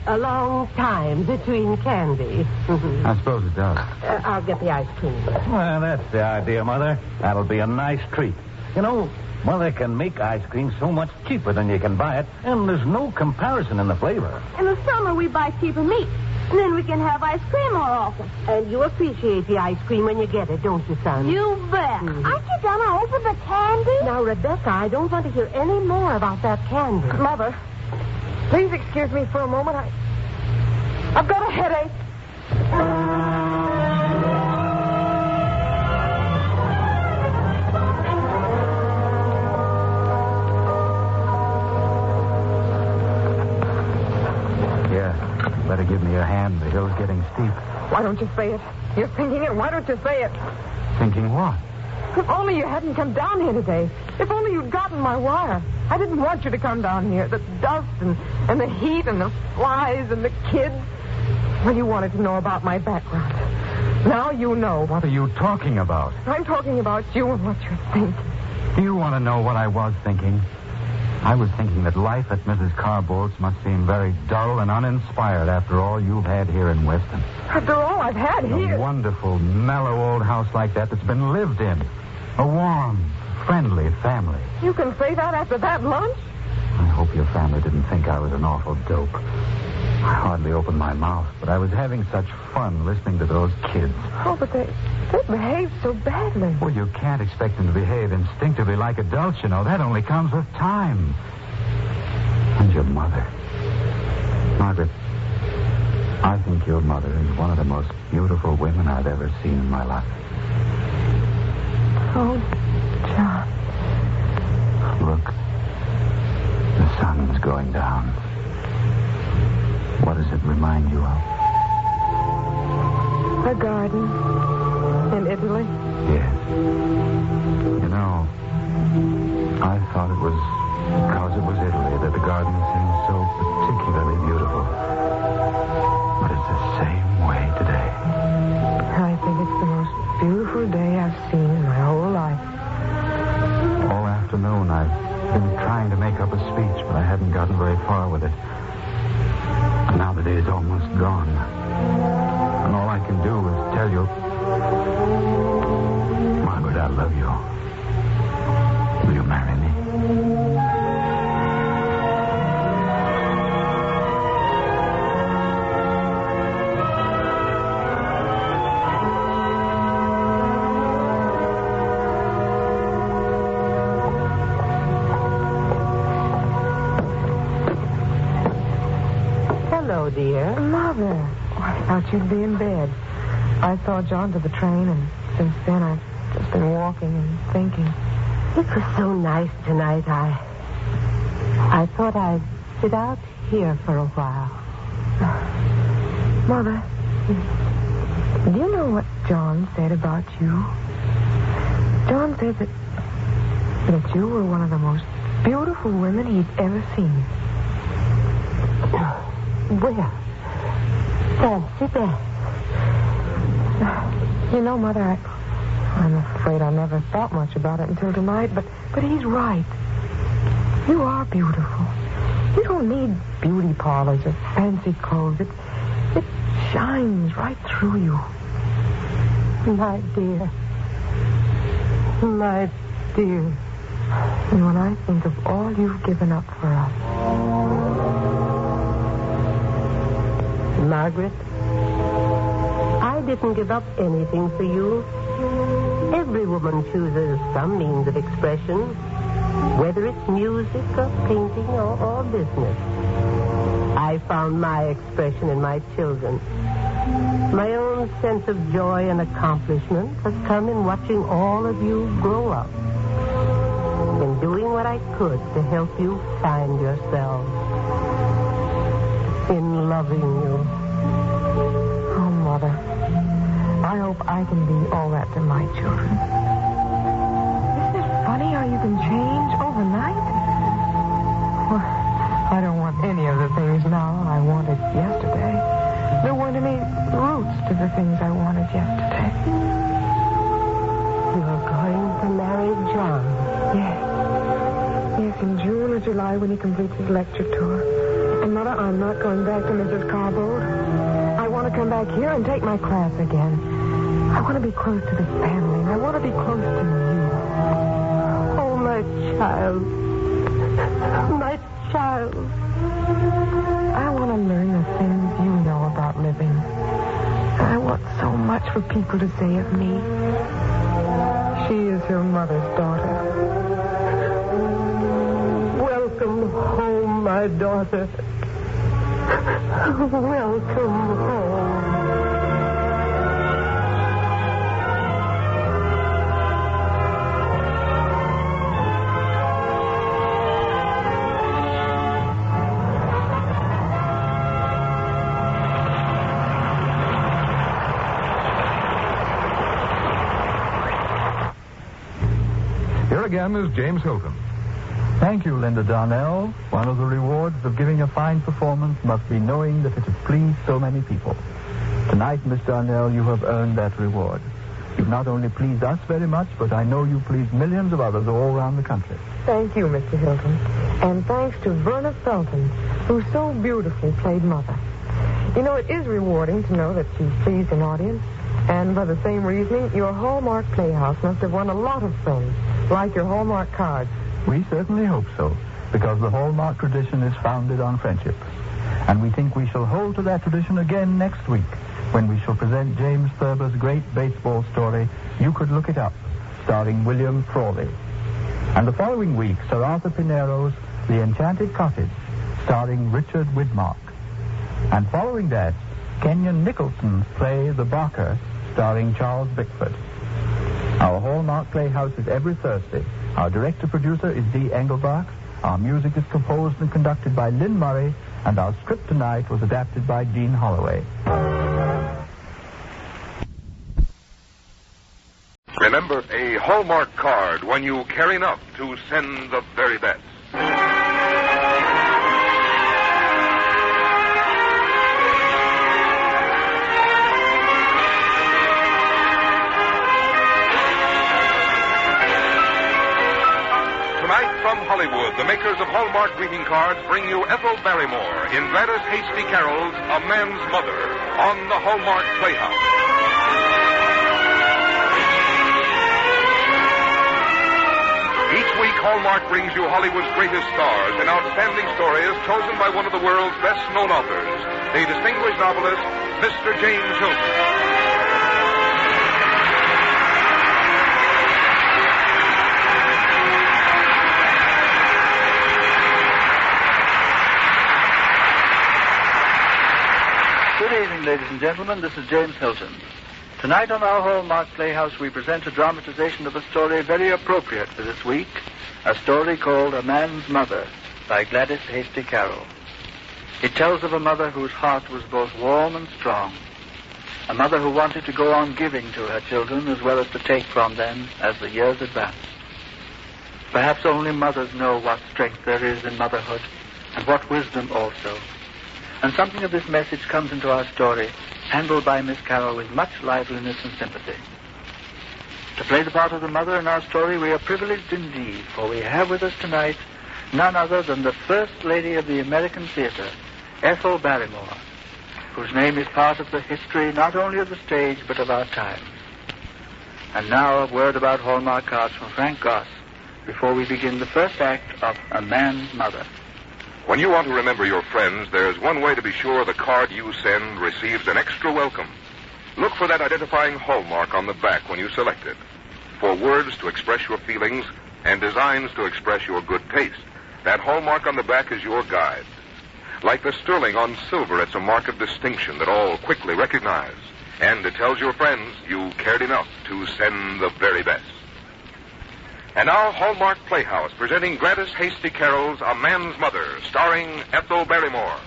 long time between candy. I suppose it does. I'll get the ice cream. Well, that's the idea, Mother. That'll be a nice treat. You know, Mother can make ice cream so much cheaper than you can buy it, and there's no comparison in the flavor. In the summer, we buy cheaper meat. And then we can have ice cream more often. And you appreciate the ice cream when you get it, don't you, son? You bet. Aren't you going to open the candy? Now, Rebecca, I don't want to hear any more about that candy. Mother, please excuse me for a moment. I've got a headache. Better give me your hand. The hill's getting steep. Why don't you say it? You're thinking it. Why don't you say it? Thinking what? If only you hadn't come down here today. If only you'd gotten my wire. I didn't want you to come down here. The dust and the heat and the flies and the kids. Well, you wanted to know about my background. Now you know. What are you talking about? I'm talking about you and what you're thinking. Do you want to know what I was thinking? I was thinking that life at Mrs. Carbold's must seem very dull and uninspired after all you've had here in Weston. After all I've had here. A wonderful, mellow old house like that that's been lived in. A warm, friendly family. You can say that after that lunch? I hope your family didn't think I was an awful dope. I hardly opened my mouth, but I was having such fun listening to those kids. Oh, but they behaved so badly. Well, you can't expect them to behave instinctively like adults, you know. That only comes with time. And your mother. Margaret, I think your mother is one of the most beautiful women I've ever seen in my life. Oh, John. Look, the sun's going down. What does it remind you of? A garden in Italy? Yes. You know, I thought it was because it was Italy that the garden seemed so particularly beautiful. But it's the same way today. I think it's the most beautiful day I've seen in my whole life. All afternoon I've been trying to make up a speech, but I haven't gotten very far with it. Now the day's almost gone. And all I can do is tell you, Margaret, I love you. Will you marry me? dear? Mother. I thought you'd be in bed. I saw John to the train, and since then I've just been walking and thinking. It was so nice tonight. I thought I'd sit out here for a while. Mother, do you know what John said about you? John said that you were one of the most beautiful women he's ever seen. Well, fancy that. You know, Mother, I'm afraid I never thought much about it until tonight, but he's right. You are beautiful. You don't need beauty parlors or fancy clothes. It shines right through you. My dear. My dear. And when I think of all you've given up for us. Margaret, I didn't give up anything for you. Every woman chooses some means of expression, whether it's music or painting or business. I found my expression in my children. My own sense of joy and accomplishment has come in watching all of you grow up, in doing what I could to help you find yourselves, in loving you. Oh, Mother, I hope I can be all that to my children. Isn't it funny how you can change overnight? Well, I don't want any of the things now I wanted yesterday. There weren't any roots to the things I wanted yesterday. You're going to marry John? Yes. Yes, in June or July when he completes his lecture tour. And, Mother, I'm not going back to Mrs. Carbold. I want to come back here and take my class again. I want to be close to the family, and I want to be close to you. Oh, my child. My child. I want to learn the things you know about living. I want so much for people to say of me. She is her mother's daughter. Welcome home, my daughter. Welcome home. Here again is James Hilton. Thank you, Linda Darnell. One of the rewards of giving a fine performance must be knowing that it has pleased so many people. Tonight, Miss Darnell, you have earned that reward. You've not only pleased us very much, but I know you pleased millions of others all around the country. Thank you, Mr. Hilton. And thanks to Verna Felton, who so beautifully played Mother. You know, it is rewarding to know that you've pleased an audience. And by the same reasoning, your Hallmark Playhouse must have won a lot of friends, like your Hallmark cards. We certainly hope so, because the Hallmark tradition is founded on friendship. And we think we shall hold to that tradition again next week, when we shall present James Thurber's great baseball story, You Could Look It Up, starring William Frawley. And the following week, Sir Arthur Pinero's The Enchanted Cottage, starring Richard Widmark. And following that, Kenyon Nicholson's play The Barker, starring Charles Bickford. Our Hallmark Playhouse is every Thursday. Our director-producer is Dee Engelbach. Our music is composed and conducted by Lynn Murray, and our script tonight was adapted by Jean Holloway. Remember, a Hallmark card, one you care enough to send the very best. From Hollywood, the makers of Hallmark greeting cards bring you Ethel Barrymore in Gladys Hasty Carroll's A Man's Mother on the Hallmark Playhouse. Each week, Hallmark brings you Hollywood's greatest stars in outstanding stories chosen by one of the world's best-known authors, the distinguished novelist, Mr. James Hilton. Good evening, ladies and gentlemen. This is James Hilton. Tonight on our Hallmark Playhouse, we present a dramatization of a story very appropriate for this week, a story called A Man's Mother by Gladys Hasty Carroll. It tells of a mother whose heart was both warm and strong, a mother who wanted to go on giving to her children as well as to take from them as the years advanced. Perhaps only mothers know what strength there is in motherhood, and what wisdom also. And something of this message comes into our story, handled by Miss Carroll with much liveliness and sympathy. To play the part of the mother in our story, we are privileged indeed, for we have with us tonight none other than the First Lady of the American Theater, Ethel Barrymore, whose name is part of the history not only of the stage, but of our times. And now a word about Hallmark cards from Frank Goss, before we begin the first act of A Man's Mother. When you want to remember your friends, there's one way to be sure the card you send receives an extra welcome. Look for that identifying hallmark on the back when you select it. For words to express your feelings and designs to express your good taste, that hallmark on the back is your guide. Like the sterling on silver, it's a mark of distinction that all quickly recognize. And it tells your friends you cared enough to send the very best. And now, Hallmark Playhouse, presenting Gladys Hasty Carroll's A Man's Mother, starring Ethel Barrymore.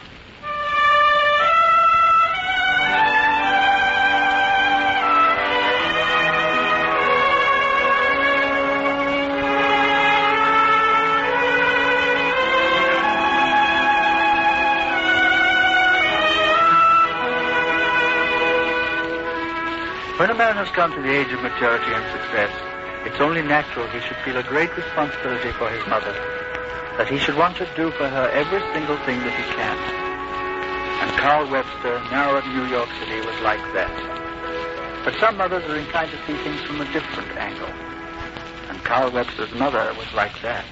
When a man has come to the age of maturity and success, it's only natural he should feel a great responsibility for his mother, that he should want to do for her every single thing that he can. And Carl Webster, now at New York City, was like that. But some mothers are inclined to see things from a different angle. And Carl Webster's mother was like that.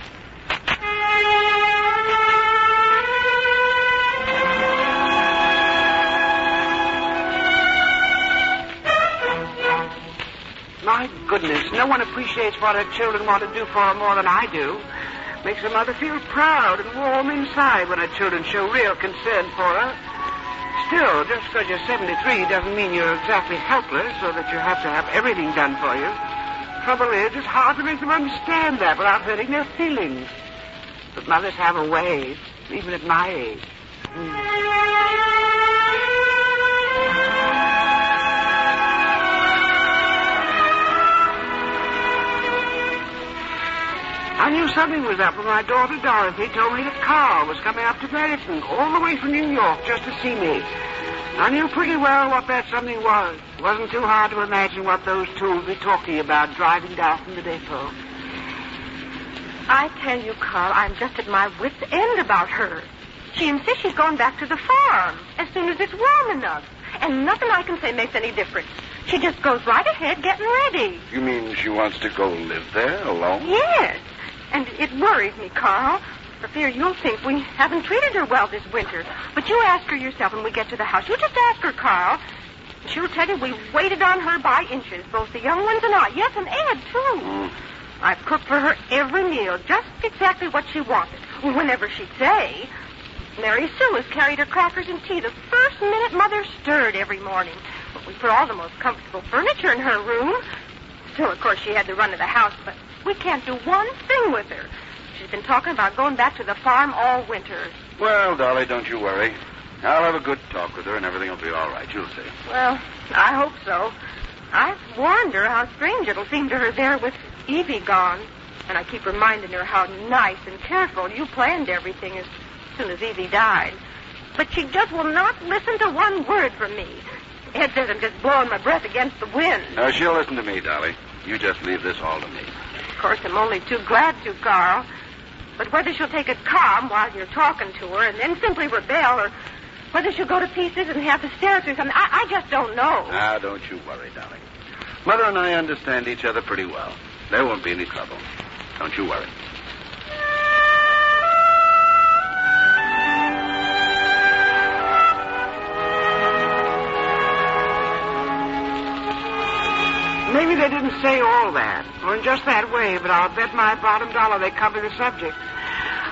My goodness, no one appreciates what her children want to do for her more than I do. Makes a mother feel proud and warm inside when her children show real concern for her. Still, just because you're 73 doesn't mean you're exactly helpless or that you have to have everything done for you. Trouble is, it's hard to make them understand that without hurting their feelings. But mothers have a way, even at my age. I knew something was up when my daughter Dorothy told me that Carl was coming up to Madison all the way from New York just to see me. I knew pretty well what that something was. It wasn't too hard to imagine what those two would be talking about driving down from the depot. I tell you, Carl, I'm just at my wit's end about her. She insists she's going back to the farm as soon as it's warm enough. And nothing I can say makes any difference. She just goes right ahead getting ready. You mean she wants to go live there alone? Yes. And it worries me, Carl, for fear you'll think we haven't treated her well this winter. But you ask her yourself when we get to the house. You just ask her, Carl. She'll tell you we waited on her by inches, both the young ones and I. Yes, and Ed, too. I've cooked for her every meal, just exactly what she wanted, whenever she'd say. Mary Sue has carried her crackers and tea the first minute Mother stirred every morning. But we put all the most comfortable furniture in her room. Still, of course, she had the run of the house, but we can't do one thing with her. She's been talking about going back to the farm all winter. Well, Dolly, don't you worry. I'll have a good talk with her and everything will be all right. You'll see. Well, I hope so. I've warned her how strange it'll seem to her there with Evie gone. And I keep reminding her how nice and careful you planned everything as soon as Evie died. But she just will not listen to one word from me. Ed says I'm just blowing my breath against the wind. She'll listen to me, Dolly. You just leave this all to me. Of course, I'm only too glad to, Carl. But whether she'll take it calm while you're talking to her and then simply rebel, or whether she'll go to pieces and have hysterics or something, I just don't know. Now, don't you worry, darling. Mother and I understand each other pretty well. There won't be any trouble. Don't you worry. Maybe they didn't say all that, or in just that way, but I'll bet my bottom dollar they covered the subject.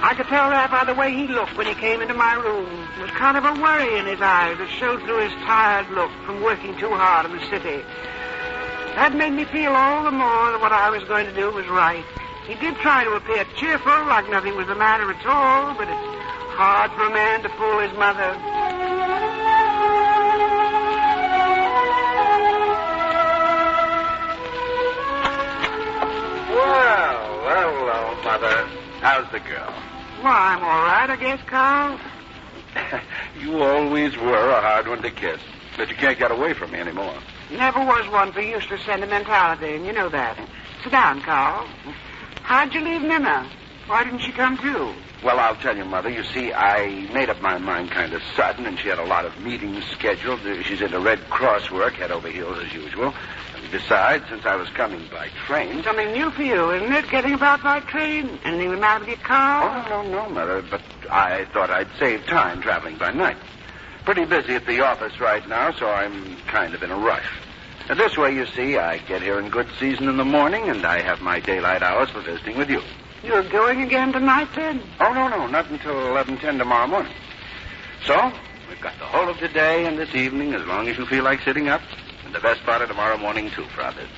I could tell that by the way he looked when he came into my room. There was kind of a worry in his eyes that showed through his tired look from working too hard in the city. That made me feel all the more that what I was going to do was right. He did try to appear cheerful, like nothing was the matter at all, but it's hard for a man to fool his mother. Well, hello, Mother. How's the girl? Why, I'm all right, I guess, Carl. You always were a hard one to kiss, but you can't get away from me anymore. Never was one for useless sentimentality, and you know that. Sit down, Carl. How'd you leave Nina? Why didn't she come too? Well, I'll tell you, Mother. You see, I made up my mind kind of sudden, and she had a lot of meetings scheduled. She's into Red Cross work, head over heels as usual. And besides, since I was coming by train... Something new for you, isn't it, getting about by train? Anything the matter with your car? Oh, no, Mother, but I thought I'd save time traveling by night. Pretty busy at the office right now, so I'm kind of in a rush. And this way, you see, I get here in good season in the morning, and I have my daylight hours for visiting with you. You're going again tonight, then? Oh, no, not until 11:10 tomorrow morning. So, we've got the whole of today and this evening, as long as you feel like sitting up, and the best part of tomorrow morning, too, for our visit.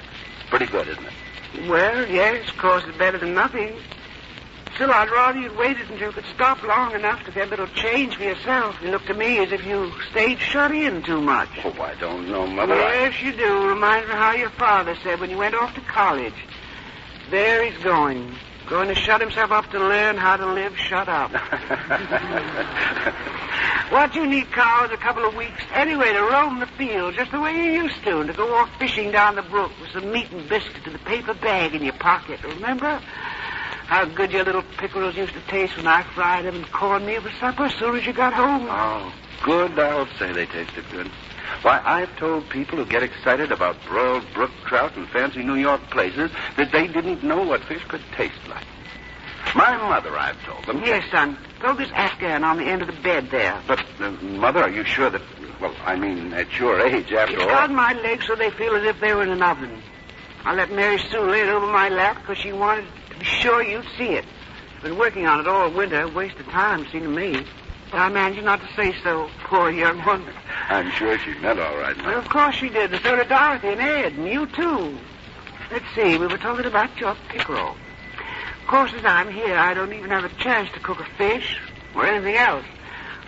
Pretty good, isn't it? Well, yes, of course, it's better than nothing. Still, I'd rather you'd waited until you could stop long enough to get a little change for yourself. You look to me as if you stayed shut in too much. Oh, I don't know, Mother. Yes, you do. Reminds me how your father said when you went off to college. There he's going. Going to shut himself up to learn how to live shut up. What you need, Carl, is a couple of weeks anyway to roam the field just the way you used to, and to go off fishing down the brook with some meat and biscuits in a paper bag in your pocket. Remember how good your little pickerels used to taste when I fried them in cornmeal for supper as soon as you got home? Oh, good. I'll say they tasted good. Why, I've told people who get excited about broiled brook trout and fancy New York places that they didn't know what fish could taste like. My mother, I've told them. Yes, son. Throw this Afghan on the end of the bed there. But, Mother, are you sure that... Well, I mean, at your age, after all... It's got my legs so they feel as if they were in an oven. I let Mary Sue lay it over my lap because she wanted to be sure you'd see it. She's been working on it all winter. Waste of time, seemed to me. But I managed not to say so. Poor young one. I'm sure she meant all right, Mother. Well, of course she did. And so did Dorothy and Ed, and you, too. Let's see. We were talking about your pickerel. Of course, as I'm here, I don't even have a chance to cook a fish or anything else.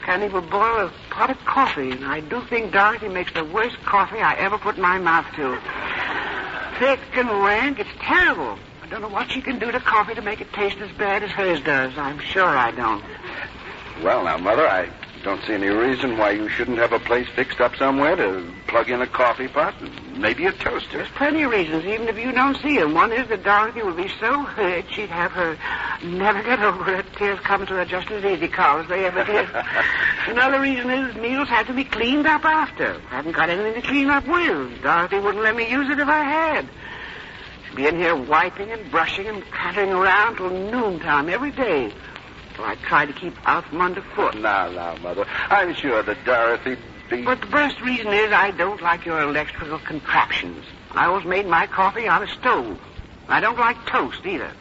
Can't even boil a pot of coffee, and I do think Dorothy makes the worst coffee I ever put my mouth to. Thick and rank, it's terrible. I don't know what she can do to coffee to make it taste as bad as hers does. I'm sure I don't. Well, now, Mother, I don't see any reason why you shouldn't have a place fixed up somewhere to plug in a coffee pot and maybe a toaster. There's plenty of reasons, even if you don't see them. One is that Dorothy would be so hurt she'd have her never get over it. Tears come to her just as easy, Carl, as they ever did. Another reason is meals had to be cleaned up after. I haven't got anything to clean up with. Dorothy wouldn't let me use it if I had. She'd be in here wiping and brushing and clattering around till noontime every day. So I try to keep out from underfoot. Now, Mother. I'm sure that Dorothy'd be... But the first reason is I don't like your electrical contraptions. I always made my coffee on a stove. I don't like toast, either.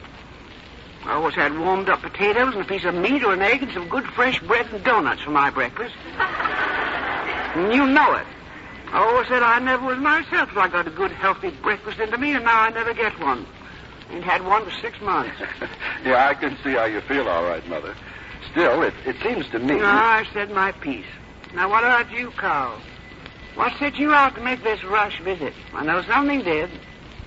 I always had warmed-up potatoes and a piece of meat or an egg and some good fresh bread and donuts for my breakfast. And you know it. I always said I never was myself till I got a good, healthy breakfast into me, and now I never get one. Ain't had one for 6 months. Yeah, I can see how you feel, all right, Mother. Still, it seems to me... No, I've said my piece. Now, what about you, Carl? What set you out to make this rush visit? I know something did.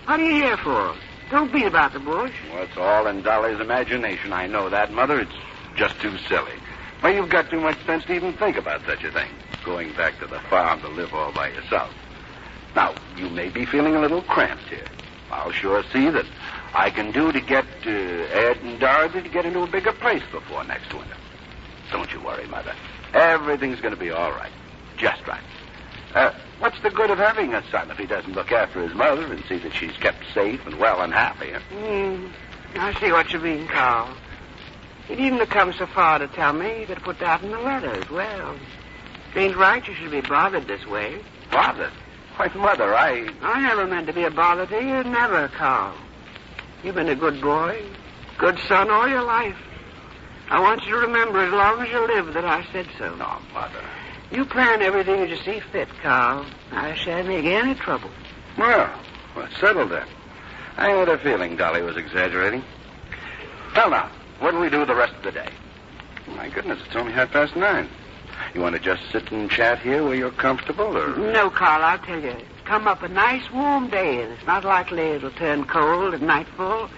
What are you here for? Don't beat about the bush. Well, it's all in Dolly's imagination. I know that, Mother. It's just too silly. Well, you've got too much sense to even think about such a thing. Going back to the farm to live all by yourself. Now, you may be feeling a little cramped here. I'll sure see that I can do to get Ed and Dorothy to get into a bigger place before next winter. Don't you worry, Mother. Everything's going to be all right. Just right. What's the good of having a son if he doesn't look after his mother and see that she's kept safe and well and happy? I see what you mean, Carl. You needn't come so far to tell me. You could put that in the letter as well. It ain't right you should be bothered this way. Bothered? Why, Mother, I never meant to be a bother to you. Never, Carl. You've been a good boy. Good son all your life. I want you to remember as long as you live that I said so. No, Mother. You plan everything as you see fit, Carl. I shan't make any trouble. Well, settled then. I had a feeling Dolly was exaggerating. Well, now, what'll we do the rest of the day? My goodness, it's only 9:30. You want to just sit and chat here where you're comfortable, or... No, Carl, I'll tell you. It's come up a nice warm day, and it's not likely it'll turn cold at nightfall.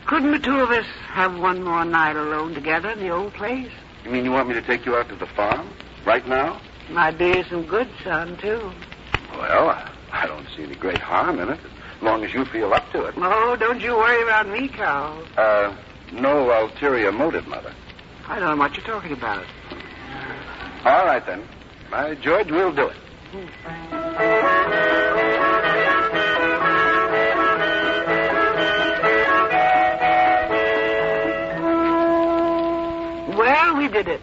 Couldn't the two of us have one more night alone together in the old place? You mean you want me to take you out to the farm? Right now? Might do you some good, son, too. Well, I don't see any great harm in it, as long as you feel up to it. Oh, don't you worry about me, Carl. No ulterior motive, Mother. I don't know what you're talking about. All right, then. By George, we'll do it. Well, we did it.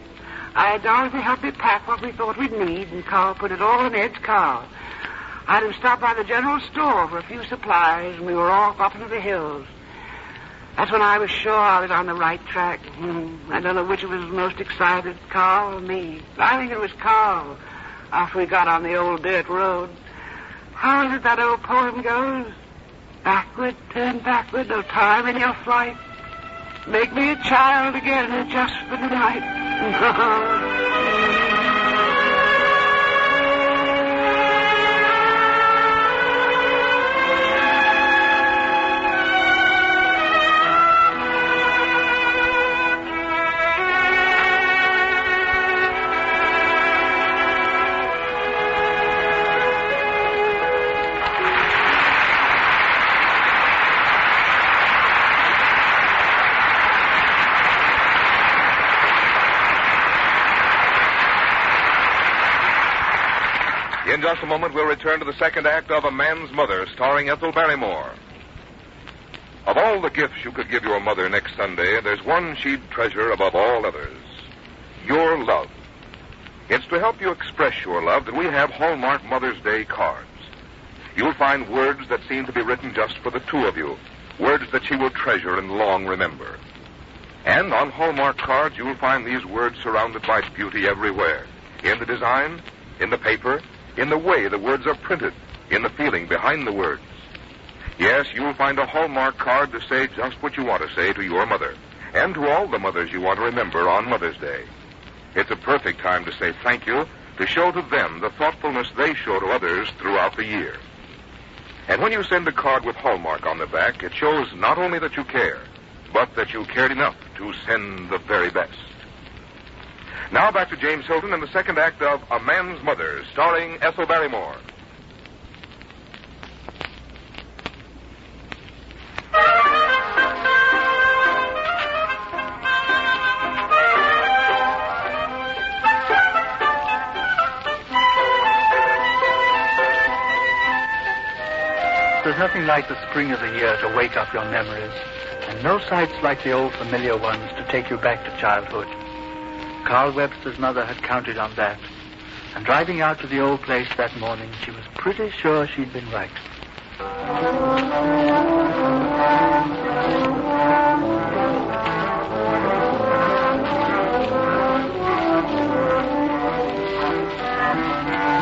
I had Dorothy help me pack what we thought we'd need, and Carl put it all in Ed's car. I had him stop by the general store for a few supplies, and we were off up into the hills. That's when I was sure I was on the right track. I don't know which was most excited, Carl or me. I think it was Carl, after we got on the old dirt road. How is it that old poem goes? Backward, turn backward, no time in your flight. Make me a child again, just for the night. In just a moment, we'll return to the second act of A Man's Mother, starring Ethel Barrymore. Of all the gifts you could give your mother next Sunday, there's one she'd treasure above all others. Your love. It's to help you express your love that we have Hallmark Mother's Day cards. You'll find words that seem to be written just for the two of you, words that she will treasure and long remember. And on Hallmark cards, you'll find these words surrounded by beauty everywhere, in the design, in the paper, in the way the words are printed, in the feeling behind the words. Yes, you'll find a Hallmark card to say just what you want to say to your mother, and to all the mothers you want to remember on Mother's Day. It's a perfect time to say thank you, to show to them the thoughtfulness they show to others throughout the year. And when you send a card with Hallmark on the back, it shows not only that you care, but that you cared enough to send the very best. Now back to James Hilton and the second act of A Man's Mother, starring Ethel Barrymore. There's nothing like the spring of the year to wake up your memories, and no sights like the old familiar ones to take you back to childhood. Carl Webster's mother had counted on that, and driving out to the old place that morning, she was pretty sure she'd been right.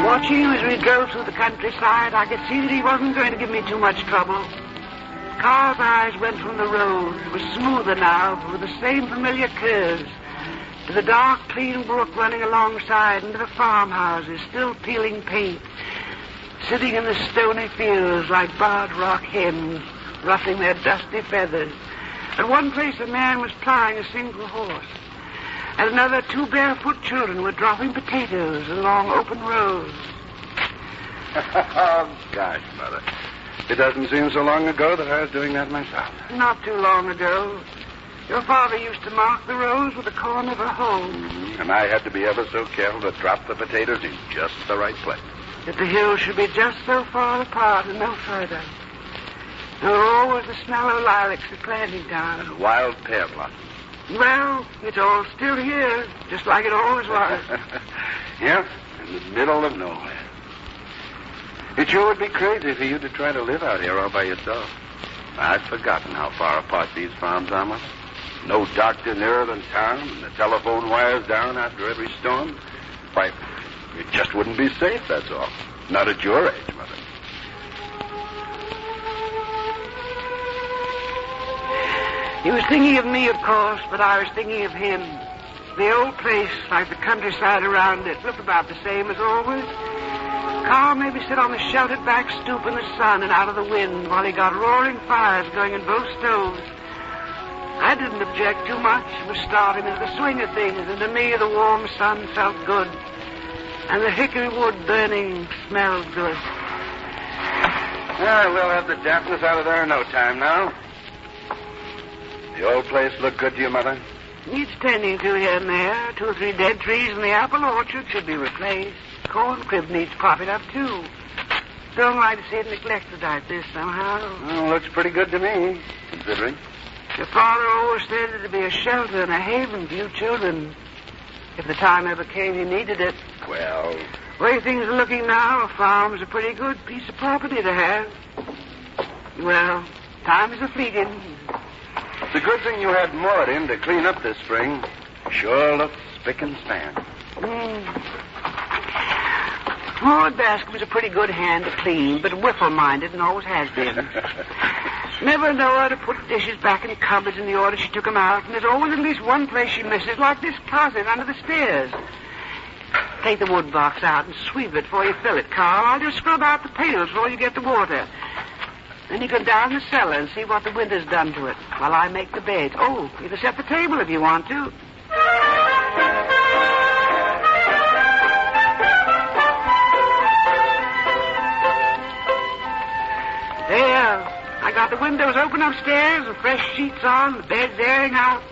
Watching him as we drove through the countryside, I could see that he wasn't going to give me too much trouble. Carl's eyes went from the road. It was smoother now, but with the same familiar curves, to the dark, clean brook running alongside, and to the farmhouses still peeling paint, sitting in the stony fields like barred rock hens, ruffling their dusty feathers. At one place a man was plying a single horse. At another, two barefoot children were dropping potatoes along open rows. Oh, gosh, Mother. It doesn't seem so long ago that I was doing that myself. Not too long ago. Your father used to mark the rows with the corner of a hoe. And I had to be ever so careful to drop the potatoes in just the right place. That the hills should be just so far apart and no further. There were always the smell of lilacs at planting time. And wild pear blossoms. Well, it's all still here, just like it always was. Yeah, in the middle of nowhere. It sure would be crazy for you to try to live out here all by yourself. I've forgotten how far apart these farms are, Mother. No doctor nearer than town, and the telephone wires down after every storm. Why, it just wouldn't be safe, that's all. Not at your age, Mother. He was thinking of me, of course, but I was thinking of him. The old place, like the countryside around it, looked about the same as always. Carl made me sit on the sheltered back stoop in the sun and out of the wind while he got roaring fires going in both stoves. I didn't object too much. It was starting into the swing of things, and to me the warm sun felt good. And the hickory wood burning smelled good. Yeah, we'll have the dampness out of there in no time now. The old place look good to you, Mother? Needs tending to here and there. 2 or 3 dead trees in the apple orchard should be replaced. Corn crib needs propping up, too. Don't like to see it neglected like this somehow. Well, looks pretty good to me, considering. Your father always said it'd be a shelter and a haven for you children. If the time ever came you needed it. Well... The way things are looking now, a farm's a pretty good piece of property to have. Well, times are fleeting. It's a good thing you had mud in to clean up this spring. Sure looks spick and span. Maud Bascom was a pretty good hand to clean, but whiffle-minded and always has been. Never know her to put dishes back in cupboards in the order she took them out, and there's always at least one place she misses, like this closet under the stairs. Take the wood box out and sweep it before you fill it, Carl. I'll just scrub out the pails before you get the water. Then you go down the cellar and see what the winter's done to it while I make the beds. Oh, you can set the table if you want to. There. I got the windows open upstairs and fresh sheets on, the bed's airing out.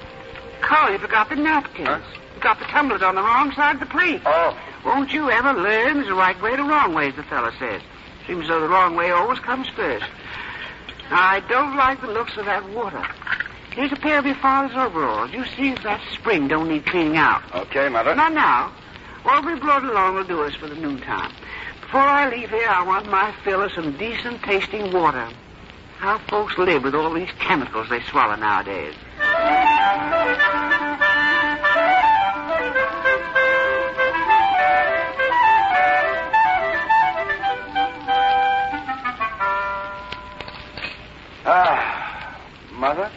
Carl, you forgot the napkins. Huh? You got the tumblers on the wrong side of the plate. Oh. Won't you ever learn there's a right way to wrong way, as the fella says. Seems as though the wrong way always comes first. Now, I don't like the looks of that water. Here's a pair of your father's overalls. You see if that spring don't need cleaning out. Okay, Mother. Not now. What we brought along will do us for the noontime. Before I leave here, I want my fill of some decent-tasting water. How folks live with all these chemicals they swallow nowadays. Mother,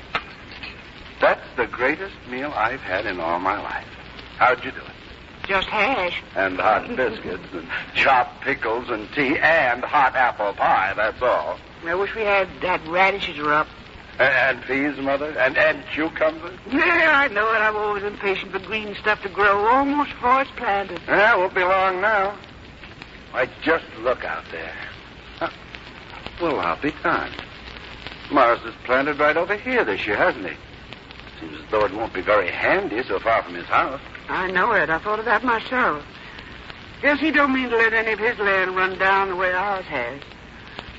that's the greatest meal I've had in all my life. How'd you do it? Just hash. And hot biscuits, and chopped pickles, and tea, and hot apple pie, that's all. I wish we had radishes are up. And peas, Mother? And cucumbers? Yeah, I know it. I'm always impatient for green stuff to grow almost before it's planted. Yeah, won't be long now. Why, just look out there. Huh. Well, I'll be darned. Morris has planted right over here this year, hasn't he? Seems as though it won't be very handy so far from his house. I know it. I thought of that myself. Guess he don't mean to let any of his land run down the way ours has.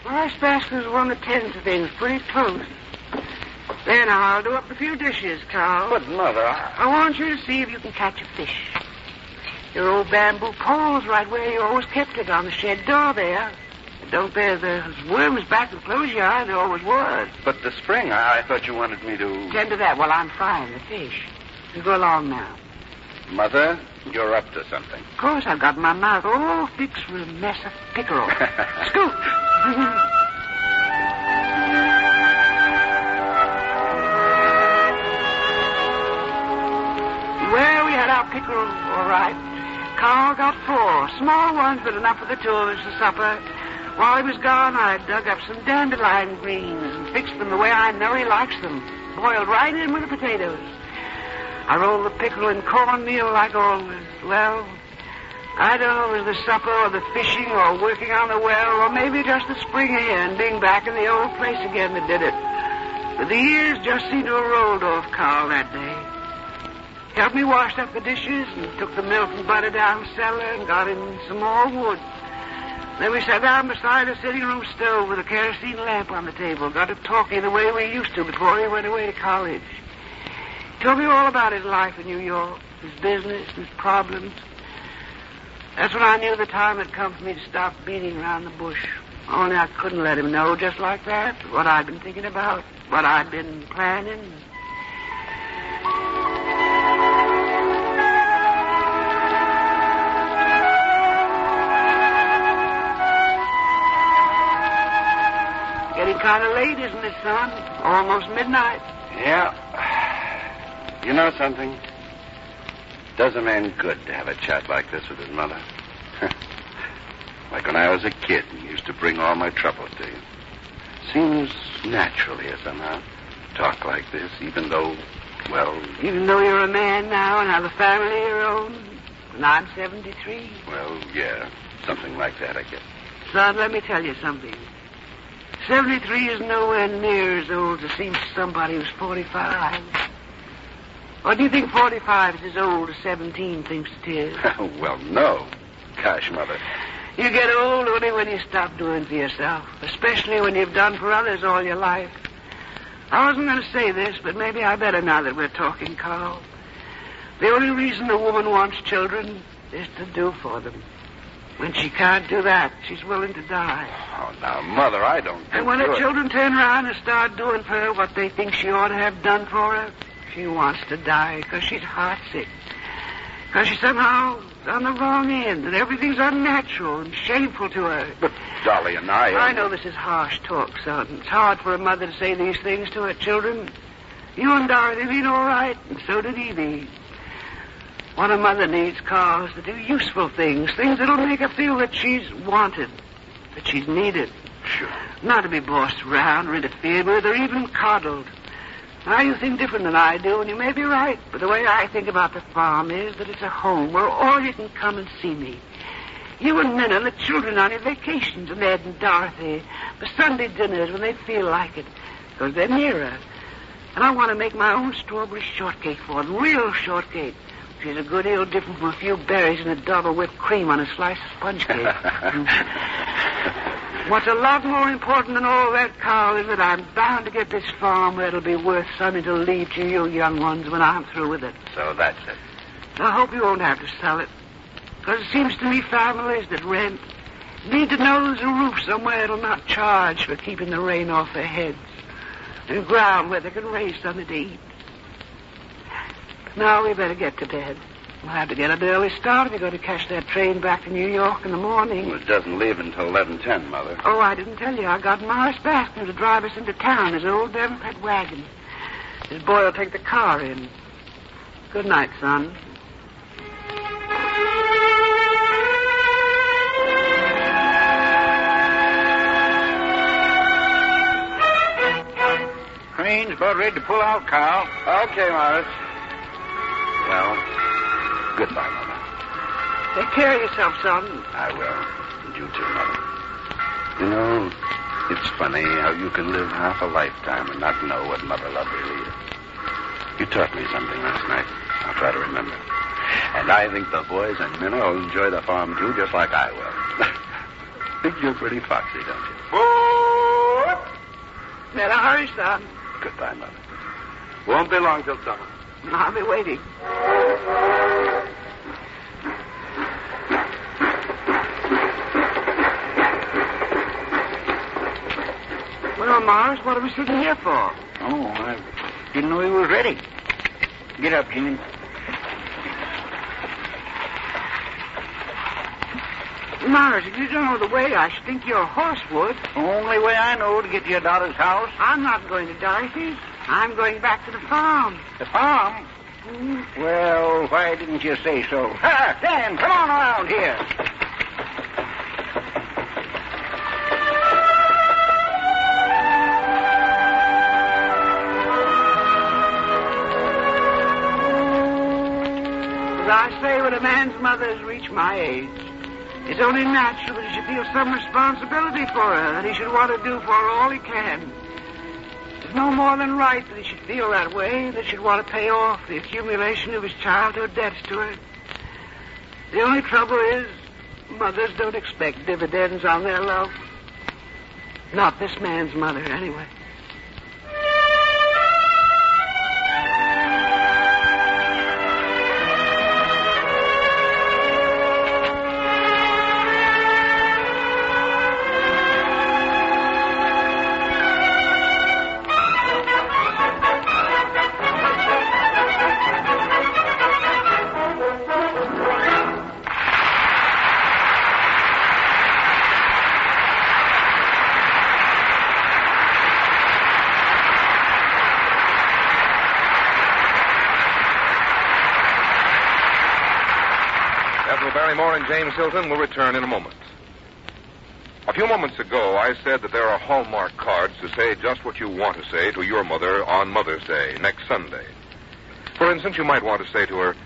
Morris Bascom's one that tends to things pretty close. Then I'll do up a few dishes, Carl. But, Mother, I want you to see if you can catch a fish. Your old bamboo pole's right where you always kept it, on the shed door there. Don't there's worms back in the clothes yard. There always was. But the spring, I thought you wanted me to... Tend to that while I'm frying the fish. You go along now. Mother, you're up to something. Of course, I've got my mouth all fixed with a mess of pickerel. Scoop! Well, we had our pickerel all right. Carl got 4, small ones, but enough for the 2 of us for supper. While he was gone, I dug up some dandelion greens and fixed them the way I know he likes them, boiled right in with the potatoes. I rolled the pickerel in cornmeal like always. Well, I don't know if it was the supper or the fishing or working on the well or maybe just the spring air and being back in the old place again that did it. But the years just seemed to have rolled off Carl that day. Helped me wash up the dishes and took the milk and butter down cellar and got in some more wood. Then we sat down beside the sitting room stove with a kerosene lamp on the table, got to talking the way we used to before he went away to college. He told me all about his life in New York, his business, his problems. That's when I knew the time had come for me to stop beating around the bush. Only I couldn't let him know just like that what I'd been thinking about, what I'd been planning. kind of late, isn't it, son? Almost midnight. Yeah. You know something? Does a man good to have a chat like this with his mother. Like when I was a kid and used to bring all my troubles to you. Seems natural here somehow. Talk like this, even though, well... Even though you're a man now and have a family of your own? And I'm 73? Well, yeah, something like that, I guess. Son, let me tell you something. 73 is nowhere near as old as it seems to somebody who's 45. Or do you think 45 is as old as 17 thinks it is? Well, no. Gosh, Mother. You get old only when you stop doing for yourself, especially when you've done for others all your life. I wasn't going to say this, but maybe I better now that we're talking, Carl. The only reason a woman wants children is to do for them. When she can't do that, she's willing to die. Oh, now, Mother, I don't think And when her children turn around and start doing for her what they think she ought to have done for her, she wants to die because she's heartsick. Because she's somehow on the wrong end, and everything's unnatural and shameful to her. But Dolly and I know this is harsh talk, son. It's hard for a mother to say these things to her children. You and Dorothy mean all right, and so did Evie. What a mother needs, Carl, is to do useful things that'll make her feel that she's wanted, that she's needed. Sure. Not to be bossed around or interfered with or even coddled. Now, you think different than I do, and you may be right, but the way I think about the farm is that it's a home where all you can come and see me. You and Minna and the children on your vacations, and Ed and Dorothy, the Sunday dinners when they feel like it, because they're nearer. And I want to make my own strawberry shortcake for them, real shortcake, which is a good deal different from a few berries and a dab of whipped cream on a slice of sponge cake. What's a lot more important than all that, Carl, is that I'm bound to get this farm where it'll be worth something to leave to you young ones when I'm through with it. So that's it. I hope you won't have to sell it. Because it seems to me families that rent need to know there's a roof somewhere that'll not charge for keeping the rain off their heads. And ground where they can raise something to eat. Now we better get to bed. We'll have to get an early start if you're going to catch that train back to New York in the morning. Well, it doesn't leave until 11:10, Mother. Oh, I didn't tell you. I got Morris Baskin to drive us into town, his old Democrat wagon. His boy will take the car in. Good night, son. Train's about ready to pull out, Carl. Okay, Morris. Well, goodbye, Mother. Take care of yourself, son. I will. And you too, Mother. You know, it's funny how you can live half a lifetime and not know what mother love really is. You taught me something last night. I'll try to remember. And I think the boys and Minna will enjoy the farm, too, just like I will. Think you're pretty foxy, don't you? Better hurry, son. Goodbye, Mother. Won't be long till summer. I'll be waiting. Well, Morris, what are we sitting here for? Oh, I didn't know he was ready. Get up, Jimmy. Morris, if you don't know the way, I should think your horse would. The only way I know to get to your daughter's house. I'm not going to Dorothy's. I'm going back to the farm. The farm? Well, why didn't you say so? Ha! Dan, come on around here. As I say, when a man's mother has reached my age, it's only natural that he should feel some responsibility for her, that he should want to do for her all he can. It's no more than right that he should feel that way, that he should want to pay off the accumulation of his childhood debts to her. The only trouble is, mothers don't expect dividends on their love. Not this man's mother, anyway. Barrymore and James Hilton will return in a moment. A few moments ago, I said that there are Hallmark cards to say just what you want to say to your mother on Mother's Day, next Sunday. For instance, you might want to say to her,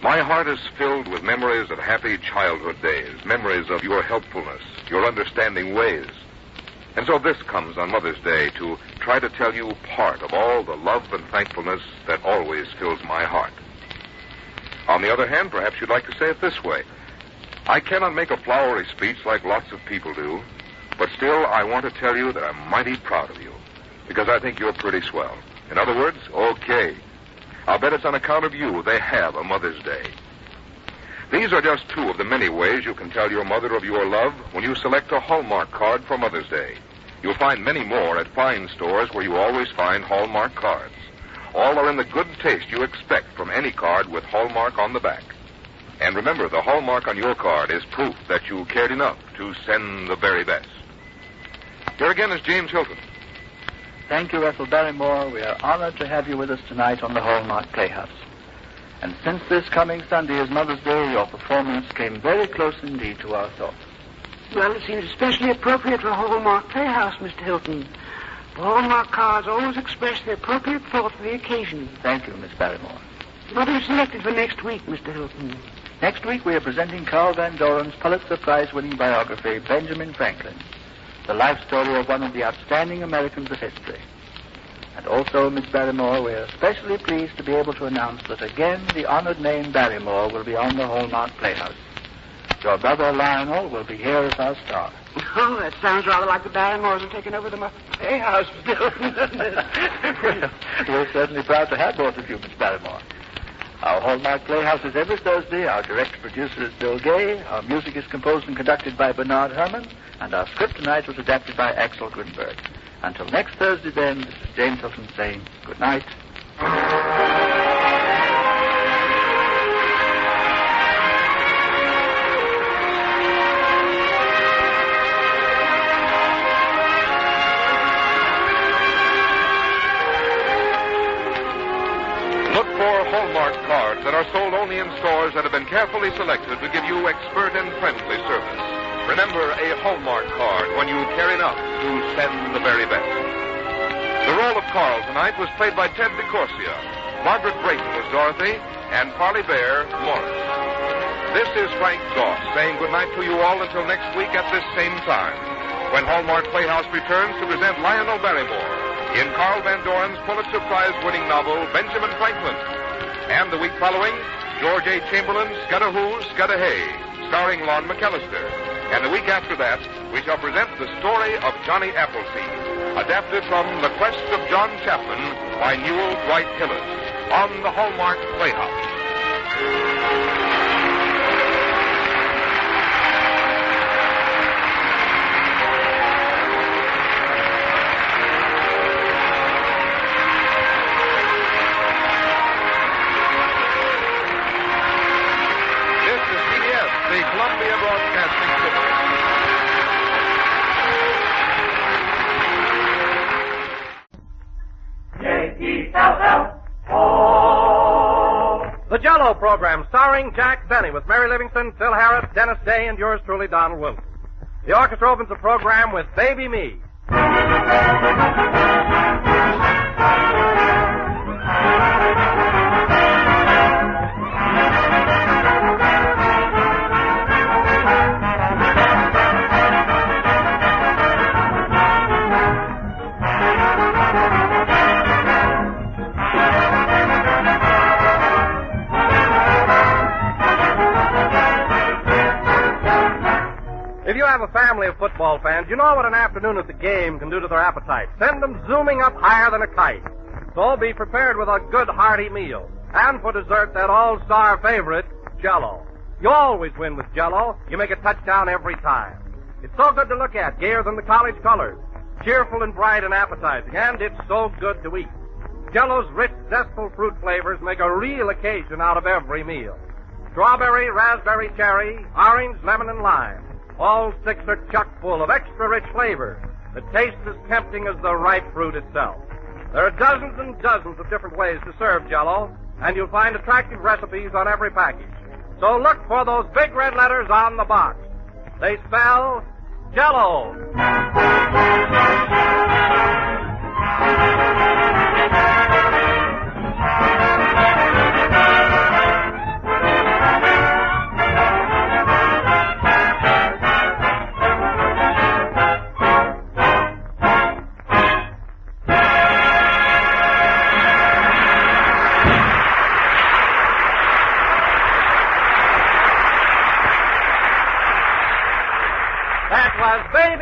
"My heart is filled with memories of happy childhood days, memories of your helpfulness, your understanding ways." And so this comes on Mother's Day to try to tell you part of all the love and thankfulness that always fills my heart. On the other hand, perhaps you'd like to say it this way. I cannot make a flowery speech like lots of people do, but still I want to tell you that I'm mighty proud of you, because I think you're pretty swell. In other words, okay. I'll bet it's on account of you they have a Mother's Day. These are just two of the many ways you can tell your mother of your love when you select a Hallmark card for Mother's Day. You'll find many more at fine stores where you always find Hallmark cards. All are in the good taste you expect from any card with Hallmark on the back. And remember, the Hallmark on your card is proof that you cared enough to send the very best. Here again is James Hilton. Thank you, Ethel Barrymore. We are honored to have you with us tonight on the Hallmark Playhouse. And since this coming Sunday is Mother's Day, your performance came very close indeed to our thoughts. Well, it seems especially appropriate for Hallmark Playhouse, Mr. Hilton. The Hallmark cards always express the appropriate thought for the occasion. Thank you, Miss Barrymore. What have you selected for next week, Mr. Hilton? Next week we are presenting Carl Van Doren's Pulitzer Prize-winning biography, Benjamin Franklin, the life story of one of the outstanding Americans of history. And also, Miss Barrymore, we are especially pleased to be able to announce that again the honored name Barrymore will be on the Hallmark Playhouse. Your brother Lionel will be here as our star. Oh, that sounds rather like the Barrymores have taken over the Playhouse, doesn't it? We're certainly proud to have both of you, Miss Barrymore. Our Hallmark Playhouse is every Thursday. Our direct producer is Bill Gay. Our music is composed and conducted by Bernard Herrmann. And our script tonight was adapted by Axel Grunberg. Until next Thursday, then, this is James Hilton saying good night. Hallmark cards that are sold only in stores that have been carefully selected to give you expert and friendly service. Remember, a Hallmark card when you care enough to send the very best. The role of Carl tonight was played by Ted DeCorsia. Margaret Brayton was Dorothy, and Parley Bear, Morris. This is Frank Goss saying goodnight to you all until next week at this same time, when Hallmark Playhouse returns to present Lionel Barrymore in Carl Van Doren's Pulitzer Prize-winning novel, Benjamin Franklin. And the week following, George A. Chamberlain's Scudda-Hoo, Scudda-Hay, starring Lon McAllister. And the week after that, we shall present the story of Johnny Appleseed, adapted from The Quest of John Chapman by Newell Dwight Hillis, on the Hallmark Playhouse. The Columbia Broadcasting System. J-E-L-L-O. The Jell-O program, starring Jack Benny, with Mary Livingston, Phil Harris, Dennis Day, and yours truly, Donald Wilson. The orchestra opens the program with Baby Me. If you have a family of football fans, you know what an afternoon at the game can do to their appetite. Send them zooming up higher than a kite. So be prepared with a good hearty meal. And for dessert, that all-star favorite, Jell-O. You always win with Jell-O. You make a touchdown every time. It's so good to look at, gayer than the college colors. Cheerful and bright and appetizing, and it's so good to eat. Jell-O's rich, zestful fruit flavors make a real occasion out of every meal. Strawberry, raspberry, cherry, orange, lemon, and lime. All six are chock full of extra rich flavors that taste as tempting as the ripe fruit itself. There are dozens and dozens of different ways to serve Jell-O, and you'll find attractive recipes on every package. So look for those big red letters on the box. They spell Jell-O.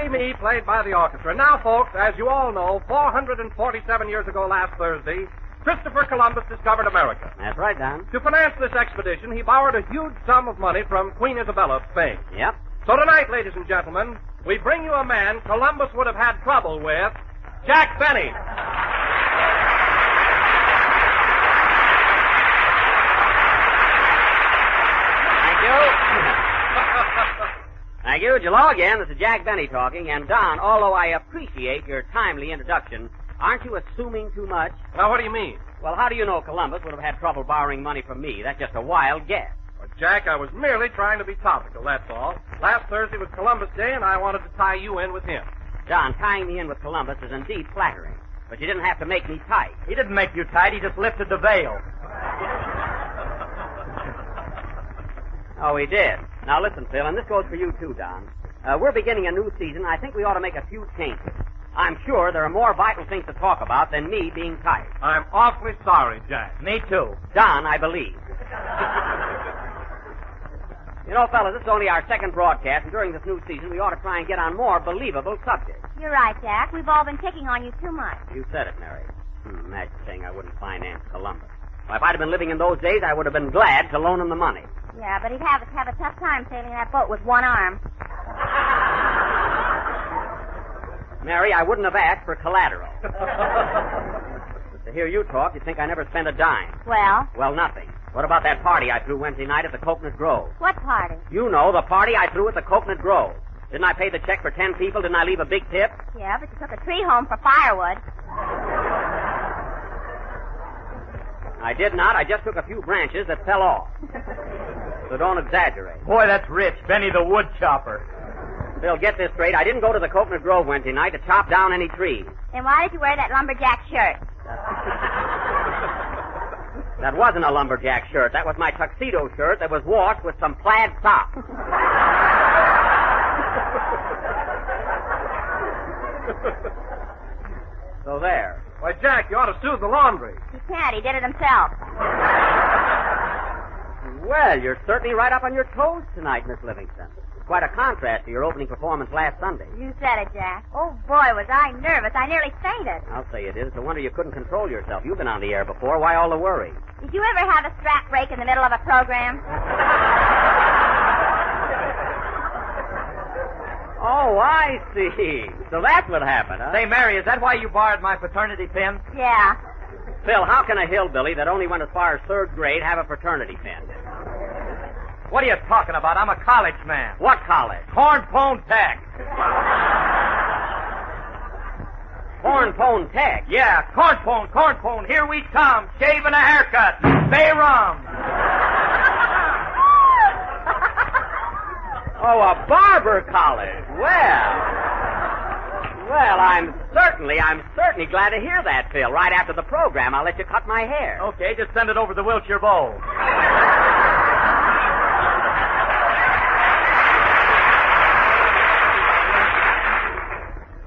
Me, played by the orchestra. Now, folks, as you all know, 447 years ago last Thursday, Christopher Columbus discovered America. That's right, Don. To finance this expedition, he borrowed a huge sum of money from Queen Isabella of Spain. Yep. So tonight, ladies and gentlemen, we bring you a man Columbus would have had trouble with, Jack Benny. Thank you. Thank you. Hello again. This is Jack Benny talking. And, Don, although I appreciate your timely introduction, aren't you assuming too much? Now, what do you mean? Well, how do you know Columbus would have had trouble borrowing money from me? That's just a wild guess. Well, Jack, I was merely trying to be topical, that's all. Last Thursday was Columbus Day, and I wanted to tie you in with him. Don, tying me in with Columbus is indeed flattering. But you didn't have to make me tight. He didn't make you tight. He just lifted the veil. Oh, he did. Now, listen, Phil, and this goes for you, too, Don. We're beginning a new season. I think we ought to make a few changes. I'm sure there are more vital things to talk about than me being tight. I'm awfully sorry, Jack. Me, too. Don, I believe. You know, fellas, this is only our second broadcast, and during this new season, we ought to try and get on more believable subjects. You're right, Jack. We've all been picking on you too much. You said it, Mary. Imagine saying I wouldn't finance Columbus. Well, if I'd have been living in those days, I would have been glad to loan him the money. Yeah, but he'd have a tough time sailing that boat with one arm. Mary, I wouldn't have asked for collateral. To hear you talk, you'd think I never spent a dime. Well? Well, nothing. What about that party I threw Wednesday night at the Coconut Grove? What party? You know, the party I threw at the Coconut Grove. Didn't I pay the check for 10 people? Didn't I leave a big tip? Yeah, but you took a tree home for firewood. I did not. I just took a few branches that fell off. So don't exaggerate. Boy, that's rich. Benny the wood chopper. Bill, get this straight. I didn't go to the Coconut Grove Wednesday night to chop down any trees. Then why did you wear that lumberjack shirt? That wasn't a lumberjack shirt. That was my tuxedo shirt that was washed with some plaid socks. So there. Why, Jack, you ought to sue the laundry. He can't. He did it himself. Well, you're certainly right up on your toes tonight, Miss Livingston. Quite a contrast to your opening performance last Sunday. You said it, Jack. Oh, boy, was I nervous. I nearly fainted. I'll say it is. It's a wonder you couldn't control yourself. You've been on the air before. Why all the worry? Did you ever have a strap break in the middle of a program? Oh, I see. So that's what happened, huh? Say, Mary, is that why you borrowed my fraternity pin? Yeah. Phil, how can a hillbilly that only went as far as third grade have a fraternity pin? What are you talking about? I'm a college man. What college? Cornpone Tech. Cornpone Tech? Yeah, cornpone. Here we come. Shaving a haircut. Bay rum. Oh, a barber college. Well, I'm certainly glad to hear that, Phil. Right after the program, I'll let you cut my hair. Okay, just send it over the Wilshire Bowl.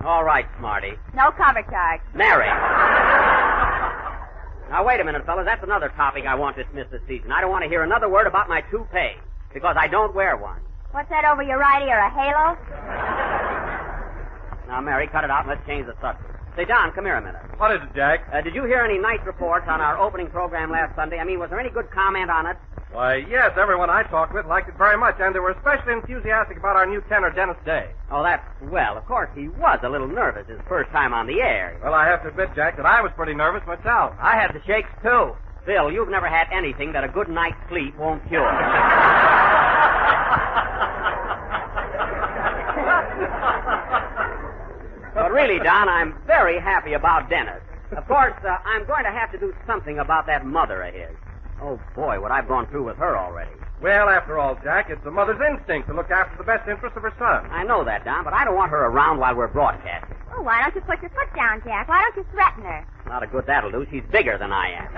All right, Smarty. No cover charge. Mary. Now, wait a minute, fellas. That's another topic I want dismissed this season. I don't want to hear another word about my toupee, because I don't wear one. What's that over your right ear, a halo? Now, Mary, cut it out and let's change the subject. Say, Don, come here a minute. What is it, Jack? Did you hear any nice reports on our opening program last Sunday? I mean, was there any good comment on it? Why, yes, everyone I talked with liked it very much, and they were especially enthusiastic about our new tenor, Dennis Day. Oh, that's swell. Of course, he was a little nervous his first time on the air. Well, I have to admit, Jack, that I was pretty nervous myself. I had the shakes, too. Phil, you've never had anything that a good night's sleep won't cure. But really, Don, I'm very happy about Dennis. Of course, I'm going to have to do something about that mother of his. Oh, boy, what I've gone through with her already. Well, after all, Jack, it's a mother's instinct to look after the best interests of her son. I know that, Don, but I don't want her around while we're broadcasting. Oh, why don't you put your foot down, Jack? Why don't you threaten her? Not a good that'll do. She's bigger than I am.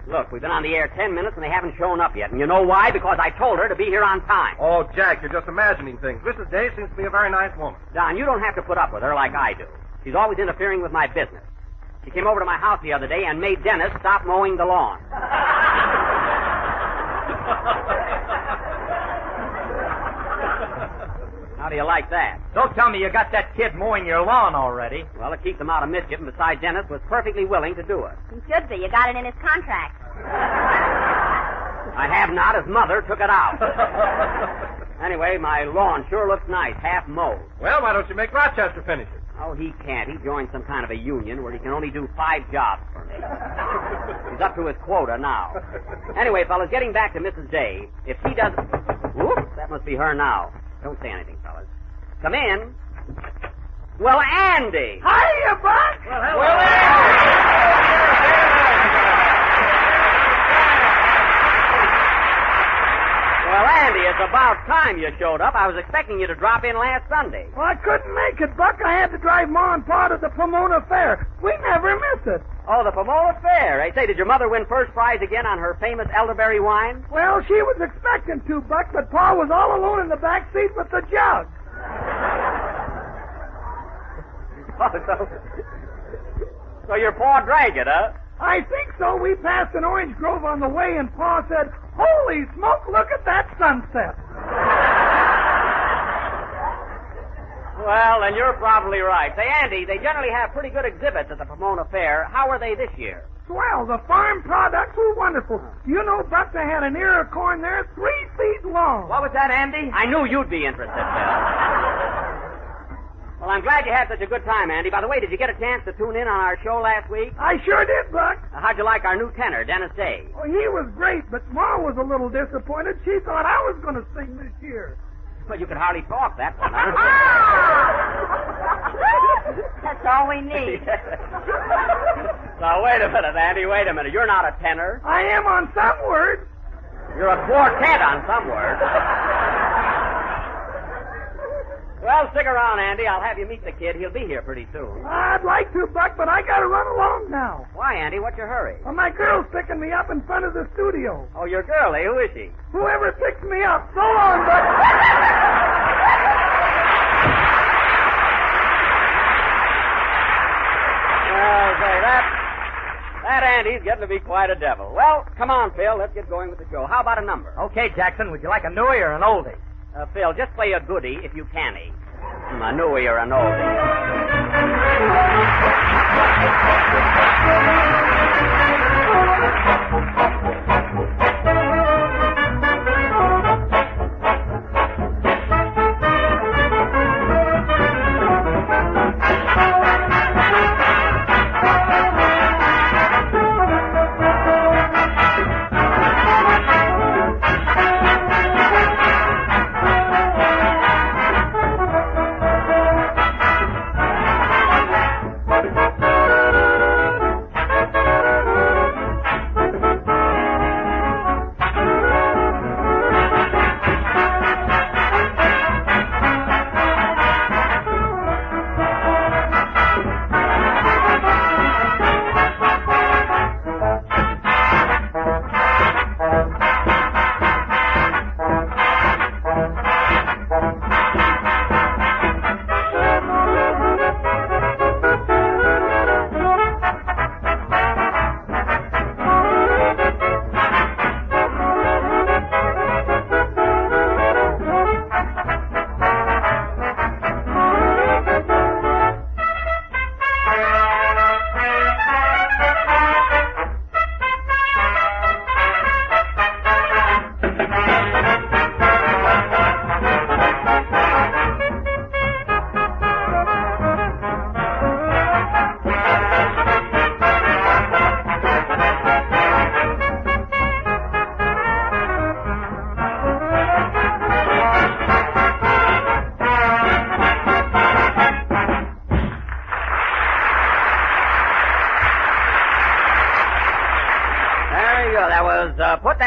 Look, we've been on the air 10 minutes and they haven't shown up yet. And you know why? Because I told her to be here on time. Oh, Jack, you're just imagining things. Mrs. Day seems to be a very nice woman. Don, you don't have to put up with her like I do. She's always interfering with my business. She came over to my house the other day and made Dennis stop mowing the lawn. How do you like that? Don't tell me you got that kid mowing your lawn already. Well, it keeps him out of mischief, and besides, Dennis was perfectly willing to do it. He should be. You got it in his contract. I have not. His mother took it out. Anyway, my lawn sure looks nice, half mowed. Well, why don't you make Rochester finish it? Oh, he can't. He joined some kind of a union where he can only do 5 jobs for me. He's up to his quota now. Anyway, fellas, getting back to Mrs. Day, if she does... Whoops, that must be her now. Don't say anything, fellas. Come in. Well, Andy. Hiya, Buck. Well, hello. Well, Andy. Well, Andy, it's about time you showed up. I was expecting you to drop in last Sunday. Well, I couldn't make it, Buck. I had to drive Ma and Pa to the Pomona Fair. We never miss it. Oh, the Pomona Fair. Hey, say, did your mother win first prize again on her famous elderberry wine? Well, she was expecting to, Buck, but Pa was all alone in the back seat with the jug. So your Pa drank it, huh? I think so. We passed an orange grove on the way, and Pa said, "Holy smoke, look at that sunset." Well, then you're probably right. Say, Andy, they generally have pretty good exhibits at the Pomona Fair. How are they this year? Swell. The farm products were wonderful. You know, Buck, they had an ear of corn there 3 feet long. What was that, Andy? I knew you'd be interested, Phil. Well, I'm glad you had such a good time, Andy. By the way, did you get a chance to tune in on our show last week? I sure did, Buck. How'd you like our new tenor, Dennis Day? Well, he was great, but Ma was a little disappointed. She thought I was going to sing this year. Well, you could hardly talk that one, huh? That's all we need. Now, wait a minute, Andy, wait a minute. You're not a tenor. I am on some words. You're a quartet on some words. Well, stick around, Andy. I'll have you meet the kid. He'll be here pretty soon. I'd like to, Buck, but I gotta run along now. Why, Andy? What's your hurry? Well, my girl's picking me up in front of the studio. Oh, your girl, eh? Who is she? Whoever picks me up. So long, Buck. Well, say, that Andy's getting to be quite a devil. Well, come on, Phil. Let's get going with the show. How about a number? Okay, Jackson. Would you like a newie or an oldie? Phil, just play a goodie if you can-y. A newie or an oldie.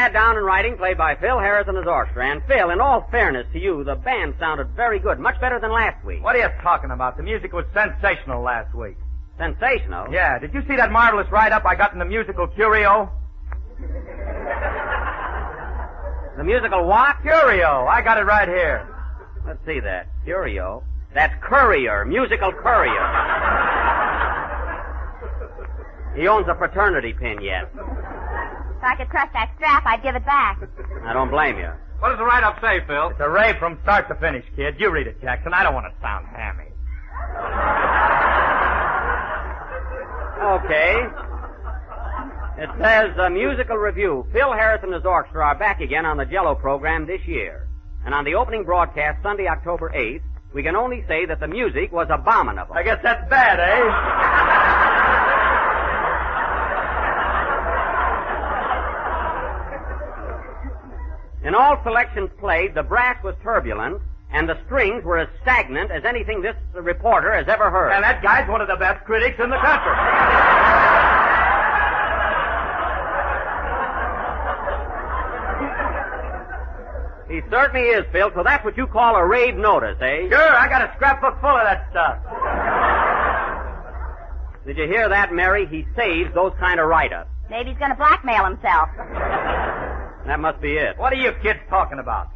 had down in writing played by Phil Harris and his orchestra. And Phil, in all fairness to you, the band sounded very good, much better than last week. What are you talking about? The music was sensational last week. Sensational? Yeah, did you see that marvelous write-up I got in the musical Curio? The musical what? Curio. I got it right here. Let's see that. Curio. That's Courier, musical Courier. He owns a fraternity pin yet. If I could crush that strap, I'd give it back. I don't blame you. What does the write-up say, Phil? It's a rave from start to finish, kid. You read it, Jackson. I don't want to sound hammy. Okay. It says, musical review. Phil Harris and his orchestra are back again on the Jello program this year. And on the opening broadcast, Sunday, October 8th, we can only say that the music was abominable. I guess that's bad, eh? In all selections played, the brass was turbulent, and the strings were as stagnant as anything this reporter has ever heard. And that guy's one of the best critics in the country. He certainly is, Phil, so that's what you call a rave notice, eh? Sure, I got a scrapbook full of that stuff. Did you hear that, Mary? He saves those kind of write-ups. Maybe he's going to blackmail himself. That must be it. What are you kids talking about?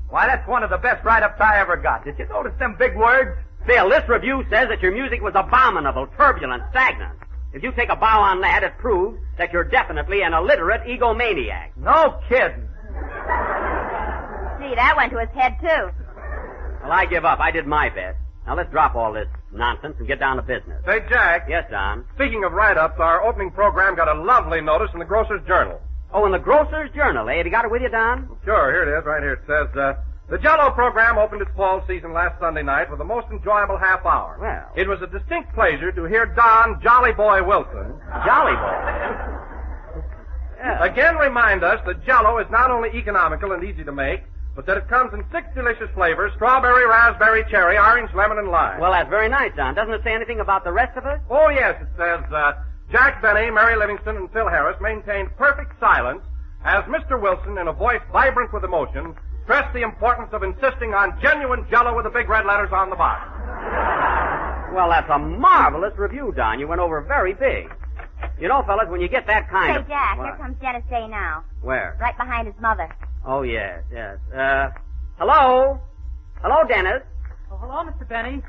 Why, that's one of the best write-ups I ever got. Did you notice them big words? Phil, this review says that your music was abominable, turbulent, stagnant. If you take a bow on that, it proves that you're definitely an illiterate egomaniac. No kidding. Gee, that went to his head, too. Well, I give up. I did my best. Now, let's drop all this nonsense and get down to business. Say, Jack. Yes, Don? Speaking of write-ups, our opening program got a lovely notice in the Grocer's Journal. Oh, in the Grocer's Journal, eh? Have you got it with you, Don? Sure, here it is, right here. It says, the Jello program opened its fall season last Sunday night with the most enjoyable half hour. Well. It was a distinct pleasure to hear Don Jolly Boy Wilson. Jolly Boy? Yeah. Again remind us that Jello is not only economical and easy to make, but that it comes in 6 delicious flavors: strawberry, raspberry, cherry, orange, lemon, and lime. Well, that's very nice, Don. Doesn't it say anything about the rest of us? Oh, yes. It says, Jack Benny, Mary Livingston, and Phil Harris maintained perfect silence as Mr. Wilson, in a voice vibrant with emotion, stressed the importance of insisting on genuine Jello with the big red letters on the box. Well, that's a marvelous review, Don. You went over very big. You know, fellas, when you get that kind of... Say, Jack, What? here comes Dennis Day now. Where? Right behind his mother. Oh, yes, yes. Hello? Hello, Dennis? Oh, hello, Mr. Benny.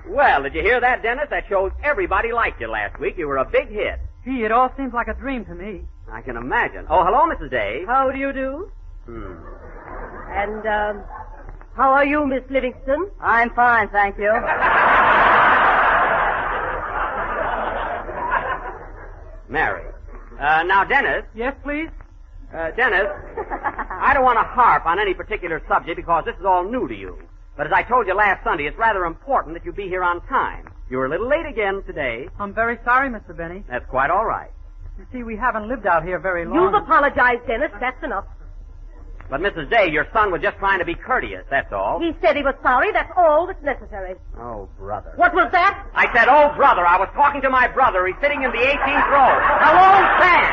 Well, did you hear that, Dennis? That shows everybody liked you last week. You were a big hit. Gee, it all seems like a dream to me. I can imagine. Oh, hello, Mrs. Day. How do you do? And, how are you, Miss Livingston? I'm fine, thank you. Mary. Now, Dennis. Yes, please? Dennis, I don't want to harp on any particular subject because this is all new to you. But as I told you last Sunday, it's rather important that you be here on time. You were a little late again today. I'm very sorry, Mr. Benny. That's quite all right. You see, we haven't lived out here very long. You've apologized, Dennis. That's enough. But, Mrs. Day, your son was just trying to be courteous, that's all. He said he was sorry. That's all that's necessary. Oh, brother. What was that? I said, oh, brother. I was talking to my brother. He's sitting in the 18th row. Hello, Sam.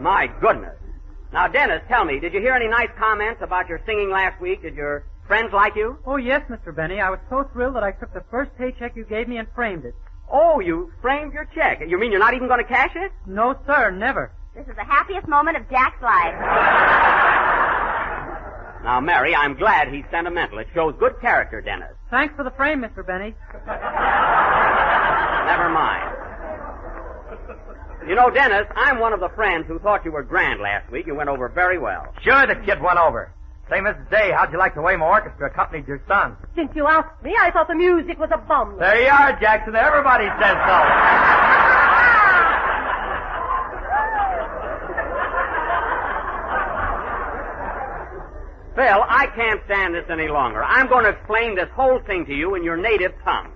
My goodness. Now, Dennis, tell me, did you hear any nice comments about your singing last week? Did your friends like you? Oh, yes, Mr. Benny. I was so thrilled that I took the first paycheck you gave me and framed it. Oh, you framed your check. You mean you're not even going to cash it? No, sir, never. This is the happiest moment of Jack's life. Now, Mary, I'm glad he's sentimental. It shows good character, Dennis. Thanks for the frame, Mr. Benny. Never mind. You know, Dennis, I'm one of the friends who thought you were grand last week. You went over very well. Sure, the kid went over. Say, Mrs. Day, how'd you like the way my orchestra accompanied your son? Since you asked me, I thought the music was abominable. There you are, Jackson. Everybody says so. Phil, I can't stand this any longer. I'm going to explain this whole thing to you in your native tongue.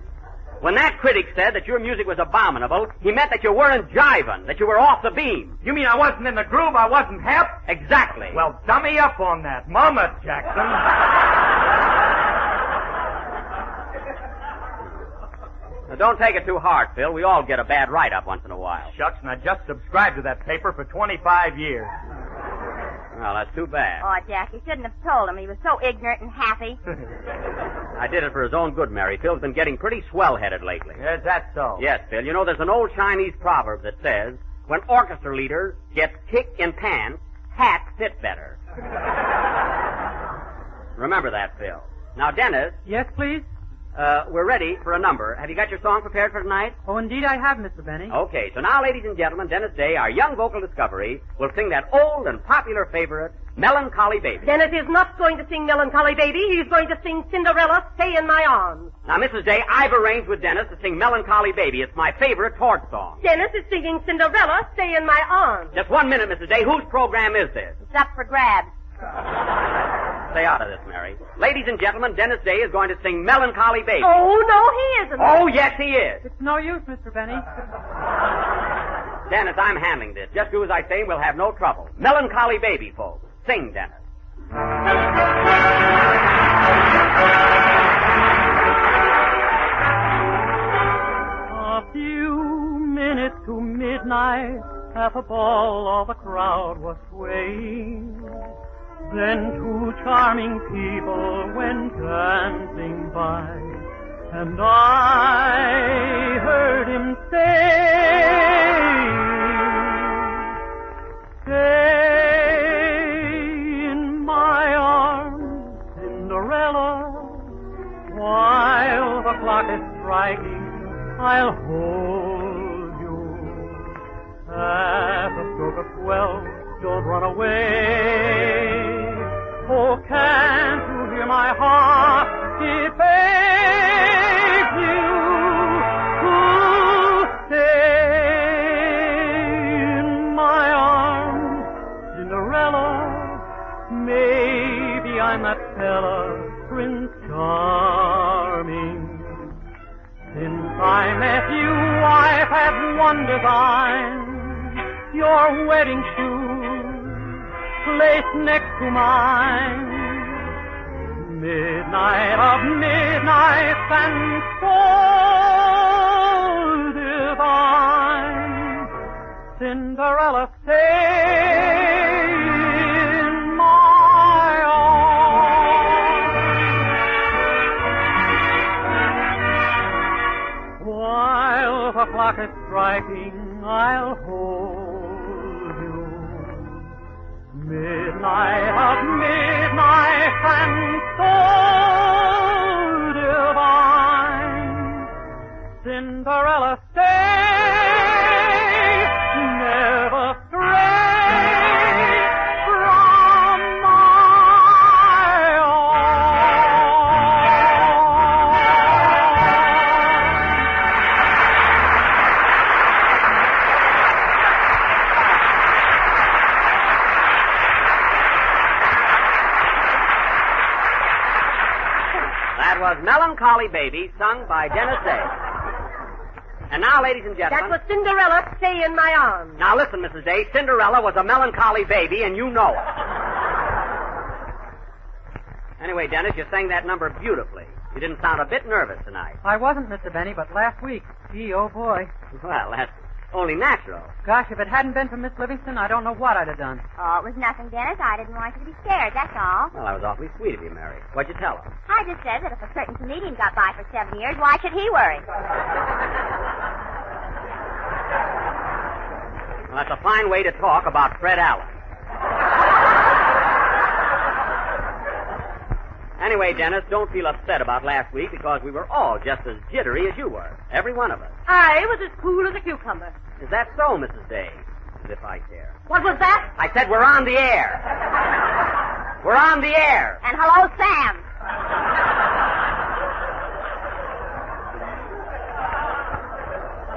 When that critic said that your music was abominable, he meant that you weren't jiving, that you were off the beam. You mean I wasn't in the groove? I wasn't hep? Exactly. Well, dummy up on that. Mama, Jackson. Now, don't take it too hard, Phil. We all get a bad write-up once in a while. Shucks, and I just subscribed to that paper for 25 years. Well, that's too bad. Oh, Jack, you shouldn't have told him. He was so ignorant and happy. I did it for his own good, Mary. Phil's been getting pretty swell-headed lately. Is that so? Yes, Phil. You know, there's an old Chinese proverb that says, when orchestra leaders get kicked in pants, hats fit better. Remember that, Phil. Now, Dennis. Yes, please? We're ready for a number. Have you got your song prepared for tonight? Oh, indeed I have, Mr. Benny. Okay, so now, ladies and gentlemen, Dennis Day, our young vocal discovery, will sing that old and popular favorite, Melancholy Baby. Dennis is not going to sing Melancholy Baby. He's going to sing Cinderella, Stay in My Arms. Now, Mrs. Day, I've arranged with Dennis to sing Melancholy Baby. It's my favorite torch song. Dennis is singing Cinderella, Stay in My Arms. Just 1 minute, Mrs. Day. Whose program is this? It's up for grabs. Stay out of this, Mary. Ladies and gentlemen, Dennis Day is going to sing Melancholy Baby. Oh, no, he isn't. Oh, yes, he is. It's no use, Mr. Benny. Dennis, I'm handling this. Just do as I say and we'll have no trouble. Melancholy Baby, folks. Sing, Dennis. A few minutes to midnight, half a ball of a crowd was swaying. Then two charming people went dancing by, and I heard him say, "Stay in my arms, Cinderella, while the clock is striking, I'll hold you. At the stroke of 12, don't run away. Oh, can't you hear my heart? It begs you to stay in my arms, Cinderella. Maybe I'm that fella, Prince Charming. Since I met you, I've had one design. Your wedding shoes placed next to mine. Midnight of midnights and so divine. Cinderella, stay in my arms. While the clock is striking, I'll hold midnight of midnight and so divine. Cinderella, stay, never stray from my Was Melancholy Baby, sung by Dennis Day. And now, ladies and gentlemen... That was Cinderella, Stay in My Arms. Now, listen, Mrs. Day. Cinderella was a melancholy baby, and you know it. Anyway, Dennis, you sang that number beautifully. You didn't sound a bit nervous tonight. I wasn't, Mr. Benny, but last week, gee, oh boy. Well, that's only natural. Gosh, if it hadn't been for Miss Livingston, I don't know what I'd have done. Oh, it was nothing, Dennis. I didn't want you to be scared, that's all. Well, that was awfully sweet of you, Mary. What'd you tell her? I just said that if a certain comedian got by for 7 years, why should he worry? Well, that's a fine way to talk about Fred Allen. Anyway, Dennis, don't feel upset about last week because we were all just as jittery as you were. Every one of us. I was as cool as a cucumber. Is that so, Mrs. Day? As if I care. What was that? I said we're on the air. We're on the air. And hello, Sam.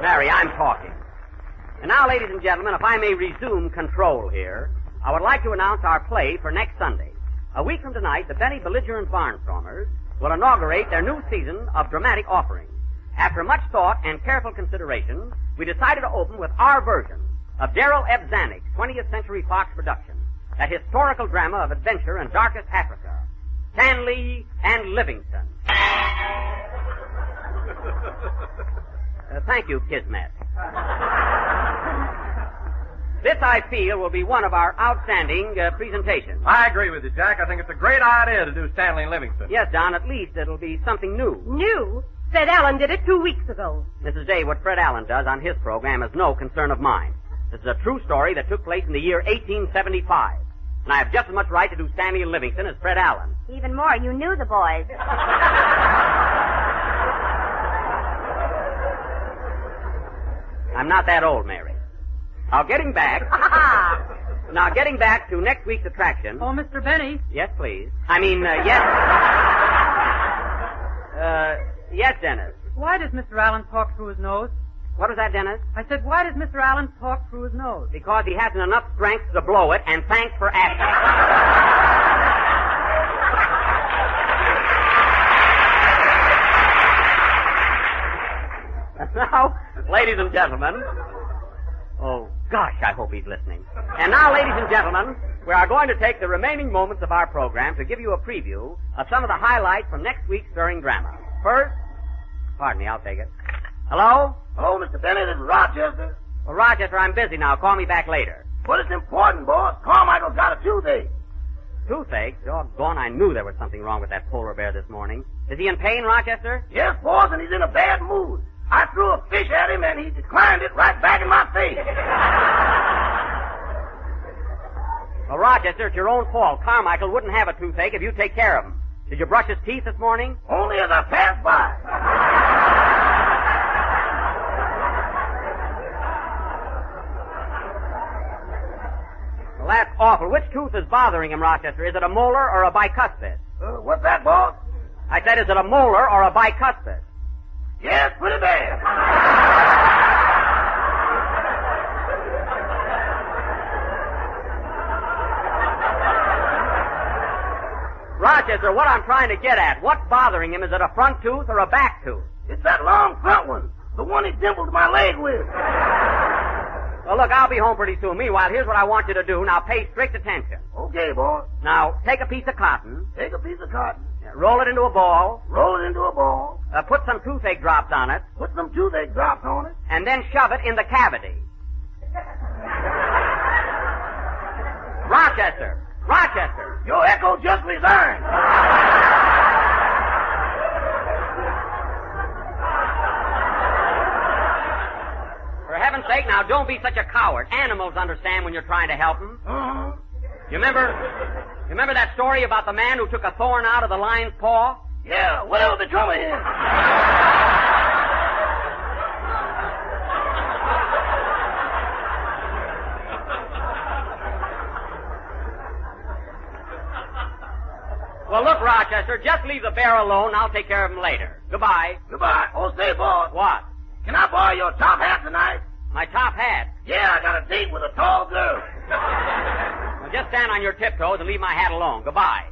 Mary, I'm talking. And now, ladies and gentlemen, if I may resume control here, I would like to announce our play for next Sunday. A week from tonight, the Benny Belligerent Barnstormers will inaugurate their new season of dramatic offerings. After much thought and careful consideration, we decided to open with our version of 𝒆𝒍'𝒔's 20th Century Fox production, that historical drama of adventure in darkest Africa, Stanley and Livingston. Thank you, Kismet. This, I feel, will be one of our outstanding presentations. I agree with you, Jack. I think it's a great idea to do Stanley and Livingston. Yes, Don, at least it'll be something new. New? Fred Allen did it 2 weeks ago. Mrs. Day, what Fred Allen does on his program is no concern of mine. This is a true story that took place in the year 1875. And I have just as much right to do Stanley and Livingston as Fred Allen. Even more, you knew the boys. I'm not that old, Mary. Now, getting back to next week's attraction. Oh, Mr. Benny. Yes, please. Yes. Yes, Dennis. Why does Mr. Allen talk through his nose? What was that, Dennis? I said, why does Mr. Allen talk through his nose? Because he hasn't enough strength to blow it, and thanks for asking. Now, ladies and gentlemen, oh, gosh, I hope he's listening. And now, ladies and gentlemen, we are going to take the remaining moments of our program to give you a preview of some of the highlights from next week's stirring drama. First, pardon me, I'll take it. Hello? Hello, Mr. Benny, this is Rochester. Well, Rochester, I'm busy now. Call me back later. But it's important, boss. Carmichael's got a toothache. Toothache? Doggone, I knew there was something wrong with that polar bear this morning. Is he in pain, Rochester? Yes, boss, and he's in a bad mood. I threw a fish at him, and he declined it right back in my face. Well, Rochester, it's your own fault. Carmichael wouldn't have a toothache if you'd take care of him. Did you brush his teeth this morning? Only as I passed by. Well, that's awful. Which tooth is bothering him, Rochester? Is it a molar or a bicuspid? What's that, boss? I said, is it a molar or a bicuspid? Yes, pretty bad. Rochester, what I'm trying to get at, what's bothering him? Is it a front tooth or a back tooth? It's that long front one. The one he dimpled my leg with. Well, look, I'll be home pretty soon. Meanwhile, here's what I want you to do. Now, pay strict attention. Okay, boss. Now, take a piece of cotton. Take a piece of cotton. Roll it into a ball. Roll it into a ball. Put some toothache drops on it. Put some toothache drops on it. And then shove it in the cavity. Rochester! Rochester! Your echo just resigned. For heaven's sake, now don't be such a coward. Animals understand when you're trying to help them. Uh-huh. You remember that story about the man who took a thorn out of the lion's paw? Yeah, whatever become of him? Well, look, Rochester, just leave the bear alone. I'll take care of him later. Goodbye. Goodbye. Oh, say, boss. What? Can I borrow your top hat tonight? My top hat? Yeah, I got a date with a tall girl. Well, just stand on your tiptoes and leave my hat alone. Goodbye.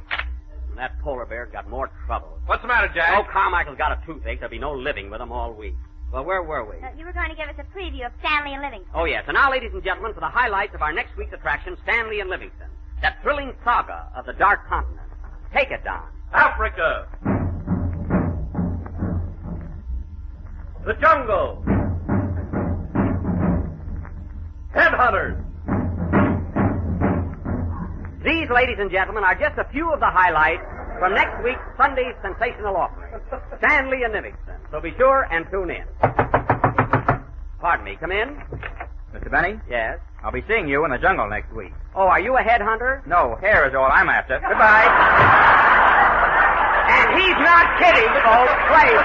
And that polar bear's got more trouble. What's the matter, Jack? Oh, Carmichael's got a toothache. There'll be no living with him all week. Well, where were we? You were going to give us a preview of Stanley and Livingston. Oh, yes. And now, ladies and gentlemen, for the highlights of our next week's attraction, Stanley and Livingston. That thrilling saga of the Dark Continent. Take it, Don. Africa. The jungle. Headhunters. These, ladies and gentlemen, are just a few of the highlights from next week's Sunday's sensational offering, Stanley and Livingston. So be sure and tune in. Pardon me, come in. Mr. Benny? Yes? I'll be seeing you in the jungle next week. Oh, are you a headhunter? No, hair is all I'm after. Goodbye. And he's not kidding, folks. Play.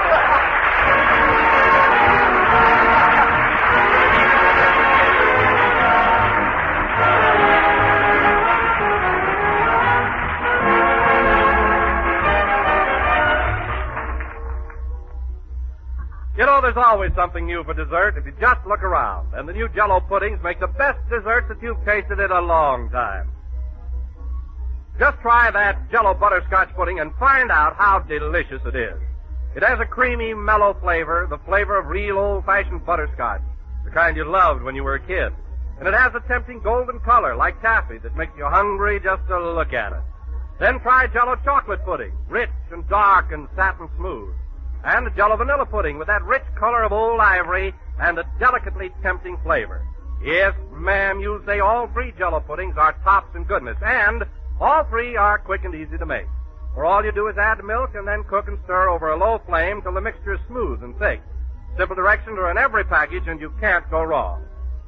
You know, there's always something new for dessert if you just look around. And the new Jell-O puddings make the best desserts that you've tasted in a long time. Just try that Jell-O butterscotch pudding and find out how delicious it is. It has a creamy, mellow flavor, the flavor of real old-fashioned butterscotch, the kind you loved when you were a kid. And it has a tempting golden color, like taffy, that makes you hungry just to look at it. Then try Jell-O chocolate pudding, rich and dark and satin smooth. And Jell-O vanilla pudding with that rich color of old ivory and a delicately tempting flavor. Yes, ma'am, you say all three Jell-O puddings are tops in goodness, and all three are quick and easy to make. For all you do is add milk and then cook and stir over a low flame till the mixture is smooth and thick. Simple directions are in every package, and you can't go wrong.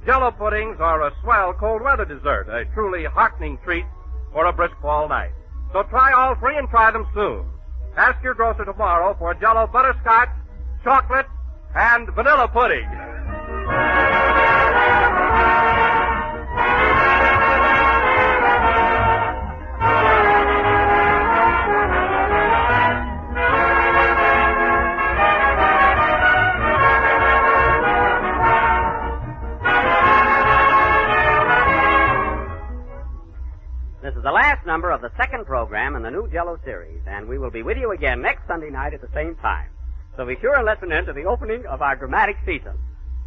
Jell-O puddings are a swell cold weather dessert, a truly heartening treat for a brisk fall night. So try all three and try them soon. Ask your grocer tomorrow for Jell-O butterscotch, chocolate, and vanilla pudding. This is the last number of the second program in the new Jell-O series, and we will be with you again next Sunday night at the same time. So be sure and listen in to the opening of our dramatic season.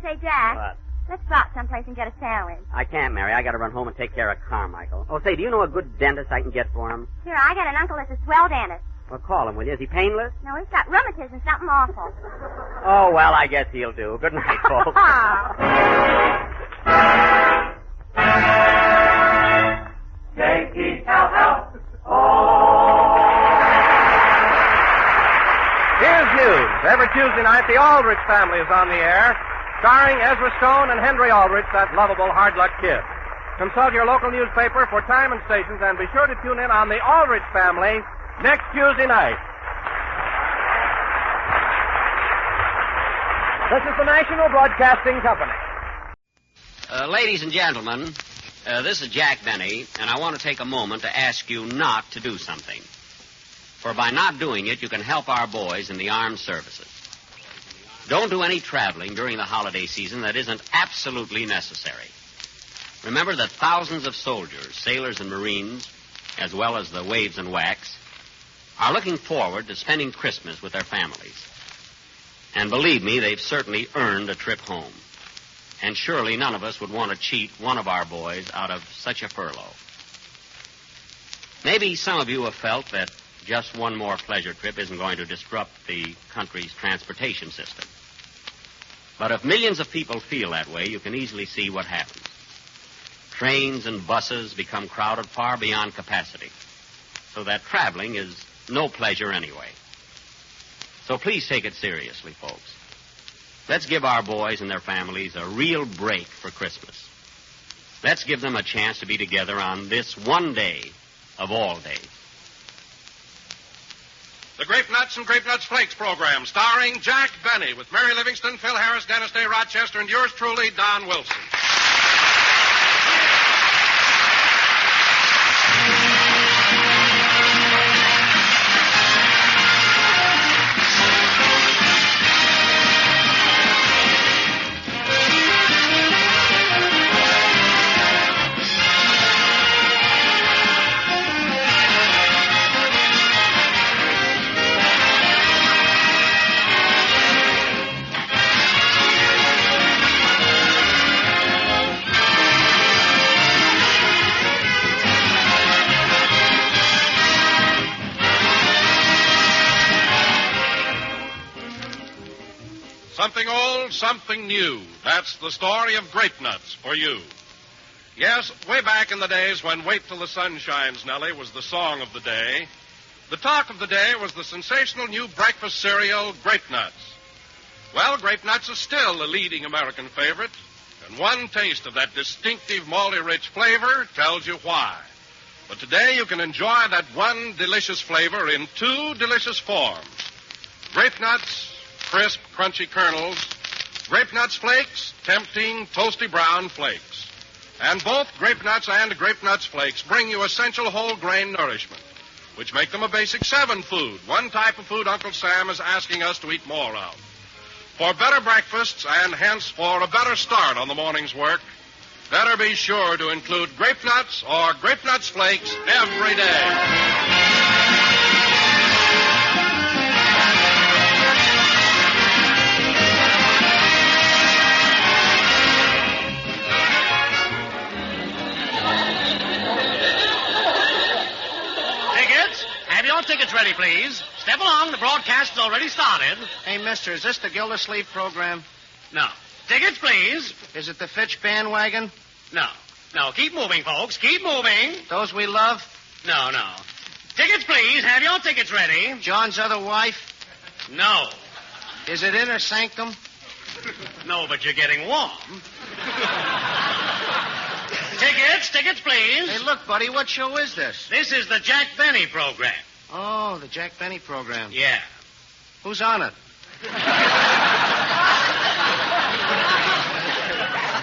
Say, Jack, What? let's stop someplace and get a sandwich. I can't, Mary. I got to run home and take care of Carmichael. Oh, say, do you know a good dentist I can get for him? Sure, I got an uncle that's a swell dentist. Well, call him, will you? Is he painless? No, he's got rheumatism, something awful. Oh, well, I guess he'll do. Good night, folks. Here's news. Every Tuesday night, the Aldrich family is on the air, starring Ezra Stone and Henry Aldrich, that lovable hard-luck kid. Consult your local newspaper for time and stations, and be sure to tune in on the Aldrich family next Tuesday night. This is the National Broadcasting Company. Ladies and gentlemen, this is Jack Benny, and I want to take a moment to ask you not to do something. For by not doing it, you can help our boys in the armed services. Don't do any traveling during the holiday season that isn't absolutely necessary. Remember that thousands of soldiers, sailors, and Marines, as well as the waves and whacks, are looking forward to spending Christmas with their families. And believe me, they've certainly earned a trip home. And surely none of us would want to cheat one of our boys out of such a furlough. Maybe some of you have felt that just one more pleasure trip isn't going to disrupt the country's transportation system. But if millions of people feel that way, you can easily see what happens. Trains and buses become crowded far beyond capacity, so that traveling is no pleasure anyway. So please take it seriously, folks. Let's give our boys and their families a real break for Christmas. Let's give them a chance to be together on this one day of all days. The Grape Nuts and Grape Nuts Flakes program, starring Jack Benny, with Mary Livingston, Phil Harris, Dennis Day Rochester, and yours truly, Don Wilson. Something old, something new. That's the story of Grape Nuts for you. Yes, way back in the days when Wait Till the Sun Shines, Nellie, was the song of the day, the talk of the day was the sensational new breakfast cereal, Grape Nuts. Well, Grape Nuts is still a leading American favorite, and one taste of that distinctive malty-rich flavor tells you why. But today you can enjoy that one delicious flavor in two delicious forms. Grape Nuts, crisp, crunchy kernels. Grape Nuts Flakes, tempting, toasty brown flakes. And both Grape Nuts and Grape Nuts Flakes bring you essential whole grain nourishment, which make them a basic 7 food, one type of food Uncle Sam is asking us to eat more of. For better breakfasts and hence for a better start on the morning's work, better be sure to include Grape Nuts or Grape Nuts Flakes every day. please. Step along. The broadcast has already started. Hey, mister, is this the Gildersleeve program? No. Tickets, please. Is it the Fitch bandwagon? No. No, keep moving, folks. Keep moving. Those we love? No. Tickets, please. Have your tickets ready. John's other wife? No. Is it Inner Sanctum? No, but you're getting warm. Tickets, please. Hey, look, buddy, what show is this? This is the Jack Benny program. Oh, the Jack Benny program. Yeah. Who's on it?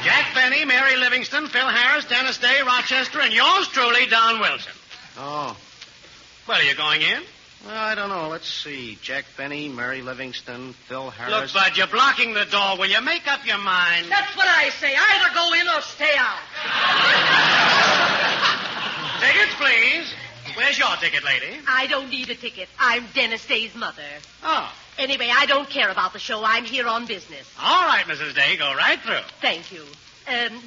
Jack Benny, Mary Livingston, Phil Harris, Dennis Day, Rochester, and yours truly, Don Wilson. Oh. Well, are you going in? Well, I don't know. Let's see. Jack Benny, Mary Livingston, Phil Harris. Look, Bud, you're blocking the door. Will you make up your mind? That's what I say. Either go in or stay out. Tickets, please. Where's your ticket, lady? I don't need a ticket. I'm Dennis Day's mother. Oh. Anyway, I don't care about the show. I'm here on business. All right, Mrs. Day. Go right through. Thank you.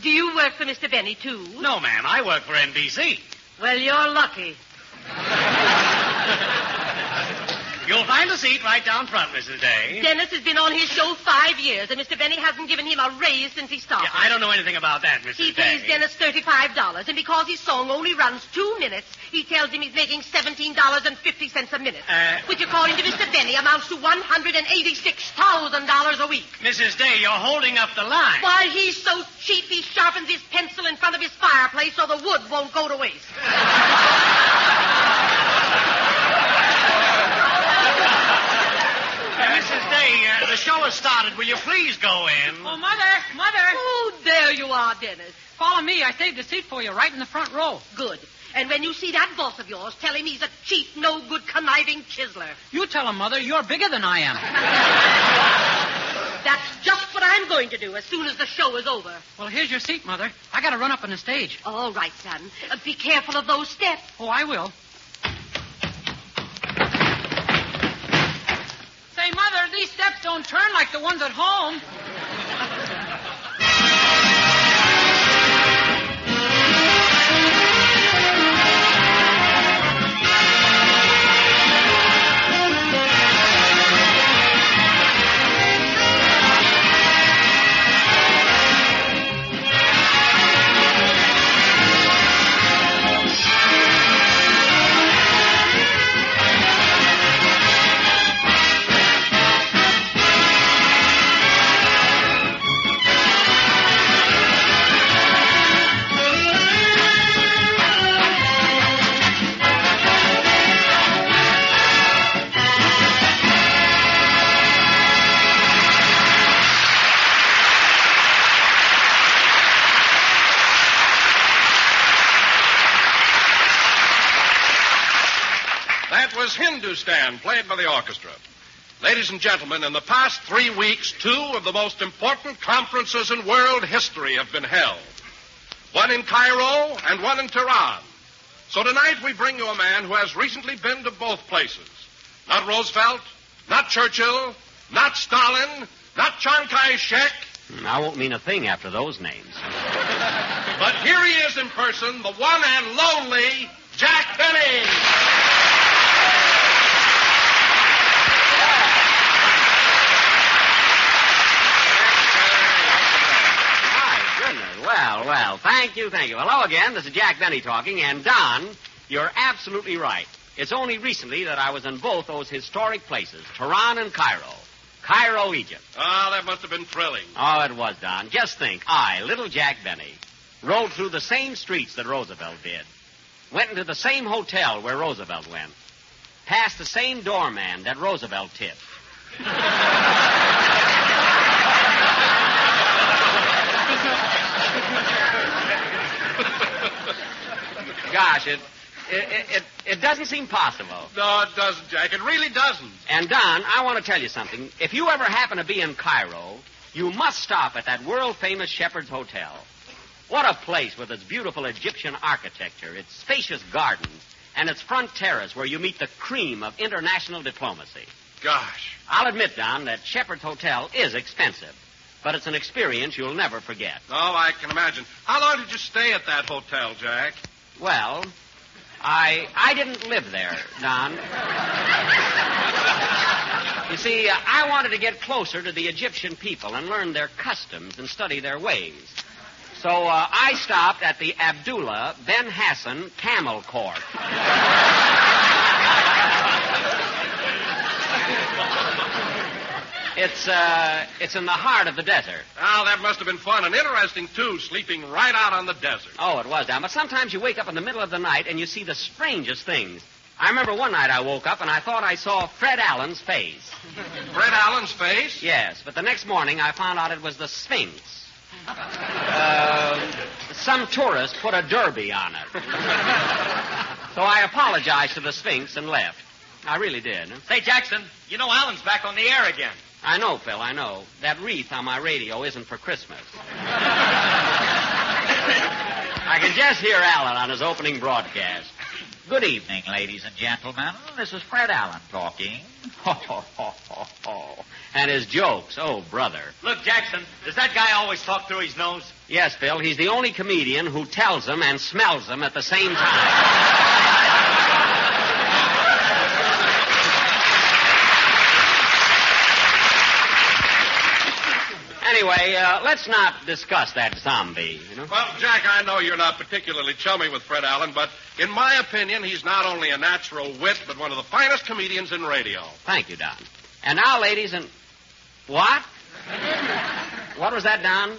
Do you work for Mr. Benny, too? No, ma'am. I work for NBC. Well, you're lucky. You'll find a seat right down front, Mrs. Day. Dennis has been on his show 5 years, and Mr. Benny hasn't given him a raise since he started. Yeah, I don't know anything about that, Mrs. He Day. pays Dennis $35, and because his song only runs 2 minutes, he tells him he's making $17.50 a minute, which, according to Mr. Benny, amounts to $186,000 a week. Mrs. Day, you're holding up the line. Why, he's so cheap, he sharpens his pencil in front of his fireplace so the wood won't go to waste. Mrs. Day, the show has started. Will you please go in? Oh, Mother! Oh, there you are, Dennis. Follow me. I saved a seat for you right in the front row. Good. And when you see that boss of yours, tell him he's a cheap, no-good, conniving chiseler. You tell him, Mother, you're bigger than I am. That's just what I'm going to do as soon as the show is over. Well, here's your seat, Mother. I got to run up on the stage. All right, son. Be careful of those steps. Oh, I will. Say, Mother, these steps don't turn like the ones at home. Hindustan, played by the orchestra. Ladies and gentlemen, in the past 3 weeks, 2 of the most important conferences in world history have been held. One in Cairo and one in Tehran. So tonight we bring you a man who has recently been to both places. Not Roosevelt, not Churchill, not Stalin, not Chiang Kai-shek. I won't mean a thing after those names. But here he is in person, the one and lonely Jack Benny. Well, thank you. Hello again. This is Jack Benny talking. And, Don, you're absolutely right. It's only recently that I was in both those historic places, Tehran and Cairo. Cairo, Egypt. Ah, that must have been thrilling. Oh, it was, Don. Just think, I, little Jack Benny, rode through the same streets that Roosevelt did. Went into the same hotel where Roosevelt went. Passed the same doorman that Roosevelt tipped. Gosh, it doesn't seem possible. No, it doesn't, Jack. It really doesn't. And, Don, I want to tell you something. If you ever happen to be in Cairo, you must stop at that world-famous Shepherd's Hotel. What a place with its beautiful Egyptian architecture, its spacious gardens, and its front terrace where you meet the cream of international diplomacy. Gosh. I'll admit, Don, that Shepherd's Hotel is expensive, but it's an experience you'll never forget. Oh, I can imagine. How long did you stay at that hotel, Jack? Well, I didn't live there, Don. You see, I wanted to get closer to the Egyptian people and learn their customs and study their ways. So I stopped at the Abdullah Ben Hassan Camel Court. It's in the heart of the desert. Oh, that must have been fun and interesting, too, sleeping right out on the desert. Oh, it was, Don. But sometimes you wake up in the middle of the night and you see the strangest things. I remember one night I woke up and I thought I saw Fred Allen's face. Fred Allen's face? Yes, but the next morning I found out it was the Sphinx. Some tourist put a derby on it. So I apologized to the Sphinx and left. I really did. Say, Jackson, you know Allen's back on the air again. I know, Phil, I know. That wreath on my radio isn't for Christmas. I can just hear Allen on his opening broadcast. Good evening, ladies and gentlemen. This is Fred Allen talking. Ho, ho, ho, ho, ho. And his jokes, oh, brother. Look, Jackson, does that guy always talk through his nose? Yes, Phil, he's the only comedian who tells them and smells them at the same time. Anyway, let's not discuss that zombie, you know? Well, Jack, I know you're not particularly chummy with Fred Allen, but in my opinion, he's not only a natural wit, but one of the finest comedians in radio. Thank you, Don. And now, ladies and... What? What was that, Don?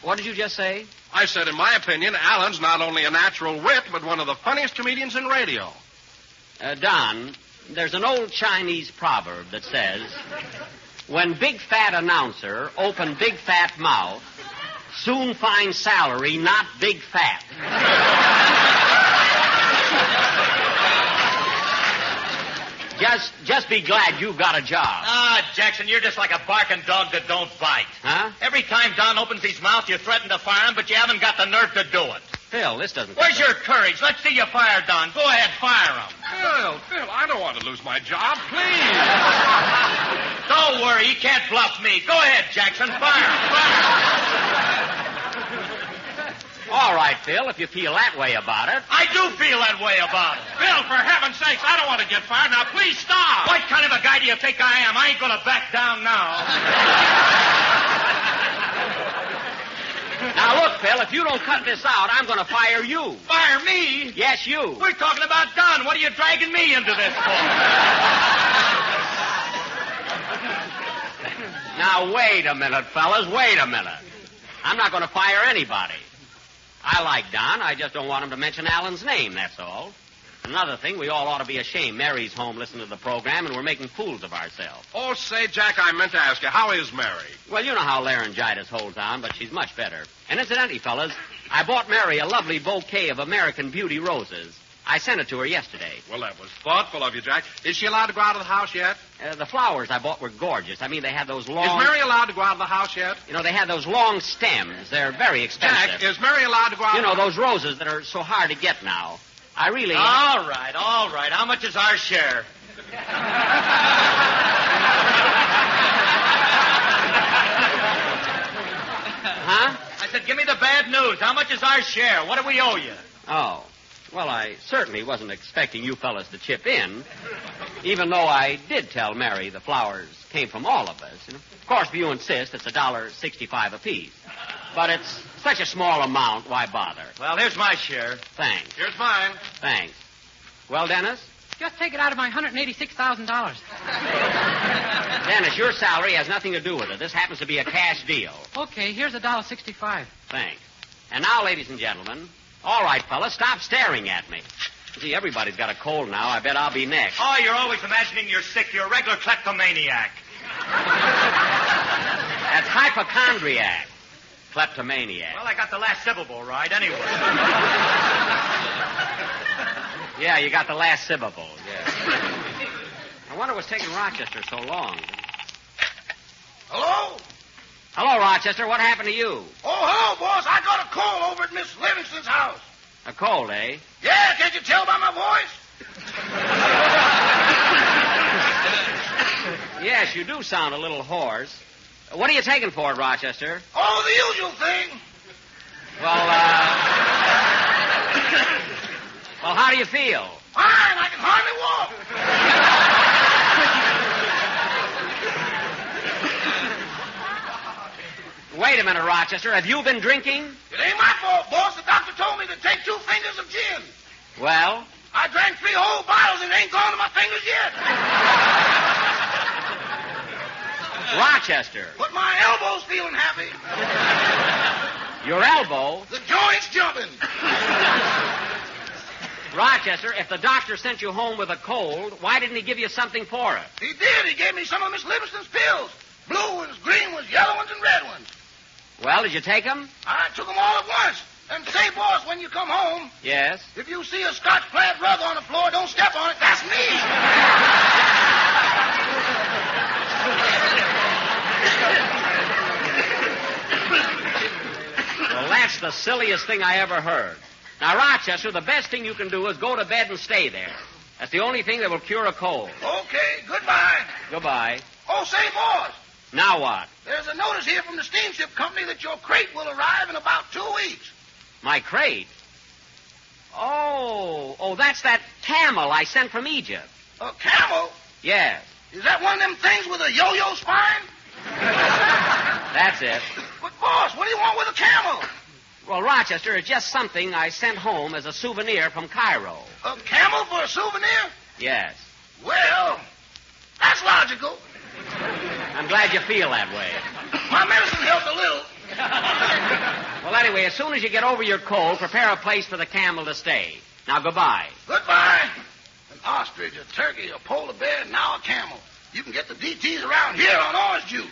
What did you just say? I said, in my opinion, Allen's not only a natural wit, but one of the funniest comedians in radio. Don, there's an old Chinese proverb that says... When big fat announcer open big fat mouth, soon find salary, not big fat. Just be glad you got a job. Ah, Jackson, you're just like a barking dog that don't bite. Huh? Every time Don opens his mouth, you threaten to fire him, but you haven't got the nerve to do it. Phil, this doesn't... Where's your courage? Let's see you fire Don. Go ahead, fire him. Phil, I don't want to lose my job. Please. Don't worry, he can't bluff me. Go ahead, Jackson. Fire him. All right, Phil, if you feel that way about it. I do feel that way about it. Phil, for heaven's sakes, I don't want to get fired. Now, please stop. What kind of a guy do you think I am? I ain't going to back down now. Now, look, Phil, if you don't cut this out, I'm going to fire you. Fire me? Yes, you. We're talking about Don. What are you dragging me into this for? Now, wait a minute, fellas. Wait a minute. I'm not going to fire anybody. I like Don. I just don't want him to mention Allen's name, that's all. Another thing, we all ought to be ashamed. Mary's home listening to the program, and we're making fools of ourselves. Oh, say, Jack, I meant to ask you, how is Mary? Well, you know how laryngitis holds on, but she's much better. And incidentally, fellas, I bought Mary a lovely bouquet of American Beauty roses. I sent it to her yesterday. Well, that was thoughtful of you, Jack. Is she allowed to go out of the house yet? The flowers I bought were gorgeous. I mean, they had those long... Is Mary allowed to go out of the house yet? You know, they had those long stems. They're very expensive. Jack, is Mary allowed to go out You know, those roses that are so hard to get now. I really... All right. How much is our share? Huh? I said, give me the bad news. How much is our share? What do we owe you? Oh. Well, I certainly wasn't expecting you fellas to chip in, even though I did tell Mary the flowers came from all of us. And of course, if you insist, it's $1.65 apiece. But it's such a small amount, why bother? Well, here's my share. Thanks. Here's mine. Thanks. Well, Dennis? Just take it out of my $186,000. Dennis, your salary has nothing to do with it. This happens to be a cash deal. Okay, here's $1.65. Thanks. And now, ladies and gentlemen... All right, fellas, stop staring at me. Gee, everybody's got a cold now. I bet I'll be next. Oh, you're always imagining you're sick. You're a regular kleptomaniac. That's hypochondriac. Kleptomaniac. Well, I got the last syllable right, anyway. Yeah, you got the last syllable, yeah. I wonder what's taking Rochester so long. Hello? Hello, Rochester. What happened to you? Oh, hello, boss. I got a call over at Miss Livingston's house. A cold, eh? Yeah, can't you tell by my voice? Yes, you do sound a little hoarse. What are you taking for it, Rochester? Oh, the usual thing. Well, Well, how do you feel? Fine, I can hardly walk. Wait a minute, Rochester. Have you been drinking? It ain't my fault, boss. The doctor told me to take 2 fingers of gin. Well? I drank 3 whole bottles and it ain't gone to my fingers yet. Rochester. But my elbow's feeling happy. Your elbow? The joint's jumping. Rochester, if the doctor sent you home with a cold, why didn't he give you something for it? He did. He gave me some of Miss Livingston's pills. Blue ones, green ones, yellow ones, and red ones. Well, did you take them? I took them all at once. And say, boss, when you come home... Yes? If you see a Scotch plaid rug on the floor, don't step on it. That's me. Well, that's the silliest thing I ever heard. Now, Rochester, the best thing you can do is go to bed and stay there. That's the only thing that will cure a cold. Okay, goodbye. Goodbye. Oh, say, boss. Now what? There's a notice here from the steamship company that your crate will arrive in about 2 weeks. My crate? Oh, that's that camel I sent from Egypt. A camel? Yes. Is that one of them things with a yo-yo spine? That's it. But, boss, what do you want with a camel? Well, Rochester, it's just something I sent home as a souvenir from Cairo. A camel for a souvenir? Yes. Well, that's logical. I'm glad you feel that way. My medicine helped a little. Well, anyway, as soon as you get over your cold, prepare a place for the camel to stay. Now, goodbye. Goodbye. An ostrich, a turkey, a polar bear, and now a camel. You can get the DTs around here on orange juice.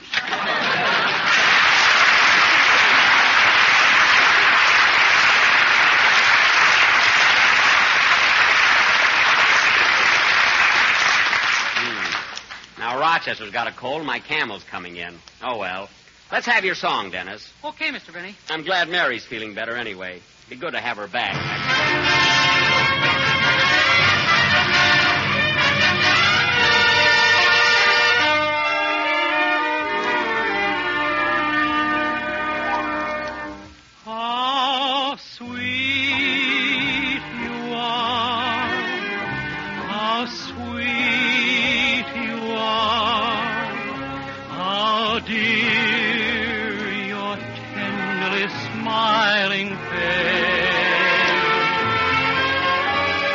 Now, Rochester's got a cold. My camel's coming in. Oh, well. Let's have your song, Dennis. Okay, Mr. Benny. I'm glad Mary's feeling better anyway. Be good to have her back. How sweet you are. How sweet you are. How dear your tenderly smiling face.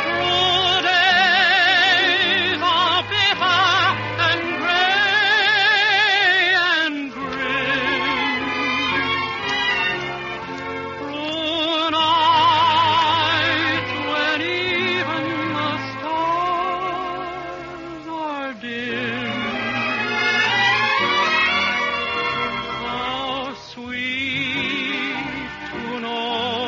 Through days are bitter and gray and grim. Through nights when even the stars are dim. How sweet to know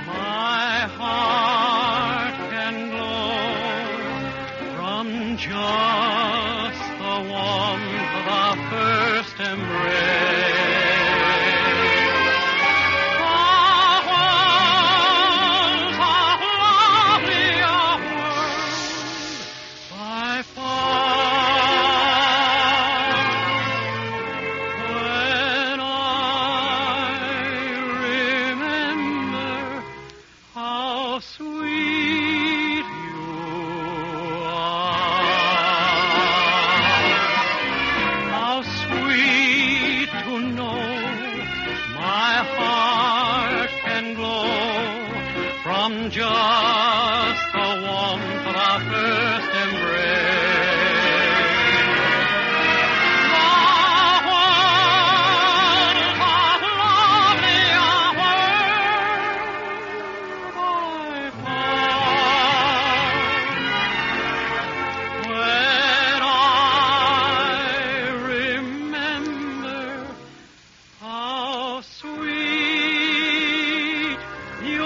my heart can glow from just the warmth of our first embrace. Our worlds are lovelier world by far. When I remember how sweet you are, how sweet to know my heart can glow from just the warmth of our first embrace. When I remember how sweet you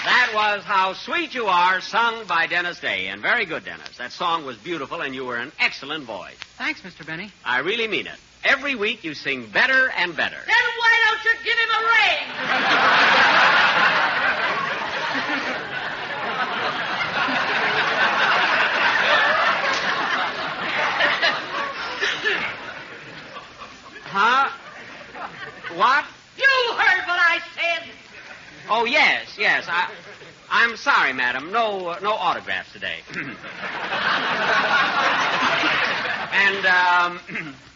That was How Sweet You Are, sung by Dennis Day. And very good, Dennis. That song was beautiful, and you were an excellent voice. Thanks, Mr. Benny. I really mean it. Every week you sing better and better. Then why don't you give him a ring? Huh? What? You heard what I said. Oh, yes. I'm sorry, madam. No autographs today.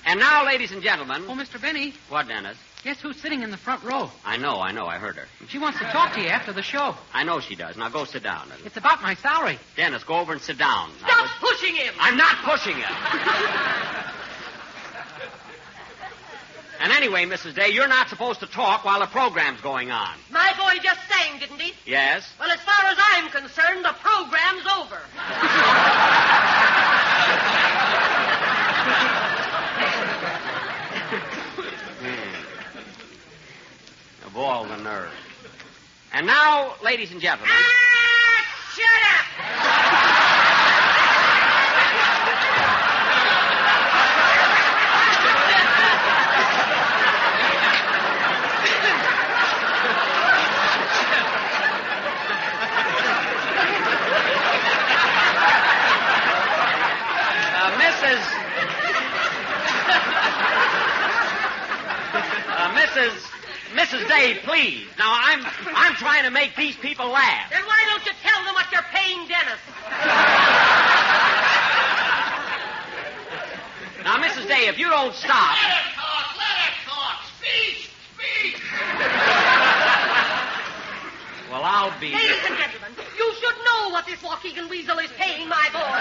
And now, ladies and gentlemen. Oh, Mr. Benny. What, Dennis? Guess who's sitting in the front row? I know. I heard her. She wants to talk to you after the show. I know she does. Now go sit down. It's about my salary. Dennis, go over and sit down. Stop pushing him. I'm not pushing him. And anyway, Mrs. Day, you're not supposed to talk while the program's going on. My boy just sang, didn't he? Yes. Well, as far as I'm concerned, the program's over. Of all the nerve. And now, ladies and gentlemen. Shut up! Mrs. Day, please. Now, I'm trying to make these people laugh. Then why don't you tell them what you're paying Dennis? Now, Mrs. Day, if you don't stop... Let it talk. Speak. Well, I'll be... Ladies and gentlemen, you should know what this Waukegan weasel is paying my boy.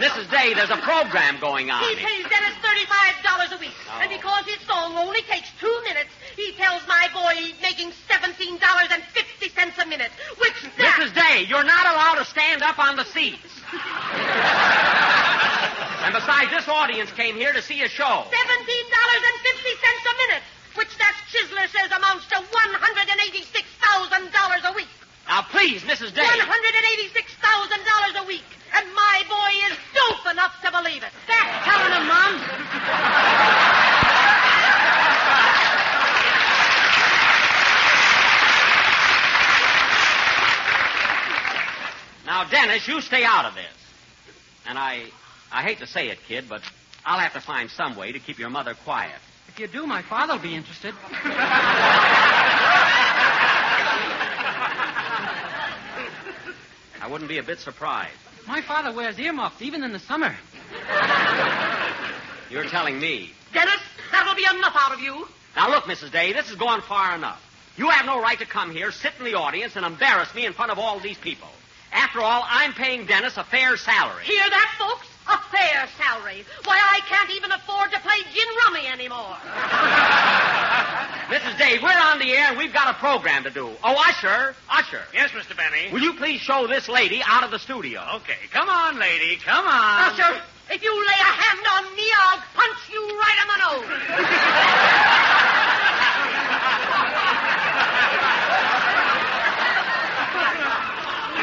Mrs. Day, there's a program going on. He pays Dennis $35 a week. Oh. And because his song only takes 2 minutes, he tells my boy he's making $17.50 a minute, which that... Mrs. Day, you're not allowed to stand up on the seats. And besides, this audience came here to see a show. $17.50 a minute, which that chiseler says amounts to $186,000 a week. Now, please, Mrs. Day. $186,000 a week. And my boy is dope enough to believe it. That's telling him, Mom. Now, Dennis, you stay out of this. And I hate to say it, kid, but I'll have to find some way to keep your mother quiet. If you do, my father'll be interested. I wouldn't be a bit surprised. My father wears earmuffs even in the summer. You're telling me. Dennis, that'll be enough out of you. Now, look, Mrs. Day, this has gone far enough. You have no right to come here, sit in the audience, and embarrass me in front of all these people. After all, I'm paying Dennis a fair salary. Hear that, folks? A fair salary. Why, I can't even afford to play gin rummy anymore. Mrs. Day, we're on the air, and we've got a program to do. Oh, Usher. Yes, Mr. Benny. Will you please show this lady out of the studio? Okay, come on, lady, come on. Usher, if you lay a hand on me, I'll punch you right in the nose.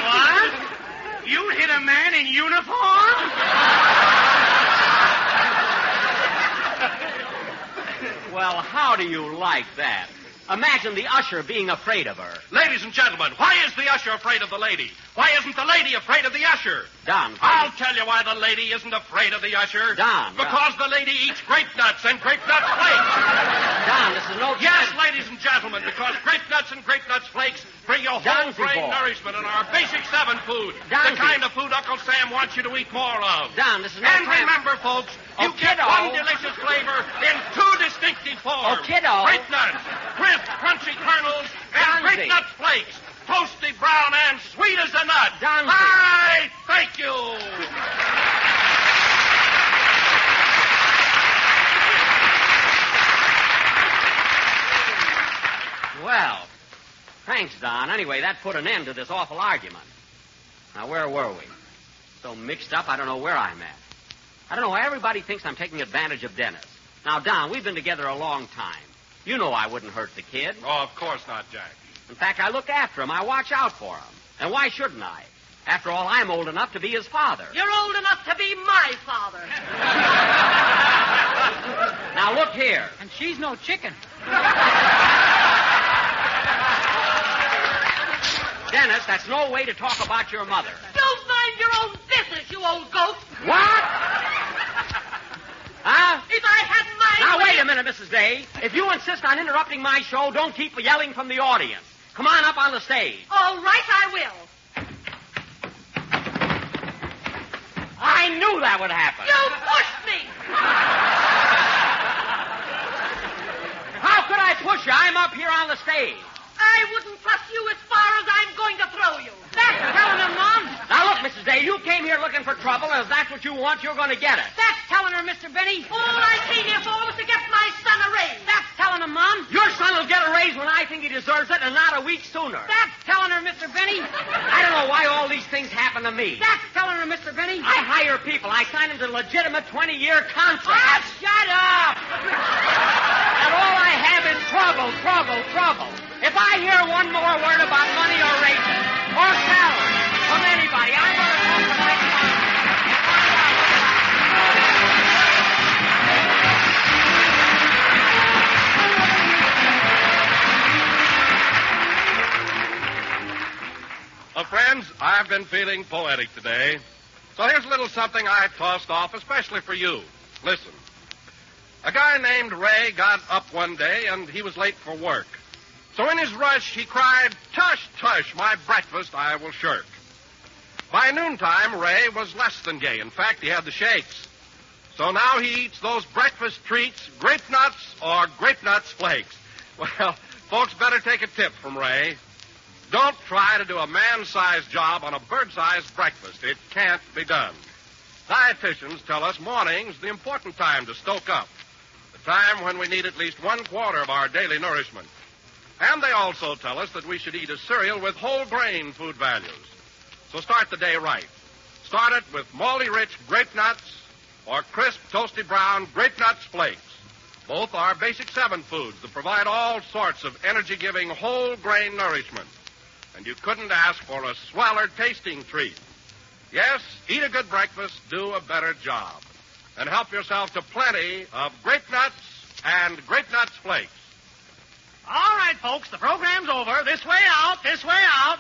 What? You hit a man in uniform? Well, how do you like that? Imagine the usher being afraid of her. Ladies and gentlemen, why is the usher afraid of the lady? Why isn't the lady afraid of the usher? Don, I'll tell you why the lady isn't afraid of the usher. Don. Because the lady eats grape nuts and grape nut flakes. Don, this is no... Yes, ladies and gentlemen, because grape nuts and grape nuts flakes bring you whole grain nourishment and our basic 7 food. The kind of food Uncle Sam wants you to eat more of. Don, this is no And time... remember, folks, you get one delicious flavor in 2 distinctive forms. Oh, kiddo. Grape nuts, crisp, crunchy kernels, and grape nut flakes. Toasty, brown, and sweet as a nut. I thank you. Well, thanks, Don. Anyway, that put an end to this awful argument. Now, where were we? So mixed up, I don't know where I'm at. I don't know why everybody thinks I'm taking advantage of Dennis. Now, Don, we've been together a long time. You know I wouldn't hurt the kid. Oh, of course not, Jack. In fact, I look after him. I watch out for him. And why shouldn't I? After all, I'm old enough to be his father. You're old enough to be my father. Now, look here. And she's no chicken. Dennis, that's no way to talk about your mother. You mind your own business, you old goat. What? Huh? If I had my Now, way... wait a minute, Mrs. Day. If you insist on interrupting my show, don't keep yelling from the audience. Come on up on the stage. All right, I will. I knew that would happen. You pushed me. How could I push you? I'm up here on the stage. I wouldn't trust you as far as I'm going to throw you. That's telling her, Mom. Now, look, Mrs. Day, you came here looking for trouble, and if that's what you want, you're going to get it. That's telling her, Mr. Benny. All I came here for was to get my son a raise. That's telling her, Mom. Your son will get a raise when I think he deserves it, and not a week sooner. That's telling her, Mr. Benny. I don't know why all these things happen to me. That's telling her, Mr. Benny. I hire people. I sign them to legitimate 20-year contracts. Ah, shut up. And all I have is trouble. If I hear one more word about money or raises or salary from anybody, I'm going to talk to my Well, friends, I've been feeling poetic today. So here's a little something I tossed off especially for you. Listen. A guy named Ray got up one day and he was late for work. So in his rush, he cried, "Tush, tush, my breakfast I will shirk." By noontime, Ray was less than gay. In fact, he had the shakes. So now he eats those breakfast treats, grape nuts or grape nuts flakes. Well, folks better take a tip from Ray. Don't try to do a man-sized job on a bird-sized breakfast. It can't be done. Dietitians tell us morning's the important time to stoke up, the time when we need at least 1/4 of our daily nourishment. And they also tell us that we should eat a cereal with whole grain food values. So start the day right. Start it with malty-rich grape nuts or crisp, toasty brown grape nuts flakes. Both are Basic 7 foods that provide all sorts of energy-giving whole grain nourishment. And you couldn't ask for a sweller tasting treat. Yes, eat a good breakfast, do a better job. And help yourself to plenty of grape nuts and grape nuts flakes. All right, folks, the program's over. This way out, this way out.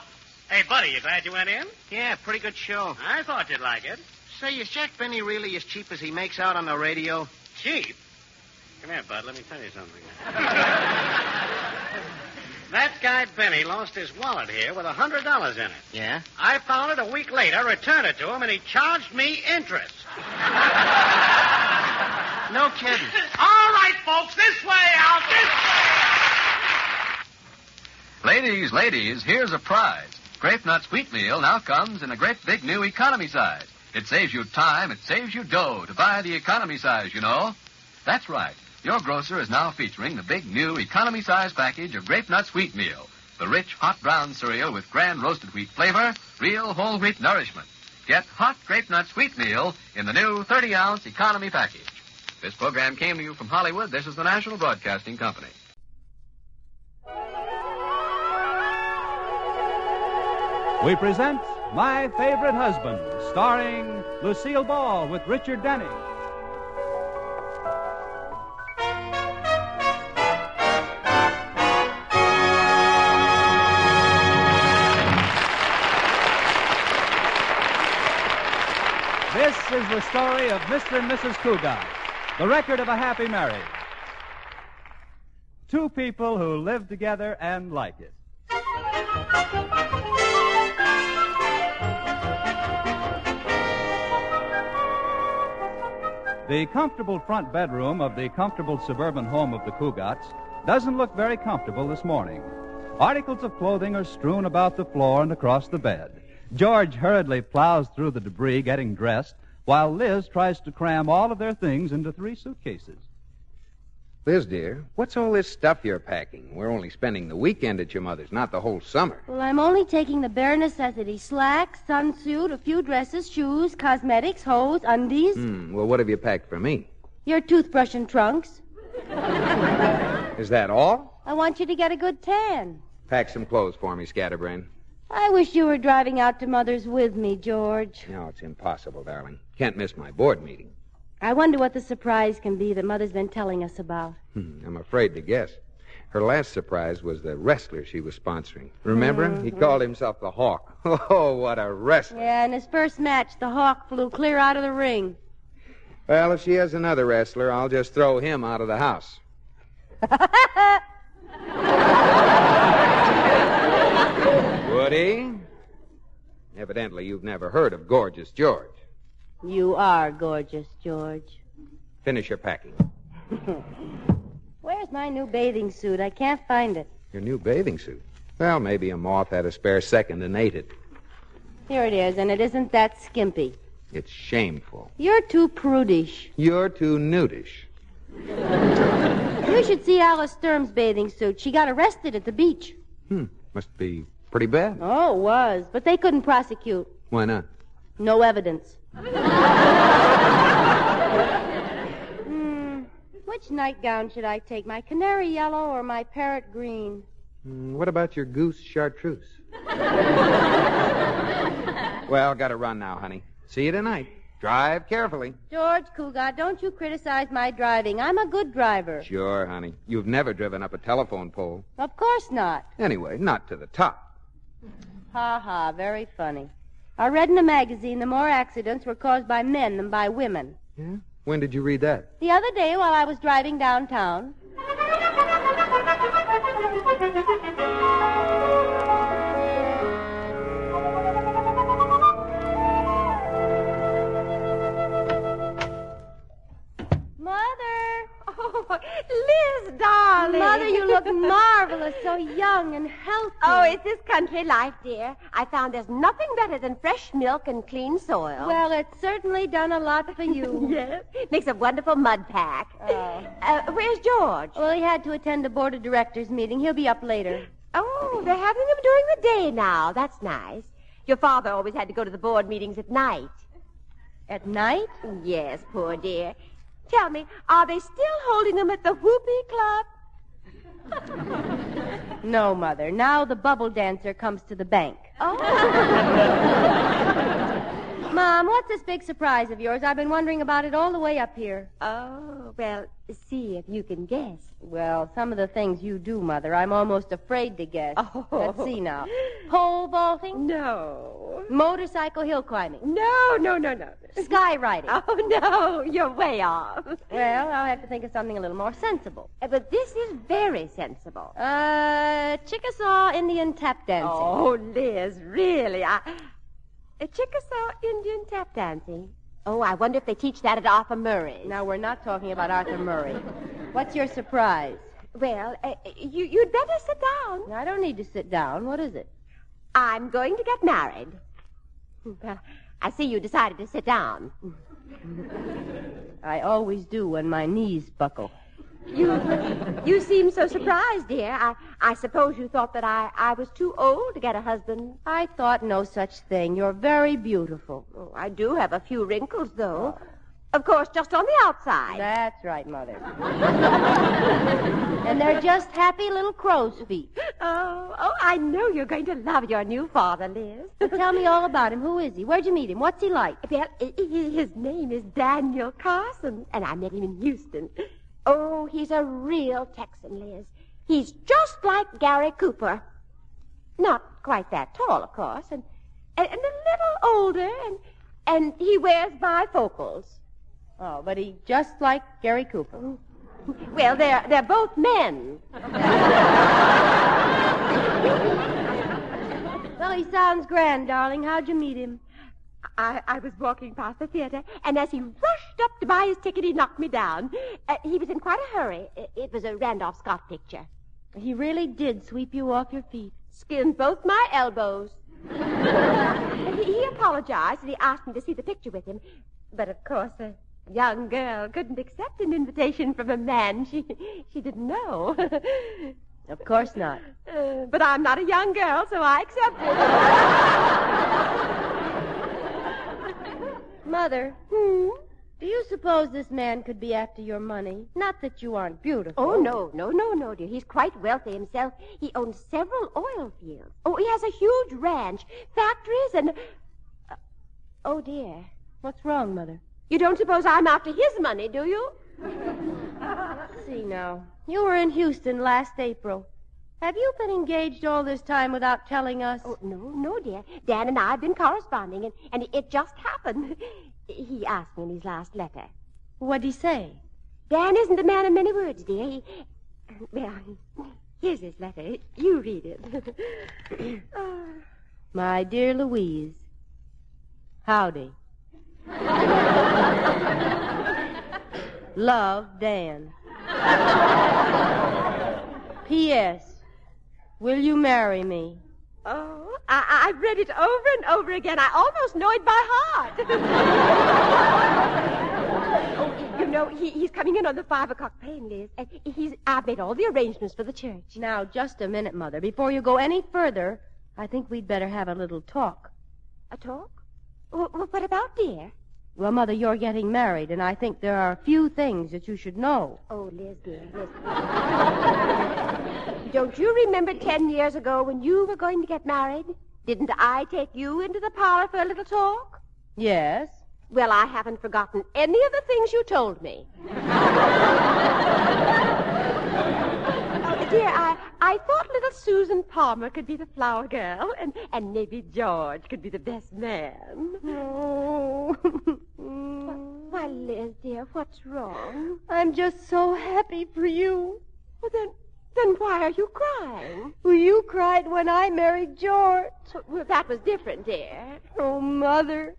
Hey, buddy, you glad you went in? Yeah, pretty good show. I thought you'd like it. Say, is Jack Benny really as cheap as he makes out on the radio? Cheap? Come here, bud, let me tell you something. That guy Benny lost his wallet here with $100 in it. Yeah? I found it a week later, returned it to him, and he charged me interest. No kidding. All right, folks, this way out, this way. Ladies, here's a prize. Grape Nuts Wheat Meal now comes in a great big new economy size. It saves you time, it saves you dough to buy the economy size, you know. That's right. Your grocer is now featuring the big new economy size package of Grape Nuts Wheat Meal. The rich, hot brown cereal with grand roasted wheat flavor, real whole wheat nourishment. Get hot Grape Nuts Wheat Meal in the new 30-ounce economy package. This program came to you from Hollywood. This is the National Broadcasting Company. We present My Favorite Husband, starring Lucille Ball with Richard Denning. This is the story of Mr. and Mrs. Cougat, the record of a happy marriage. Two people who live together and like it. The comfortable front bedroom of the comfortable suburban home of the Cougats doesn't look very comfortable this morning. Articles of clothing are strewn about the floor and across the bed. George hurriedly plows through the debris getting dressed, while Liz tries to cram all of their things into 3 suitcases. Liz, dear, what's all this stuff you're packing? We're only spending the weekend at your mother's, not the whole summer. Well, I'm only taking the bare necessities. Slacks, sunsuit, a few dresses, shoes, cosmetics, hose, undies. Well, what have you packed for me? Your toothbrush and trunks. Is that all? I want you to get a good tan. Pack some clothes for me, Scatterbrain. I wish you were driving out to Mother's with me, George. No, it's impossible, darling. Can't miss my board meeting. I wonder what the surprise can be that Mother's been telling us about. I'm afraid to guess. Her last surprise was the wrestler she was sponsoring. Remember him? He called himself the Hawk. Oh, what a wrestler. Yeah, in his first match, the Hawk flew clear out of the ring. Well, if she has another wrestler, I'll just throw him out of the house. Woody? Evidently, you've never heard of Gorgeous George. You are gorgeous, George. Finish your packing. Where's my new bathing suit? I can't find it. Your new bathing suit? Well, maybe a moth had a spare second and ate it. Here it is, and it isn't that skimpy. It's shameful. You're too prudish. You're too nudish. You should see Alice Sturm's bathing suit. She got arrested at the beach. Must be pretty bad. Oh, it was. But they couldn't prosecute. Why not? No evidence. Which nightgown should I take? My canary yellow or my parrot green? What about your goose chartreuse? Well, gotta run now, honey. See you tonight. Drive carefully. George Cougat, don't you criticize my driving. I'm a good driver. Sure, honey. You've never driven up a telephone pole. Of course not. Anyway, not to the top. Ha ha, very funny. I read in a magazine that more accidents were caused by men than by women. Yeah? When did you read that? The other day while I was driving downtown. Liz, darling. Mother, you look marvelous, so young and healthy. Oh, it's this country life, dear. I found there's nothing better than fresh milk and clean soil. Well, it's certainly done a lot for you. Yes. Makes a wonderful mud pack. Oh. Where's George? Well, he had to attend a board of directors meeting. He'll be up later. Oh, they're having them during the day now. That's nice. Your father always had to go to the board meetings at night. At night? Yes, poor dear. Tell me, are they still holding them at the Whoopee Club? No, Mother. Now the bubble dancer comes to the bank. Oh. Mom, what's this big surprise of yours? I've been wondering about it all the way up here. Oh, well, see if you can guess. Well, some of the things you do, Mother, I'm almost afraid to guess. Oh. Let's see now. Pole vaulting? No. Motorcycle hill climbing? No. Skywriting? Oh, no, you're way off. Well, I'll have to think of something a little more sensible. But this is very sensible. Chickasaw Indian tap dancing. Oh, Liz, really, Chickasaw Indian tap dancing. Oh, I wonder if they teach that at Arthur Murray's. Now, we're not talking about Arthur Murray. What's your surprise? Well, you'd better sit down. I don't need to sit down. What is it? I'm going to get married. Well, I see you decided to sit down. I always do when my knees buckle. You seem so surprised, dear. I suppose you thought that I was too old to get a husband. I thought no such thing. You're very beautiful. Oh, I do have a few wrinkles, though. Of course, just on the outside. That's right, Mother. And they're just happy little crow's feet. Oh, I know you're going to love your new father, Liz. Well, tell me all about him. Who is he? Where'd you meet him? What's he like? Well, his name is Daniel Carson, and I met him in Houston. Oh, he's a real Texan, Liz. He's just like Gary Cooper. Not quite that tall, of course, and a little older, and he wears bifocals. Oh, but he's just like Gary Cooper. Well, they're both men. Well, he sounds grand, darling. How'd you meet him? I was walking past the theater, and as he rushed up to buy his ticket, he knocked me down. He was in quite a hurry. It was a Randolph Scott picture. He really did sweep you off your feet. Skinned both my elbows. He apologized, and he asked me to see the picture with him. But, of course, a young girl couldn't accept an invitation from a man she didn't know. Of course not. But I'm not a young girl, so I accepted. Mother, do you suppose this man could be after your money? Not that you aren't beautiful. Oh, no, dear. He's quite wealthy himself. He owns several oil fields. Oh, he has a huge ranch, factories, and... oh, dear. What's wrong, Mother? You don't suppose I'm after his money, do you? Let's see now. You were in Houston last April. Have you been engaged all this time without telling us? Oh, no, dear. Dan and I have been corresponding, and it just happened. He asked me in his last letter. What'd he say? Dan isn't a man of many words, dear. Well, here's his letter. You read it. My dear Louise, howdy. Love, Dan. P.S. Will you marry me? Oh, I've read it over and over again. I almost know it by heart. Oh, you know, he's coming in on the 5 o'clock train, Liz. And I've made all the arrangements for the church. Now, just a minute, Mother. Before you go any further, I think we'd better have a little talk. A talk? What about, dear? Well, Mother, you're getting married, and I think there are a few things that you should know. Oh, Liz, dear, Liz. Don't you remember 10 years ago when you were going to get married? Didn't I take you into the parlor for a little talk? Yes. Well, I haven't forgotten any of the things you told me. Dear, I thought little Susan Palmer could be the flower girl, and maybe George could be the best man. No. Why, Liz, dear, what's wrong? I'm just so happy for you. Well, then why are you crying? Well, you cried when I married George. Well, that was different, dear. Oh, Mother.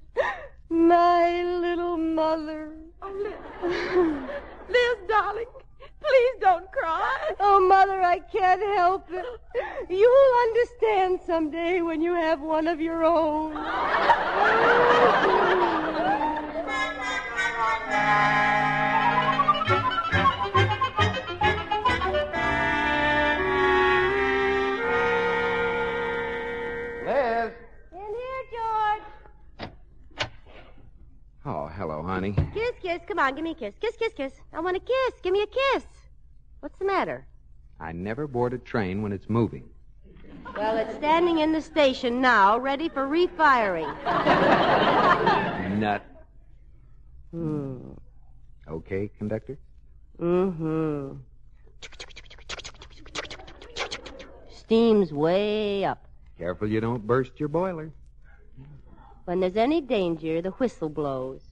My little mother. Oh, Liz, darling. Please don't cry. Oh, Mother, I can't help it. You'll understand someday when you have one of your own. Liz. In here, George. Oh, hello, honey. Kiss, kiss. Come on, give me a kiss. Kiss, kiss, kiss. I want a kiss. Give me a kiss. What's the matter? I never board a train when it's moving. Well, it's standing in the station now, ready for refiring. Nut. Okay, conductor? Mm-hmm. Steam's way up. Careful you don't burst your boiler. When there's any danger, the whistle blows.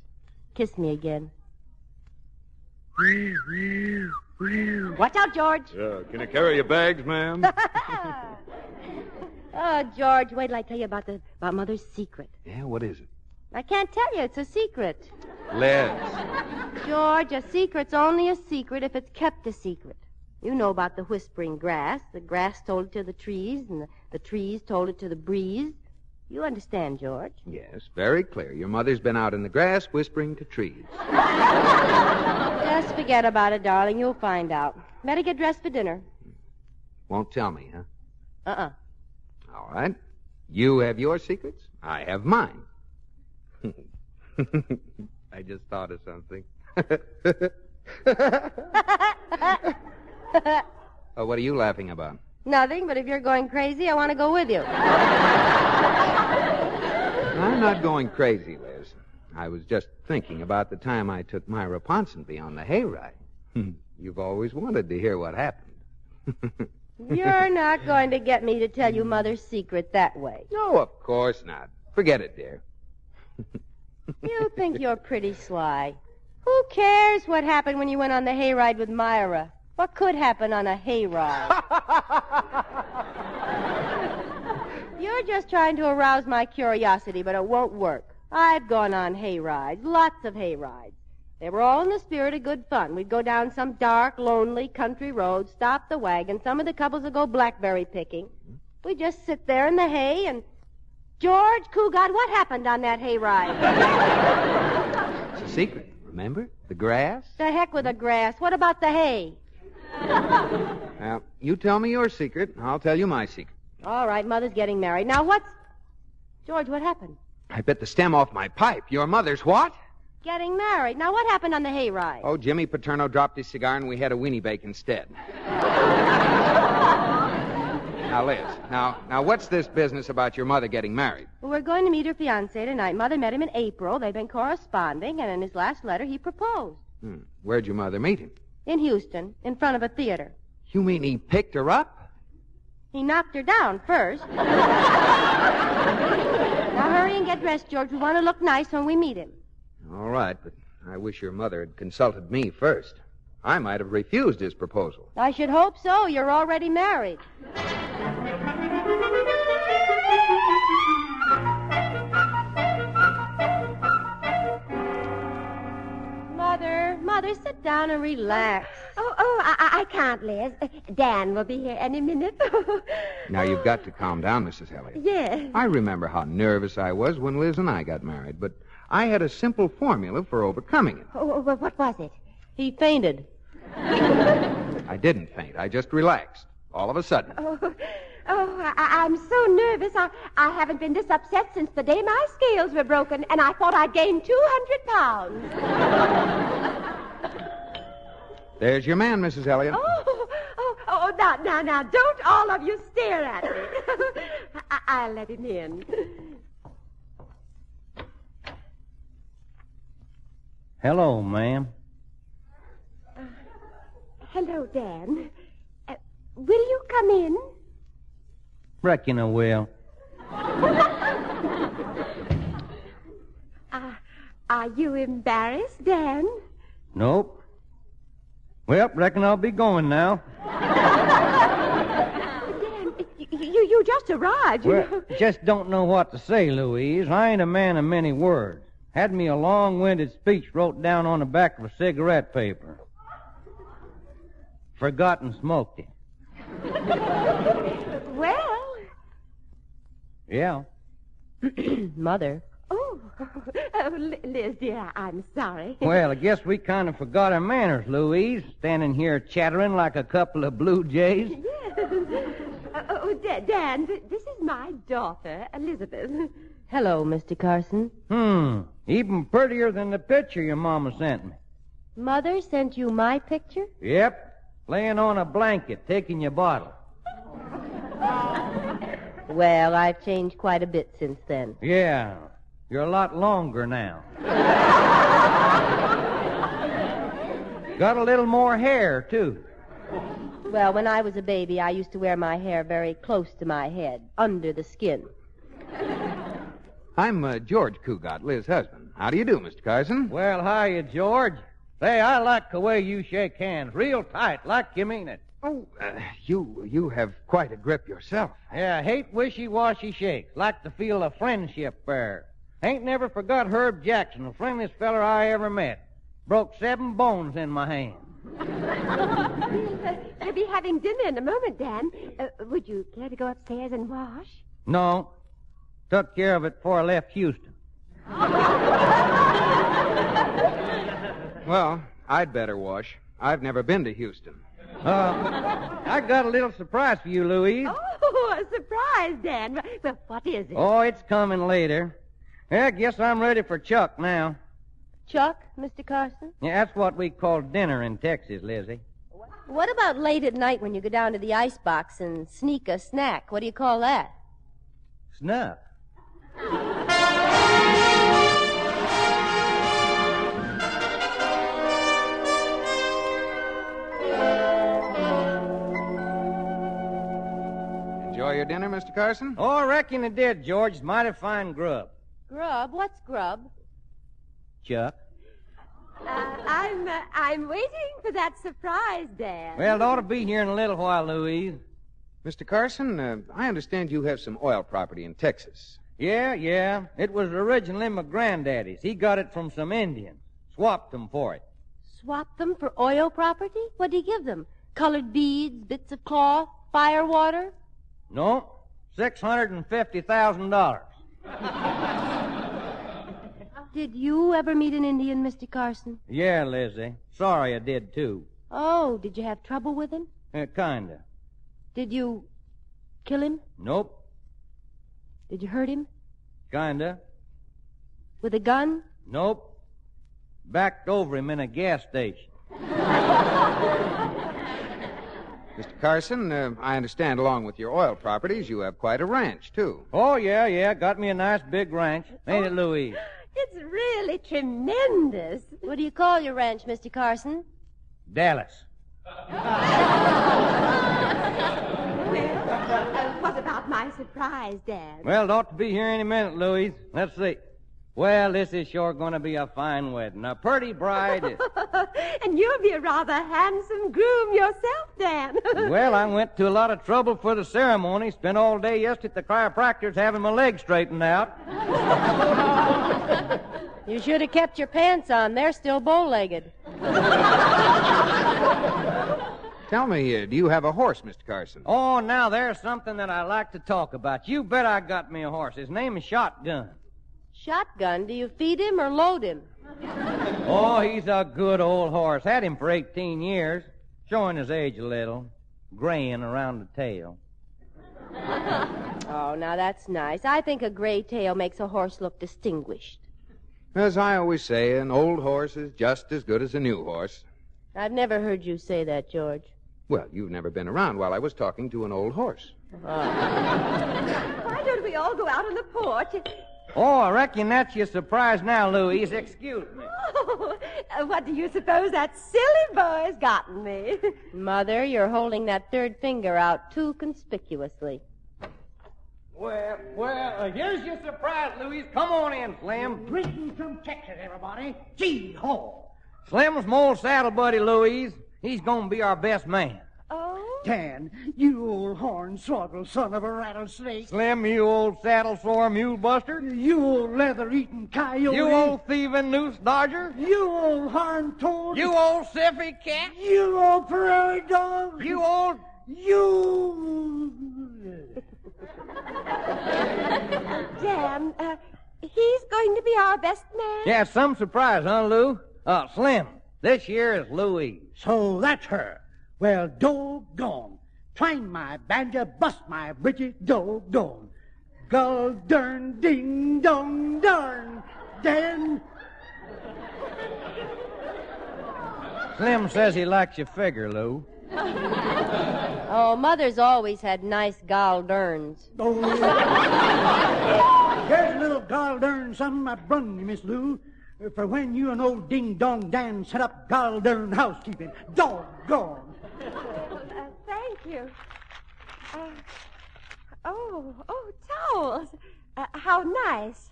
Kiss me again. Watch out, George. Can I carry your bags, ma'am? Oh, George, wait till I tell you about Mother's secret. Yeah, what is it? I can't tell you. It's a secret. Liz. George, a secret's only a secret if it's kept a secret. You know about the whispering grass. The grass told it to the trees, and the trees told it to the breeze. You understand, George? Yes, very clear. Your mother's been out in the grass whispering to trees. Just forget about it, darling. You'll find out. Better get dressed for dinner. Won't tell me, huh? Uh-uh. All right. You have your secrets. I have mine. I just thought of something. Oh, what are you laughing about? Nothing, but if you're going crazy, I want to go with you. I'm not going crazy, Liz. I was just thinking about the time I took Myra Ponsonby on the hayride. You've always wanted to hear what happened. You're not going to get me to tell you Mother's secret that way. No, of course not. Forget it, dear. You think you're pretty sly. Who cares what happened when you went on the hayride with Myra? What could happen on a hayride? You're just trying to arouse my curiosity, but it won't work. I've gone on hayrides, lots of hayrides. They were all in the spirit of good fun. We'd go down some dark, lonely country road, stop the wagon. Some of the couples would go blackberry picking. We'd just sit there in the hay and... George, Cougat, what happened on that hayride? It's a secret, remember? The grass? The heck with the grass. What about the hay? Well, you tell me your secret, and I'll tell you my secret. All right, Mother's getting married. Now, what's... George, what happened? I bit the stem off my pipe. Your mother's what? Getting married. Now, what happened on the hayride? Oh, Jimmy Paterno dropped his cigar, and we had a weenie bake instead. Now, Now, Liz, now, what's this business about your mother getting married? Well, we're going to meet her fiancé tonight. Mother met him in April. They've been corresponding, and in his last letter, he proposed. Where'd your mother meet him? In Houston, in front of a theater. You mean he picked her up? He knocked her down first. Now hurry and get dressed, George. We want to look nice when we meet him. All right, but I wish your mother had consulted me first. I might have refused his proposal. I should hope so. You're already married. Mother, sit down and relax. I can't, Liz. Dan will be here any minute. Now, you've got to calm down, Mrs. Elliott. Yes. I remember how nervous I was when Liz and I got married, but I had a simple formula for overcoming it. What was it? He fainted. I didn't faint. I just relaxed. All of a sudden. I'm so nervous. I haven't been this upset since the day my scales were broken, and I thought I'd gained 200 pounds. There's your man, Mrs. Elliott. Now, don't all of you stare at me. I'll let him in. Hello, ma'am. Hello, Dan. Will you come in? Reckon I will. Are you embarrassed, Dan? Nope. Well, reckon I'll be going now. Dan, you just arrived, you know. Just don't know what to say, Louise. I ain't a man of many words. Had me a long-winded speech wrote down on the back of a cigarette paper. Forgot and smoked it. Well. Yeah. Mother. Oh, Liz, dear, I'm sorry. Well, I guess we kind of forgot our manners, Louise, standing here chattering like a couple of blue jays. Yes. Dan, this is my daughter, Elizabeth. Hello, Mr. Carson. Even prettier than the picture your mama sent me. Mother sent you my picture? Yep. Laying on a blanket, taking your bottle. Well, I've changed quite a bit since then. Yeah. You're a lot longer now. Got a little more hair, too. Well, when I was a baby, I used to wear my hair very close to my head, under the skin. I'm George Cugat, Liz's husband. How do you do, Mr. Carson? Well, hiya, George. Say, I like the way you shake hands, real tight, like you mean it. You have quite a grip yourself. Yeah, hate wishy-washy shakes. Like to feel a friendship there. Ain't never forgot Herb Jackson, the friendliest feller I ever met. Broke 7 bones in my hand. We'll be having dinner in a moment, Dan. Would you care to go upstairs and wash? No. Took care of it before I left Houston. Well, I'd better wash. I've never been to Houston. I got a little surprise for you, Louise. Oh, a surprise, Dan. Well, what is it? Oh, it's coming later. Yeah, I guess I'm ready for Chuck now. Chuck, Mr. Carson? Yeah, that's what we call dinner in Texas, Lizzie. What about late at night when you go down to the icebox and sneak a snack? What do you call that? Snuff. Enjoy your dinner, Mr. Carson? Oh, I reckon it did, George. It's mighty fine grub. Grub? What's grub? Chuck. I'm waiting for that surprise, Dan. Well, it ought to be here in a little while, Louise. Mr. Carson, I understand you have some oil property in Texas. Yeah. It was originally my granddaddy's. He got it from some Indians. Swapped them for it. Swapped them for oil property? What'd he give them? Colored beads, bits of cloth, fire water? No, $650,000. Did you ever meet an Indian, Mr. Carson? Yeah, Lizzie. Sorry I did, too. Oh, did you have trouble with him? Kinda. Did you kill him? Nope. Did you hurt him? Kinda. With a gun? Nope. Backed over him in a gas station. Mr. Carson, I understand along with your oil properties, you have quite a ranch, too. Oh, yeah. Got me a nice big ranch. Ain't it, Louise? It's really tremendous. What do you call your ranch, Mr. Carson? Dallas. What about my surprise, Dad? Well, it ought to be here any minute, Louise. Let's see. Well, this is sure going to be a fine wedding. A pretty bride. And you'll be a rather handsome groom yourself, Dan. Well, I went to a lot of trouble for the ceremony. Spent all day yesterday at the chiropractor's having my legs straightened out. You should have kept your pants on. They're still bow-legged. Tell me, do you have a horse, Mr. Carson? Oh, now there's something that I like to talk about. You bet I got me a horse. His name is Shotgun. Shotgun? Do you feed him or load him? Oh, he's a good old horse. Had him for 18 years. Showing his age a little. Graying around the tail. Oh, now that's nice. I think a gray tail makes a horse look distinguished. As I always say, an old horse is just as good as a new horse. I've never heard you say that, George. Well, you've never been around while I was talking to an old horse. Why don't we all go out on the porch? Oh, I reckon that's your surprise now, Louise. Excuse me. Oh, what do you suppose that silly boy's gotten me? Mother, you're holding that third finger out too conspicuously. Well, here's your surprise, Louise. Come on in, Slim. Greetings from Texas, everybody. Gee, ho. Slim's my old saddle buddy, Louise. He's gonna be our best man. Oh? Dan, you old hornswoggle son of a rattlesnake. Slim, you old saddle-sore mule-buster. You old leather-eating coyote. You old thieving noose-dodger. You old horn-toad. You old siffy cat. You old prairie dog. You old... You... Dan, he's going to be our best man? Yeah, some surprise, huh, Lou? Slim, this year is Louise. So that's her. Well, doggone. Twang my banjo, bust my britches, doggone. Gull dern, ding dong darn. Dan. Slim says he likes your figure, Lou. Oh, Mother's always had nice gall derns. Oh. Here's a little gall dern something I brung you, Miss Lou. For when you and old Ding Dong Dan set up gall dern housekeeping. Doggone. Thank you. Towels. How nice.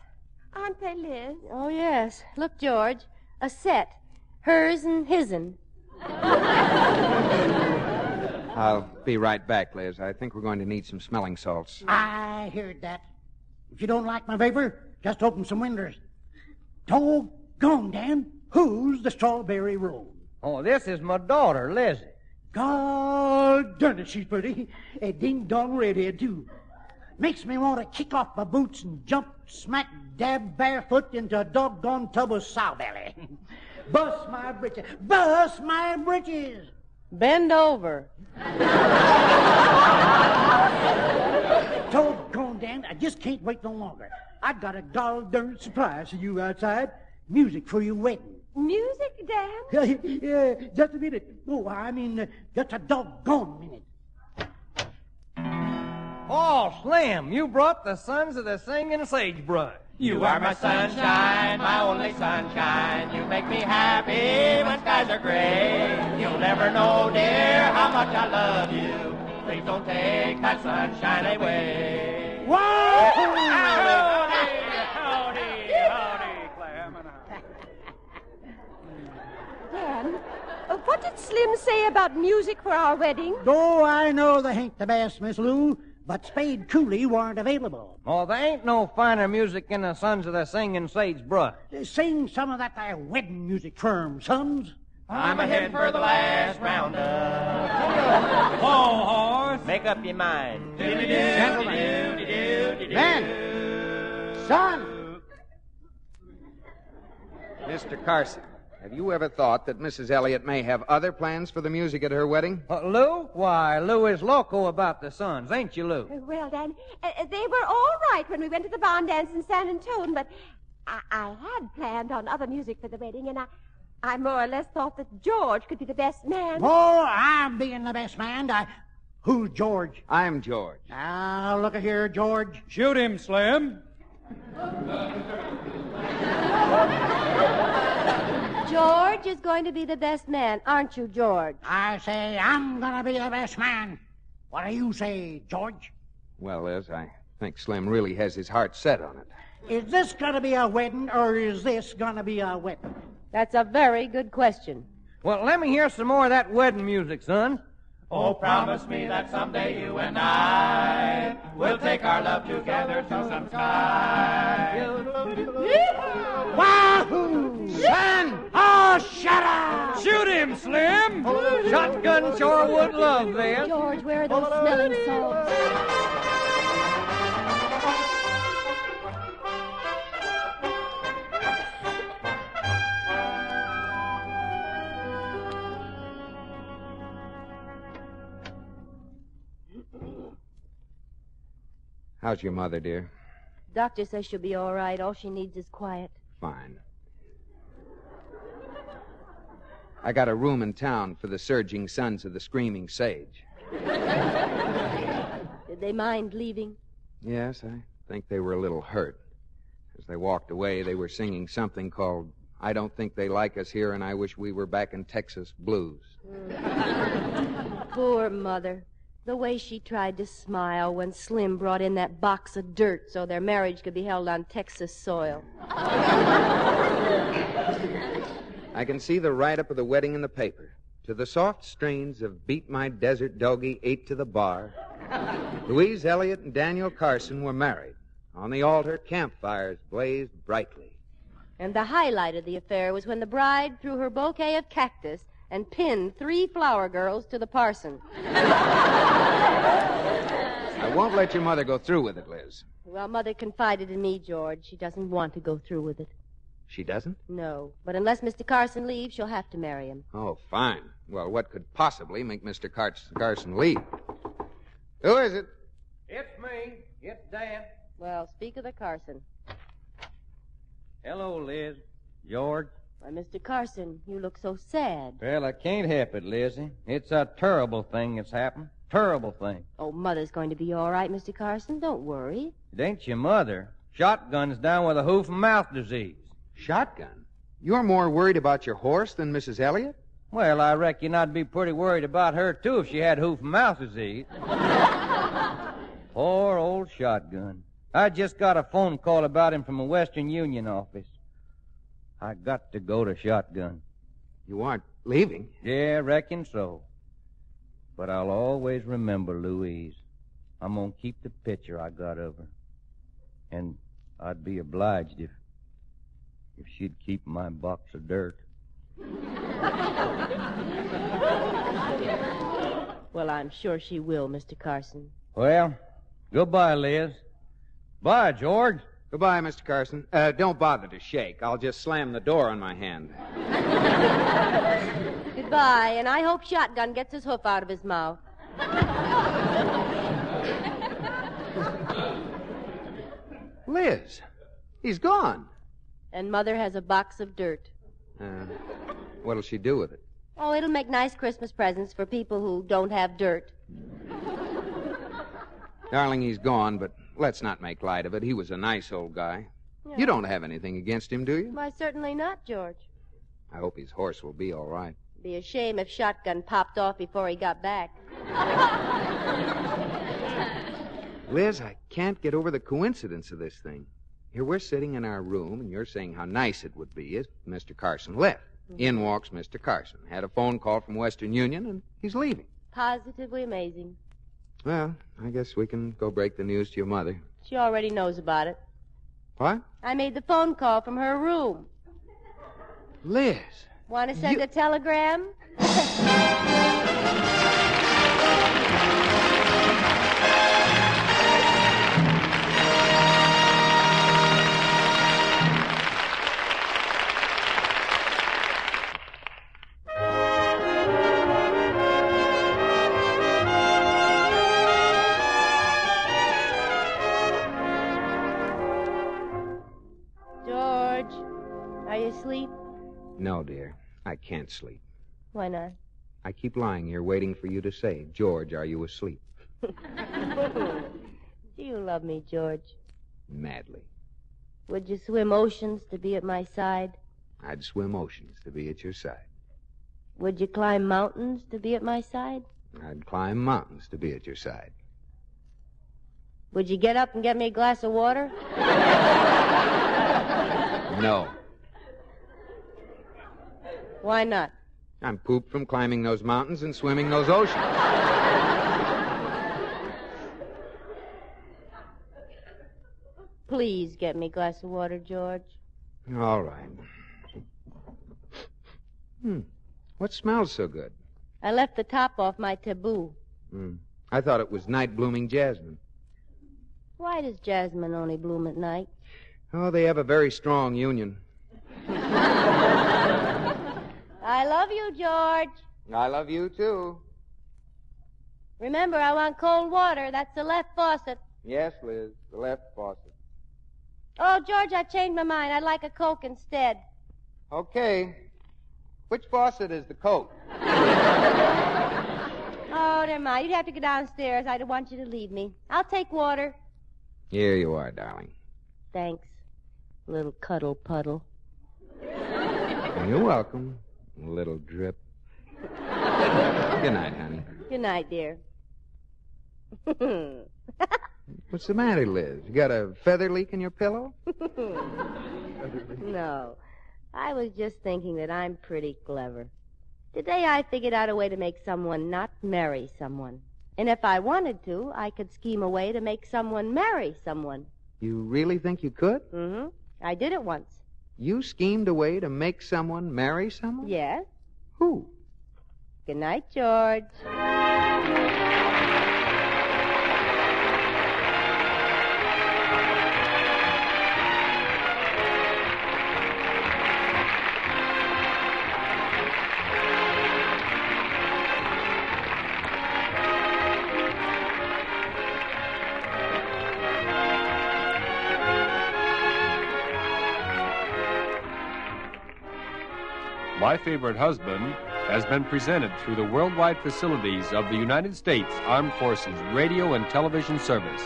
Aren't they, Liz? Oh, yes. Look, George. A set. Hers and his'n. I'll be right back, Liz. I think we're going to need some smelling salts. I heard that. If you don't like my vapor, just open some windows. Doggone, Dan. Who's the strawberry roll? Oh, this is my daughter, Lizzie. God darn it, she's pretty. A ding-dong redhead, too. Makes me want to kick off my boots and jump smack dab barefoot into a doggone tub of sow belly. Bust my britches. Bust my britches. Bend over. Doggone, Dan, I just can't wait no longer. I got a gol darn surprise for you outside. Music for your wedding. Music, Dan? Yeah, just a minute. Oh, I mean, just a doggone minute. Oh, Slim, you brought the sons of the singing sagebrush. You are my sunshine, my only sunshine. You make me happy when skies are gray. You'll never know, dear, how much I love you. Please don't take that sunshine away. Whoa! Howdy, Clem. Dan, what did Slim say about music for our wedding? Oh, I know they ain't the best, Miss Lou, but Spade Cooley weren't available. Oh, there ain't no finer music in the sons of the singing sagebrush. Sing some of that there wedding music firm, sons. I'm ahead for the last roundup. Whoa, horse. Make up your mind. Gentlemen. Ben. Son. Mr. Carson, have you ever thought that Mrs. Elliott may have other plans for the music at her wedding? Lou? Why, Lou is loco about the sons, ain't you, Lou? Well, Dan, they were all right when we went to the barn dance in San Antone, but I had planned on other music for the wedding, and I more or less thought that George could be the best man. Oh, I'm being the best man. Who's George? I'm George. Now, look here, George. Shoot him, Slim. George is going to be the best man, aren't you, George? I say I'm going to be the best man. What do you say, George? Well, Liz, I think Slim really has his heart set on it. Is this going to be a wedding, or is this going to be a wedding? That's a very good question. Well, let me hear some more of that wedding music, son. Oh, promise me that someday you and I will take our love together to some sky. Wahoo! Son! Oh, shut up! Shoot him, Slim! Shotgun sure would love this. George, where are those smelling salts? How's your mother, dear? Doctor says she'll be all right. All she needs is quiet. Fine. I got a room in town for the surging sons of the screaming sage. Did they mind leaving? Yes, I think they were a little hurt. As they walked away, they were singing something called I Don't Think They Like Us Here and I Wish We Were Back in Texas Blues. Poor mother. The way she tried to smile when Slim brought in that box of dirt so their marriage could be held on Texas soil. I can see the write-up of the wedding in the paper. To the soft strains of Beat My Desert Doggie, 8 to the Bar, Louise Elliott and Daniel Carson were married. On the altar, campfires blazed brightly. And the highlight of the affair was when the bride threw her bouquet of cactus and pinned 3 flower girls to the parson. I won't let your mother go through with it, Liz. Well, Mother confided in me, George. She doesn't want to go through with it. She doesn't? No. But unless Mr. Carson leaves, she'll have to marry him. Oh, fine. Well, what could possibly make Mr. Carson leave? Who is it? It's me. It's Dan. Well, speak of the Carson. Hello, Liz. George. Why, Mr. Carson, you look so sad. Well, I can't help it, Lizzie. It's a terrible thing that's happened. Terrible thing. Oh, Mother's going to be all right, Mr. Carson. Don't worry. It ain't your mother. Shotgun's down with a hoof and mouth disease. Shotgun? You're more worried about your horse than Mrs. Elliott? Well, I reckon I'd be pretty worried about her, too, if she had hoof and mouth disease. Poor old Shotgun. I just got a phone call about him from a Western Union office. I got to go to Shotgun. You aren't leaving? Yeah, reckon so. But I'll always remember Louise. I'm going to keep the picture I got of her. And I'd be obliged if she'd keep my box of dirt. Well, I'm sure she will, Mr. Carson. Well, goodbye, Liz. Bye, George. Goodbye, Mr. Carson. Don't bother to shake. I'll just slam the door on my hand. Goodbye, and I hope Shotgun gets his hoof out of his mouth. Liz, he's gone. And Mother has a box of dirt. What'll she do with it? Oh, it'll make nice Christmas presents for people who don't have dirt. Darling, he's gone, but let's not make light of it. He was a nice old guy. Yeah. You don't have anything against him, do you? Why, certainly not, George. I hope his horse will be all right. Be a shame if Shotgun popped off before he got back. Liz, I can't get over the coincidence of this thing. Here we're sitting in our room, and you're saying how nice it would be if Mr. Carson left. Mm-hmm. In walks Mr. Carson. Had a phone call from Western Union, and he's leaving. Positively amazing. Well, I guess we can go break the news to your mother. She already knows about it. What? I made the phone call from her room. Liz. Want to send a telegram? No, dear. I can't sleep. Why not? I keep lying here waiting for you to say, George, are you asleep? Do you love me, George? Madly. Would you swim oceans to be at my side? I'd swim oceans to be at your side. Would you climb mountains to be at my side? I'd climb mountains to be at your side. Would you get up and get me a glass of water? No. Why not? I'm pooped from climbing those mountains and swimming those oceans. Please get me a glass of water, George. All right. What smells so good? I left the top off my taboo. I thought it was night-blooming jasmine. Why does jasmine only bloom at night? Oh, they have a very strong union. I love you, George. I love you, too. Remember, I want cold water. That's the left faucet. Yes, Liz, the left faucet. Oh, George, I've changed my mind. I'd like a Coke instead. Okay. Which faucet is the Coke? Oh, never mind. You'd have to go downstairs. I don't want you to leave me. I'll take water. Here you are, darling. Thanks, little cuddle puddle. You're welcome, little drip. Good night, honey. Good night, dear. What's the matter, Liz? You got a feather leak in your pillow? No. I was just thinking that I'm pretty clever. Today I figured out a way to make someone not marry someone. And if I wanted to, I could scheme a way to make someone marry someone. You really think you could? Mm-hmm. I did it once. You schemed a way to make someone marry someone? Yes. Who? Good night, George. My Favorite Husband has been presented through the worldwide facilities of the United States Armed Forces Radio and Television Service.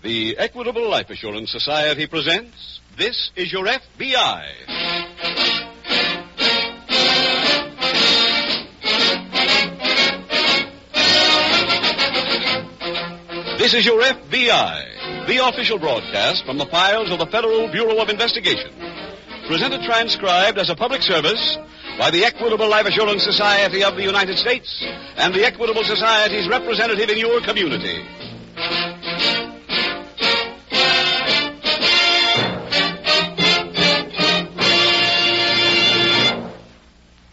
The Equitable Life Assurance Society presents This Is Your FBI. This is Your FBI, the official broadcast from the files of the Federal Bureau of Investigation. Presented transcribed as a public service by the Equitable Life Assurance Society of the United States and the Equitable Society's representative in your community.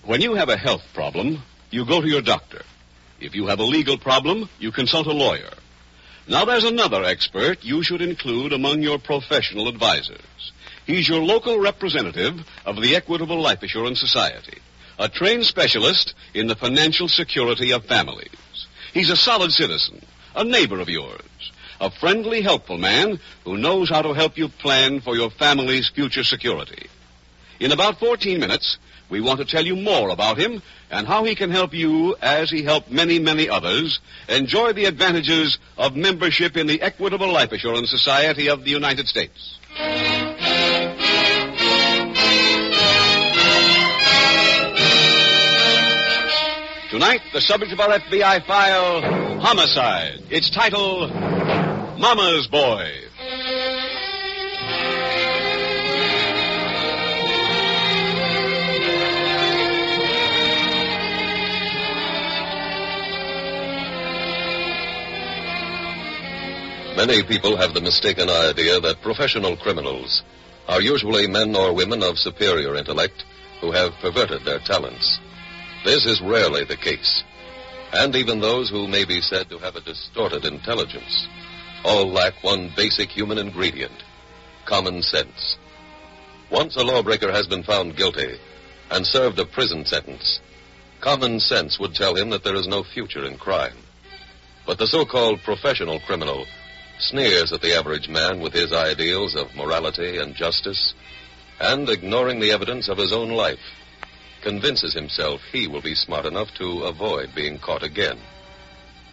When you have a health problem, you go to your doctor. If you have a legal problem, you consult a lawyer. Now there's another expert you should include among your professional advisors. He's your local representative of the Equitable Life Assurance Society, a trained specialist in the financial security of families. He's a solid citizen, a neighbor of yours, a friendly, helpful man who knows how to help you plan for your family's future security. In about 14 minutes, we want to tell you more about him and how he can help you, as he helped many, many others, enjoy the advantages of membership in the Equitable Life Assurance Society of the United States. Tonight, the subject of our FBI file, homicide. Its title, Mama's Boy. Many people have the mistaken idea that professional criminals are usually men or women of superior intellect who have perverted their talents. This is rarely the case. And even those who may be said to have a distorted intelligence all lack one basic human ingredient, common sense. Once a lawbreaker has been found guilty and served a prison sentence, common sense would tell him that there is no future in crime. But the so-called professional criminal sneers at the average man with his ideals of morality and justice, and, ignoring the evidence of his own life, convinces himself he will be smart enough to avoid being caught again.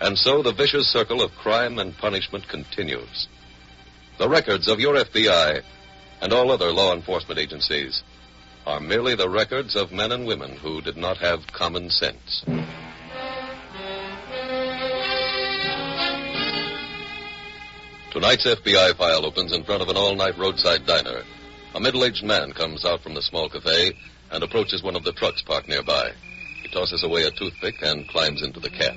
And so the vicious circle of crime and punishment continues. The records of your FBI and all other law enforcement agencies are merely the records of men and women who did not have common sense. Tonight's FBI file opens in front of an all-night roadside diner. A middle-aged man comes out from the small cafe and approaches one of the trucks parked nearby. He tosses away a toothpick and climbs into the cab.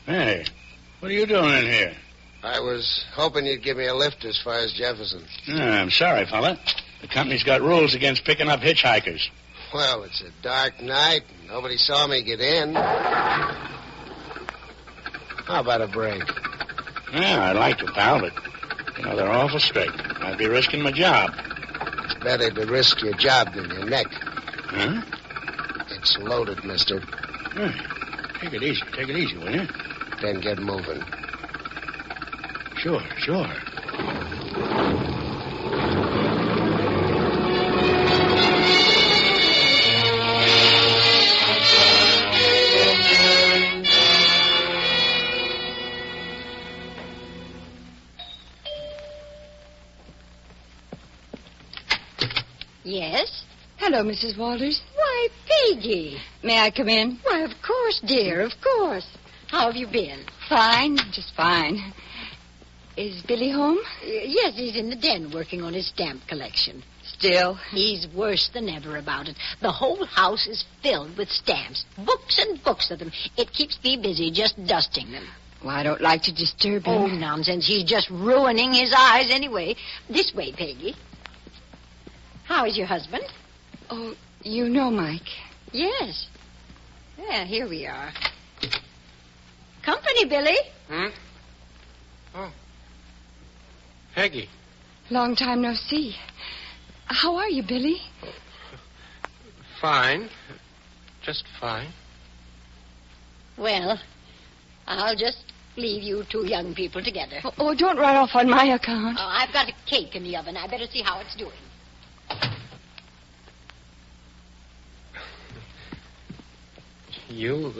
Hey, what are you doing in here? I was hoping you'd give me a lift as far as Jefferson. I'm sorry, fella. The company's got rules against picking up hitchhikers. Well, it's a dark night, and nobody saw me get in. How about a break? Yeah, I'd like to, pal, but, they're awful strict. I'd be risking my job. It's better to risk your job than your neck. Huh? It's loaded, mister. Take it easy, will you? Then get moving. Sure. Yes? Hello, Mrs. Walters. Why, Peggy. May I come in? Why, of course, dear, of course. How have you been? Fine, just fine. Is Billy home? Yes, he's in the den working on his stamp collection. Still? He's worse than ever about it. The whole house is filled with stamps. Books and books of them. It keeps me busy just dusting them. Well, I don't like to disturb him. Oh, nonsense. He's just ruining his eyes anyway. This way, Peggy. How is your husband? Oh, you know Mike. Yes. Yeah, here we are. Company, Billy. Hmm? Oh. Peggy. Long time no see. How are you, Billy? Fine. Just fine. Well, I'll just leave you two young people together. Oh, don't run off on my account. Oh, I've got a cake in the oven. I better see how it's doing. You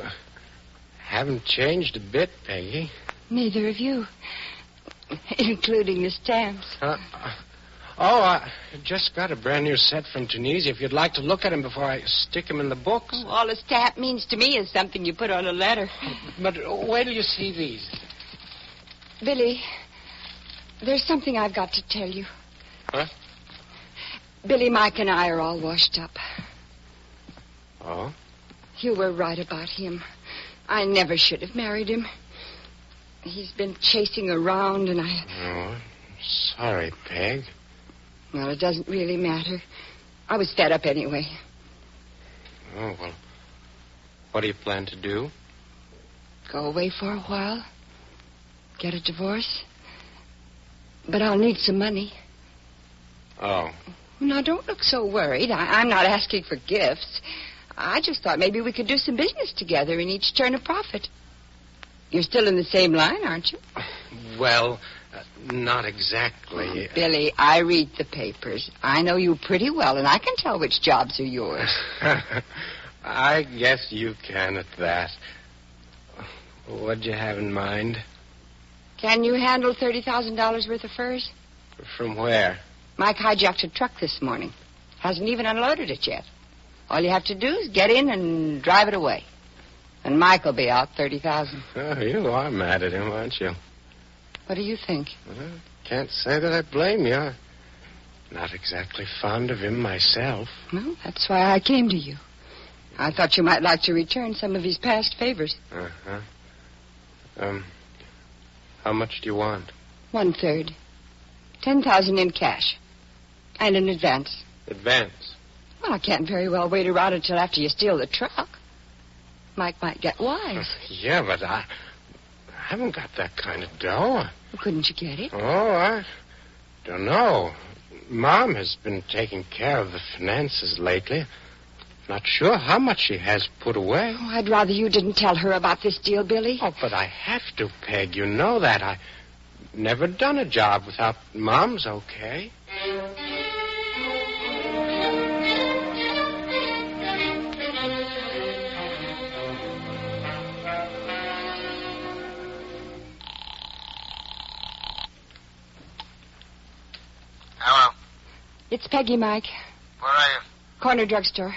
haven't changed a bit, Peggy. Neither of you. Including the stamps. I just got a brand new set from Tunisia. If you'd like to look at them before I stick them in the books. Oh, all a stamp means to me is something you put on a letter. But wait till you see these. Billy, there's something I've got to tell you. Huh? Billy, Mike, and I are all washed up. Oh? You were right about him. I never should have married him. He's been chasing around, and I... Oh, sorry, Peg. Well, it doesn't really matter. I was fed up anyway. Oh, well, what do you plan to do? Go away for a while. Get a divorce. But I'll need some money. Oh. Now, don't look so worried. I'm not asking for gifts. I just thought maybe we could do some business together and each turn a profit. You're still in the same line, aren't you? Well, Not exactly. Billy, I read the papers. I know you pretty well, and I can tell which jobs are yours. I guess you can at that. What'd you have in mind? Can you handle $30,000 worth of furs? From where? Mike hijacked a truck this morning. Hasn't even unloaded it yet. All you have to do is get in and drive it away. And Mike will be out $30,000. Oh, you are mad at him, aren't you? What do you think? Well, can't say that I blame you. I'm not exactly fond of him myself. Well, that's why I came to you. I thought you might like to return some of his past favors. Uh-huh. How much do you want? 1/3. $10,000 in cash. And in advance. Advance? Well, I can't very well wait around until after you steal the truck. Mike might get wise. Yeah, but I haven't got that kind of dough. Well, couldn't you get it? Oh, I don't know. Mom has been taking care of the finances lately. Not sure how much she has put away. Oh, I'd rather you didn't tell her about this deal, Billy. Oh, but I have to, Peg. You know that. I never done a job without Mom's okay. Hello. It's Peggy, Mike. Where are you? Corner drugstore.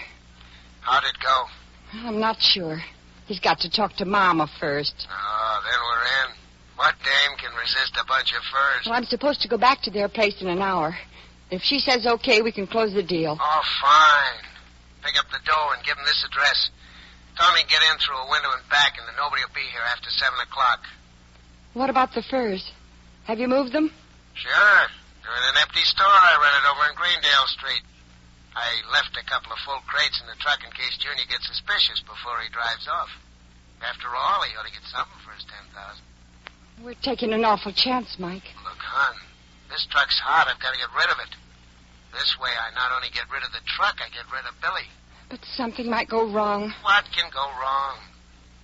How'd it go? I'm not sure. He's got to talk to Mama first. Oh, then we're in. What dame can resist a bunch of furs? Well, I'm supposed to go back to their place in an hour. If she says okay, we can close the deal. Oh, fine. Pick up the dough and give him this address. Tell me get in through a window and back, and then nobody will be here after 7 o'clock. What about the furs? Have you moved them? Sure. They're in an empty store I rented over in Greendale Street. I left a couple of full crates in the truck in case Junior gets suspicious before he drives off. After all, he ought to get something for his 10,000. We're taking an awful chance, Mike. Look, hon, this truck's hot. I've got to get rid of it. This way, I not only get rid of the truck, I get rid of Billy. But something might go wrong. What can go wrong?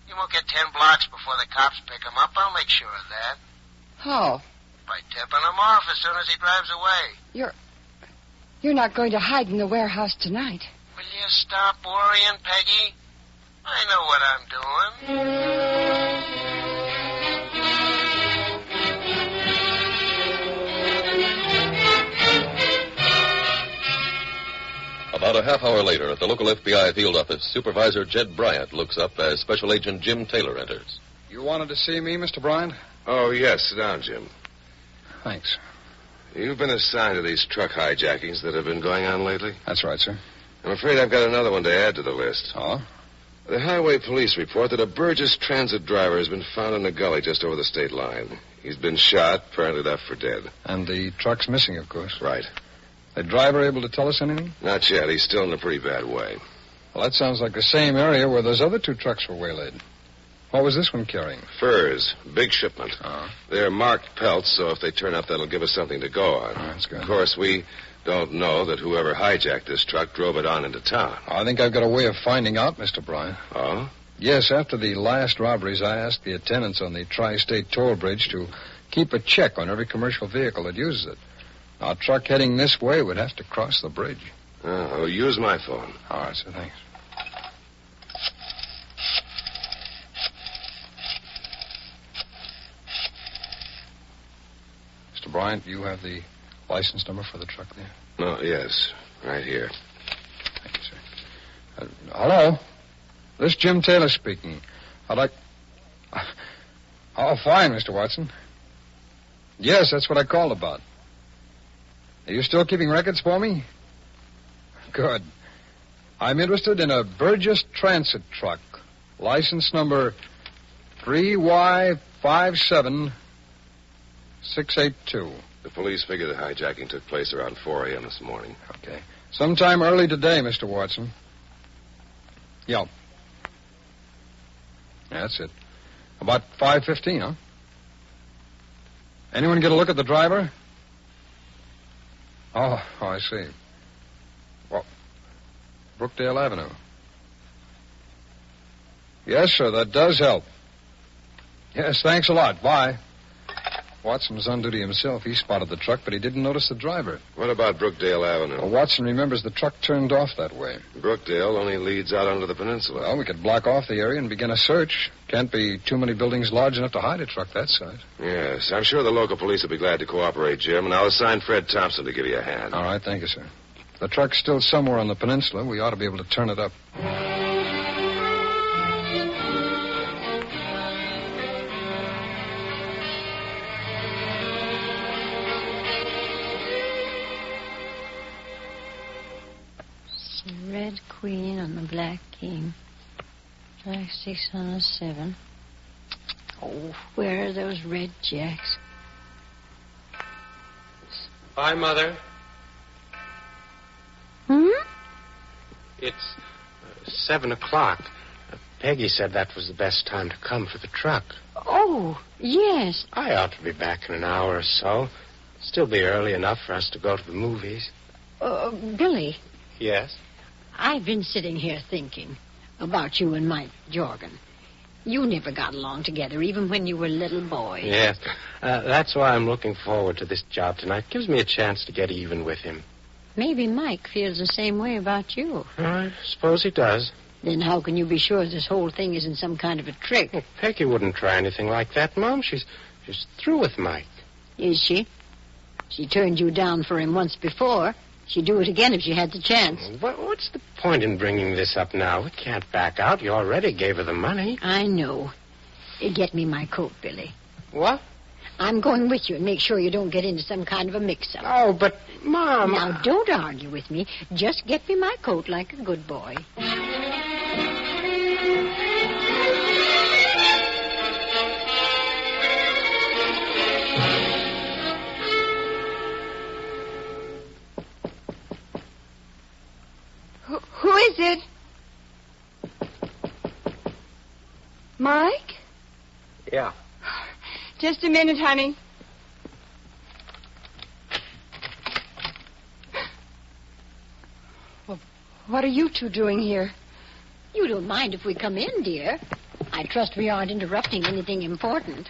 You won't get 10 blocks before the cops pick him up. I'll make sure of that. How? By tipping him off as soon as he drives away. You're not going to hide in the warehouse tonight. Will you stop worrying, Peggy? I know what I'm doing. About a half hour later, at the local FBI field office, Supervisor Jed Bryant looks up as Special Agent Jim Taylor enters. You wanted to see me, Mr. Bryant? Oh, yes. Sit down, Jim. Thanks. You've been assigned to these truck hijackings that have been going on lately? That's right, sir. I'm afraid I've got another one to add to the list. Oh? The highway police report that a Burgess transit driver has been found in a gully just over the state line. He's been shot, apparently left for dead. And the truck's missing, of course. Right. The driver able to tell us anything? Not yet. He's still in a pretty bad way. Well, that sounds like the same area where those other 2 trucks were waylaid. What was this one carrying? Furs. Big shipment. Oh. They're marked pelts, so if they turn up, that'll give us something to go on. Oh, that's good. Of course, we don't know that whoever hijacked this truck drove it on into town. I think I've got a way of finding out, Mr. Bryant. Oh? Yes, after the last robberies, I asked the attendants on the Tri-State Toll Bridge to keep a check on every commercial vehicle that uses it. Now, a truck heading this way would have to cross the bridge. Oh, use my phone. All right, sir, thanks. Mr. Bryant, you have the license number for the truck there? No, yes. Right here. Thank you, sir. Hello? This is Jim Taylor speaking. I'd like... Oh, fine, Mr. Watson. Yes, that's what I called about. Are you still keeping records for me? Good. I'm interested in a Burgess transit truck. License number 3Y57682. The police figure the hijacking took place around 4 a.m. this morning. Okay. Sometime early today, Mr. Watson. Yeah. That's it. About 5:15, huh? Anyone get a look at the driver? Oh, I see. Well, Brookdale Avenue. Yes, sir, that does help. Yes, thanks a lot. Bye. Watson was on duty himself. He spotted the truck, but he didn't notice the driver. What about Brookdale Avenue? Well, Watson remembers the truck turned off that way. Brookdale only leads out onto the peninsula. Well, we could block off the area and begin a search. Can't be too many buildings large enough to hide a truck that size. Yes, I'm sure the local police will be glad to cooperate, Jim, and I'll assign Fred Thompson to give you a hand. All right, thank you, sir. If the truck's still somewhere on the peninsula, we ought to be able to turn it up. Red queen on the black king. Jack 6 on a 7. Oh, where are those red jacks? Hi, Mother. It's 7 o'clock. Peggy said that was the best time to come for the truck. Oh, yes. I ought to be back in an hour or so. Still be early enough for us to go to the movies. Billy, Yes? I've been sitting here thinking about you and Mike Jorgen. You never got along together, even when you were little boys. Yes. That's why I'm looking forward to this job tonight. Gives me a chance to get even with him. Maybe Mike feels the same way about you. I suppose he does. Then how can you be sure this whole thing isn't some kind of a trick? Well, Peggy wouldn't try anything like that, Mom. She's through with Mike. Is she? She turned you down for him once before. She'd do it again if she had the chance. What's the point in bringing this up now? We can't back out. You already gave her the money. I know. Get me my coat, Billy. What? I'm going with you and make sure you don't get into some kind of a mix-up. Oh, but, Mom... Now, don't argue with me. Just get me my coat like a good boy. Who is it? Mike? Yeah. Just a minute, honey. Well, what are you two doing here? You don't mind if we come in, dear. I trust we aren't interrupting anything important.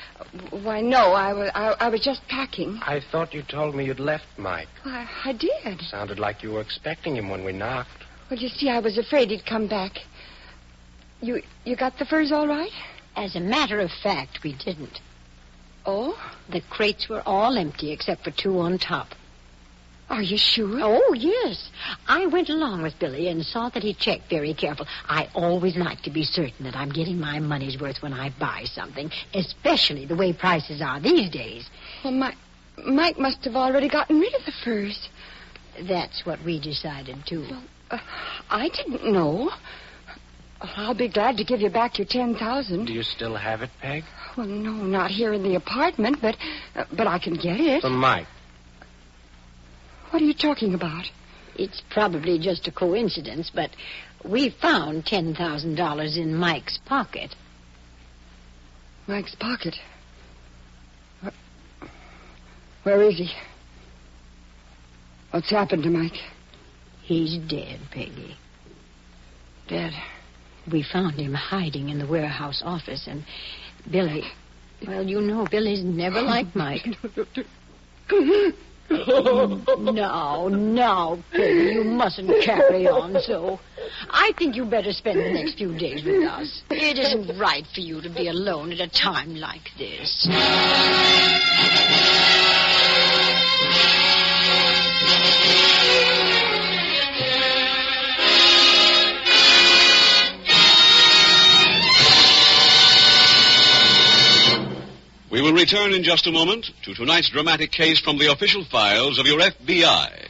Why, no, I was just packing. I thought you told me you'd left Mike. I did. Sounded like you were expecting him when we knocked. Well, you see, I was afraid he'd come back. You got the furs all right? As a matter of fact, we didn't. Oh? The crates were all empty except for 2 on top. Are you sure? Oh, yes. I went along with Billy and saw that he checked very careful. I always like to be certain that I'm getting my money's worth when I buy something, especially the way prices are these days. Well, Mike must have already gotten rid of the furs. That's what we decided, too. Well, I didn't know. I'll be glad to give you back your $10,000. Do you still have it, Peg? Well, no, not here in the apartment, but I can get it. From Mike. What are you talking about? It's probably just a coincidence, but we found $10,000 in Mike's pocket. Mike's pocket? Where is he? What's happened to Mike? He's dead, Peggy. Dead? We found him hiding in the warehouse office, and Billy... Well, you know, Billy's never liked Mike. Now, Peggy, you mustn't carry on so. I think you better spend the next few days with us. It isn't right for you to be alone at a time like this. We will return in just a moment to tonight's dramatic case from the official files of your FBI.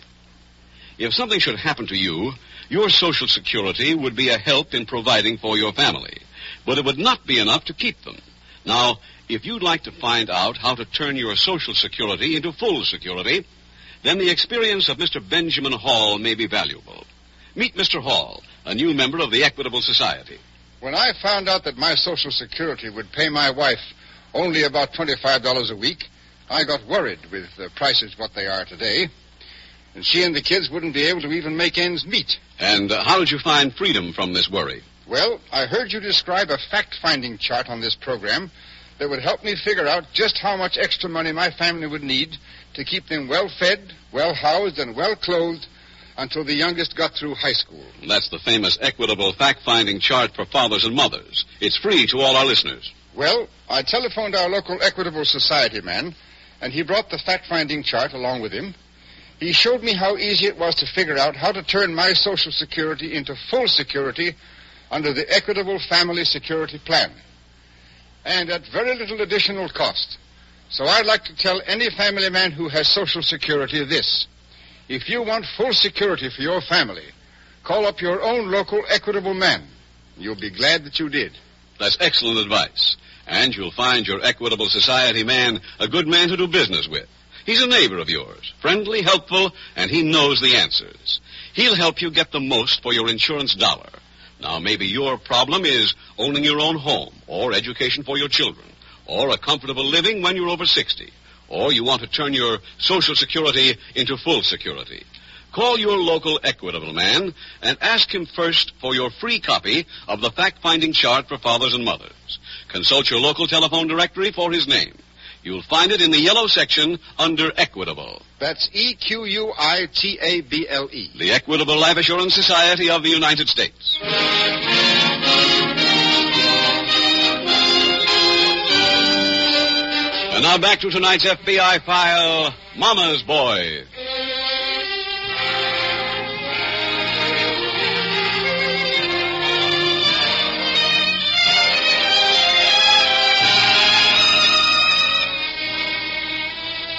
If something should happen to you, your Social Security would be a help in providing for your family, but it would not be enough to keep them. Now, if you'd like to find out how to turn your Social Security into full security, then the experience of Mr. Benjamin Hall may be valuable. Meet Mr. Hall, a new member of the Equitable Society. When I found out that my Social Security would pay my wife only about $25 a week, I got worried with the prices what they are today. And she and the kids wouldn't be able to even make ends meet. And how did you find freedom from this worry? Well, I heard you describe a fact-finding chart on this program that would help me figure out just how much extra money my family would need to keep them well fed, well housed, and well clothed until the youngest got through high school. That's the famous equitable fact-finding chart for fathers and mothers. It's free to all our listeners. Well, I telephoned our local Equitable Society man, and he brought the fact-finding chart along with him. He showed me how easy it was to figure out how to turn my Social Security into full security under the Equitable Family Security Plan, and at very little additional cost. So I'd like to tell any family man who has Social Security this. If you want full security for your family, call up your own local Equitable man. You'll be glad that you did. That's excellent advice. And you'll find your Equitable Society man a good man to do business with. He's a neighbor of yours, friendly, helpful, and he knows the answers. He'll help you get the most for your insurance dollar. Now, maybe your problem is owning your own home, or education for your children, or a comfortable living when you're over 60. Or you want to turn your Social Security into full security. Call your local Equitable man and ask him first for your free copy of the fact-finding chart for fathers and mothers. Consult your local telephone directory for his name. You'll find it in the yellow section under Equitable. That's Equitable. The Equitable Life Assurance Society of the United States. And now back to tonight's FBI file, Mama's Boy.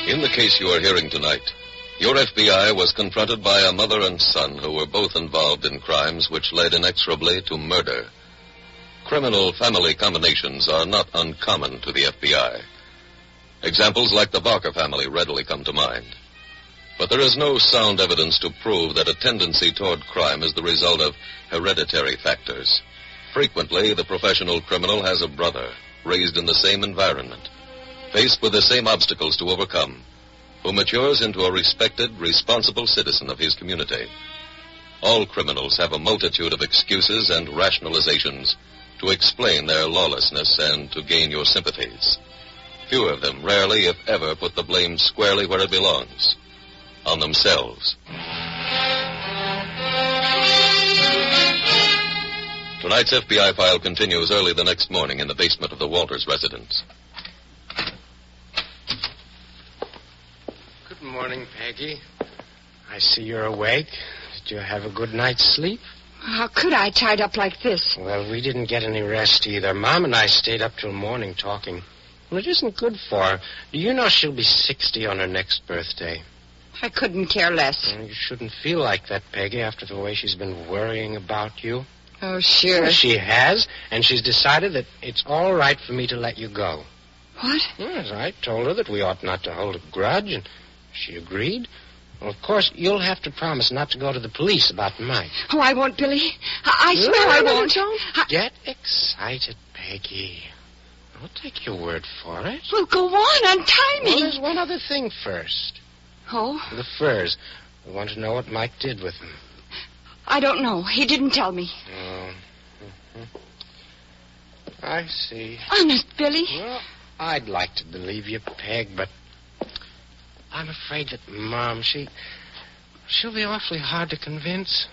In the case you are hearing tonight, your FBI was confronted by a mother and son who were both involved in crimes which led inexorably to murder. Criminal family combinations are not uncommon to the FBI. Examples like the Barker family readily come to mind. But there is no sound evidence to prove that a tendency toward crime is the result of hereditary factors. Frequently, the professional criminal has a brother raised in the same environment, faced with the same obstacles to overcome, who matures into a respected, responsible citizen of his community. All criminals have a multitude of excuses and rationalizations to explain their lawlessness and to gain your sympathies. Few of them, rarely if ever, put the blame squarely where it belongs, on themselves. Tonight's FBI file continues early the next morning in the basement of the Walters residence. Good morning, Peggy. I see you're awake. Did you have a good night's sleep? How could I, tied up like this? Well, we didn't get any rest either. Mom and I stayed up till morning talking. Well, it isn't good for her. Do you know she'll be 60 on her next birthday? I couldn't care less. Well, you shouldn't feel like that, Peggy, after the way she's been worrying about you. Oh, sure. Well, she has, and she's decided that it's all right for me to let you go. What? Yes, I told her that we ought not to hold a grudge, and she agreed. Well, of course, you'll have to promise not to go to the police about Mike. Oh, I won't, Billy. I swear I won't. Don't get excited, Peggy. I'll take your word for it. Well, go on, untie me. Well, there's one other thing first. Oh? The furs. I want to know what Mike did with them. I don't know. He didn't tell me. Oh. Mm-hmm. I see. Honest, Billy? Well, I'd like to believe you, Peg, but I'm afraid that Mom, she'll be awfully hard to convince.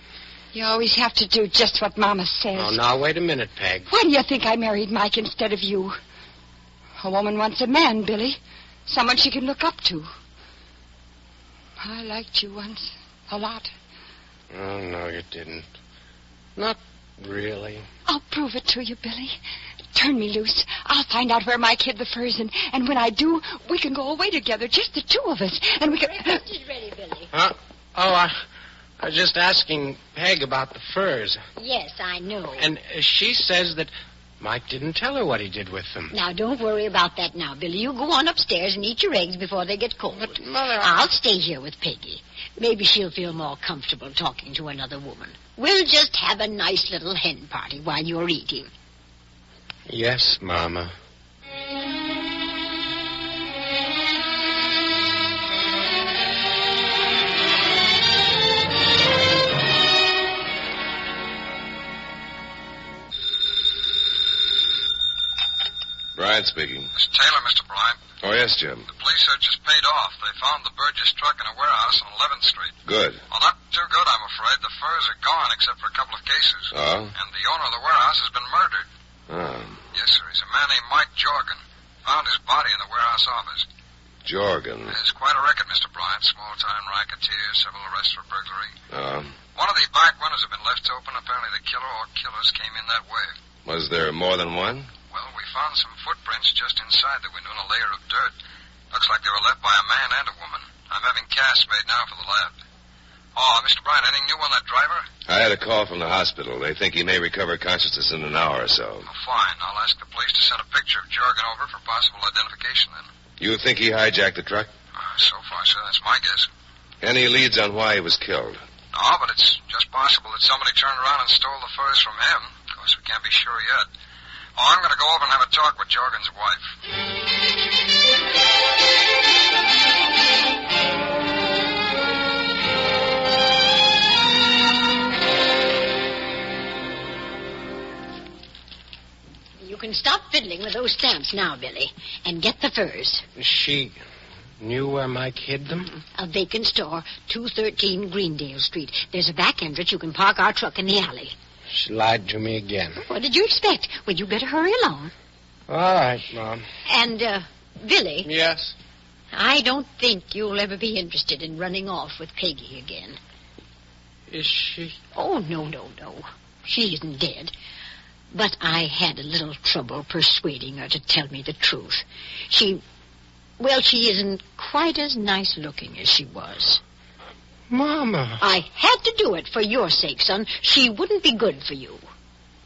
You always have to do just what Mama says. Oh, now, wait a minute, Peg. Why do you think I married Mike instead of you? A woman wants a man, Billy. Someone she can look up to. I liked you once. A lot. Oh, no, you didn't. Not really. I'll prove it to you, Billy. Turn me loose. I'll find out where Mike hid the furs, and when I do, we can go away together, just the two of us, and we can... Breakfast is ready, Billy. Huh? Oh, I was just asking Peg about the furs. Yes, I know. And she says that Mike didn't tell her what he did with them. Now, don't worry about that now, Billy. You go on upstairs and eat your eggs before they get cold. But, Mother... I'll stay here with Peggy. Maybe she'll feel more comfortable talking to another woman. We'll just have a nice little hen party while you're eating. Yes, Mama. Bryant speaking. It's Taylor, Mr. Bryant. Oh, yes, Jim. The police search is paid off. They found the Burgess truck in a warehouse on 11th Street. Good. Well, not too good, I'm afraid. The furs are gone except for a couple of cases. Oh? And the owner of the warehouse has been murdered. Oh. Yes, sir. He's a man named Mike Jorgen. Found his body in the warehouse office. Jorgen. There's quite a record, Mr. Bryant. Small-time racketeer, several arrests for burglary. Oh. One of the back windows had been left open. Apparently the killer or killers came in that way. Was there more than one? Well, we found some footprints just inside the window and a layer of dirt. Looks like they were left by a man and a woman. I'm having casts made now for the lab. Oh, Mr. Bryant, anything new on that driver? I had a call from the hospital. They think he may recover consciousness in an hour or so. Oh, fine. I'll ask the police to send a picture of Jorgen over for possible identification then. You think he hijacked the truck? So far, sir, that's my guess. Any leads on why he was killed? No, but it's just possible that somebody turned around and stole the furs from him. Of course, we can't be sure yet. Oh, I'm going to go over and have a talk with Jorgen's wife. You can stop fiddling with those stamps now, Billy, and get the furs. She knew where Mike hid them? A vacant store, 213 Greendale Street. There's a back entrance. You can park our truck in the alley. She lied to me again. What did you expect? Well, you better hurry along. All right, Mom. And, Billy. Yes? I don't think you'll ever be interested in running off with Peggy again. Is she? Oh, no. She isn't dead. But I had a little trouble persuading her to tell me the truth. She isn't quite as nice looking as she was. Mama. I had to do it for your sake, son. She wouldn't be good for you.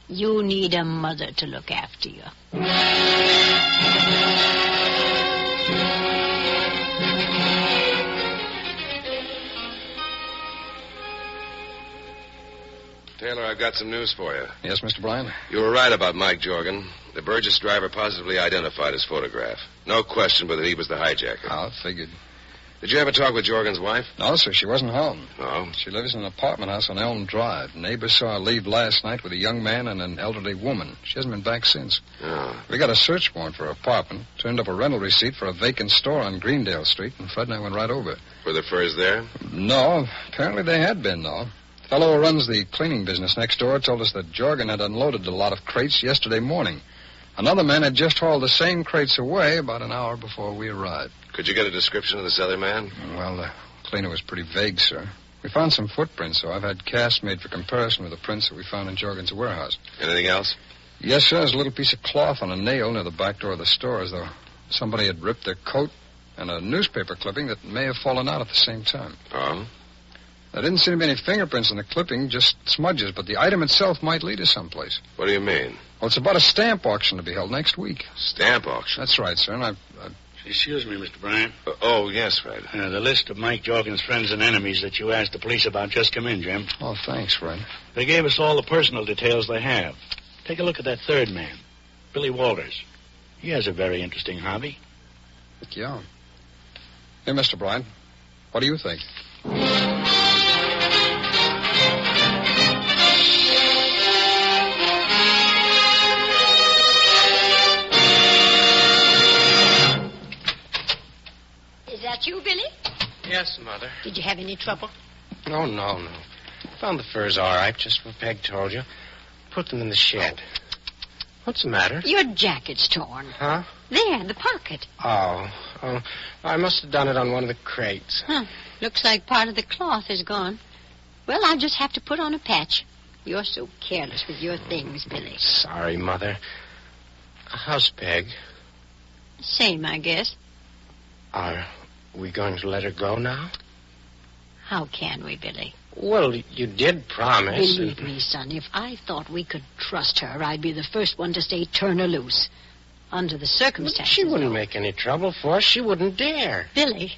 You need a mother to look after you. Taylor, I've got some news for you. Yes, Mr. Bryant? You were right about Mike Jorgen. The Burgess driver positively identified his photograph. No question but that he was the hijacker. I figured. Did you ever talk with Jorgen's wife? No, sir. She wasn't home. No? She lives in an apartment house on Elm Drive. Neighbors saw her leave last night with a young man and an elderly woman. She hasn't been back since. Oh. We got a search warrant for her apartment, turned up a rental receipt for a vacant store on Greendale Street, and Fred and I went right over. Were the furs there? No. Apparently they had been, though. The fellow who runs the cleaning business next door told us that Jorgen had unloaded a lot of crates yesterday morning. Another man had just hauled the same crates away about an hour before we arrived. Could you get a description of this other man? Well, the cleaner was pretty vague, sir. We found some footprints, so I've had casts made for comparison with the prints that we found in Jorgen's warehouse. Anything else? Yes, sir. There's a little piece of cloth on a nail near the back door of the store, as though somebody had ripped their coat, and a newspaper clipping that may have fallen out at the same time. Oh? There didn't seem to be any fingerprints on the clipping, just smudges, but the item itself might lead us someplace. What do you mean? Well, it's about a stamp auction to be held next week. Stamp auction? That's right, sir, and I... Excuse me, Mr. Bryant. Oh, yes, Fred. The list of Mike Jorgen's friends and enemies that you asked the police about just come in, Jim. Oh, thanks, Fred. They gave us all the personal details they have. Take a look at that third man, Billy Walters. He has a very interesting hobby. Yeah. Hey, Mr. Bryant, what do you think? Is that you, Billy? Yes, Mother. Did you have any trouble? Oh, no. Found the furs all right, just what Peg told you. Put them in the shed. What's the matter? Your jacket's torn. Huh? There, the pocket. Oh, I must have done it on one of the crates. Huh. Looks like part of the cloth is gone. Well, I'll just have to put on a patch. You're so careless with your things, Billy. Sorry, Mother. How's Peg? Same, I guess. Are we going to let her go now? How can we, Billy? Well, you did promise. Believe me, son, if I thought we could trust her, I'd be the first one to say turn her loose. Under the circumstances. But she wouldn't make any trouble for us. She wouldn't dare. Billy,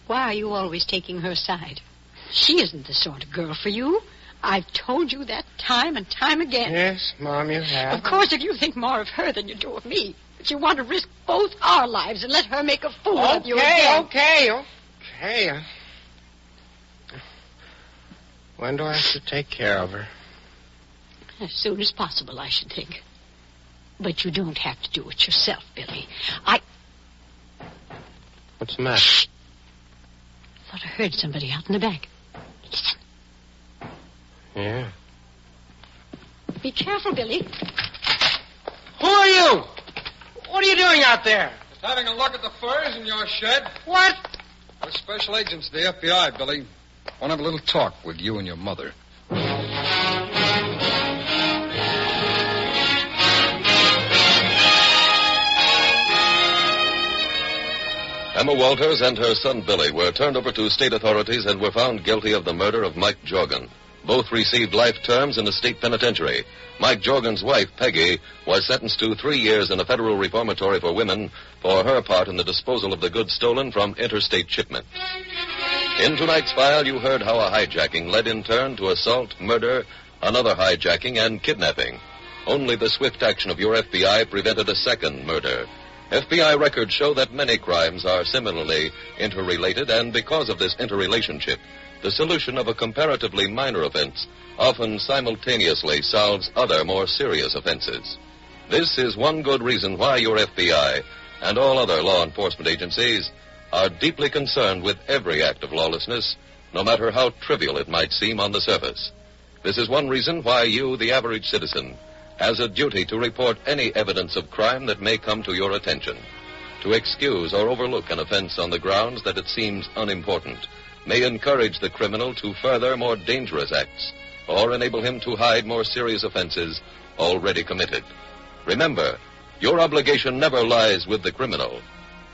why are you always taking her side? She isn't the sort of girl for you. I've told you that time and time again. Yes, Mom, you have. Of course, if you think more of her than you do of me, if you want to risk both our lives and let her make a fool of you again. Okay. When do I have to take care of her? As soon as possible, I should think. But you don't have to do it yourself, Billy. What's the matter? Thought I heard somebody out in the back. Listen. Yeah. Be careful, Billy. Who are you? What are you doing out there? Just having a look at the furs in your shed. What? We're special agents of the FBI, Billy. Want to have a little talk with you and your mother. Emma Walters and her son Billy were turned over to state authorities and were found guilty of the murder of Mike Jorgen. Both received life terms in a state penitentiary. Mike Jorgen's wife, Peggy, was sentenced to 3 years in a federal reformatory for women for her part in the disposal of the goods stolen from interstate shipment. In tonight's file, you heard how a hijacking led in turn to assault, murder, another hijacking, and kidnapping. Only the swift action of your FBI prevented a second murder. FBI records show that many crimes are similarly interrelated, and because of this interrelationship, the solution of a comparatively minor offense often simultaneously solves other more serious offenses. This is one good reason why your FBI and all other law enforcement agencies are deeply concerned with every act of lawlessness, no matter how trivial it might seem on the surface. This is one reason why you, the average citizen, has a duty to report any evidence of crime that may come to your attention. To excuse or overlook an offense on the grounds that it seems unimportant may encourage the criminal to further more dangerous acts or enable him to hide more serious offenses already committed. Remember, your obligation never lies with the criminal.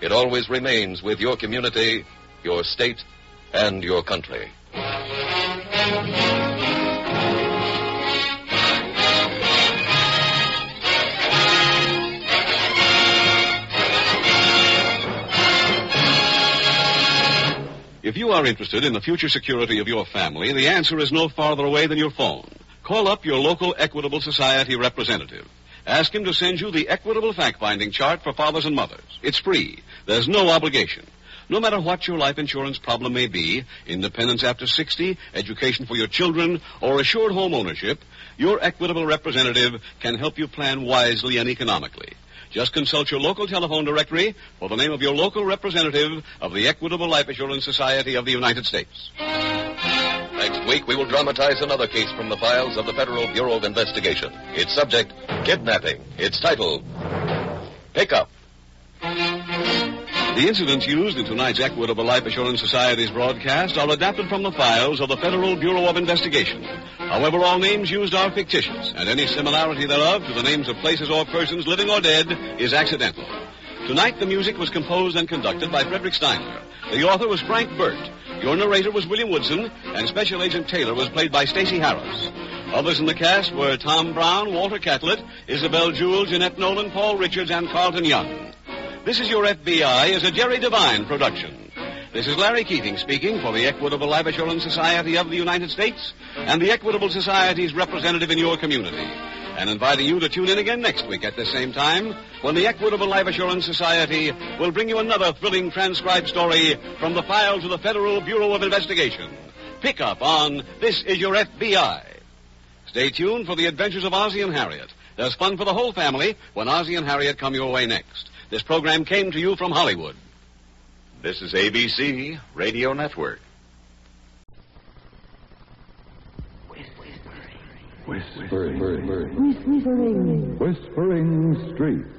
It always remains with your community, your state, and your country. If you are interested in the future security of your family, the answer is no farther away than your phone. Call up your local Equitable Society representative. Ask him to send you the Equitable Fact-Finding Chart for fathers and mothers. It's free. There's no obligation. No matter what your life insurance problem may be, independence after 60, education for your children, or assured home ownership, your Equitable representative can help you plan wisely and economically. Just consult your local telephone directory for the name of your local representative of the Equitable Life Assurance Society of the United States. Next week, we will dramatize another case from the files of the Federal Bureau of Investigation. Its subject, kidnapping. Its title, Pickup. The incidents used in tonight's Equitable Life Assurance Society's broadcast are adapted from the files of the Federal Bureau of Investigation. However, all names used are fictitious, and any similarity thereof to the names of places or persons, living or dead, is accidental. Tonight, the music was composed and conducted by Frederick Steiner. The author was Frank Burt. Your narrator was William Woodson, and Special Agent Taylor was played by Stacey Harris. Others in the cast were Tom Brown, Walter Catlett, Isabel Jewell, Jeanette Nolan, Paul Richards, and Carlton Young. This is Your FBI is a Jerry Devine production. This is Larry Keating speaking for the Equitable Life Assurance Society of the United States and the Equitable Society's representative in your community, and inviting you to tune in again next week at the same time when the Equitable Life Assurance Society will bring you another thrilling transcribed story from the files of the Federal Bureau of Investigation. Pick up on This Is Your FBI. Stay tuned for the adventures of Ozzie and Harriet. There's fun for the whole family when Ozzie and Harriet come your way next. This program came to you from Hollywood. This is ABC Radio Network. Whispering Streets.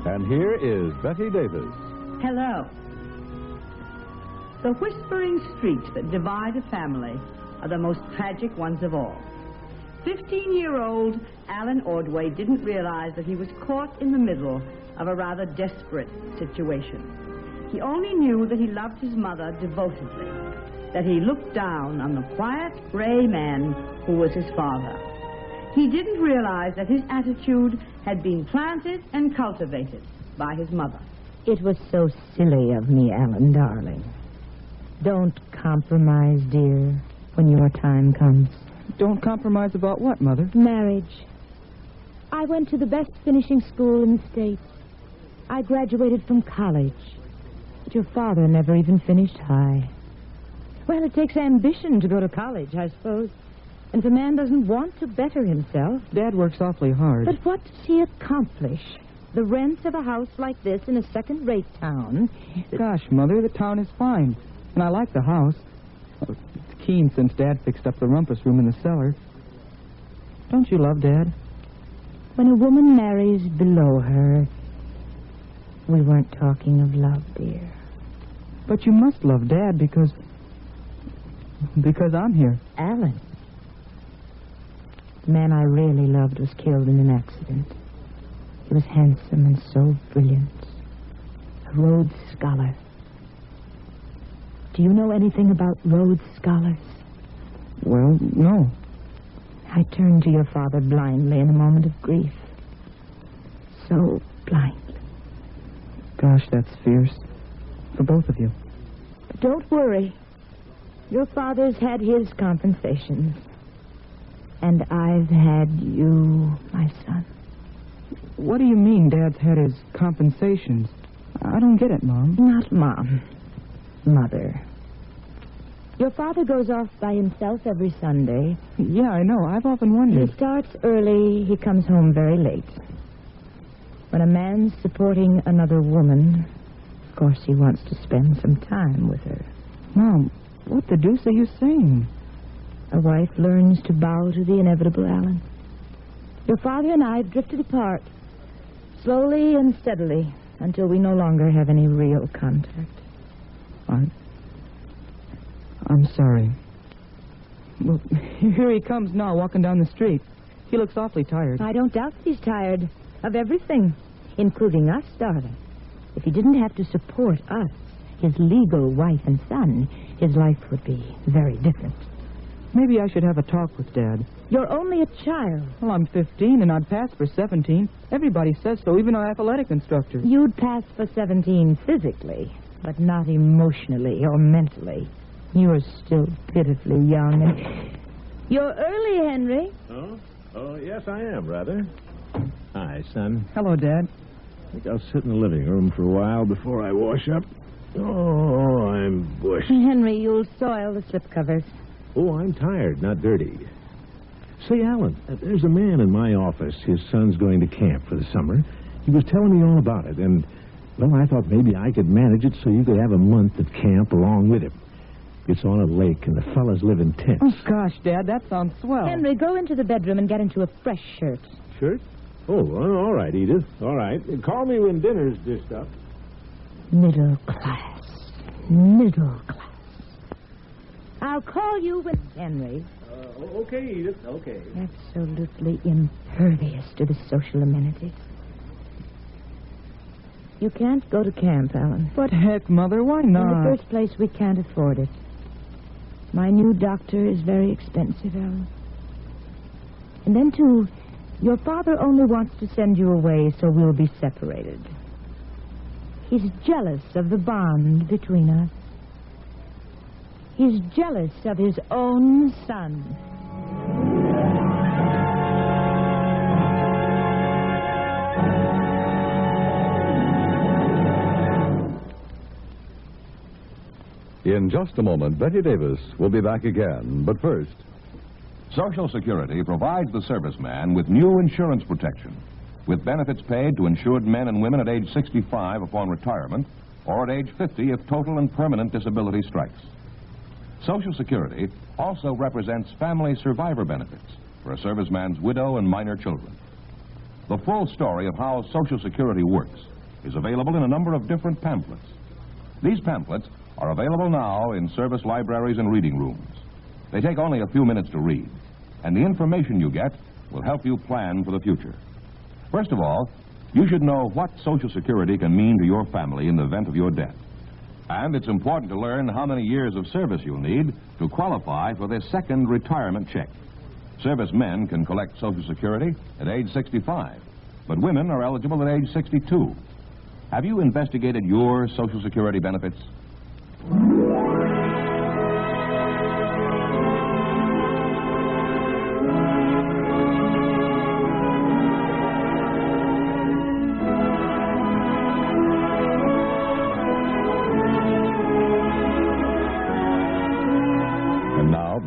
And here is Betty Davis. Hello. The whispering streets that divide a family are the most tragic ones of all. 15-year-old Alan Ordway didn't realize that he was caught in the middle of a rather desperate situation. He only knew that he loved his mother devotedly, that he looked down on the quiet, gray man who was his father. He didn't realize that his attitude had been planted and cultivated by his mother. It was so silly of me, Alan, darling. Don't compromise, dear, when your time comes. Don't compromise about what, Mother? Marriage. I went to the best finishing school in the state. I graduated from college. But your father never even finished high. Well, it takes ambition to go to college, I suppose. And if a man doesn't want to better himself... Dad works awfully hard. But what does he accomplish? The rent of a house like this in a second-rate town... Gosh, Mother, the town is fine. And I like the house. Well, it's keen since Dad fixed up the rumpus room in the cellar. Don't you love Dad? When a woman marries below her... We weren't talking of love, dear. But you must love Dad because I'm here. Alan. The man I really loved was killed in an accident. He was handsome and so brilliant. A Rhodes Scholar. Do you know anything about Rhodes Scholars? Well, no. I turned to your father blindly in a moment of grief. So blindly. Gosh, that's fierce. For both of you. But don't worry. Your father's had his compensations. And I've had you, my son. What do you mean Dad's had his compensations? I don't get it, Mom. Not Mom. Mother. Your father goes off by himself every Sunday. Yeah, I know. I've often wondered. He starts early. He comes home very late. When a man's supporting another woman, of course he wants to spend some time with her. Mom, what the deuce are you saying? A wife learns to bow to the inevitable, Alan. Your father and I have drifted apart, slowly and steadily, until we no longer have any real contact. I'm sorry. Well, here he comes now, walking down the street. He looks awfully tired. I don't doubt that he's tired of everything, including us, darling. If he didn't have to support us, his legal wife and son, his life would be very different. Maybe I should have a talk with Dad. You're only a child. Well, I'm 15 and I'd pass for 17. Everybody says so, even our athletic instructor. You'd pass for 17 physically, but not emotionally or mentally. You're still pitifully young. And... You're early, Henry. Oh, yes, I am, rather. Hi, son. Hello, Dad. I think I'll sit in the living room for a while before I wash up. Oh, I'm bushed. Henry, you'll soil the slipcovers. Oh, I'm tired, not dirty. Say, Alan, there's a man in my office. His son's going to camp for the summer. He was telling me all about it, and, well, I thought maybe I could manage it so you could have a month at camp along with him. It's on a lake, and the fellas live in tents. Oh, gosh, Dad, that sounds swell. Henry, go into the bedroom and get into a fresh shirt. Shirt? Oh, well, all right, Edith. All right. Call me when dinner's dished up. Middle class. Middle class. I'll call you when... Henry. Okay, Edith, okay. Absolutely impervious to the social amenities. You can't go to camp, Alan. But heck, Mother, why not? In the first place, we can't afford it. My new doctor is very expensive, Alan. And then, too, your father only wants to send you away so we'll be separated. He's jealous of the bond between us. He's jealous of his own son. In just a moment, Betty Davis will be back again. But first, Social Security provides the serviceman with new insurance protection, with benefits paid to insured men and women at age 65 upon retirement, or at age 50 if total and permanent disability strikes. Social Security also represents family survivor benefits for a serviceman's widow and minor children. The full story of how Social Security works is available in a number of different pamphlets. These pamphlets are available now in service libraries and reading rooms. They take only a few minutes to read, and the information you get will help you plan for the future. First of all, you should know what Social Security can mean to your family in the event of your death. And it's important to learn how many years of service you'll need to qualify for this second retirement check. Servicemen can collect Social Security at age 65, but women are eligible at age 62. Have you investigated your Social Security benefits?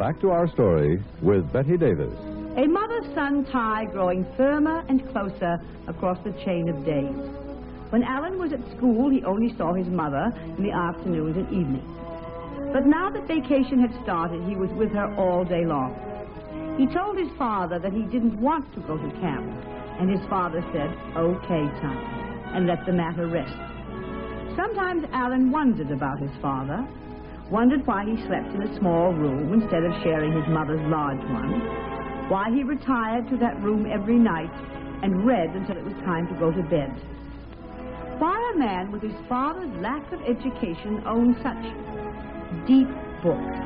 back to our story with Betty Davis. A mother-son tie growing firmer and closer across the chain of days. When Alan was at school, he only saw his mother in the afternoons and evenings. But now that vacation had started, he was with her all day long. He told his father that he didn't want to go to camp, and his father said, "Okay, son," and let the matter rest. Sometimes Alan wondered about his father, wondered why he slept in a small room instead of sharing his mother's large one, why he retired to that room every night and read until it was time to go to bed. Why a man with his father's lack of education owned such deep books.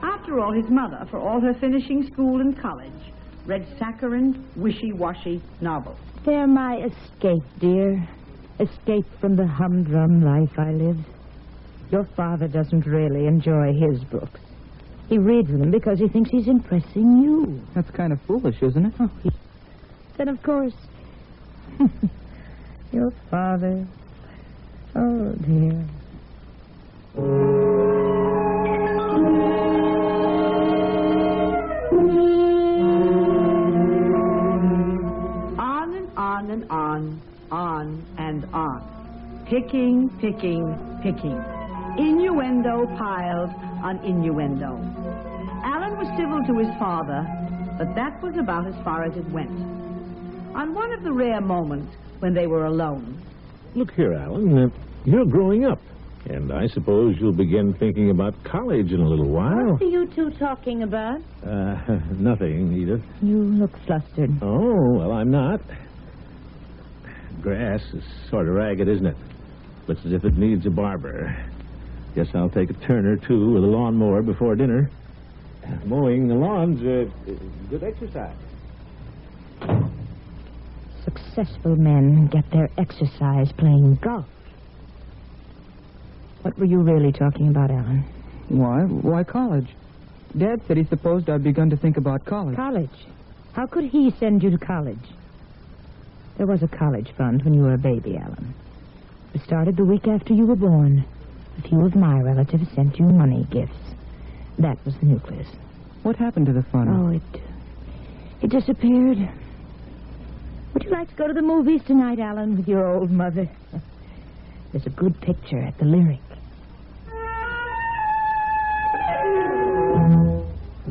After all, his mother, for all her finishing school and college, read saccharine, wishy-washy novels. They're my escape, dear. Escape from the humdrum life I live. Your father doesn't really enjoy his books. He reads them because he thinks he's impressing you. That's kind of foolish, isn't it? Oh, then, of course, your father. Oh, dear. On and on and on. Picking, picking, picking. Innuendo piled on innuendo. Alan was civil to his father, but that was about as far as it went. On one of the rare moments when they were alone. Look here, Alan, you're growing up, and I suppose you'll begin thinking about college in a little while. What are you two talking about? Nothing, Edith. You look flustered. Oh, well, I'm not. Grass is sort of ragged, isn't it? Looks as if it needs a barber. Guess I'll take a turn or two with a lawnmower before dinner. Mowing the lawn's good exercise. Successful men get their exercise playing golf. What were you really talking about, Alan? Why college? Dad said he supposed I'd begun to think about college. College? How could he send you to college? There was a college fund when you were a baby, Alan. It started the week after you were born. A few of my relatives sent you money gifts. That was the nucleus. What happened to the fund? Oh, it disappeared. Would you like to go to the movies tonight, Alan, with your old mother? There's a good picture at the Lyric.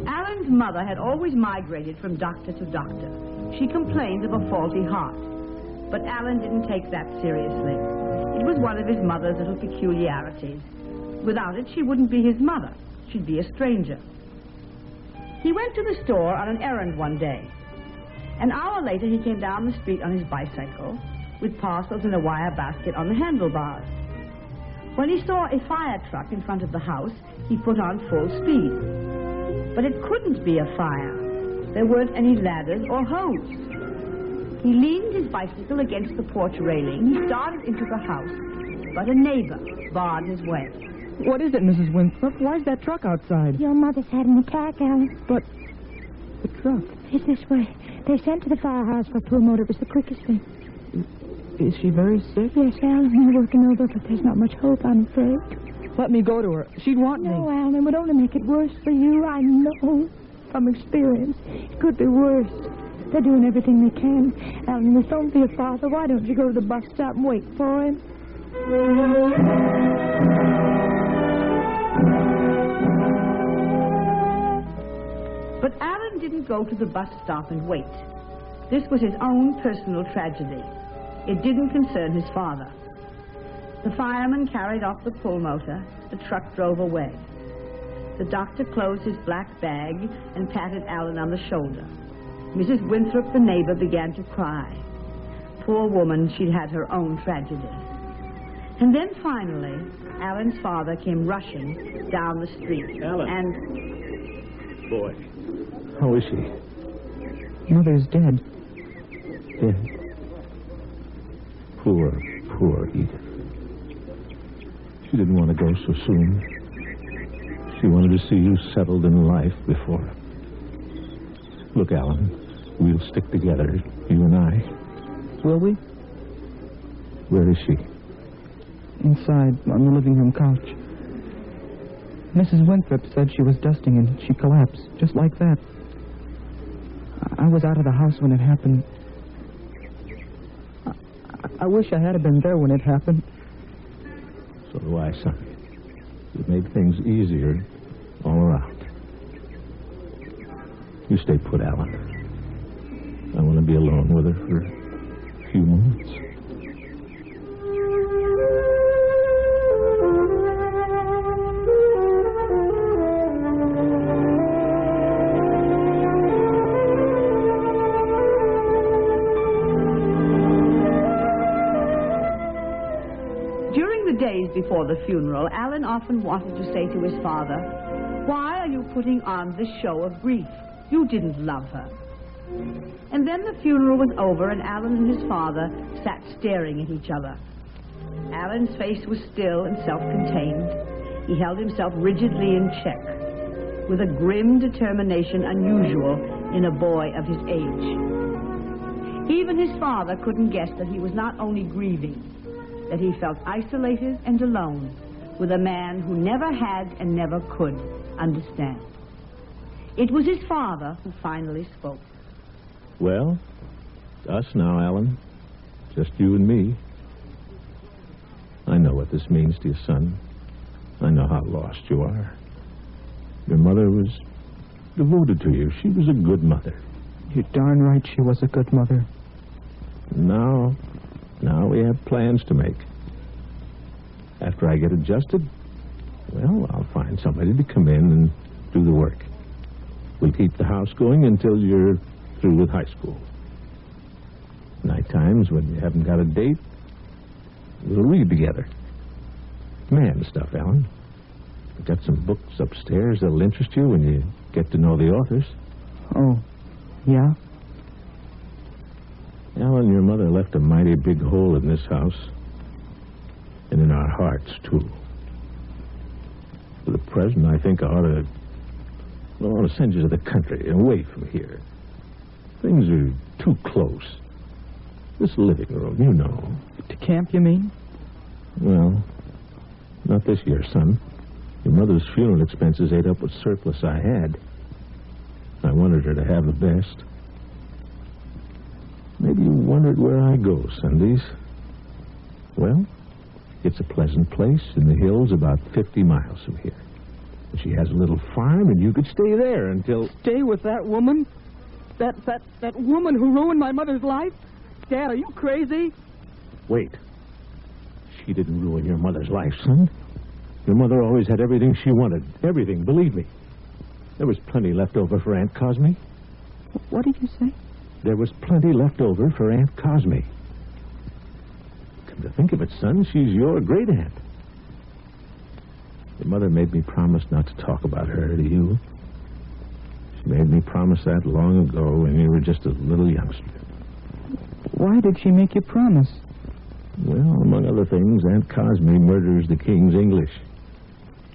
Alan's mother had always migrated from doctor to doctor. She complained of a faulty heart. But Alan didn't take that seriously. It was one of his mother's little peculiarities. Without it, she wouldn't be his mother. She'd be a stranger. He went to the store on an errand one day. An hour later, he came down the street on his bicycle with parcels in a wire basket on the handlebars. When he saw a fire truck in front of the house, he put on full speed. But it couldn't be a fire. There weren't any ladders or hose. He leaned his bicycle against the porch railing. He started into the house, but a neighbor barred his way. What is it, Mrs. Winthrop? Why's that truck outside? Your mother's had an attack, Alan. But the truck... It's this way. They sent to the firehouse for pulmotor. It was the quickest thing. Is she very sick? Yes, Alan. They're working over, but there's not much hope, I'm afraid. Let me go to her. She'd want me. No, Alan, it would only make it worse for you. I know from experience. It could be worse. They're doing everything they can. Alan, if don't be a father, why don't you go to the bus stop and wait for him? But Alan didn't go to the bus stop and wait. This was his own personal tragedy. It didn't concern his father. The fireman carried off the pulmotor. The truck drove away. The doctor closed his black bag and patted Alan on the shoulder. Mrs. Winthrop, the neighbor, began to cry. Poor woman, she'd had her own tragedy. And then finally, Alan's father came rushing down the street. Alan. And... Boy, how is she? Mother's dead. Dead. Poor Edith. She didn't want to go so soon. She wanted to see you settled in life before. Look, Alan, we'll stick together, you and I. Will we? Where is she? Inside, on the living room couch. Mrs. Winthrop said she was dusting and she collapsed, just like that. I was out of the house when it happened. I wish I had been there when it happened. So do I, son. It made things easier all around. You stay put, Alan. I want to be alone with her for a few moments. During the days before the funeral, Alan often wanted to say to his father, "Why are you putting on this show of grief? You didn't love her." And then the funeral was over, and Alan and his father sat staring at each other. Alan's face was still and self-contained. He held himself rigidly in check, with a grim determination unusual in a boy of his age. Even his father couldn't guess that he was not only grieving, that he felt isolated and alone with a man who never had and never could understand. It was his father who finally spoke. Well, us now, Alan. Just you and me. I know what this means to you, son. I know how lost you are. Your mother was devoted to you. She was a good mother. You're darn right she was a good mother. Now we have plans to make. After I get adjusted, well, I'll find somebody to come in and do the work. We'll keep the house going until you're through with high school. Night times, when you haven't got a date, we'll read together. Man stuff, Alan. I've got some books upstairs that'll interest you when you get to know the authors. Oh, yeah? Alan, your mother left a mighty big hole in this house. And in our hearts, too. For the present, I think I ought to send you to the country, away from here. Things are too close. This living room, you know. To camp, you mean? Well, not this year, son. Your mother's funeral expenses ate up what surplus I had. I wanted her to have the best. Maybe you wondered where I go Sundays. Well, it's a pleasant place in the hills about 50 miles from here. She has a little farm, and you could stay there until... Stay with that woman? That woman who ruined my mother's life? Dad, are you crazy? Wait. She didn't ruin your mother's life, son. Your mother always had everything she wanted. Everything, believe me. There was plenty left over for Aunt Cosme. What did you say? There was plenty left over for Aunt Cosme. Come to think of it, son, she's your great-aunt. Your mother made me promise not to talk about her to you. She made me promise that long ago when you were just a little youngster. Why did she make you promise? Well, among other things, Aunt Cosme murders the king's English.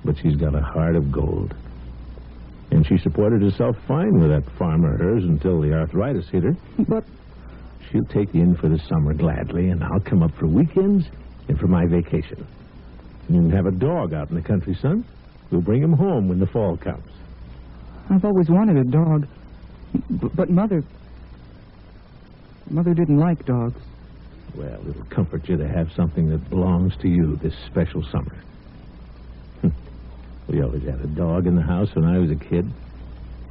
But she's got a heart of gold. And she supported herself fine with that farm of hers until the arthritis hit her. But she'll take you in for the summer gladly, and I'll come up for weekends and for my vacation. You can have a dog out in the country, son. We'll bring him home when the fall comes. I've always wanted a dog. But Mother didn't like dogs. Well, it'll comfort you to have something that belongs to you this special summer. We always had a dog in the house when I was a kid.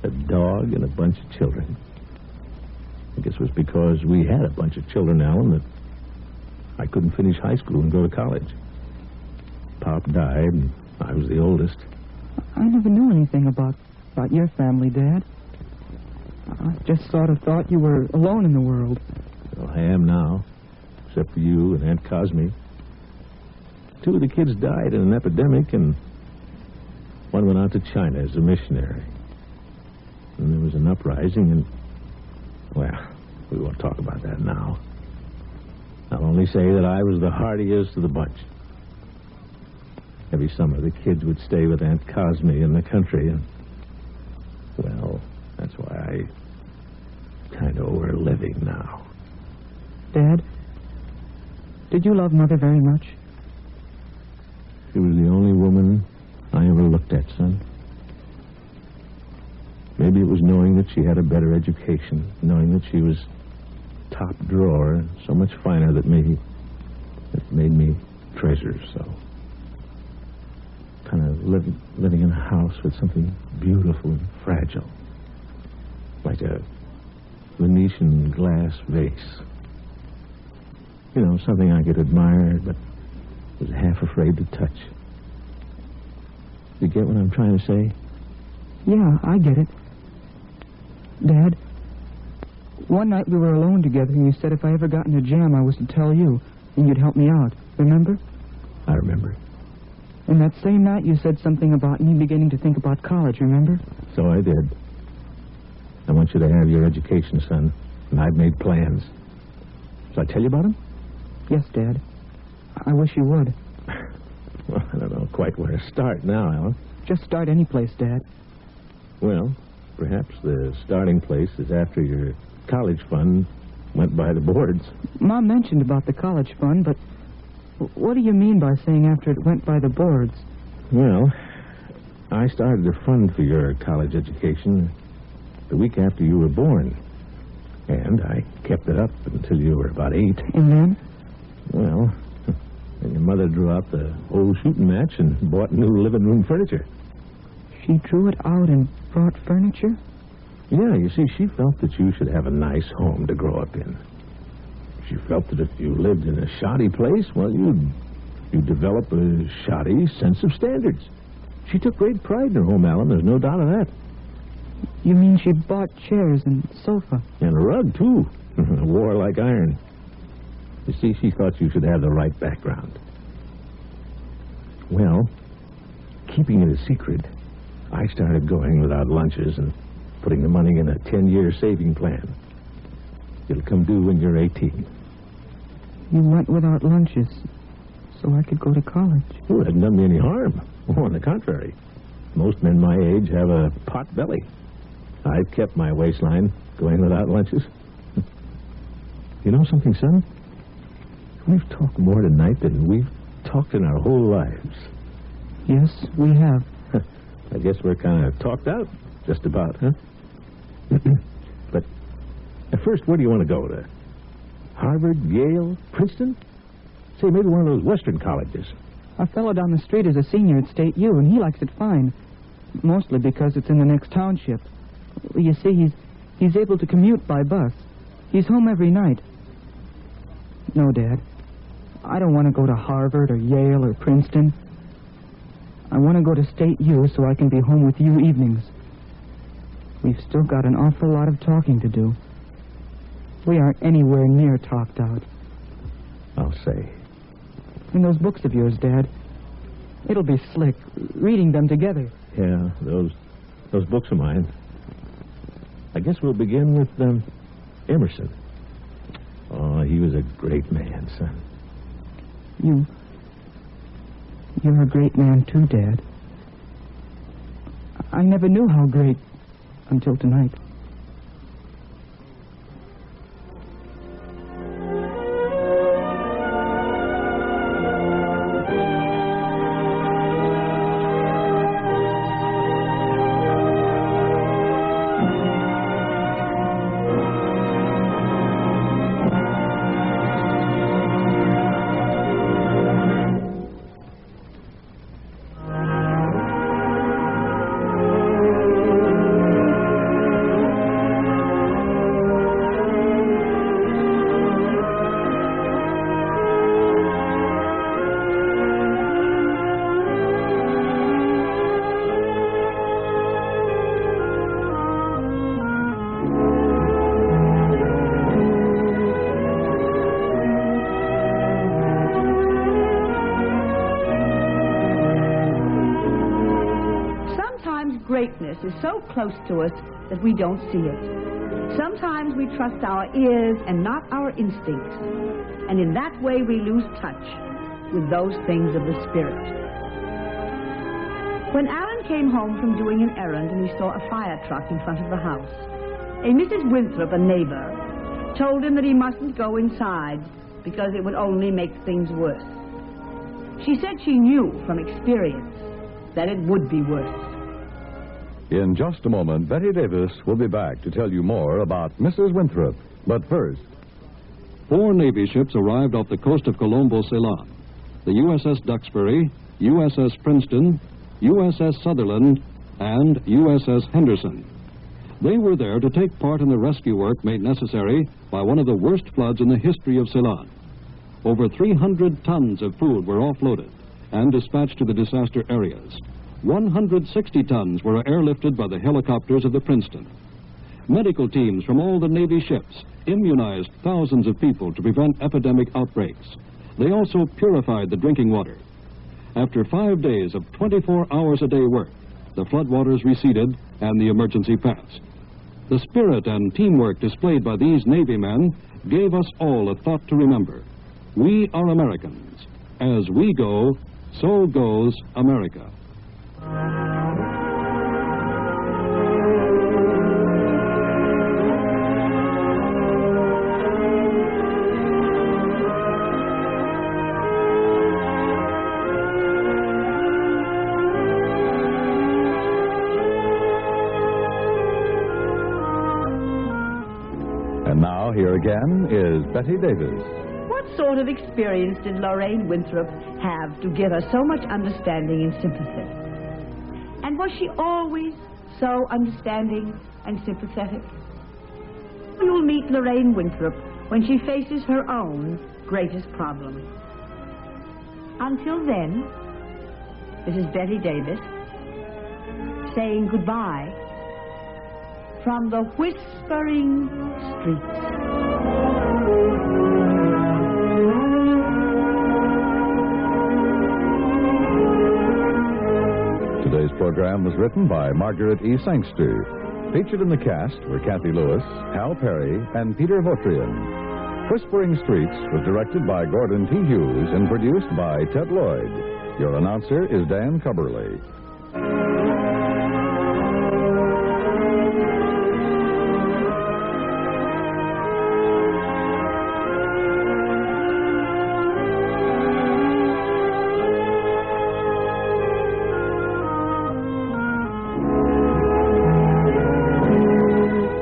A dog and a bunch of children. I guess it was because we had a bunch of children, Alan, that I couldn't finish high school and go to college. Pop died, and I was the oldest. I never knew anything about your family, Dad. I just sort of thought you were alone in the world. Well, I am now, except for you and Aunt Cosme. 2 of the kids died in an epidemic, and one went out to China as a missionary. And there was an uprising, and, well, we won't talk about that now. I'll only say that I was the hardiest of the bunch. Every summer, the kids would stay with Aunt Cosme in the country, and, well, that's why I kind of owe her a living now. Dad, did you love Mother very much? She was the only woman I ever looked at, son. she had a better education, knowing that she was top drawer, so much finer than me. It made me treasure her so. Kind of living in a house with something beautiful and fragile. Like a Venetian glass vase. You know, something I could admire, but was half afraid to touch. You get what I'm trying to say? Yeah, I get it. Dad, one night we were alone together, and you said if I ever got in a jam, I was to tell you, and you'd help me out. Remember? I remember. And that same night you said something about me beginning to think about college, remember? So I did. I want you to have your education, son, and I've made plans. Shall I tell you about them? Yes, Dad. I wish you would. Well, I don't know quite where to start now, Alan. Just start any place, Dad. Well, perhaps the starting place is after your college fund went by the boards. Mom mentioned about the college fund, but what do you mean by saying after it went by the boards? Well, I started a fund for your college education the week after you were born. And I kept it up until you were about 8. And then? Well, then your mother drew out the old shooting match and bought new living room furniture. She drew it out and brought furniture? Yeah, you see, she felt that you should have a nice home to grow up in. She felt that if you lived in a shoddy place, well, you'd develop a shoddy sense of standards. She took great pride in her home, Alan. There's no doubt of that. You mean she bought chairs and sofa? And a rug, too. Wore like iron. You see, she thought you should have the right background. Well, keeping it a secret, I started going without lunches and putting the money in a 10-year saving plan. It'll come due when you're 18. You went without lunches so I could go to college? Well, it hadn't done me any harm. Oh, on the contrary. Most men my age have a pot belly. I've kept my waistline going without lunches. You know something, son? We've talked more tonight than we've talked in our whole lives. Yes, we have. I guess we're kind of talked out, just about, huh? But at first, where do you want to go? To Harvard, Yale, Princeton? Say, maybe one of those Western colleges. A fellow down the street is a senior at State U, and he likes it fine. Mostly because it's in the next township. You see, he's able to commute by bus. He's home every night. No, Dad. I don't want to go to Harvard or Yale or Princeton. I want to go to State U so I can be home with you evenings. We've still got an awful lot of talking to do. We aren't anywhere near talked out. I'll say. In those books of yours, Dad. It'll be slick, reading them together. Yeah, those books of mine. I guess we'll begin with Emerson. Oh, he was a great man, son. You're a great man, too, Dad. I never knew how great until tonight. Greatness is so close to us that we don't see it. Sometimes we trust our ears and not our instincts, and in that way we lose touch with those things of the spirit. When Alan came home from doing an errand and he saw a fire truck in front of the house, a Mrs. Winthrop, a neighbor, told him that he mustn't go inside because it would only make things worse. She said she knew from experience that it would be worse. In just a moment, Betty Davis will be back to tell you more about Mrs. Winthrop. But first, 4 Navy ships arrived off the coast of Colombo, Ceylon. The USS Duxbury, USS Princeton, USS Sutherland, and USS Henderson. They were there to take part in the rescue work made necessary by one of the worst floods in the history of Ceylon. Over 300 tons of food were offloaded and dispatched to the disaster areas. 160 tons were airlifted by the helicopters of the Princeton. Medical teams from all the Navy ships immunized thousands of people to prevent epidemic outbreaks. They also purified the drinking water. After 5 days of 24 hours a day work, the floodwaters receded and the emergency passed. The spirit and teamwork displayed by these Navy men gave us all a thought to remember. We are Americans. As we go, so goes America. And now, here again is Betty Davis. What sort of experience did Lorraine Winthrop have to give her so much understanding and sympathy? And was she always so understanding and sympathetic? You'll meet Lorraine Winthrop when she faces her own greatest problem. Until then, this is Betty Davis saying goodbye from the Whispering Streets. Today's program was written by Margaret E. Sangster. Featured in the cast were Kathy Lewis, Hal Perry, and Peter Votrian. Whispering Streets was directed by Gordon T. Hughes and produced by Ted Lloyd. Your announcer is Dan Cubberly.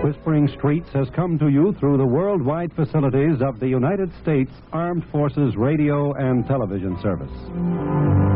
Whispering Streets has come to you through the worldwide facilities of the United States Armed Forces Radio and Television Service.